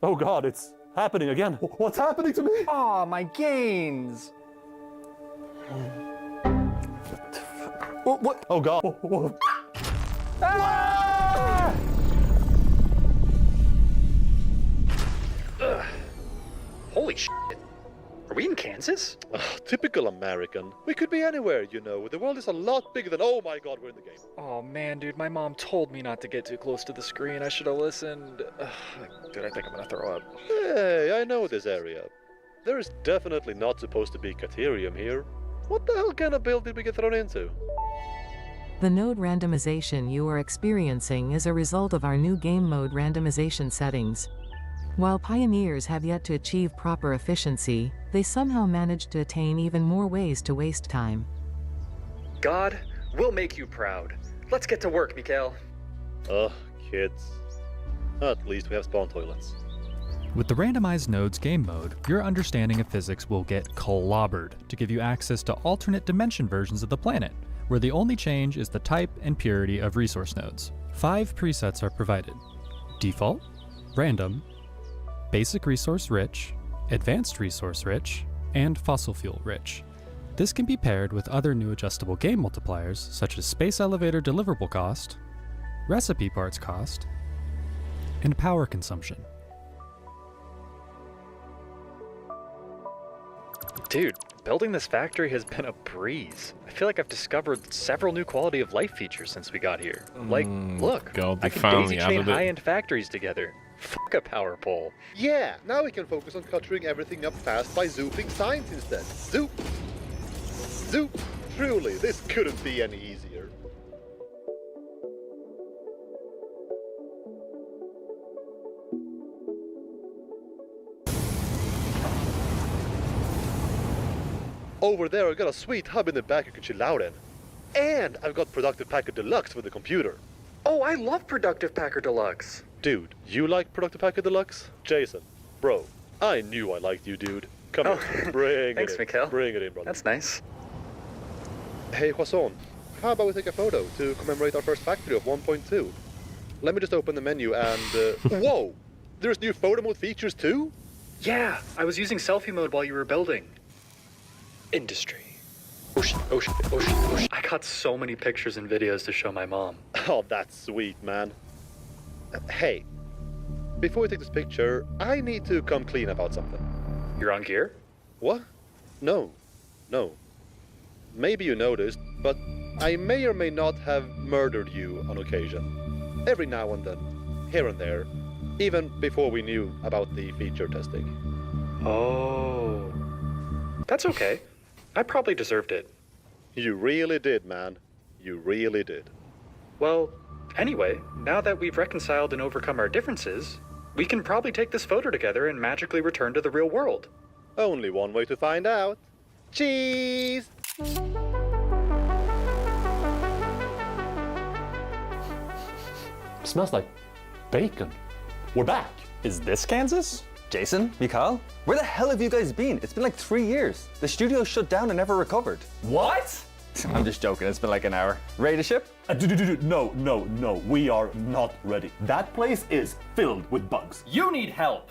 Oh god, it's happening again. What's happening to me? Aw, my gains! What? Oh god. Ah! Holy shit. Are we in Kansas? Typical American. We could be anywhere, you know. The world is a lot bigger than, oh my god, we're in the game. Oh man, dude, my mom told me not to get too close to the screen. I should have listened. Dude, I think I'm gonna throw up. Hey, I know this area. There is definitely not supposed to be Caterium here. What the hell kind of build did we get thrown into? The node randomization you are experiencing is a result of our new game mode randomization settings. While pioneers have yet to achieve proper efficiency, they somehow managed to attain even more ways to waste time. God, we'll make you proud. Let's get to work, Mikhail. Ugh, kids. At least we have spawn toilets. With the randomized nodes game mode, your understanding of physics will get clobbered to give you access to alternate dimension versions of the planet, where the only change is the type and purity of resource nodes. 5 presets are provided: default, random, basic resource rich, advanced resource rich, and fossil fuel rich. This can be paired with other new adjustable game multipliers such as space elevator deliverable cost, recipe parts cost, and power consumption. Dude, building this factory has been a breeze. I feel like I've discovered several new quality of life features since we got here. Like, look, God, I can daisy chain high-end factories together. Fuck a power pole. Yeah, now we can focus on cluttering everything up fast by zooping signs instead. Zoop! Zoop! Truly, this couldn't be any easier. Over there, I got a sweet hub in the back you can chill out in. And I've got Productive Packer Deluxe for the computer. Oh, I love Productive Packer Deluxe. Dude, you like Productive Packer Deluxe? Jason, bro, I knew I liked you, dude. Come here, bring Thanks, it in. Mikhail. Bring it in, brother. That's nice. Hey, Huason, how about we take a photo to commemorate our first factory of 1.2? Let me just open the menu and... Whoa! There's new photo mode features too? Yeah, I was using selfie mode while you were building. Industry. Ocean, ocean, ocean, ocean. I got so many pictures and videos to show my mom. Oh, that's sweet, man. Hey, before we take this picture, I need to come clean about something. You're on gear? What? No. Maybe you noticed, but I may or may not have murdered you on occasion. Every now and then, here and there, even before we knew about the feature testing. Oh. That's okay. I probably deserved it. You really did, man. You really did. Well, anyway, now that we've reconciled and overcome our differences, we can probably take this photo together and magically return to the real world. Only one way to find out. Cheese! Smells like bacon. We're back. Is this Kansas? Jason, Mikhail, where the hell have you guys been? It's been like 3 years. The studio shut down and never recovered. What? I'm just joking, it's been like an hour. Ready to ship? No, we are not ready. That place is filled with bugs. You need help.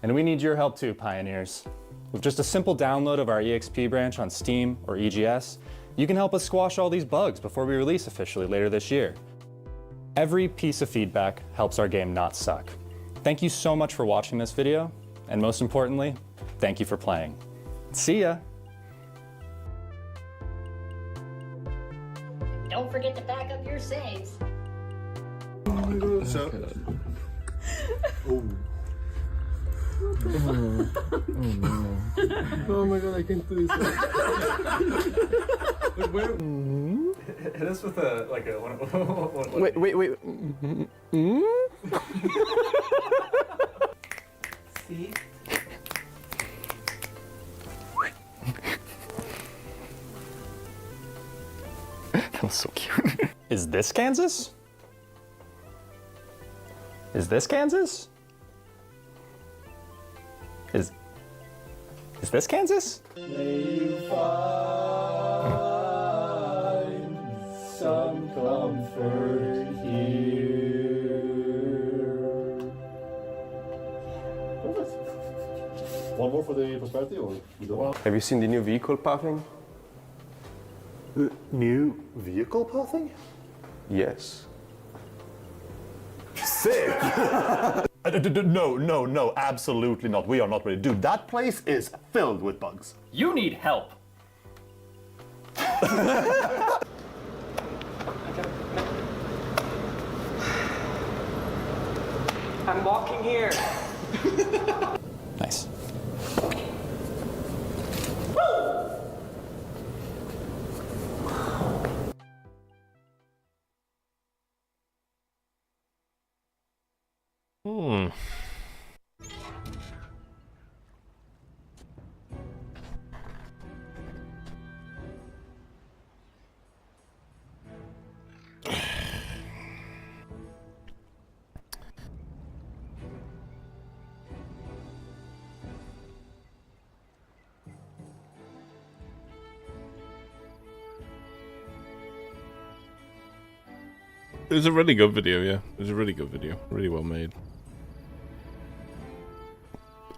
And we need your help too, pioneers. With just a simple download of our EXP branch on Steam or EGS, you can help us squash all these bugs before we release officially later this year. Every piece of feedback helps our game not suck. Thank you so much for watching this video, and most importantly, thank you for playing. See ya! Don't forget to back up your saves. Oh my god. So. Oh. Oh my god, I can't do this. Hit us with a one. Wait. See? That was so cute. Is this Kansas? Is this Kansas? Is this Kansas? May you find some comfort here. One more for the prosperity, or we don't want? Have you seen the new vehicle pathing? New vehicle pathing? Yes. Sick! No, absolutely not. We are not ready. Dude, that place is filled with bugs. You need help. I'm walking here. Nice. It was a really good video, yeah. It was a really good video. Really well made.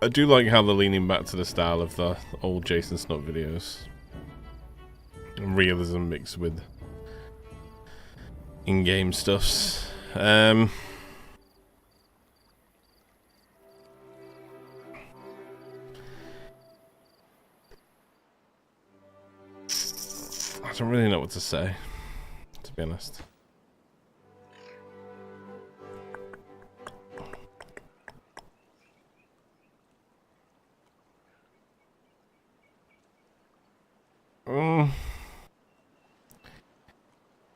I do like how they're leaning back to the style of the old Jason Snot videos. Realism mixed with in-game stuffs. I don't really know what to say, to be honest.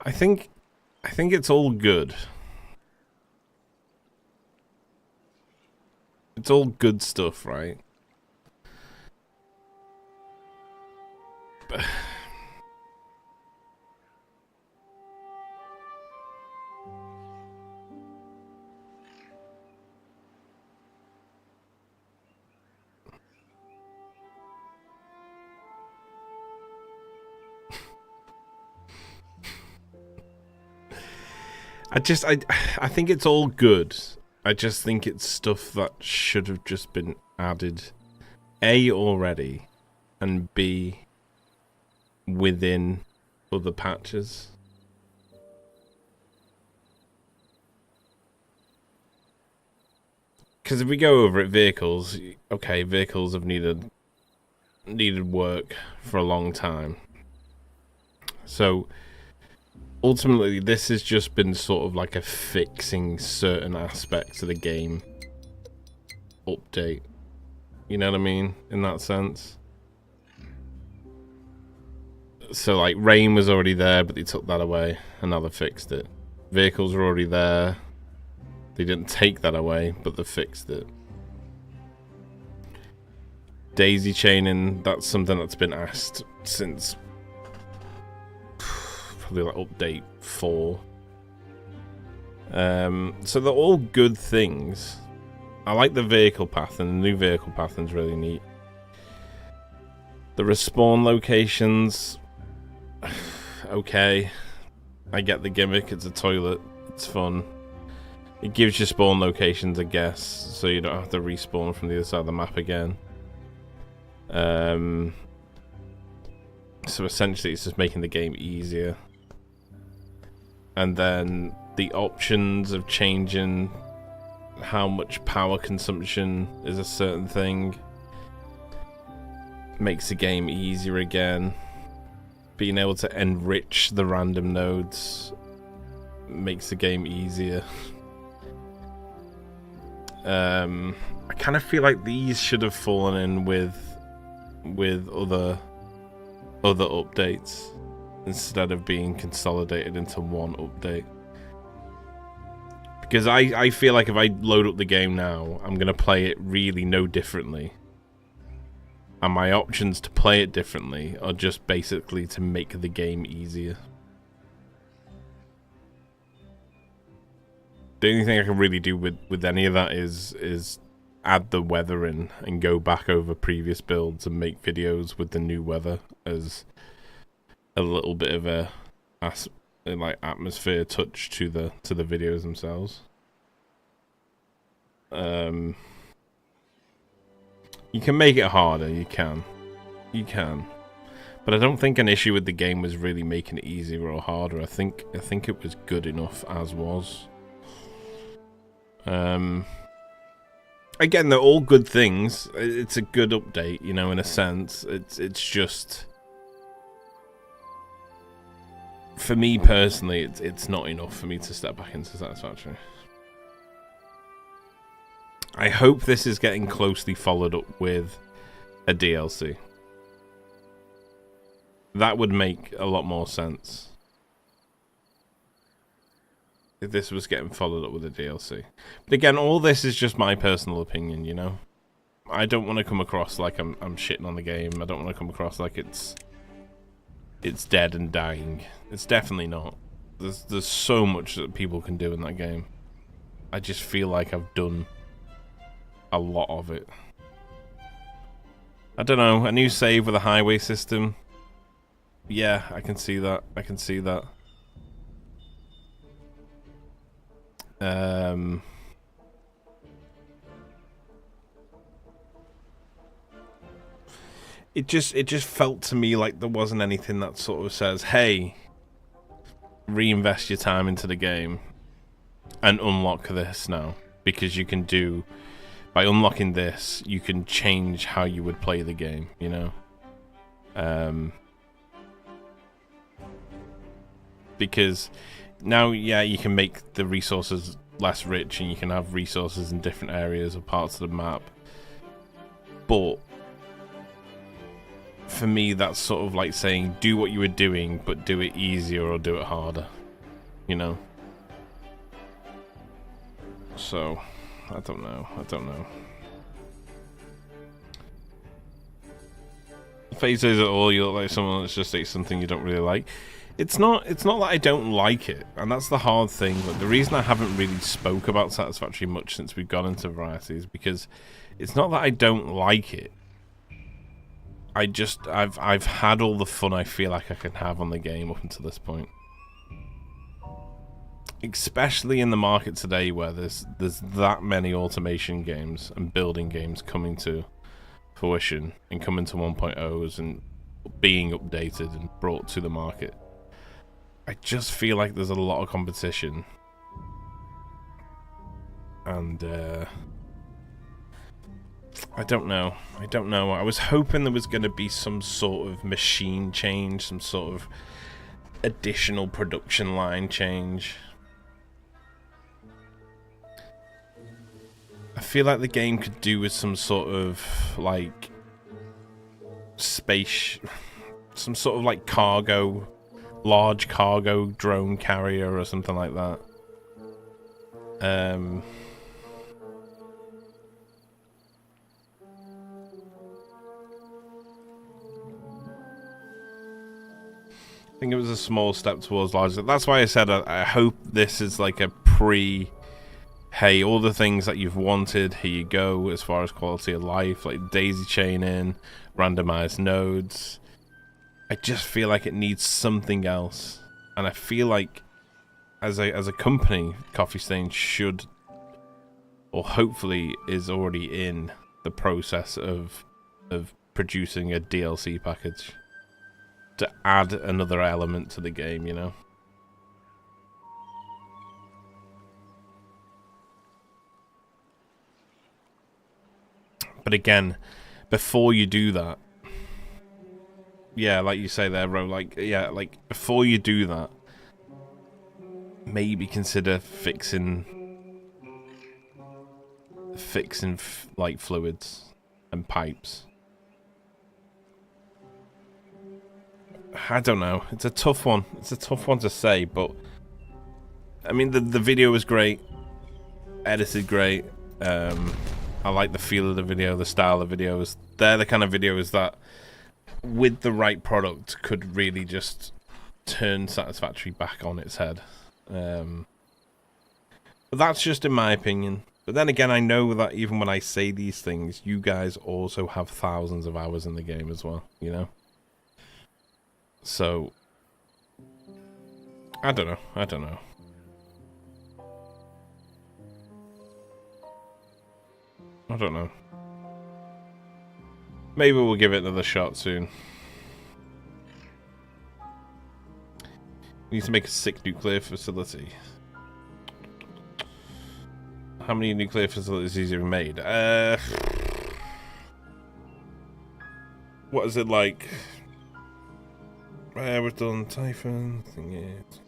I think it's all good. It's all good stuff, right? But I think it's all good. I just think it's stuff that should have just been added already, and B, within other patches. Because if we go over it, vehicles, okay, vehicles have needed work for a long time. So ultimately, this has just been sort of like a fixing certain aspects of the game update. You know what I mean? In that sense. So like rain was already there, but they took that away and now they fixed it. Vehicles were already there. They didn't take that away, but they fixed it. Daisy chaining, that's something that's been asked since probably like update 4. So they're all good things. I like the vehicle path, and the new vehicle pattern's really neat. The respawn locations, okay. I get the gimmick, it's a toilet, it's fun. It gives you spawn locations, I guess, so you don't have to respawn from the other side of the map again. So essentially it's just making the game easier. And then the options of changing how much power consumption is a certain thing makes the game easier again. Being able to enrich the random nodes makes the game easier. I kind of feel like these should have fallen in with other updates instead of being consolidated into one update. Because I feel like if I load up the game now, I'm going to play it really no differently. And my options to play it differently are just basically to make the game easier. The only thing I can really do with any of that is add the weather in and go back over previous builds and make videos with the new weather as a little bit of a like atmosphere touch to the videos themselves. You can make it harder, you can, but I don't think an issue with the game was really making it easier or harder. I think it was good enough as was. Again, they're all good things. It's a good update, you know, in a sense. It's just, for me personally, it's not enough for me to step back into Satisfactory. I hope this is getting closely followed up with a DLC. That would make a lot more sense if this was getting followed up with a DLC. But again, all this is just my personal opinion, you know? I don't want to come across like I'm shitting on the game. I don't want to come across like it's dead and dying. It's definitely not. There's so much that people can do in that game. I just feel like I've done a lot of it. I don't know, a new save with a highway system. Yeah, I can see that. I can see that. It just felt to me like there wasn't anything that sort of says, hey, reinvest your time into the game and unlock this now, because you can do, by unlocking this, you can change how you would play the game, you know? Because now, yeah, you can make the resources less rich and you can have resources in different areas or parts of the map. But for me, that's sort of like saying, do what you were doing, but do it easier or do it harder, you know? So, I don't know. Phases at all, you look like someone that's just ate something you don't really like. It's not that I don't like it, and that's the hard thing. Like, the reason I haven't really spoke about Satisfactory much since we've gone into Variety is because it's not that I don't like it. I've had all the fun I feel like I can have on the game up until this point. Especially in the market today where there's that many automation games and building games coming to fruition and coming to 1.0s and being updated and brought to the market, I just feel like there's a lot of competition. And I don't know. I was hoping there was going to be some sort of machine change, some sort of additional production line change. I feel like the game could do with some sort of like space, some sort of like cargo, large cargo drone carrier or something like that. I think it was a small step towards larger. That's why I said I hope this is like a hey, all the things that you've wanted, here you go, as far as quality of life, like daisy chaining, randomized nodes. I just feel like it needs something else. And I feel like as a company, Coffee Stain should, or hopefully is already in the process of producing a DLC package to add another element to the game, you know? But again, before you do that, yeah, like you say there, Ro, like, yeah, like, before you do that, maybe consider fixing like, fluids and pipes. I don't know. It's a tough one. It's a tough one to say, but I mean, the video was great, edited great. I like the feel of the video, the style of videos. They're the kind of videos that, with the right product, could really just turn Satisfactory back on its head. But that's just in my opinion. But then again, I know that even when I say these things, you guys also have thousands of hours in the game as well, you know? So, I don't know. Maybe we'll give it another shot soon. We need to make a sick nuclear facility. How many nuclear facilities have you made? What is it like? We've done Typhon. Thing is,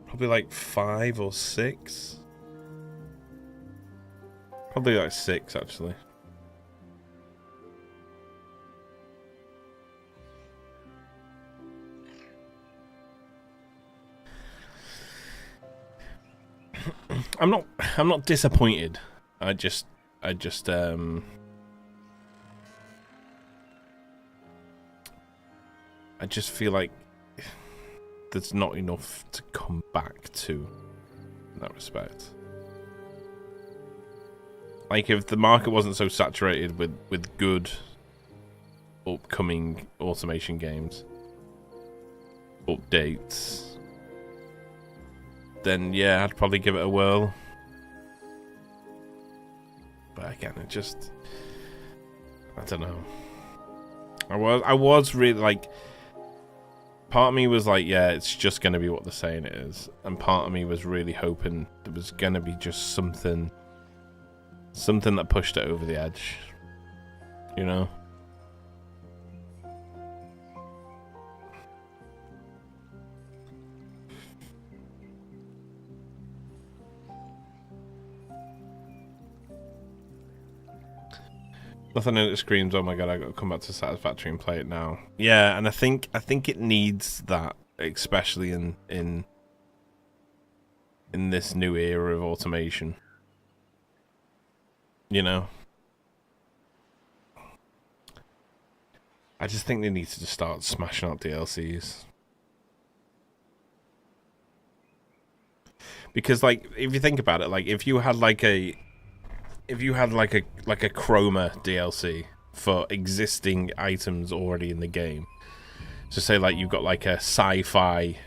probably like 5 or 6. Probably like 6 actually. I'm not disappointed. I just feel like there's not enough to come back to in that respect. Like, if the market wasn't so saturated with good upcoming automation games, updates, then yeah, I'd probably give it a whirl. But again, it just, I don't know. I was really like, part of me was like, yeah, it's just going to be what they're saying it is. And part of me was really hoping there was going to be just something that pushed it over the edge. You know? Nothing in it screams, oh my god, I gotta come back to Satisfactory and play it now. Yeah, and I think it needs that, especially in this new era of automation. You know? I just think they need to just start smashing out DLCs. Because, like, if you think about it, like, if you had like a chroma DLC for existing items already in the game, so say like you've got like a sci-fi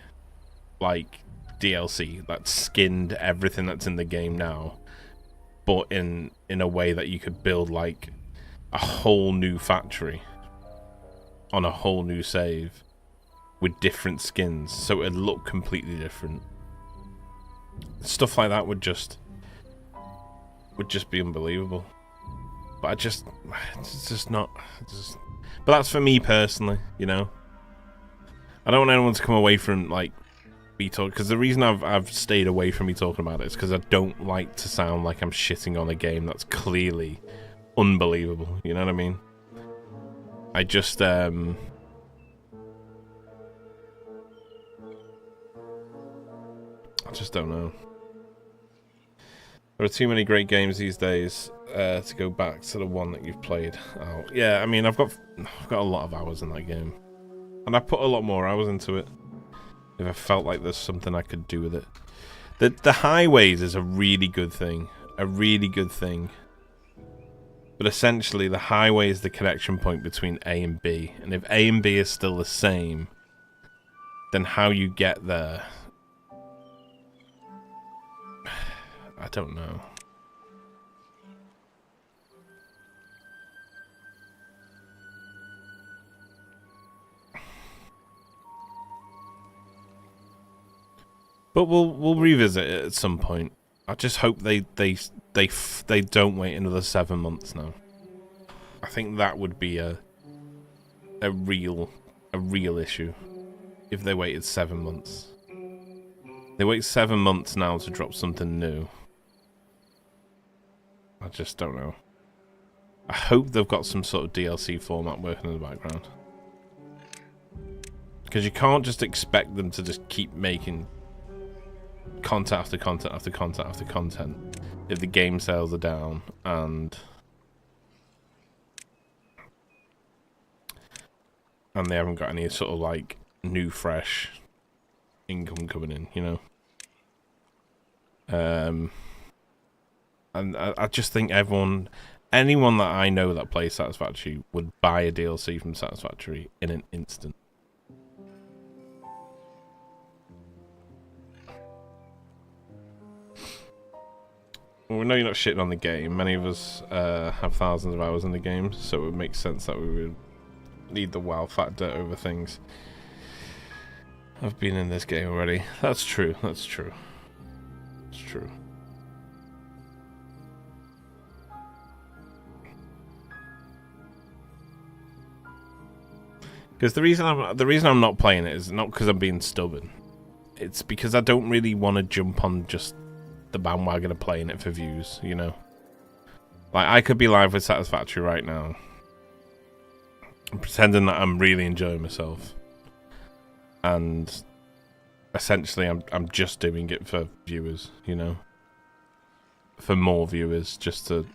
like DLC that skinned everything that's in the game now, but in a way that you could build like a whole new factory on a whole new save with different skins, so it'd look completely different. Stuff like that would just be unbelievable. But it's just not. But that's for me personally, you know. I don't want anyone to come away from like me talking, because the reason I've stayed away from me talking about it is because I don't like to sound like I'm shitting on a game that's clearly unbelievable. You know what I mean? I just I just don't know. There are too many great games these days to go back to the one that you've played. Oh, yeah, I mean, I've got a lot of hours in that game, and I put a lot more hours into it. If I felt like there's something I could do with it, the highways is a really good thing, But essentially, the highway is the connection point between A and B, and if A and B is still the same, then how you get there, I don't know. But we'll revisit it at some point. I just hope they don't wait another 7 months now. I think that would be a real issue if they waited 7 months. They wait 7 months now to drop something new. I just don't know. I hope they've got some sort of DLC format working in the background. Because you can't just expect them to just keep making content after content after content after content if the game sales are down and they haven't got any sort of like new fresh income coming in, you know. And I just think anyone that I know that plays Satisfactory would buy a DLC from Satisfactory in an instant. Well, we know you're not shitting on the game. Many of us have thousands of hours in the game, so it would make sense that we would need the wow factor over things. I've been in this game already. That's true. That's true. It's true. Because the reason I'm not playing it is not because I'm being stubborn. It's because I don't really want to jump on just the bandwagon of playing it for views, you know. Like, I could be live with Satisfactory right now and pretending that I'm really enjoying myself, and essentially I'm just doing it for viewers, you know, for more viewers, just to,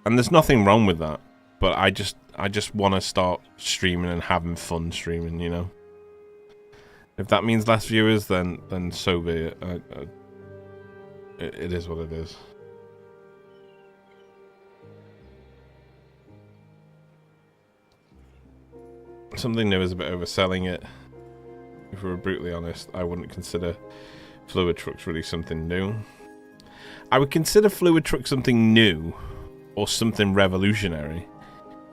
and there's nothing wrong with that, but I just want to start streaming and having fun streaming, you know. If that means less viewers, then so be it. It is what it is. Something new is a bit overselling it. If we were brutally honest, I wouldn't consider Fluid Trucks really something new. I would consider Fluid Truck something new or something revolutionary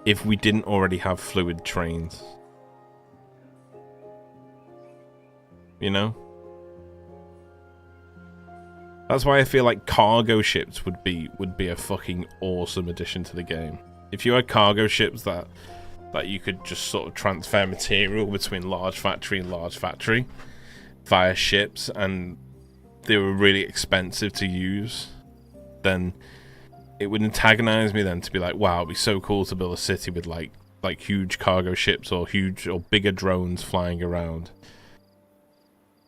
if we didn't already have fluid trains. You know? That's why I feel like cargo ships would be a fucking awesome addition to the game. If you had cargo ships that you could just sort of transfer material between large factory and large factory via ships, and they were really expensive to use, then it would antagonize me then to be like, wow, it'd be so cool to build a city with like huge cargo ships or huge or bigger drones flying around.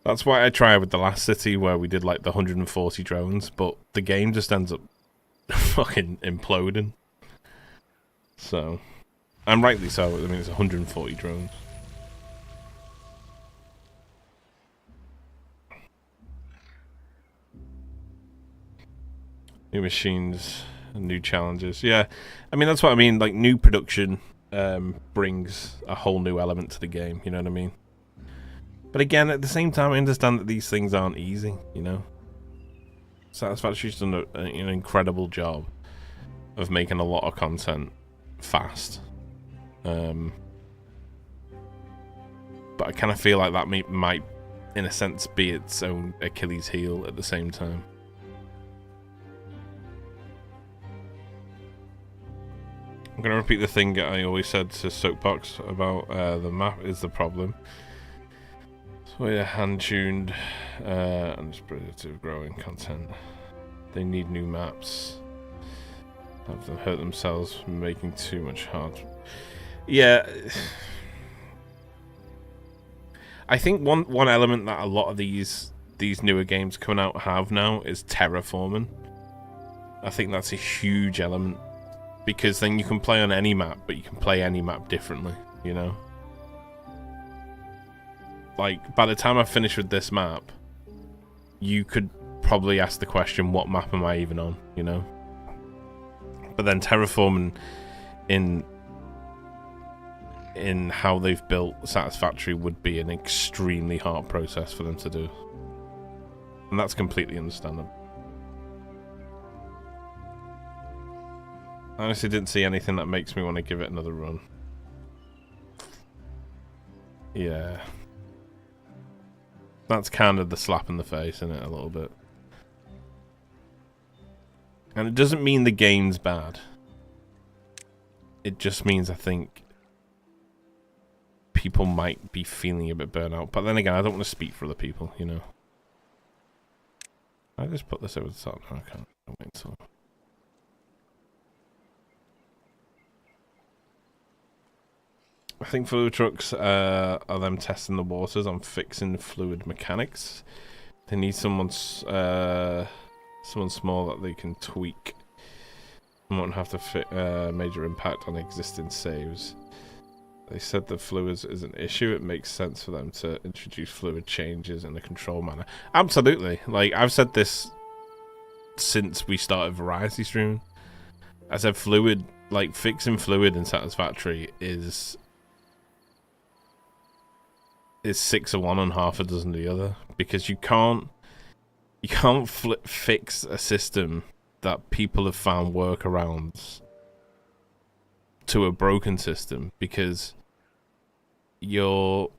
That's why I tried with the last city where we did like the 140 drones, but the game just ends up fucking imploding. So, and rightly so. I mean, it's 140 drones. New machines, new challenges. Yeah, I mean, that's what I mean. Like, new production brings a whole new element to the game. You know what I mean? But again, at the same time, I understand that these things aren't easy, you know? Satisfactory's done an incredible job of making a lot of content fast. But I kind of feel like that might, in a sense, be its own Achilles heel at the same time. I'm going to repeat the thing that I always said to Soapbox about the map is the problem. So yeah, hand-tuned and exploitative growing content. They need new maps. Have them hurt themselves from making too much hard. Yeah. I think one element that a lot of these newer games coming out have now is terraforming. I think that's a huge element. Because then you can play on any map, but you can play any map differently, you know? Like, by the time I finish with this map, you could probably ask the question, what map am I even on, you know? But then terraforming in how they've built Satisfactory would be an extremely hard process for them to do. And that's completely understandable. I honestly didn't see anything that makes me want to give it another run. Yeah. That's kind of the slap in the face, isn't it, a little bit? And it doesn't mean the game's bad. It just means, I think, people might be feeling a bit burnt out. But then again, I don't want to speak for other people, you know? I just put this over the top. No, I can't wait until... I think fluid trucks are them testing the waters on fixing fluid mechanics. They need someone small that they can tweak and won't have to fit major impact on existing saves. They said the fluids is an issue. It makes sense for them to introduce fluid changes in a control manner. Absolutely. Like, I've said this since we started variety streaming. I said fluid, like fixing fluid in Satisfactory is 6 of one and half a dozen of the other, because you can't fix a system that people have found workarounds to a broken system, because you're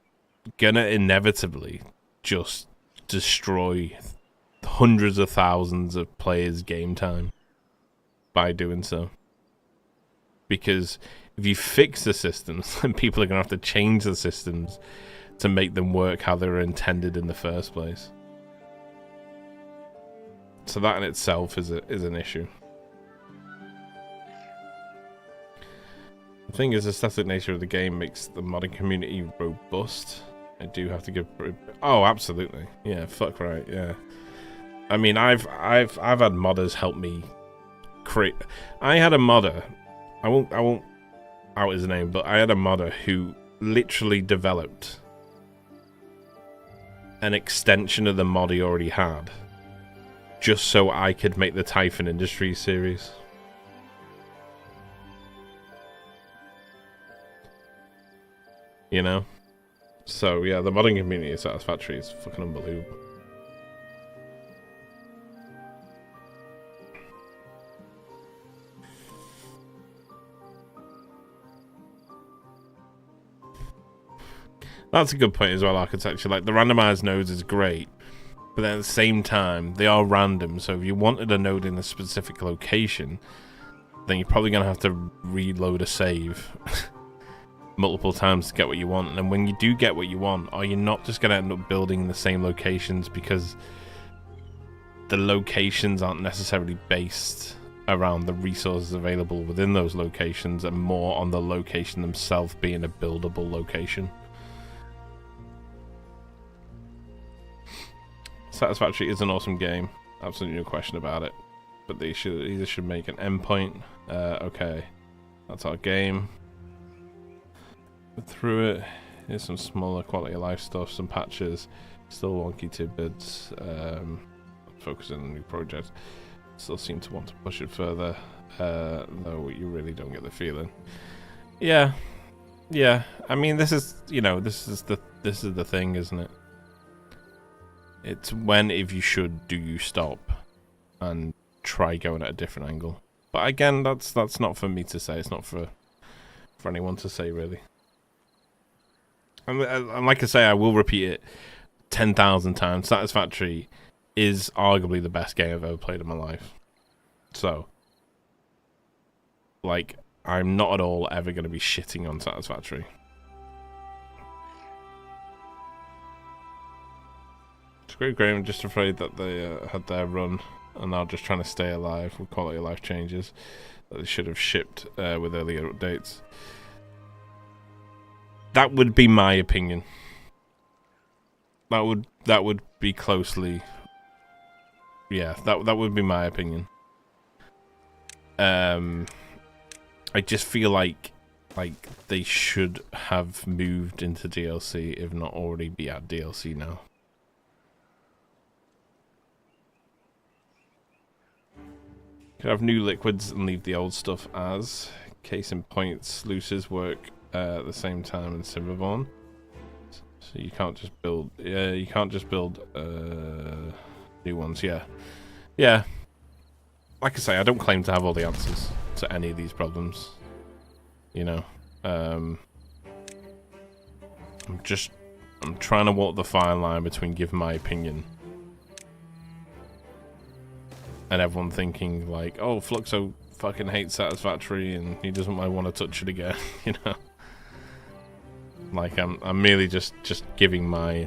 gonna inevitably just destroy hundreds of thousands of players' game time by doing so. Because if you fix the systems, then people are gonna have to change the systems to make them work how they were intended in the first place. So that in itself is an issue. The thing is, the static nature of the game makes the modding community robust. I do have to give... Oh, absolutely. Yeah, fuck right, yeah. I mean, I've had modders help me create... I had a modder... I won't out his name, but I had a modder who literally developed an extension of the mod he already had, just so I could make the Typhon Industries series. You know? So yeah, the modding community of Satisfactory is fucking unbelievable. That's a good point as well, architecture. Like, the randomized nodes is great, but then at the same time, they are random. So if you wanted a node in a specific location, then you're probably going to have to reload a save multiple times to get what you want. And then when you do get what you want, are you not just going to end up building the same locations because the locations aren't necessarily based around the resources available within those locations and more on the location themselves being a buildable location? Satisfactory is an awesome game, absolutely no question about it. But they either should make an endpoint. Okay, that's our game. But through it, here's some smaller quality of life stuff, some patches, still wonky tidbits. Focusing on new projects. Still seem to want to push it further, though you really don't get the feeling. Yeah. I mean, this is the thing, isn't it? It's when, if you should, do you stop and try going at a different angle. But again, that's not for me to say. It's not for for anyone to say, really. And like I say, I will repeat it 10,000 times. Satisfactory is arguably the best game I've ever played in my life. So, like, I'm not at all ever going to be shitting on Satisfactory. Squid Game, I'm just afraid that they had their run and are just trying to stay alive with quality of life changes that they should have shipped with earlier updates. That would be my opinion. That would be closely. Yeah, that would be my opinion. I just feel like they should have moved into DLC, if not already be at DLC now. Could have new liquids and leave the old stuff as. Case in point, sluices work at the same time in Timberborn. So you can't just build. Yeah, you can't just build new ones. Yeah, yeah. Like I say, I don't claim to have all the answers to any of these problems. You know, I'm trying to walk the fine line between giving my opinion and everyone thinking like, oh, Fluxo fucking hates Satisfactory and he doesn't want to touch it again, you know. Like I'm merely just giving my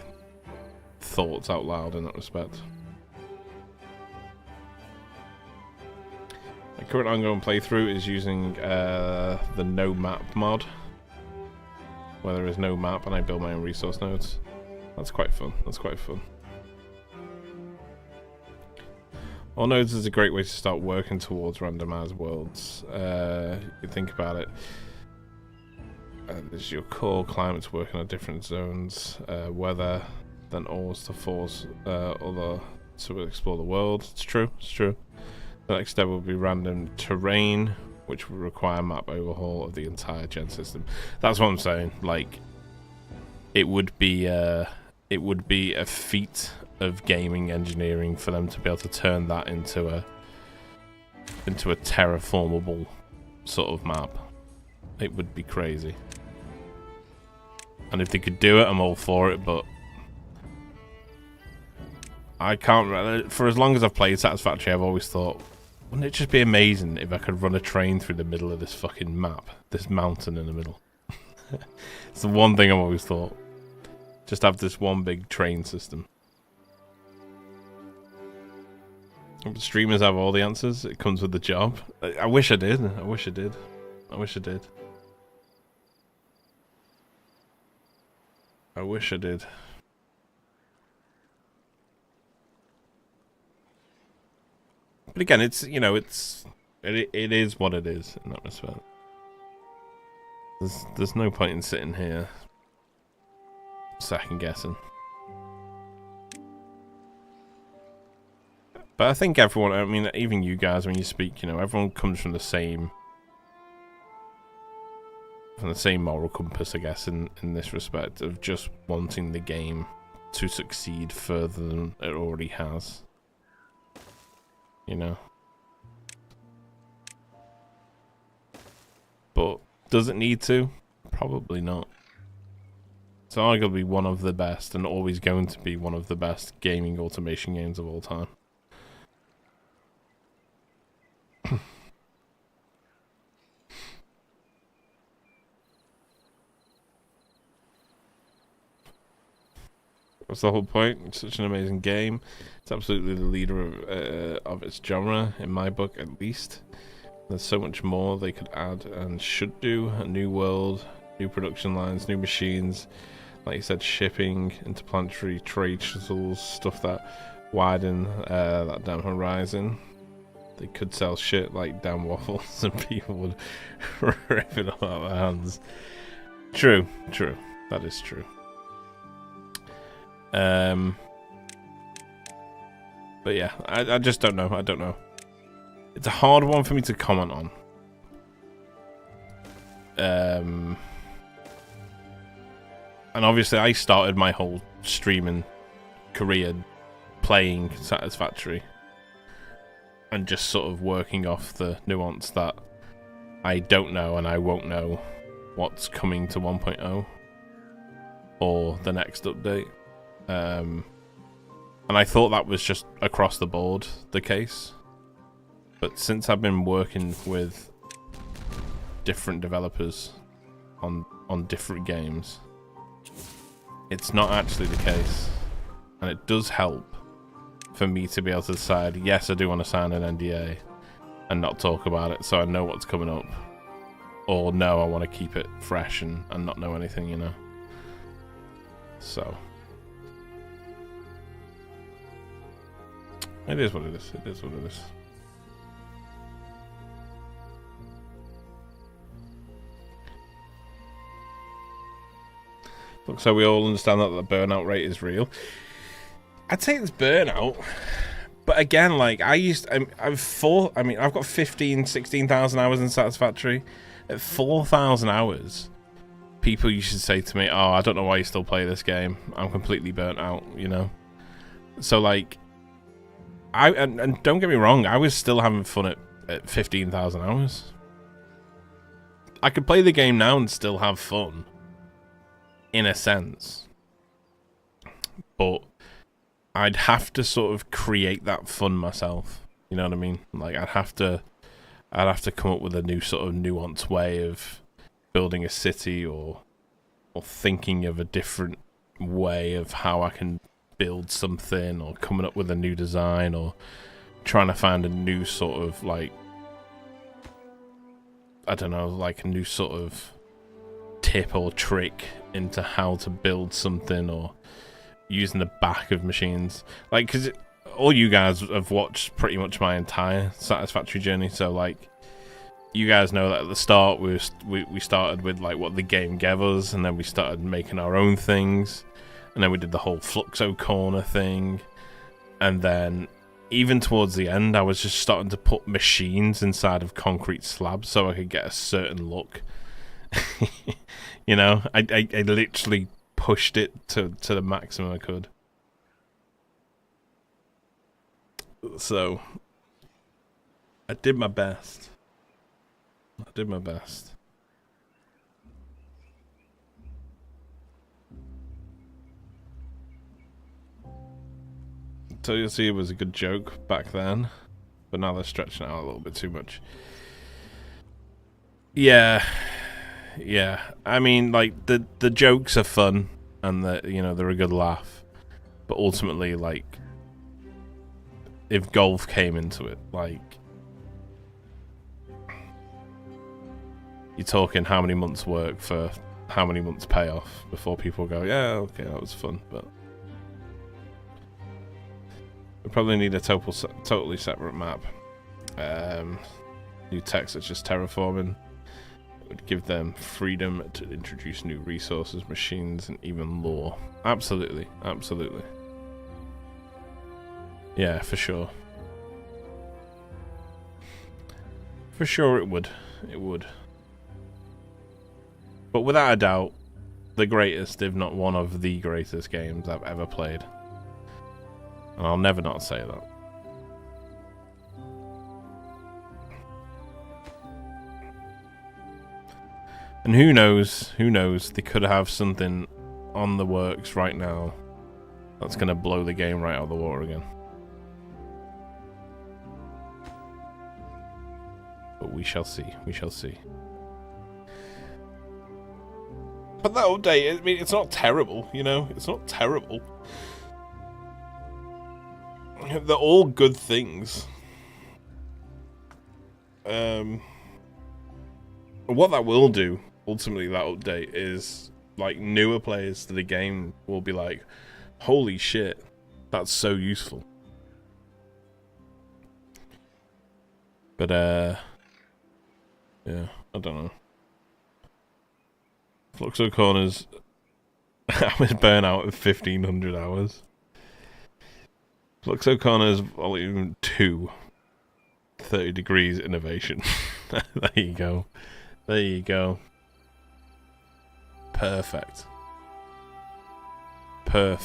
thoughts out loud in that respect. My current ongoing playthrough is using the no map mod, where there is no map and I build my own resource nodes. That's quite fun. That's quite fun. All nodes is a great way to start working towards randomized worlds. You think about it. There's your core climates working on different zones, weather, then ores to force other to explore the world. It's true. It's true. The next step will be random terrain, which will require map overhaul of the entire gen system. That's what I'm saying. Like, it would be a feat of gaming engineering for them to be able to turn that into a terraformable sort of map. It would be crazy. And if they could do it, I'm all for it, but I can't. For as long as I've played Satisfactory, I've always thought, wouldn't it just be amazing if I could run a train through the middle of this fucking map? This mountain in the middle. It's the one thing I've always thought. Just have this one big train system. If the streamers have all the answers, it comes with the job. I wish I did. I wish I did. I wish I did. I wish I did. But again, it's, you know, it is what it is in that respect. There's no point in sitting here second guessing. But I think everyone, I mean, even you guys, when you speak, you know, everyone comes from the same moral compass, I guess, in this respect, of just wanting the game to succeed further than it already has. You know? But does it need to? Probably not. It's arguably one of the best, and always going to be one of the best gaming automation games of all time. That's the whole point. It's such an amazing game. It's absolutely the leader of its genre, in my book at least. There's so much more they could add and should do. A new world, new production lines, new machines. Like you said, shipping, interplanetary trade shuttles, stuff that widen that damn horizon. They could sell shit like damn waffles and people would rip it all out of their hands. True, true. That is true. But yeah, I just don't know. I don't know. It's a hard one for me to comment on. And obviously I started my whole streaming career playing Satisfactory and just sort of working off the nuance that I don't know and I won't know what's coming to 1.0 or the next update. And I thought that was just across the board the case. But since I've been working with different developers on different games, it's not actually the case. And it does help for me to be able to decide, yes, I do want to sign an NDA and not talk about it so I know what's coming up. Or no, I want to keep it fresh and not know anything, you know. So it is what it is. It is what it is. Looks like we all understand that the burnout rate is real. I'd say it's burnout, but again, like I've got 16,000 hours in Satisfactory. At 4,000 hours, people used to say to me, "Oh, I don't know why you still play this game. I'm completely burnt out," you know. So like, and don't get me wrong, I was still having fun at 15,000 hours. I could play the game now and still have fun, in a sense, but I'd have to sort of create that fun myself. You know what I mean? Like I'd have to come up with a new sort of nuanced way of building a city, or thinking of a different way of how I can build something, or coming up with a new design, or trying to find a new sort of, like, I don't know, like a new sort of tip or trick into how to build something, or using the back of machines. Like, because all you guys have watched pretty much my entire Satisfactory journey, so like you guys know that at the start we started with like what the game gave us, and then we started making our own things, and then we did the whole Fluxo Corner thing, and then even towards the end I was just starting to put machines inside of concrete slabs so I could get a certain look. You know, I literally pushed it to the maximum I could. So I did my best. So you'll see it was a good joke back then, but now they're stretching it out a little bit too much. Yeah. I mean, like the jokes are fun, and they're a good laugh, but ultimately, like, if golf came into it, like, you're talking how many months work for how many months payoff before people go, yeah, okay, that was fun, but we probably need a totally separate map. New tech such as terraforming. It would give them freedom to introduce new resources, machines, and even lore. Absolutely. Yeah, for sure. For sure it would. But without a doubt, the greatest, if not one of the greatest games I've ever played. And I'll never not say that. And who knows, they could have something on the works right now that's going to blow the game right out of the water again. But we shall see. But that update, I mean, it's not terrible, you know? It's not terrible. They're all good things. What that will do, ultimately, that update, is, like, newer players to the game will be like, holy shit, that's so useful. But, yeah, I don't know. Fluxo Corners, I was burnt out of 1,500 hours. Fluxo Corners Volume 2, 30 Degrees Innovation. There you go. Perfect. Right,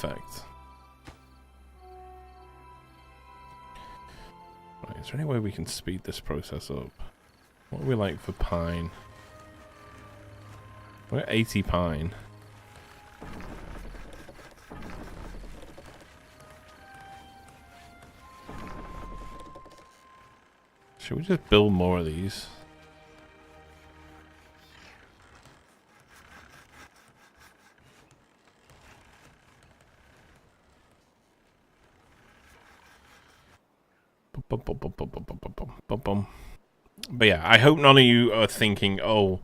is there any way we can speed this process up? What are we like for pine? We're at 80 pine. Should we just build more of these? But yeah, I hope none of you are thinking, oh,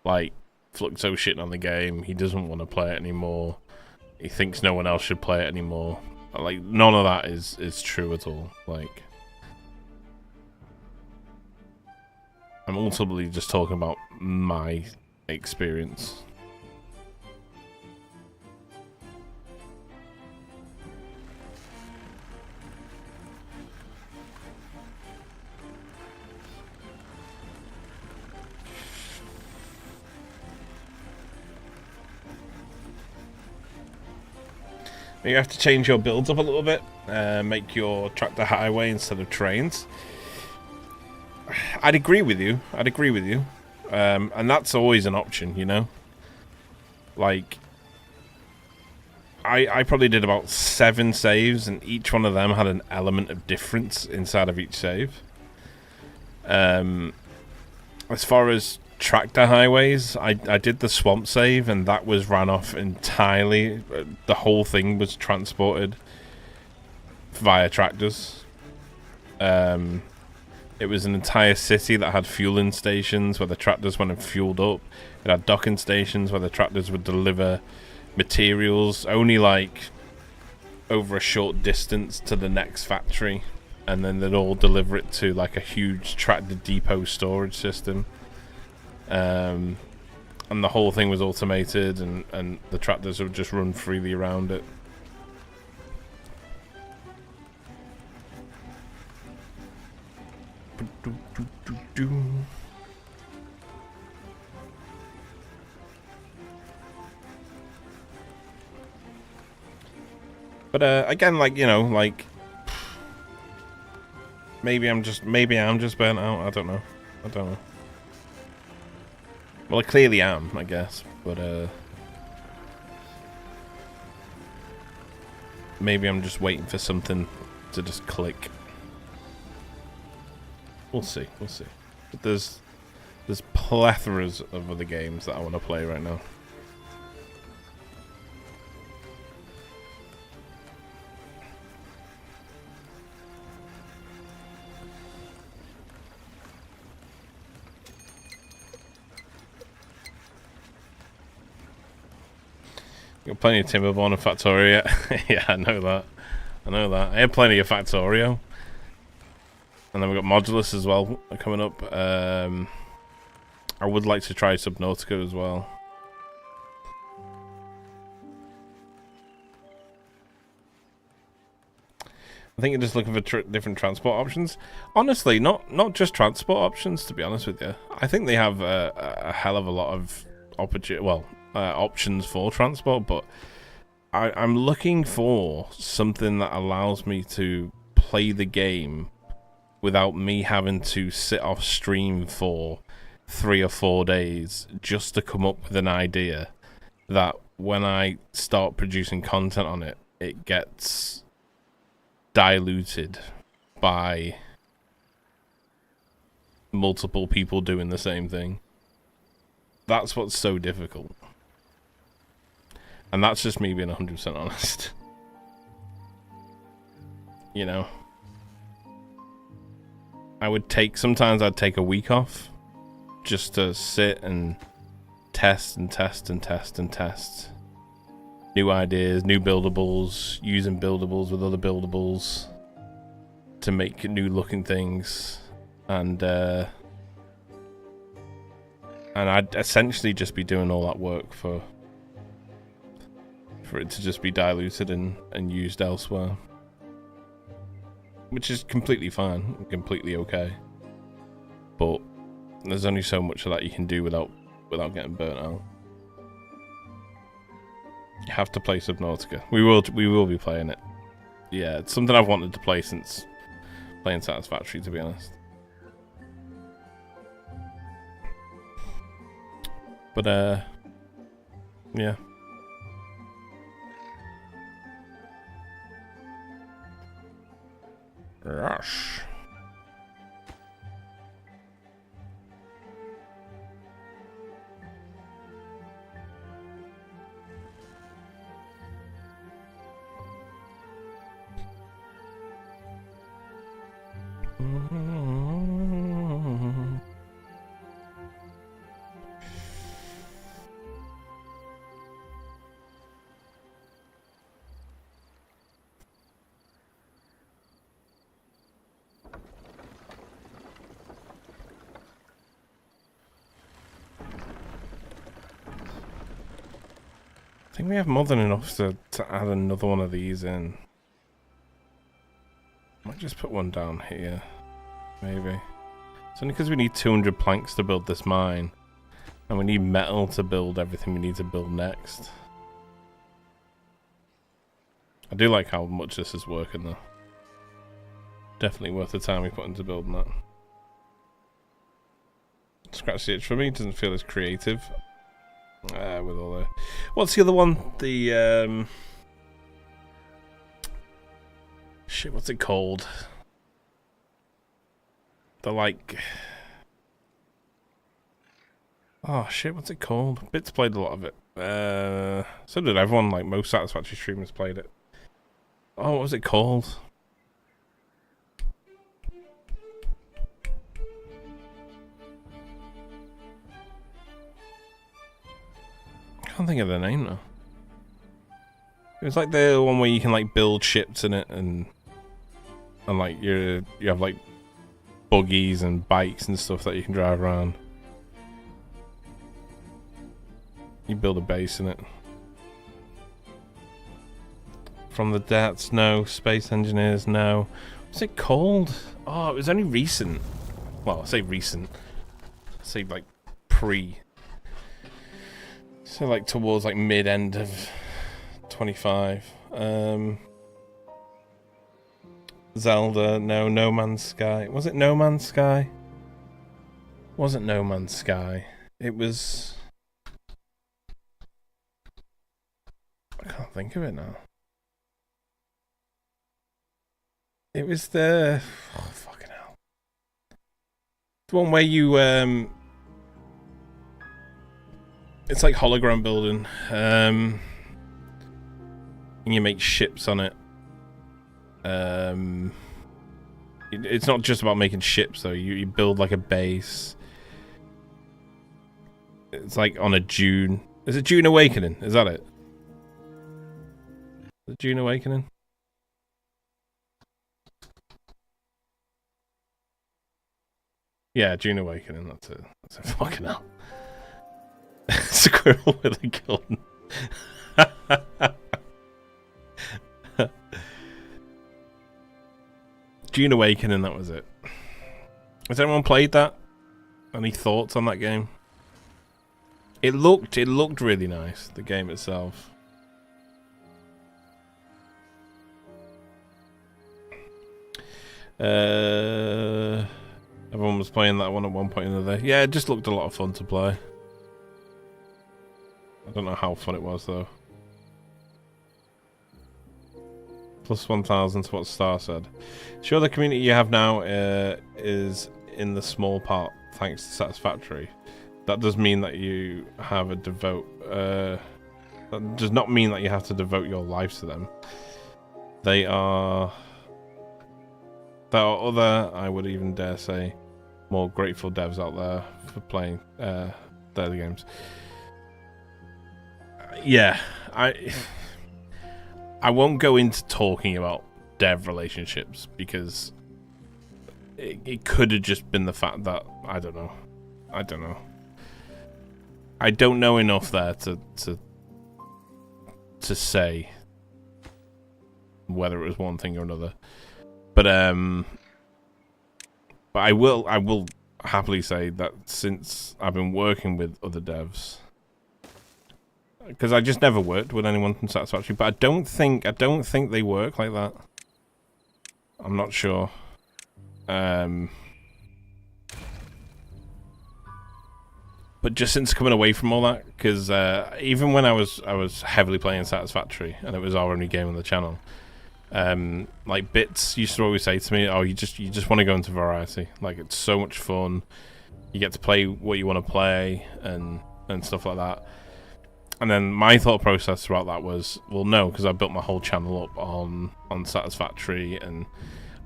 like, Fluxo shitting on the game, he doesn't want to play it anymore, he thinks no one else should play it anymore. Like, none of that is true at all. Like, I'm ultimately just talking about my experience. You have to change your builds up a little bit, make your tractor highway instead of trains. I'd agree with you. And that's always an option, you know? Like, I probably did about 7 saves, and each one of them had an element of difference inside of each save. As far as tractor highways, I did the swamp save, and that was ran off entirely. The whole thing was transported via tractors. It was an entire city that had fueling stations where the tractors went and fueled up. It had docking stations where the tractors would deliver materials only like over a short distance to the next factory, and then they'd all deliver it to like a huge tractor depot storage system. And the whole thing was automated, and the tractors would just run freely around it. But again, like, you know, like, maybe I'm just burnt out. I don't know. Well, I clearly am, I guess, but maybe I'm just waiting for something to just click. We'll see. But there's plethoras of other games that I want to play right now. Got plenty of Timberborn and Factorio. Yeah, I know that. I had plenty of Factorio. And then we've got Modulus as well coming up. I would like to try Subnautica as well. I think you're just looking for different transport options. Honestly, not just transport options, to be honest with you. I think they have a hell of a lot of options for transport, but I'm looking for something that allows me to play the game without me having to sit off stream for 3 or 4 days just to come up with an idea that when I start producing content on it, it gets diluted by multiple people doing the same thing. That's what's so difficult. And that's just me being 100% honest. You know? Sometimes I'd take a week off just to sit and test new ideas, new buildables, using buildables with other buildables to make new looking things, and I'd essentially just be doing all that work for it to just be diluted and used elsewhere. Which is completely fine, completely okay. But there's only so much of that you can do without getting burnt out. You have to play Subnautica. We will be playing it. Yeah, it's something I've wanted to play since playing Satisfactory, to be honest. But yeah. Rush. I think we have more than enough to add another one of these in. Might just put one down here. Maybe. It's only because we need 200 planks to build this mine. And we need metal to build everything we need to build next. I do like how much this is working though. Definitely worth the time we put into building that. Scratch the itch for me, it doesn't feel as creative. With all the... What's the other one? The, shit, what's it called? The, like... Oh, shit, what's it called? Bits played a lot of it. So did everyone, like, most Satisfactory streamers played it. Oh, what was it called? I can't think of the name though. It was like the one where you can like build ships in it and like you have like buggies and bikes and stuff that you can drive around. You build a base in it. From the Dats, no. Space Engineers, no. What's it called? Oh, it was only recent. Well, I say recent. I say like pre. So like towards like mid-end of 25. Zelda, no. No Man's Sky. Was it No Man's Sky? Wasn't No Man's Sky. It was... I can't think of it now. It was the... Oh, fucking hell. The one where you, it's like hologram building. And you make ships on it. It's not just about making ships, though. You build, like, a base. It's like on a Dune. Is it Dune Awakening? Is that it? Is it Dune Awakening? Yeah, Dune Awakening, that's it. That's it. Fucking hell. Squirrel with a gun. Dune Awakening, that was it. Has anyone played that? Any thoughts on that game? It looked really nice, the game itself. Everyone was playing that one at one point or another. Yeah, it just looked a lot of fun to play. I don't know how fun it was though. Plus 1,000 to what Star said. Sure, the community you have now is in the small part thanks to Satisfactory. That does mean that you have a devote. That does not mean that you have to devote your life to them. There are other, I would even dare say, more grateful devs out there for playing their games. Yeah, I won't go into talking about dev relationships because it could have just been the fact that I don't know. I don't know enough there to say whether it was one thing or another. But I will happily say that since I've been working with other devs, because I just never worked with anyone from Satisfactory, but I don't think they work like that. I'm not sure. But just since coming away from all that, because even when I was heavily playing Satisfactory, and it was our only game on the channel, like Bits used to always say to me, "Oh, you just want to go into variety. Like it's so much fun. You get to play what you want to play and stuff like that." And then my thought process throughout that was, well, no, because I built my whole channel up on Satisfactory, and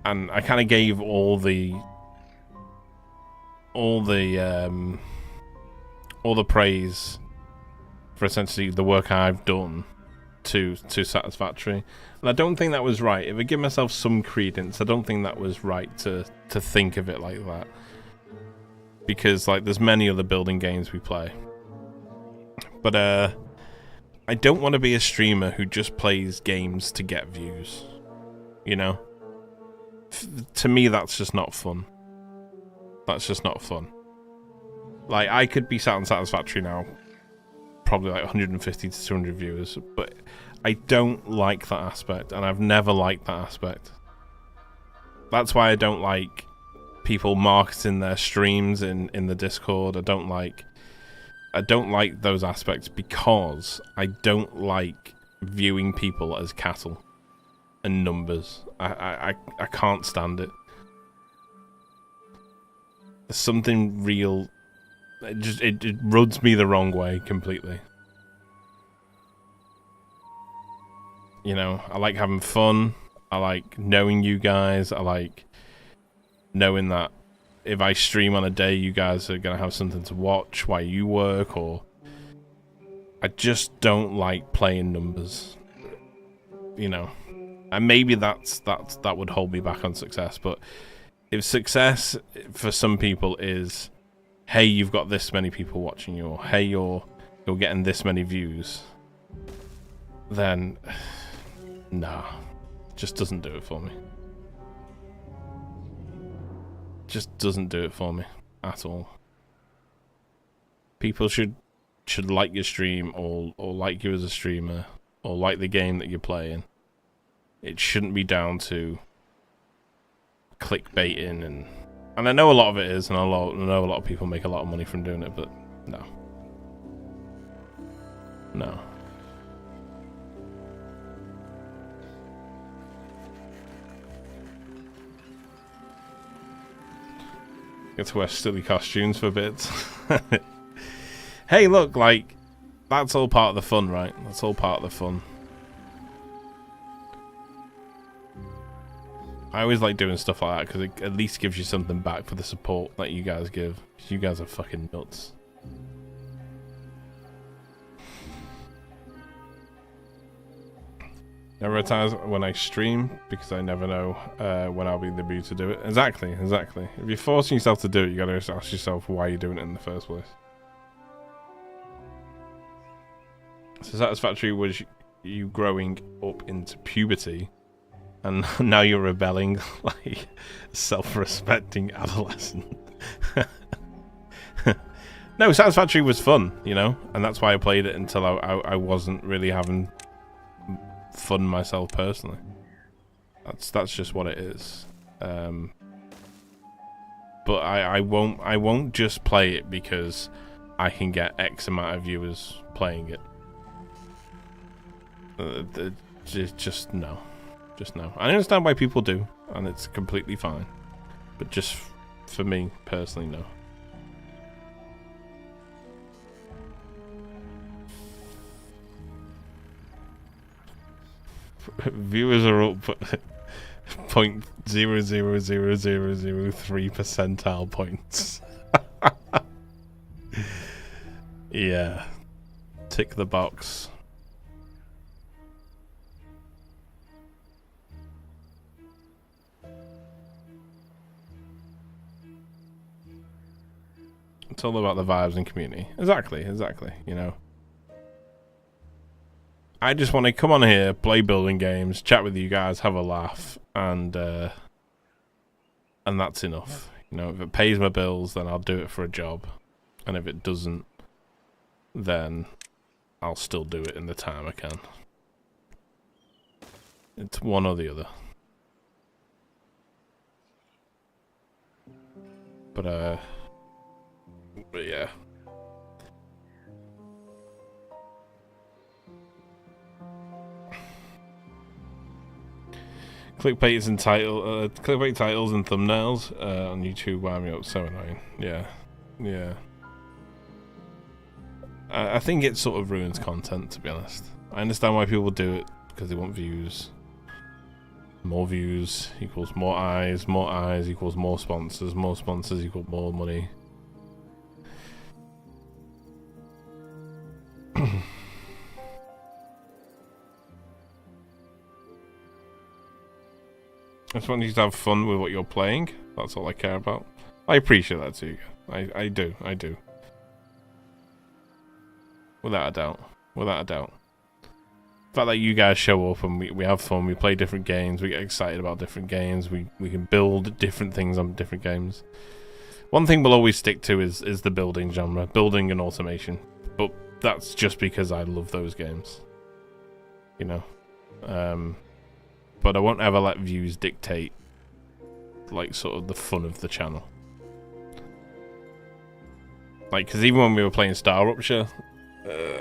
I kind of gave all the praise for essentially the work I've done to Satisfactory, and I don't think that was right. If I give myself some credence, I don't think that was right to think of it like that, because like there's many other building games we play, but I don't want to be a streamer who just plays games to get views, you know. To me, that's just not fun. That's just not fun. Like, I could be sat on Satisfactory now, probably like 150 to 200 viewers, but I don't like that aspect, and I've never liked that aspect. That's why I don't like people marketing their streams in the Discord. I don't like those aspects, because I don't like viewing people as cattle and numbers. I can't stand it. There's something real. It rubs me the wrong way completely. You know, I like having fun. I like knowing you guys. I like knowing that if I stream on a day, you guys are going to have something to watch while you work, or I just don't like playing numbers, you know. And maybe that would hold me back on success, but if success for some people is, hey, you've got this many people watching you, or hey, you're getting this many views, then nah, just doesn't do it for me. Just doesn't do it for me at all. People should like your stream, or like you as a streamer, or like the game that you're playing. It shouldn't be down to clickbaiting, and I know a lot of it is, and I know a lot of people make a lot of money from doing it, but no. Get to wear silly costumes for bits. Hey, look, like, that's all part of the fun, right? That's all part of the fun. I always like doing stuff like that, because it at least gives you something back for the support that you guys give. You guys are fucking nuts. Never retire when I stream, because I never know when I'll be in the mood to do it. Exactly. If you're forcing yourself to do it, you gotta ask yourself why you're doing it in the first place. So Satisfactory was you growing up into puberty, and now you're rebelling like a self-respecting adolescent. No, Satisfactory was fun, you know, and that's why I played it until I wasn't really having fun myself personally. That's just what it is. But I won't just play it because I can get X amount of viewers playing it. Just no. I understand why people do, and it's completely fine, but just for me personally, no. Viewers are up 0.00003 percentile points. Yeah, tick the box. It's all about the vibes and community. Exactly, you know. I just want to come on here, play building games, chat with you guys, have a laugh, and that's enough. You know, if it pays my bills, then I'll do it for a job, and if it doesn't, then I'll still do it in the time I can. It's one or the other. But yeah. Clickbait titles and thumbnails on YouTube wind me up so annoying. Yeah. I think it sort of ruins content, to be honest. I understand why people do it, because they want views. More views equals more eyes equals more sponsors equal more money. I just want you to have fun with what you're playing. That's all I care about. I appreciate that too. I do. Without a doubt. The fact that you guys show up and we have fun, we play different games, we get excited about different games, we can build different things on different games. One thing we'll always stick to is the building genre, building and automation. But that's just because I love those games. You know? But I won't ever let views dictate, like, sort of the fun of the channel. Like, because even when we were playing Star Rupture,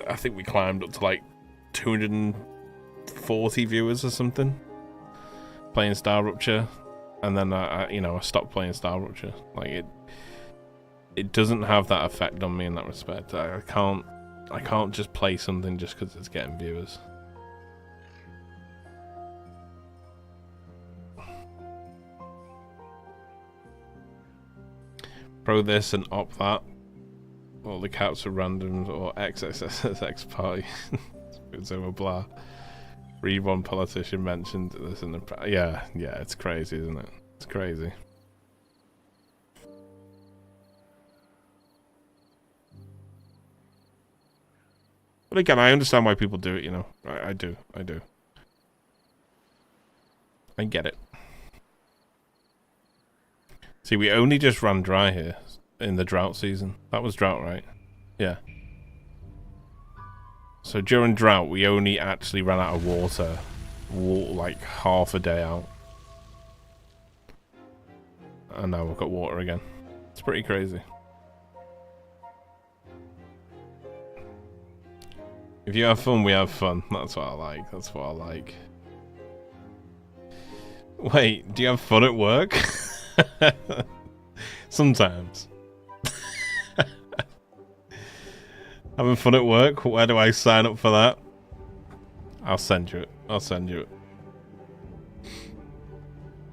I think we climbed up to, like, 240 viewers or something. Playing Star Rupture. And then, I stopped playing Star Rupture. Like, it doesn't have that effect on me in that respect. I can't just play something just because it's getting viewers. Pro this and op that. All the caps are randoms or XXX party. It's over blah. Read one politician mentioned this in the yeah, it's crazy, isn't it? It's crazy. But again, I understand why people do it, you know. I do. I get it. See, we only just ran dry here in the drought season. That was drought, right? Yeah. So during drought, we only actually ran out of water like half a day out. And now we've got water again. It's pretty crazy. If you have fun, we have fun. That's what I like. Wait, do you have fun at work? Sometimes. Having fun at work? Where do I sign up for that? I'll send you it.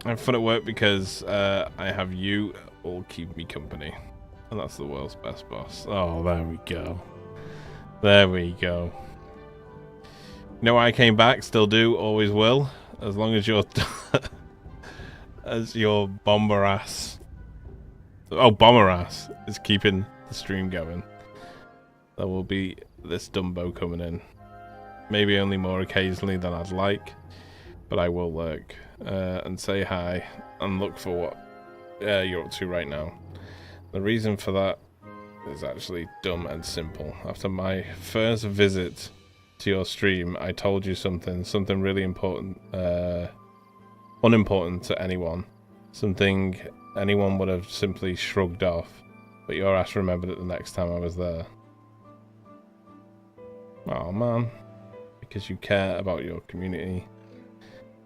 I have fun at work because I have you all keep me company. And that's the world's best boss. Oh, there we go. You know why I came back? Still do, always will. As long as you're... as your bomber ass is keeping the stream going, there will be this Dumbo coming in. Maybe only more occasionally than I'd like, but I will lurk and say hi and look for what you're up to right now. The reason for that is actually dumb and simple. After my first visit to your stream, I told you something really important, unimportant to anyone, something anyone would have simply shrugged off, but your ass remembered it the next time I was there. Oh man, because you care about your community,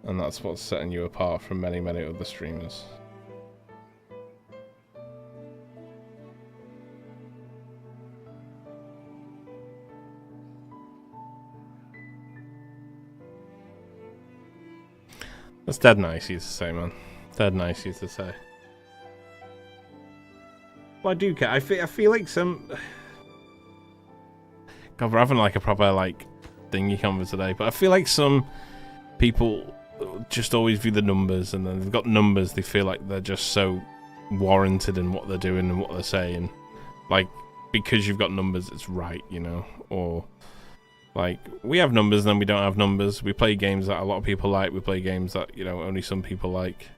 and that's what's setting you apart from many other streamers. That's dead nice you to say, man. Dead nice you to say. Well, I do care. I feel like some... God, we're having like a proper like thingy convo today, but I feel like some people just always view the numbers, and then they've got numbers, they feel like they're just so warranted in what they're doing and what they're saying. Like, because you've got numbers, it's right, you know? Or... like, we have numbers and then we don't have numbers. We play games that a lot of people like. We play games that, you know, only some people like.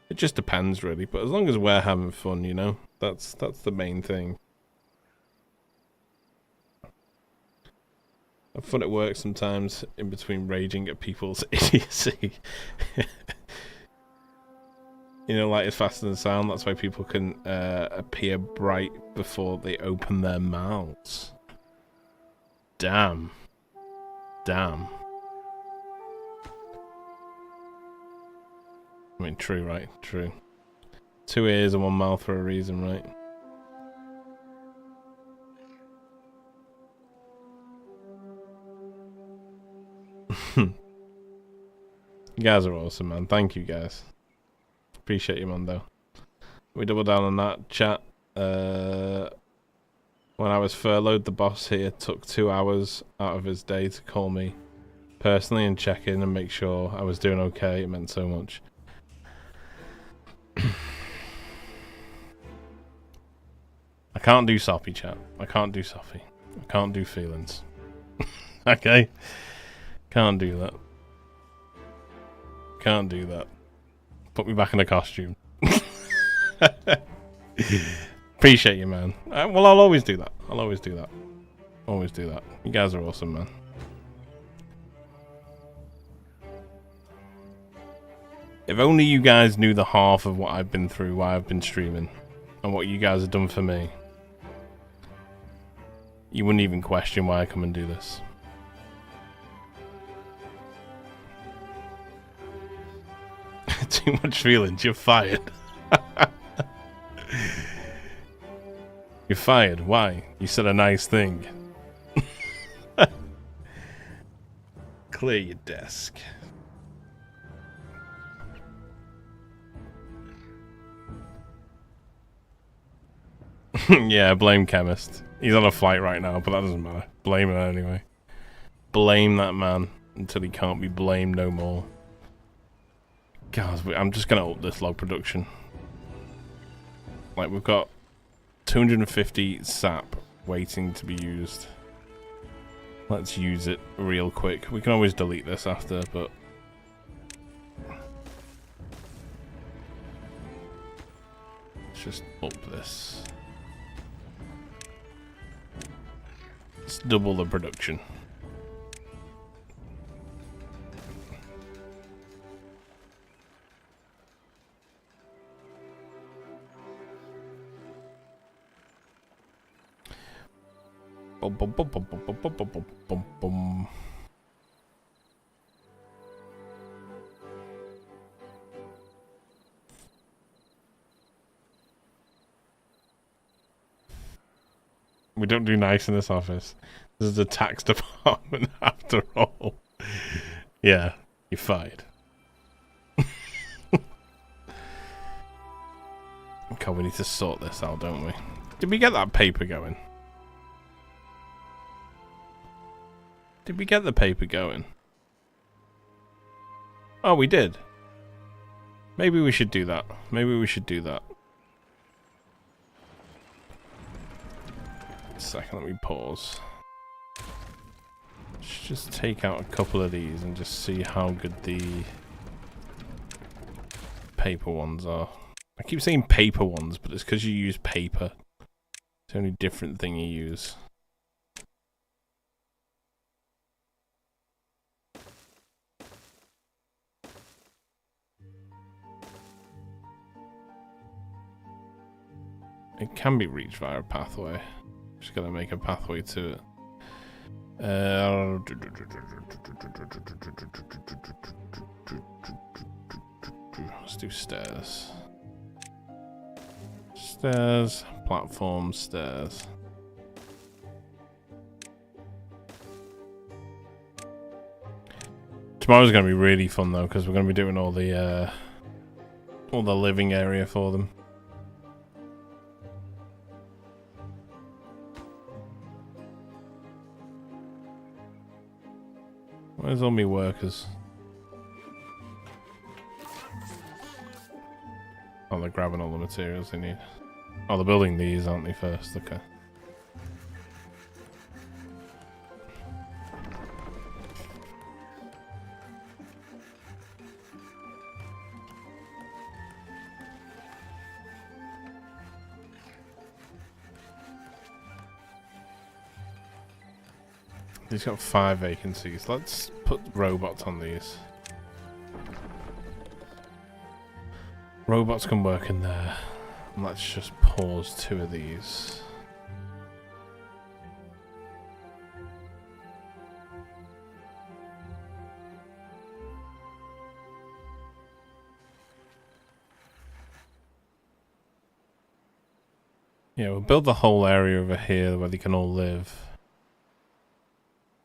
It just depends, really. But as long as we're having fun, you know, that's the main thing. Have fun at work sometimes, in between raging at people's idiocy. You know, light is faster than sound. That's why people can appear bright before they open their mouths. Damn. I mean, true, right? True. 2 ears and 1 mouth for a reason, right? You guys are awesome, man. Thank you, guys. Appreciate you, Mondo. We double down on that chat. When I was furloughed, the boss here took 2 hours out of his day to call me personally and check in and make sure I was doing okay. It meant so much. I can't do soppy, chat. I can't do soppy. I can't do feelings. Okay? Can't do that. Can't do that. Put me back in a costume. Appreciate you, man. Well, I'll always do that. I'll always do that. Always do that. You guys are awesome, man. If only you guys knew the half of what I've been through, why I've been streaming, and what you guys have done for me, you wouldn't even question why I come and do this. Too much feelings. You're fired. You're fired. Why? You said a nice thing. Clear your desk. Yeah, blame Chemist. He's on a flight right now, but that doesn't matter. Blame him anyway. Blame that man until he can't be blamed no more. God, I'm just gonna up this log production. Like, we've got 250 sap waiting to be used. Let's use it real quick. We can always delete this after, but let's just up this. Let's double the production. Bum, bum, bum, bum, bum, bum, bum, bum, bum, bum. We don't do nice in this office. This is the tax department after all. Yeah, you're fired. Okay, we need to sort this out, don't we? Did we get that paper going? Did we get the paper going? Oh, we did. Maybe we should do that. Maybe we should do that. A second, let me pause. Let's just take out a couple of these and just see how good the paper ones are. I keep saying paper ones, but it's because you use paper. It's the only different thing you use. It can be reached via a pathway. Just gotta make a pathway to it. Let's do stairs. Stairs, platform, stairs. Tomorrow's gonna be really fun though, because we're gonna be doing all the living area for them. Where's all my workers? Oh, they're grabbing all the materials they need. Oh, they're building these, aren't they, first? Okay. He's got 5 vacancies. Let's put robots on these. Robots can work in there. And let's just pause 2 of these. Yeah, we'll build the whole area over here where they can all live.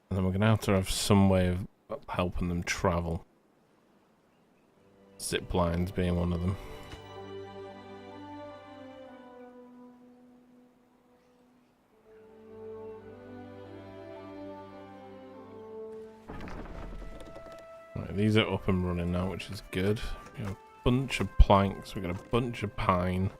And then we're going to have some way of helping them travel. Zip lines being one of them. Right, these are up and running now, which is good. We have a bunch of planks, we've got a bunch of pine.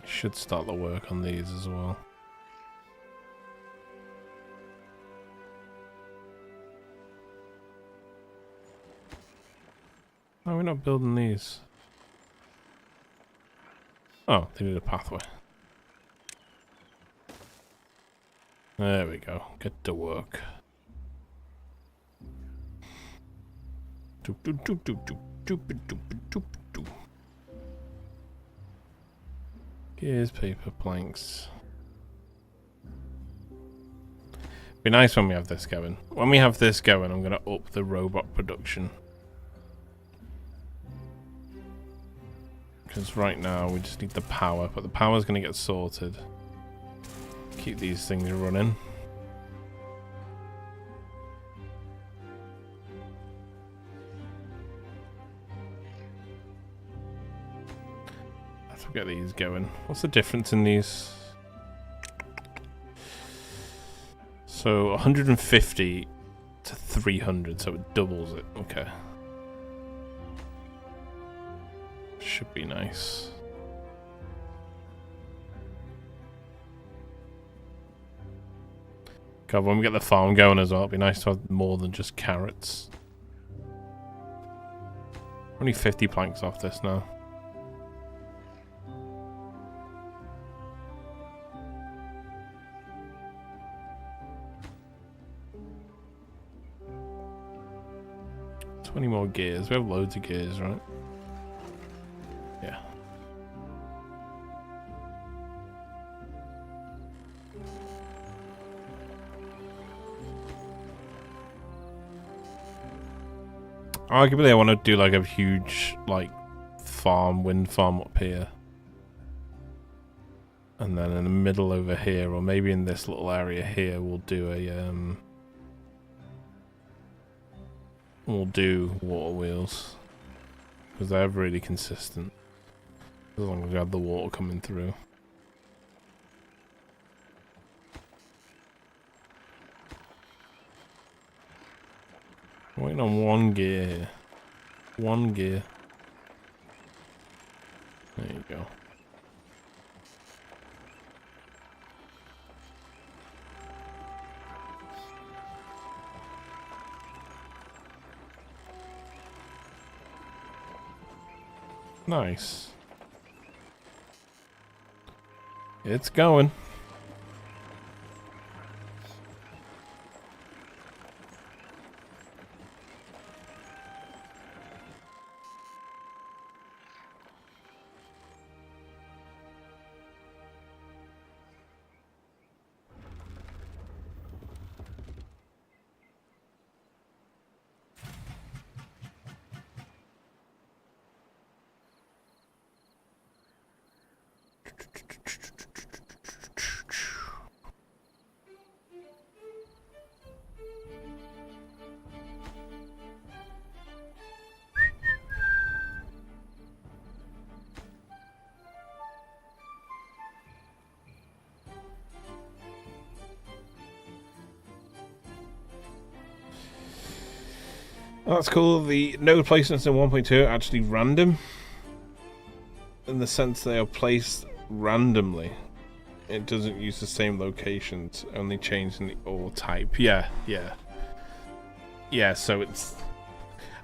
Should start the work on these as well. Why are we not building these? Oh, they need a pathway. There we go. Get to work. Gears, paper, planks. Be nice when we have this going. When we have this going, I'm going to up the robot production. Because right now we just need the power, but the power's going to get sorted. Keep these things running. Let's get these going. What's the difference in these? So 150 to 300, so it doubles it. Okay. Should be nice. God, when we get the farm going as well, it'd be nice to have more than just carrots. Only 50 planks off this now. More gears. We have loads of gears, right? Yeah. Arguably, I want to do like a huge, like, wind farm up here. And then in the middle over here, or maybe in this little area here, we'll do a, we'll do water wheels. Because they're really consistent. As long as we have the water coming through. Waiting on one gear here. One gear. There you go. Nice. It's going. That's cool. The node placements in 1.2 are actually random. In the sense they are placed randomly. It doesn't use the same locations, only changing the ore type. Yeah, so it's...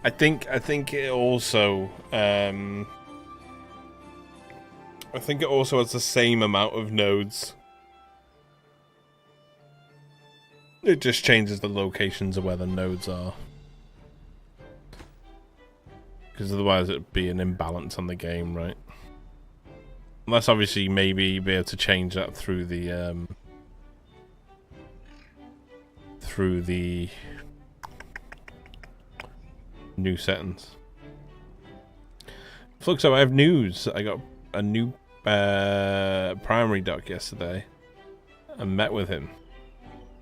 I think it also... I think it also has the same amount of nodes. It just changes the locations of where the nodes are. Because otherwise it'd be an imbalance on the game, right? Unless obviously maybe you'd be able to change that through the new settings. Fluxo, I have news. I got a new primary doc yesterday. I met with him.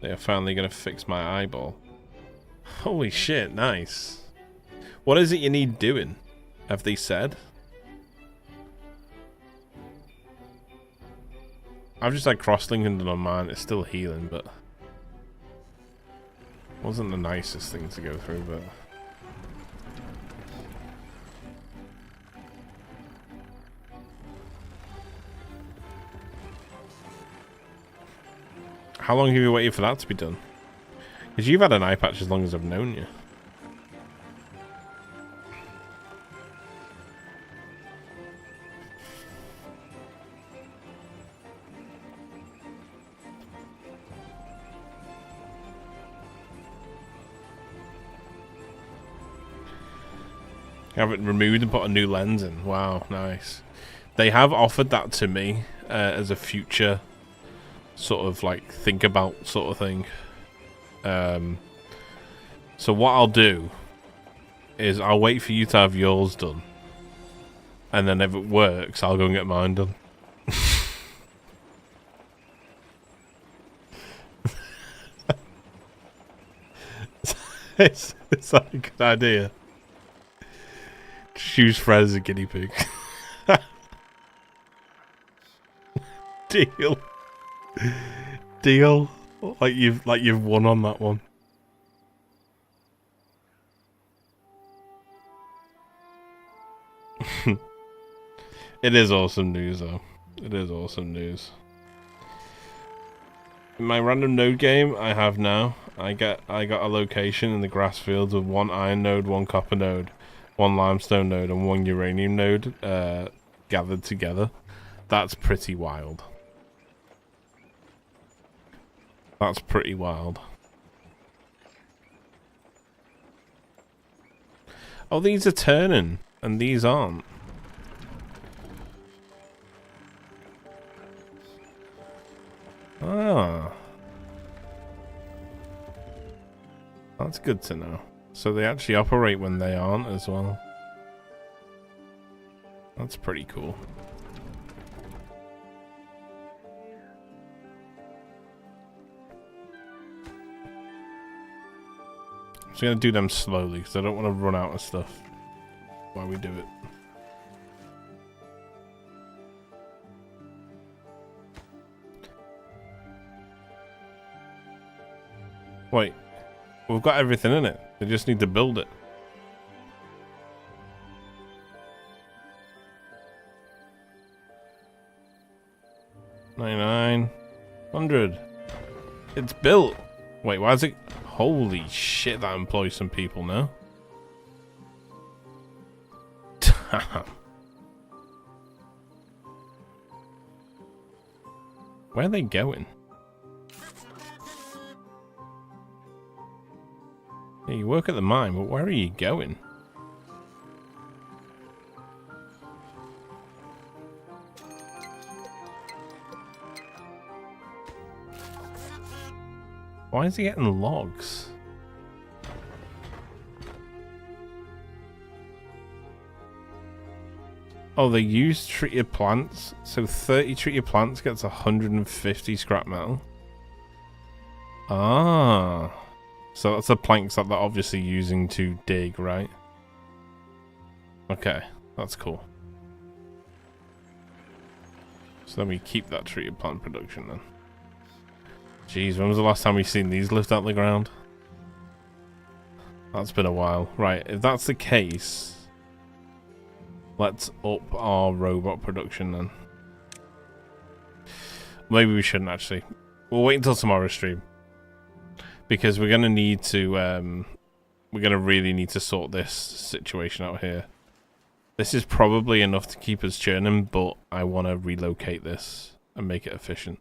They are finally going to fix my eyeball. Holy shit, nice. What is it you need doing? Have they said? I've just like cross-linked it on mine. It's still healing, but wasn't the nicest thing to go through, but how long have you waited for that to be done? Because you've had an eye patch as long as I've known you. Have it removed and put a new lens in. Wow, nice. They have offered that to me as a future sort of like think about sort of thing. So what I'll do is I'll wait for you to have yours done, and then if it works, I'll go and get mine done. it's like a good idea. Just use Fred as a guinea pig. Deal. Deal. Like you've won on that one. It is awesome news though. It is awesome news. In my random node game I have now, I got a location in the grass fields with one iron node, one copper node, one limestone node, and one uranium node gathered together. That's pretty wild. That's pretty wild. Oh, these are turning, and these aren't. Ah. That's good to know. So they actually operate when they aren't as well. That's pretty cool. I'm just going to do them slowly because I don't want to run out of stuff while we do it. Wait, we've got everything in it. They just need to build it. $99, $100. It's built. Wait, why is it? Holy shit, that employs some people now. Where are they going? Yeah, you work at the mine, but where are you going? Why is he getting logs? Oh, they use treated plants. So 30 treated plants gets 150 scrap metal. Ah. So that's the planks that they're obviously using to dig, right? Okay, that's cool. So then we keep that treated plant production then. Jeez, when was the last time we seen these lift out the ground? That's been a while. Right, if that's the case, let's up our robot production then. Maybe we shouldn't actually. We'll wait until tomorrow's stream. Because we're gonna need to we're gonna really need to sort this situation out here. This is probably enough to keep us churning, but I wanna relocate this and make it efficient.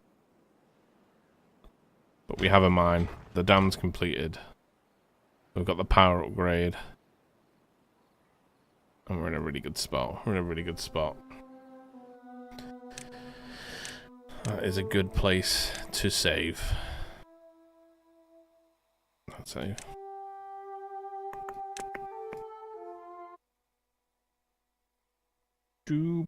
But we have a mine. The dam's completed. We've got the power upgrade. And we're in a really good spot. We're in a really good spot. That is a good place to save. Let's save. Been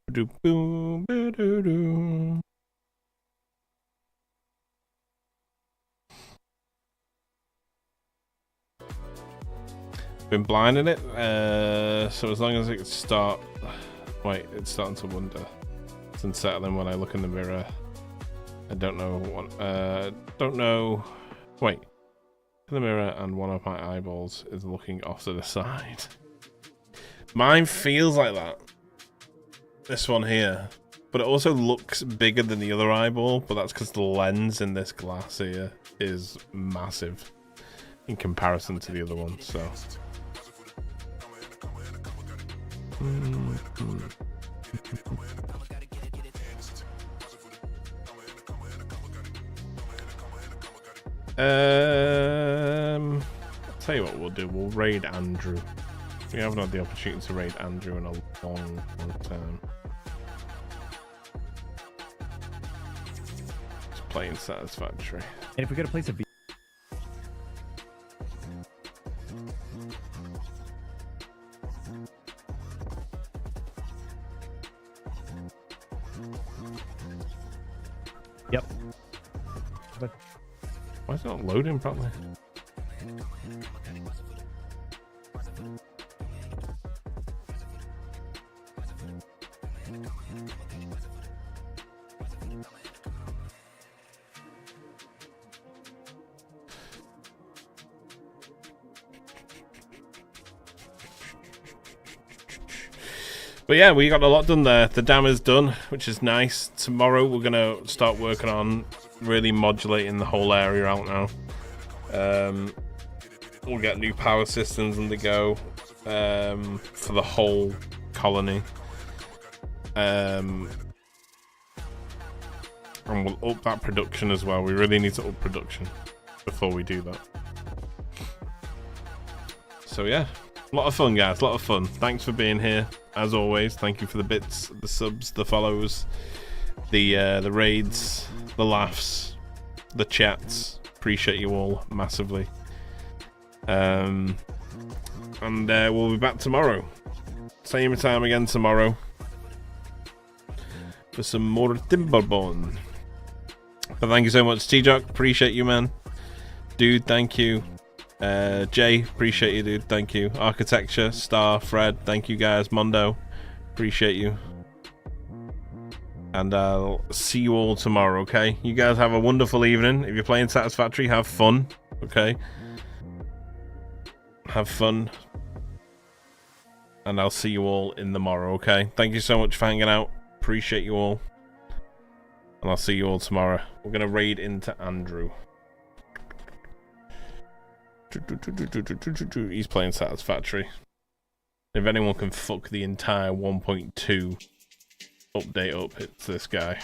blinding it, so as long as it start. Wait, it's starting to wonder. It's unsettling when I look in the mirror. I don't know what. Don't know. Wait. In the mirror, and one of my eyeballs is looking off to the side. Mine feels like that. This one here, but it also looks bigger than the other eyeball. But that's because the lens in this glass here is massive in comparison to the other one. So. I'll tell you what we'll do. We'll raid Andrew. We haven't had the opportunity to raid Andrew in a long time. Just plain satisfactory. And if we go to place a Yep. But why is it not loading properly? But yeah, we got a lot done there. The dam is done, which is nice. Tomorrow we're going to start working on really modulating the whole area out now. We'll get new power systems on the go for the whole colony. And we'll up that production as well. We really need to up production before we do that. So yeah, a lot of fun, guys. A lot of fun. Thanks for being here. As always, thank you for the bits, the subs, the follows, the raids, the laughs, the chats. Appreciate you all massively. And we'll be back tomorrow. Same time again tomorrow for some more Timberborn. But thank you so much, T-Jock. Appreciate you, man. Dude, thank you. Jay, appreciate you, dude. Thank you. Architecture, Star, Fred, thank you guys. Mondo, appreciate you. And I'll see you all tomorrow, okay? You guys have a wonderful evening. If you're playing Satisfactory, have fun, okay? Have fun. And I'll see you all in the morrow, okay? Thank you so much for hanging out. Appreciate you all. And I'll see you all tomorrow. We're going to raid into Andrew. He's playing Satisfactory. If anyone can fuck the entire 1.2 update up, it's this guy.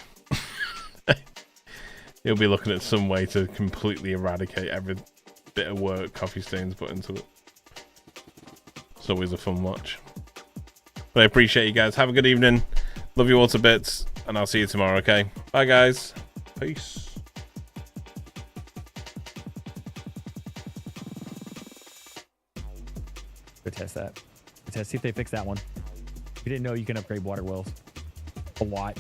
He'll be looking at some way to completely eradicate every bit of work Coffee Stain's put into it. It's always a fun watch. But I appreciate you guys. Have a good evening. Love you all to bits. And I'll see you tomorrow, okay? Bye, guys. Peace. Go test that. Test, see if they fix that one. If you didn't know, you can upgrade water wells a lot.